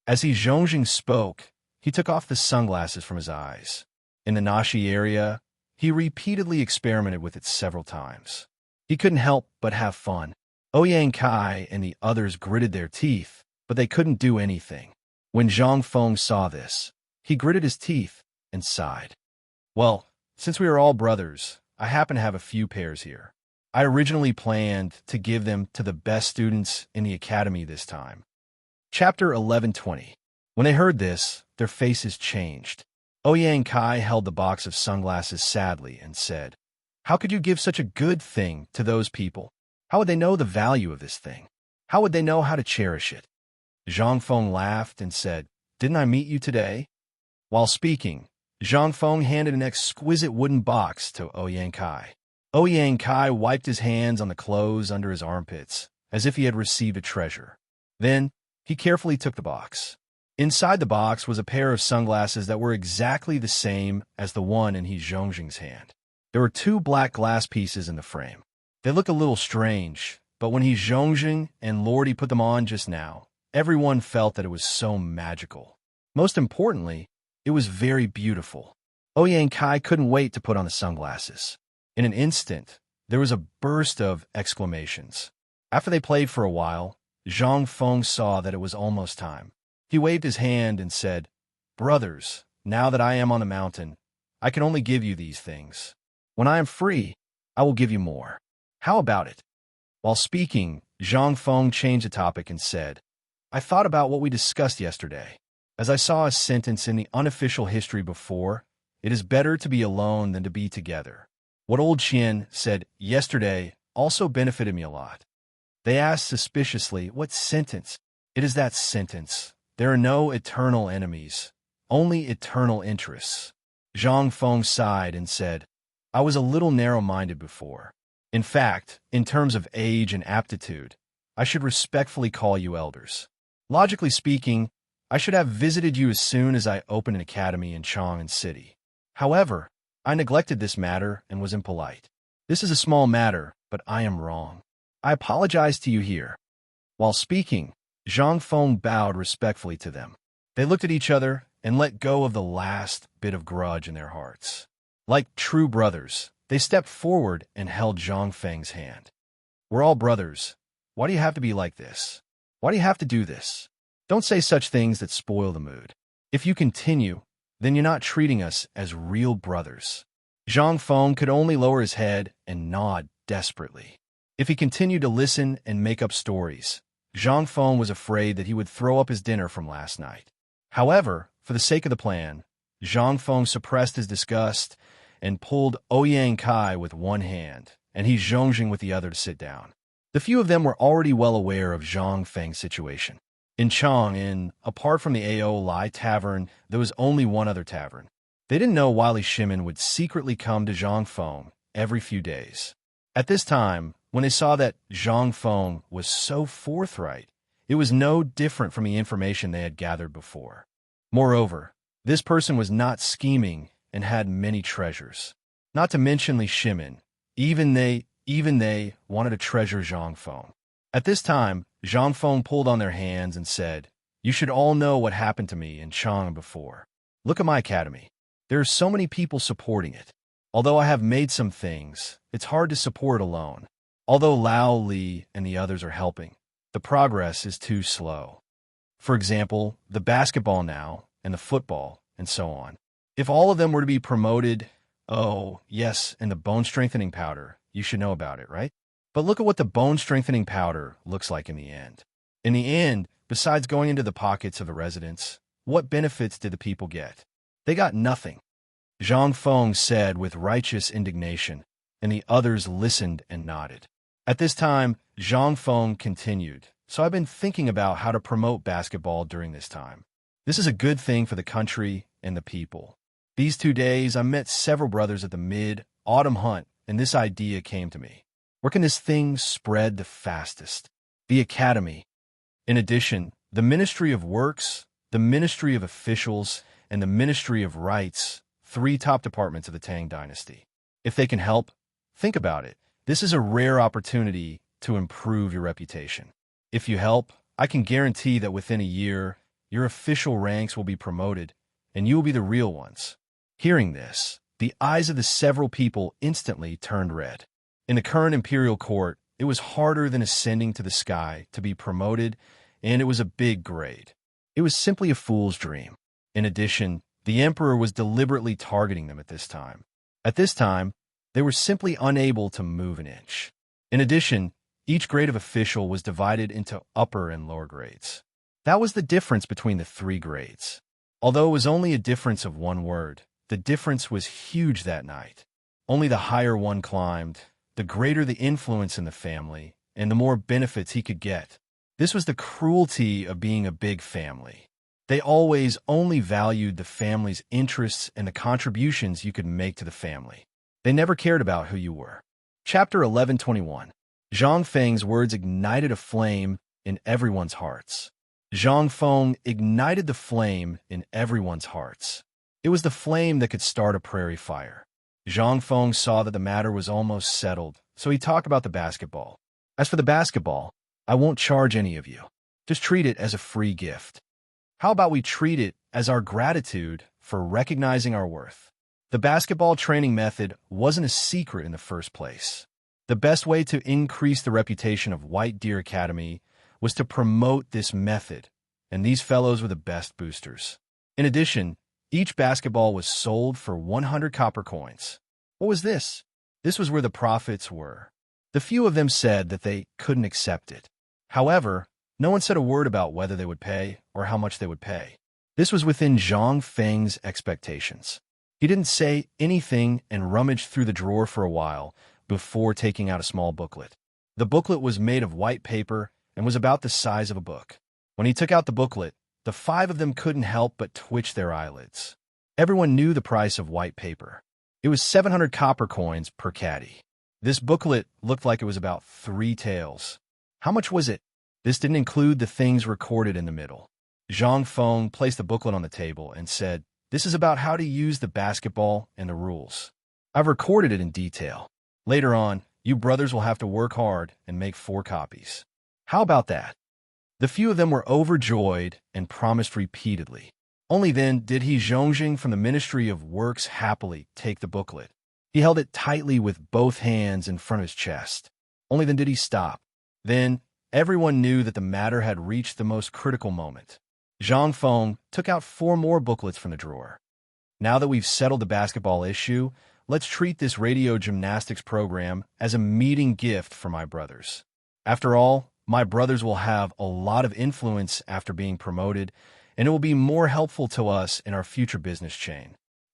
As Zhongjing spoke, he took off the sunglasses from his eyes. In the Nashi area, he repeatedly experimented with it several times. He couldn't help but have fun. Ouyang Kai and the others gritted their teeth, but they couldn't do anything. When Zhang Feng saw this, he gritted his teeth and sighed. "Well, since we are all brothers, I happen to have a few pairs here. I originally planned to give them to the best students in the academy this time." Chapter 11:20. When they heard this, their faces changed. Ouyang Kai held the box of sunglasses sadly and said, "How could you give such a good thing to those people? How would they know the value of this thing? How would they know how to cherish it?" Zhang Feng laughed and said, "Didn't I meet you today?" While speaking, Zhang Feng handed an exquisite wooden box to Ouyang Kai. Ouyang Kai wiped his hands on the clothes under his armpits, as if he had received a treasure. Then, he carefully took the box. Inside the box was a pair of sunglasses that were exactly the same as the one in Zhongjing's hand. There were 2 black glass pieces in the frame. They looked a little strange, but when Zhongjing and Lordy put them on just now, everyone felt that it was so magical. Most importantly, it was very beautiful. Ouyang Kai couldn't wait to put on the sunglasses. In an instant, there was a burst of exclamations. After they played for a while, Zhang Feng saw that it was almost time. He waved his hand and said, "Brothers, now that I am on the mountain, I can only give you these things. When I am free, I will give you more. How about it?" While speaking, Zhang Feng changed the topic and said, "I thought about what we discussed yesterday. As I saw a sentence in the unofficial history before, it is better to be alone than to be together. What old Qian said yesterday also benefited me a lot." They asked suspiciously, "What sentence?" "It is that sentence. There are no eternal enemies, only eternal interests." Zhang Feng sighed and said, "I was a little narrow-minded before. In fact, in terms of age and aptitude, I should respectfully call you elders. Logically speaking, I should have visited you as soon as I opened an academy in Chang'an City. However, I neglected this matter and was impolite. This is a small matter, but I am wrong. I apologize to you here." While speaking, Zhang Feng bowed respectfully to them. They looked at each other and let go of the last bit of grudge in their hearts. Like true brothers, they stepped forward and held Zhang Feng's hand. "We're all brothers. Why do you have to be like this? Why do you have to do this? Don't say such things that spoil the mood. If you continue, then you're not treating us as real brothers." Zhang Feng could only lower his head and nod desperately. If he continued to listen and make up stories, Zhang Feng was afraid that he would throw up his dinner from last night. However, for the sake of the plan, Zhang Feng suppressed his disgust and pulled Ouyang Kai with one hand, and he Zhongjing with the other to sit down. The few of them were already well aware of Zhang Feng's situation. In Chang'an, apart from the Ao Lai Tavern, there was only one other tavern. They didn't know Wily Shimin would secretly come to Zhang Feng every few days. At this time, when they saw that Zhang Feng was so forthright, it was no different from the information they had gathered before. Moreover, this person was not scheming and had many treasures. Not to mention Li Shimin, even they wanted to treasure Zhang Feng. At this time, Zhang Feng pulled on their hands and said, "You should all know what happened to me in Chang'an before. Look at my academy. There are so many people supporting it. Although I have made some things, it's hard to support alone. Although Lao Li and the others are helping, the progress is too slow. For example, the basketball now, and the football, and so on. If all of them were to be promoted, oh, yes, and the bone-strengthening powder, you should know about it, right? But look at what the bone-strengthening powder looks like in the end. In the end, besides going into the pockets of the residents, what benefits did the people get? They got nothing." Zhang Feng said with righteous indignation, and the others listened and nodded. At this time, Zhang Feng continued, "So I've been thinking about how to promote basketball during this time. This is a good thing for the country and the people. These 2 days, I met several brothers at the mid-autumn hunt, and this idea came to me. Where can this thing spread the fastest? The academy. In addition, the Ministry of Works, the Ministry of Officials, and the Ministry of Rights, 3 top departments of the Tang Dynasty. If they can help, think about it. This is a rare opportunity to improve your reputation. If you help, I can guarantee that within a year, your official ranks will be promoted, and you will be the real ones." Hearing this, the eyes of the several people instantly turned red. In the current imperial court, it was harder than ascending to the sky to be promoted, and it was a big grade. It was simply a fool's dream. In addition, the emperor was deliberately targeting them at this time. At this time, they were simply unable to move an inch. In addition, each grade of official was divided into upper and lower grades. That was the difference between the 3 grades. Although it was only a difference of 1 word, the difference was huge that night. Only the higher one climbed, the greater the influence in the family, and the more benefits he could get. This was the cruelty of being a big family. They always only valued the family's interests and the contributions you could make to the family. They never cared about who you were. Chapter 1121. Zhang Feng's words ignited a flame in everyone's hearts. Zhang Feng ignited the flame in everyone's hearts. It was the flame that could start a prairie fire. Zhang Feng saw that the matter was almost settled, so he talked about the basketball. "As for the basketball, I won't charge any of you. Just treat it as a free gift. How about we treat it as our gratitude for recognizing our worth?" The basketball training method wasn't a secret in the first place. The best way to increase the reputation of White Deer Academy was to promote this method, and these fellows were the best boosters. In addition, each basketball was sold for 100 copper coins. What was this? This was where the profits were. The few of them said that they couldn't accept it. However, no one said a word about whether they would pay or how much they would pay. This was within Zhang Feng's expectations. He didn't say anything and rummaged through the drawer for a while before taking out a small booklet. The booklet was made of white paper and was about the size of a book. When he took out the booklet, the 5 of them couldn't help but twitch their eyelids. Everyone knew the price of white paper. It was 700 copper coins per caddy. This booklet looked like it was about 3 taels. How much was it? This didn't include the things recorded in the middle. Zhang Feng placed the booklet on the table and said, "This is about how to use the basketball and the rules. I've recorded it in detail. Later on, you brothers will have to work hard and make 4 copies. How about that?" The few of them were overjoyed and promised repeatedly. Only then did he Zhongjing from the Ministry of Works happily take the booklet. He held it tightly with both hands in front of his chest. Only then did he stop. Then everyone knew that the matter had reached the most critical moment. Zhang Feng took out 4 more booklets from the drawer. Now that we've settled the basketball issue, let's treat this radio gymnastics program as a meeting gift for my brothers. After all, my brothers will have a lot of influence after being promoted, and it will be more helpful to us in our future business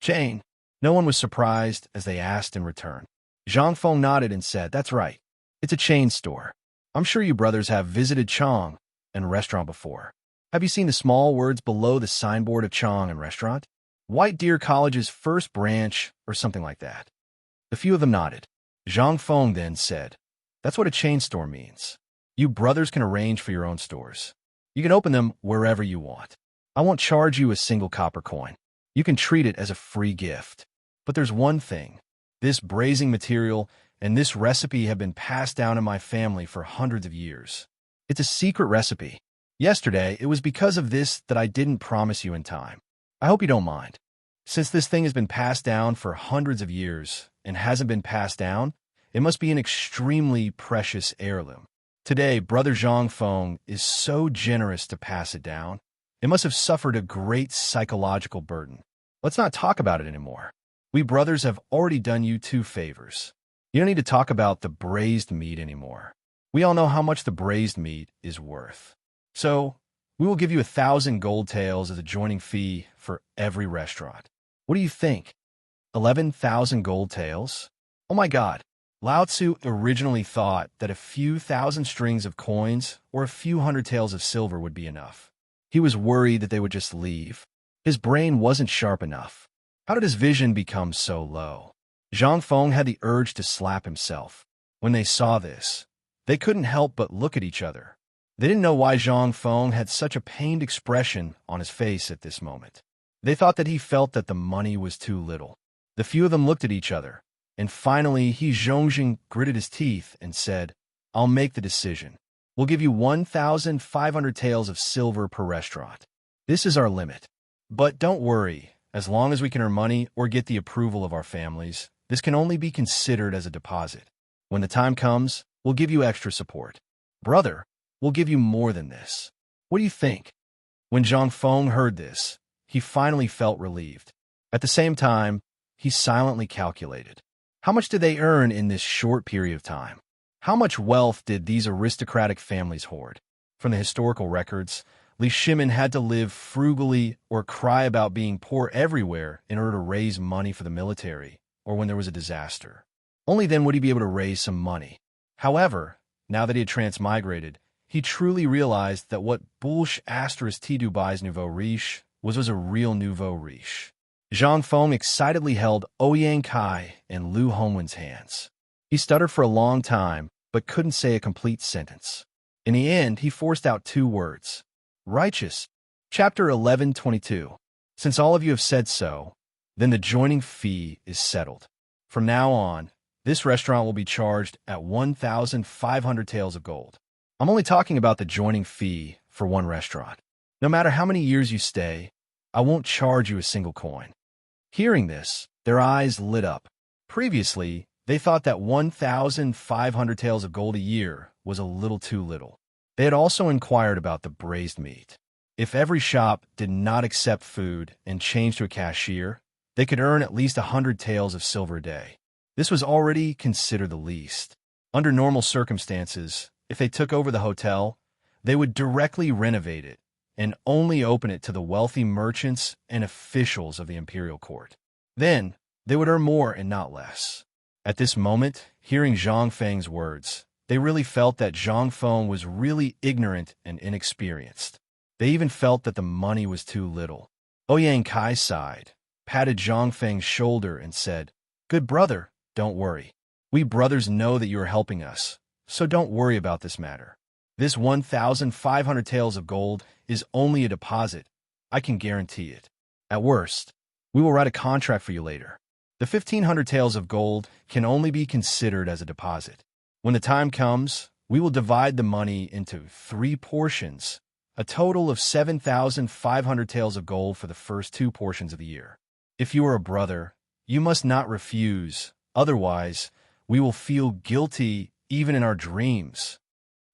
chain. No one was surprised as they asked in return. Zhang Feng nodded and said, "That's right. It's a chain store. I'm sure you brothers have visited Chong and restaurant before. Have you seen the small words below the signboard of Chong and restaurant? White Deer College's first branch or something like that." A few of them nodded. Zhang Feng then said, "That's what a chain store means. You brothers can arrange for your own stores. You can open them wherever you want. I won't charge you a single copper coin. You can treat it as a free gift. But there's one thing. This braising material and this recipe have been passed down in my family for hundreds of years. It's a secret recipe. Yesterday, it was because of this that I didn't promise you in time. I hope you don't mind. Since this thing has been passed down for hundreds of years and hasn't been passed down, it must be an extremely precious heirloom. Today, Brother Zhang Feng is so generous to pass it down. It must have suffered a great psychological burden. Let's not talk about it anymore. We brothers have already done you 2 favors. You don't need to talk about the braised meat anymore. We all know how much the braised meat is worth. So, we will give you 1,000 gold taels as a joining fee for every restaurant. What do you think? 11,000 gold taels? Oh my God. Lao Tzu originally thought that a few thousand strings of coins or a few hundred taels of silver would be enough. He was worried that they would just leave. His brain wasn't sharp enough. How did his vision become so low? Zhang Feng had the urge to slap himself. When they saw this, they couldn't help but look at each other. They didn't know why Zhang Feng had such a pained expression on his face at this moment. They thought that he felt that the money was too little. The few of them looked at each other, and finally he Zhongjing gritted his teeth and said, "I'll make the decision. We'll give you 1,500 taels of silver per restaurant. This is our limit. But don't worry, as long as we can earn money or get the approval of our families, this can only be considered as a deposit. When the time comes, we'll give you extra support. Brother, we'll give you more than this. What do you think?" When Zhang Feng heard this, he finally felt relieved. At the same time, he silently calculated. How much did they earn in this short period of time? How much wealth did these aristocratic families hoard? From the historical records, Li Shimin had to live frugally or cry about being poor everywhere in order to raise money for the military or when there was a disaster. Only then would he be able to raise some money. However, now that he had transmigrated, he truly realized that what Bulsh Asterisk T Dubai's nouveau riche was a real nouveau riche. Zhang Feng excitedly held Ouyang Kai and Lu Hongwen's hands. He stuttered for a long time, but couldn't say a complete sentence. In the end, he forced out 2 words. "Righteous." Chapter 11:22. Since all of you have said so, then the joining fee is settled. From now on, this restaurant will be charged at 1,500 taels of gold. I'm only talking about the joining fee for one restaurant. No matter how many years you stay, I won't charge you a single coin. Hearing this, their eyes lit up. Previously, they thought that 1,500 taels of gold a year was a little too little. They had also inquired about the braised meat. If every shop did not accept food and changed to a cashier, they could earn at least 100 taels of silver a day. This was already considered the least. Under normal circumstances, if they took over the hotel, they would directly renovate it and only open it to the wealthy merchants and officials of the imperial court. Then, they would earn more and not less. At this moment, hearing Zhang Feng's words, they really felt that Zhang Feng was really ignorant and inexperienced. They even felt that the money was too little. Ouyang Kai sighed, patted Zhang Feng's shoulder and said, "Good brother, don't worry. We brothers know that you are helping us, so don't worry about this matter. This 1,500 taels of gold is only a deposit. I can guarantee it. At worst, we will write a contract for you later. The 1,500 taels of gold can only be considered as a deposit. When the time comes, we will divide the money into 3 portions a total of 7,500 taels of gold for the first 2 portions of the year. If you are a brother, you must not refuse, otherwise we will feel guilty even in our dreams.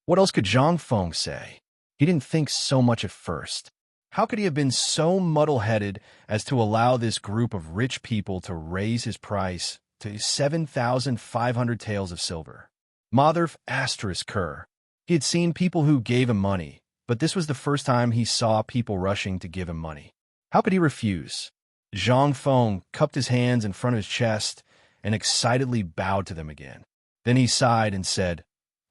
What else could Zhang Feng say? He didn't think so much at first. How could he have been so muddle-headed as to allow this group of rich people to raise his price to 7,500 taels of silver? Mother asterisk Kerr. He had seen people who gave him money, but this was the first time he saw people rushing to give him money. How could he refuse? Zhang Feng cupped his hands in front of his chest and excitedly bowed to them again. Then he sighed and said,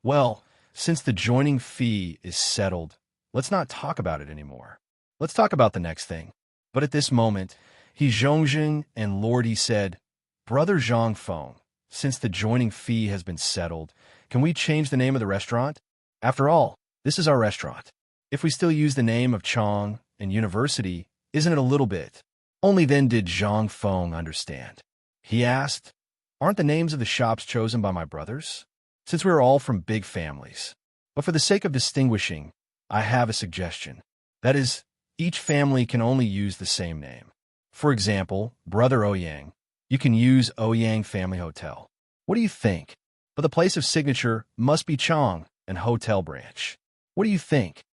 "Well, since the joining fee is settled, let's not talk about it anymore. Let's talk about the next thing." But at this moment, he Zhongjing and Lord He said, "Brother Zhang Feng, since the joining fee has been settled, can we change the name of the restaurant? After all, this is our restaurant. If we still use the name of Chong and University, isn't it a little bit?" Only then did Zhang Feng understand. He asked, "Aren't the names of the shops chosen by my brothers? Since we are all from big families. But for the sake of distinguishing, I have a suggestion. That is, each family can only use the same name. For example, Brother Ouyang, you can use Ouyang Family Hotel. What do you think? But the place of signature must be Chong and Hotel Branch. What do you think?"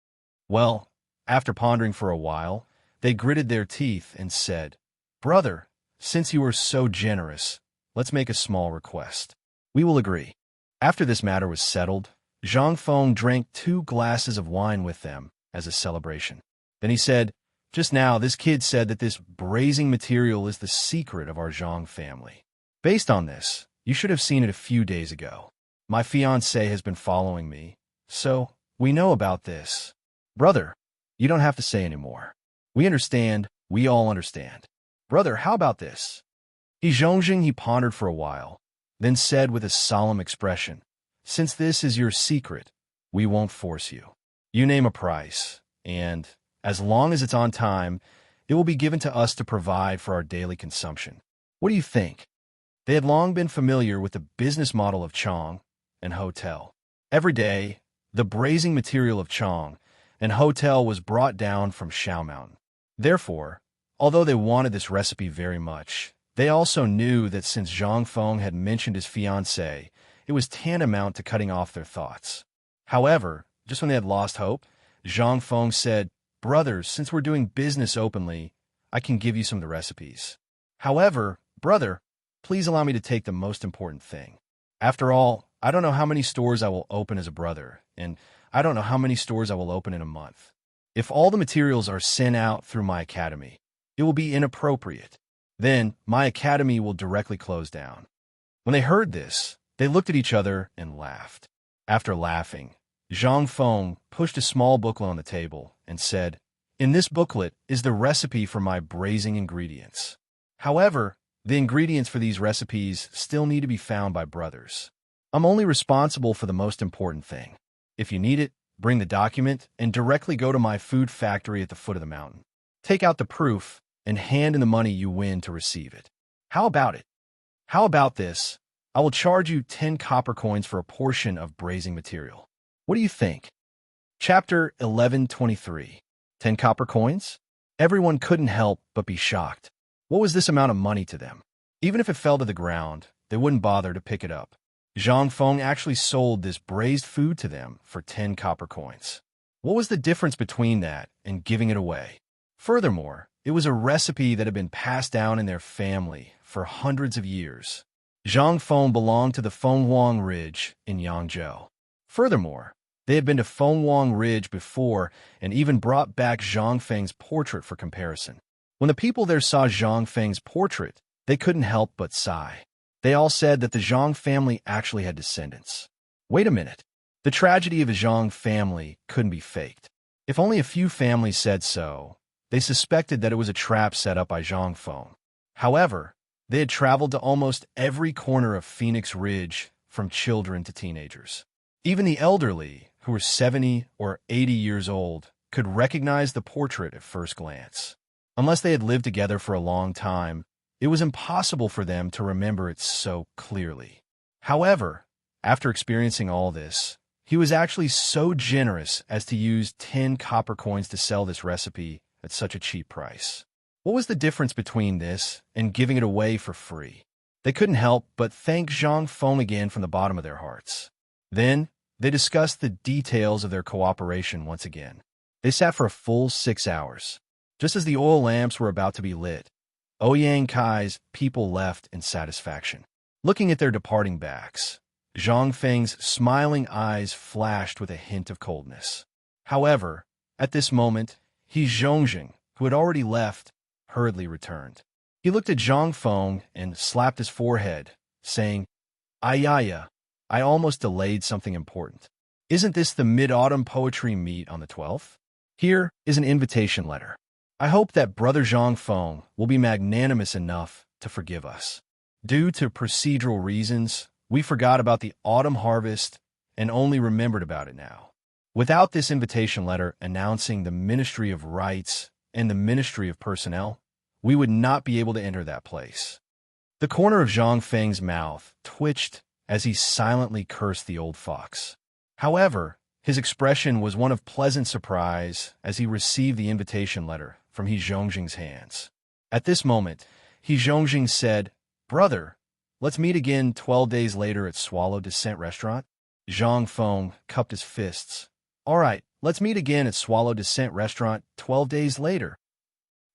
Well, after pondering for a while, they gritted their teeth and said, "Brother, since you are so generous, let's make a small request. We will agree." After this matter was settled, Zhang Feng drank 2 glasses of wine with them as a celebration. Then he said, "Just now, this kid said that this braising material is the secret of our Zhang family. Based on this, you should have seen it a few days ago. My fiancé has been following me, so we know about this. Brother, you don't have to say anymore. We understand, we all understand. Brother, how about this?" He pondered for a while, then said with a solemn expression, "Since this is your secret, we won't force you. You name a price, and, as long as it's on time, it will be given to us to provide for our daily consumption. What do you think?" They had long been familiar with the business model of Chong and Hotel. Every day, the braising material of Chong and Hotel was brought down from Shao Mountain. Therefore, although they wanted this recipe very much, they also knew that since Zhang Feng had mentioned his fiancée, it was tantamount to cutting off their thoughts. However, just when they had lost hope, Zhang Feng said, "Brothers, since we're doing business openly, I can give you some of the recipes. However, brother, please allow me to take the most important thing. After all, I don't know how many stores I will open as a brother, and I don't know how many stores I will open in a month. If all the materials are sent out through my academy, it will be inappropriate. Then my academy will directly close down." When they heard this, they looked at each other and laughed. After laughing, Zhang Feng pushed a small booklet on the table and said, "In this booklet is the recipe for my braising ingredients. However, the ingredients for these recipes still need to be found by brothers. I'm only responsible for the most important thing. If you need it, bring the document and directly go to my food factory at the foot of the mountain. Take out the proof and hand in the money you win to receive it. How about it? How about this? I will charge you 10 copper coins for a portion of braising material. What do you think?" Chapter 11:23. 10 copper coins? Everyone couldn't help but be shocked. What was this amount of money to them? Even if it fell to the ground, they wouldn't bother to pick it up. Zhang Feng actually sold this braised food to them for 10 copper coins. What was the difference between that and giving it away? Furthermore, it was a recipe that had been passed down in their family for hundreds of years. Zhang Feng belonged to the Fenghuang Ridge in Yangzhou. Furthermore, they had been to Fenghuang Ridge before and even brought back Zhang Feng's portrait for comparison. When the people there saw Zhang Feng's portrait, they couldn't help but sigh. They all said that the Zhang family actually had descendants. Wait a minute. The tragedy of a Zhang family couldn't be faked. If only a few families said so, they suspected that it was a trap set up by Zhang Feng. However, they had traveled to almost every corner of Phoenix Ridge, from children to teenagers. Even the elderly, who were 70 or 80 years old, could recognize the portrait at first glance. Unless they had lived together for a long time, it was impossible for them to remember it so clearly. However, after experiencing all this, He was actually so generous as to use 10 copper coins to sell this recipe at such a cheap price. What was the difference between this and giving it away for free? They couldn't help but thank Zhang Feng again from the bottom of their hearts. Then, they discussed the details of their cooperation once again. They sat for a full 6 hours. Just as the oil lamps were about to be lit, Ouyang Kai's people left in satisfaction. Looking at their departing backs, Zhang Feng's smiling eyes flashed with a hint of coldness. However, at this moment, He Zhongjing, who had already left, hurriedly returned. He looked at Zhang Feng and slapped his forehead, saying, Ayaya, I almost delayed something important. Isn't this the Mid-Autumn Poetry Meet on the 12th? Here is an invitation letter. I hope that Brother Zhang Feng will be magnanimous enough to forgive us. Due to procedural reasons, we forgot about the autumn harvest and only remembered about it now. Without this invitation letter announcing the Ministry of Rights and the Ministry of Personnel, we would not be able to enter that place. The corner of Zhang Feng's mouth twitched as he silently cursed the old fox. However, his expression was one of pleasant surprise as he received the invitation letter from He Zhongjing's hands. At this moment, He Zhongjing said, Brother, let's meet again 12 days later at Swallow Descent Restaurant. Zhang Feng cupped his fists. All right, let's meet again at Swallow Descent Restaurant 12 days later.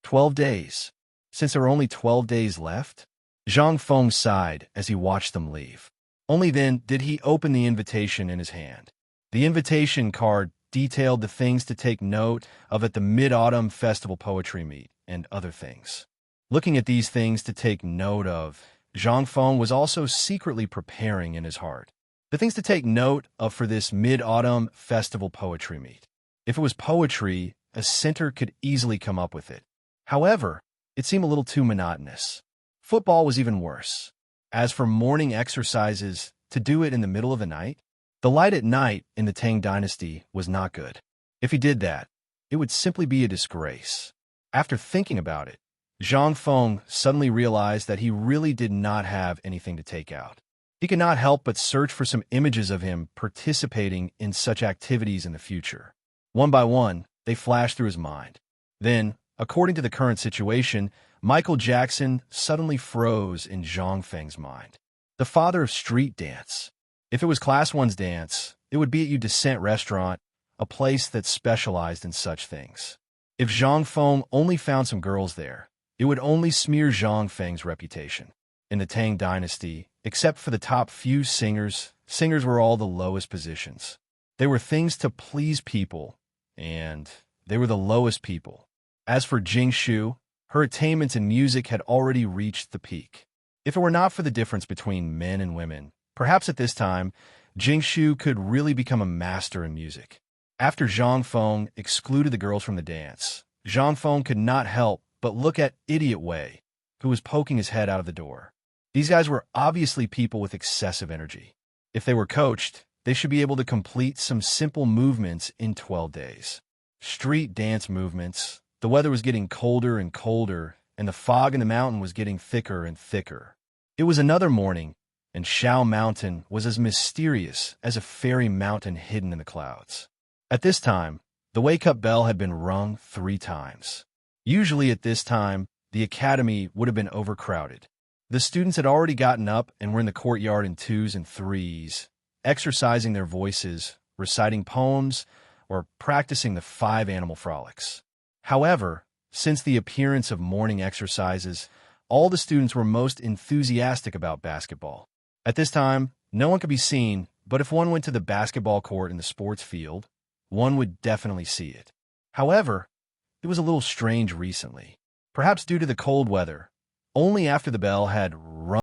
12 days. Since there were only 12 days left? Zhang Feng sighed as he watched them leave. Only then did he open the invitation in his hand. The invitation card detailed the things to take note of at the Mid-Autumn Festival Poetry Meet and other things. Looking at these things to take note of, Zhang Feng was also secretly preparing in his heart. The things to take note of for this Mid-Autumn Festival Poetry Meet. If it was poetry, a center could easily come up with it. However, it seemed a little too monotonous. Football was even worse. As for morning exercises, to do it in the middle of the night, the light at night in the Tang Dynasty was not good. If he did that, it would simply be a disgrace. After thinking about it, Zhang Feng suddenly realized that he really did not have anything to take out. He could not help but search for some images of him participating in such activities in the future. One by one, they flashed through his mind. Then, according to the current situation, Michael Jackson suddenly froze in Zhang Feng's mind. The father of street dance. If it was Class 1's dance, it would be at Descent Restaurant, a place that specialized in such things. If Zhang Feng only found some girls there, it would only smear Zhang Feng's reputation. In the Tang Dynasty, except for the top few singers were all the lowest positions. They were things to please people, and they were the lowest people. As for Jingshu, her attainments in music had already reached the peak. If it were not for the difference between men and women, perhaps at this time, Jingshu could really become a master in music. After Zhang Feng excluded the girls from the dance, Zhang Feng could not help but look at Idiot Wei, who was poking his head out of the door. These guys were obviously people with excessive energy. If they were coached, they should be able to complete some simple movements in 12 days. Street dance movements. The weather was getting colder and colder, and the fog in the mountain was getting thicker and thicker. It was another morning, and Shao Mountain was as mysterious as a fairy mountain hidden in the clouds. At this time, the wake-up bell had been rung 3 times. Usually at this time, the academy would have been overcrowded. The students had already gotten up and were in the courtyard in 2s and 3s, exercising their voices, reciting poems, or practicing the 5 animal frolics. However, since the appearance of morning exercises, all the students were most enthusiastic about basketball. At this time, no one could be seen, but if one went to the basketball court in the sports field, one would definitely see it. However, it was a little strange recently. Perhaps due to the cold weather, only after the bell had rung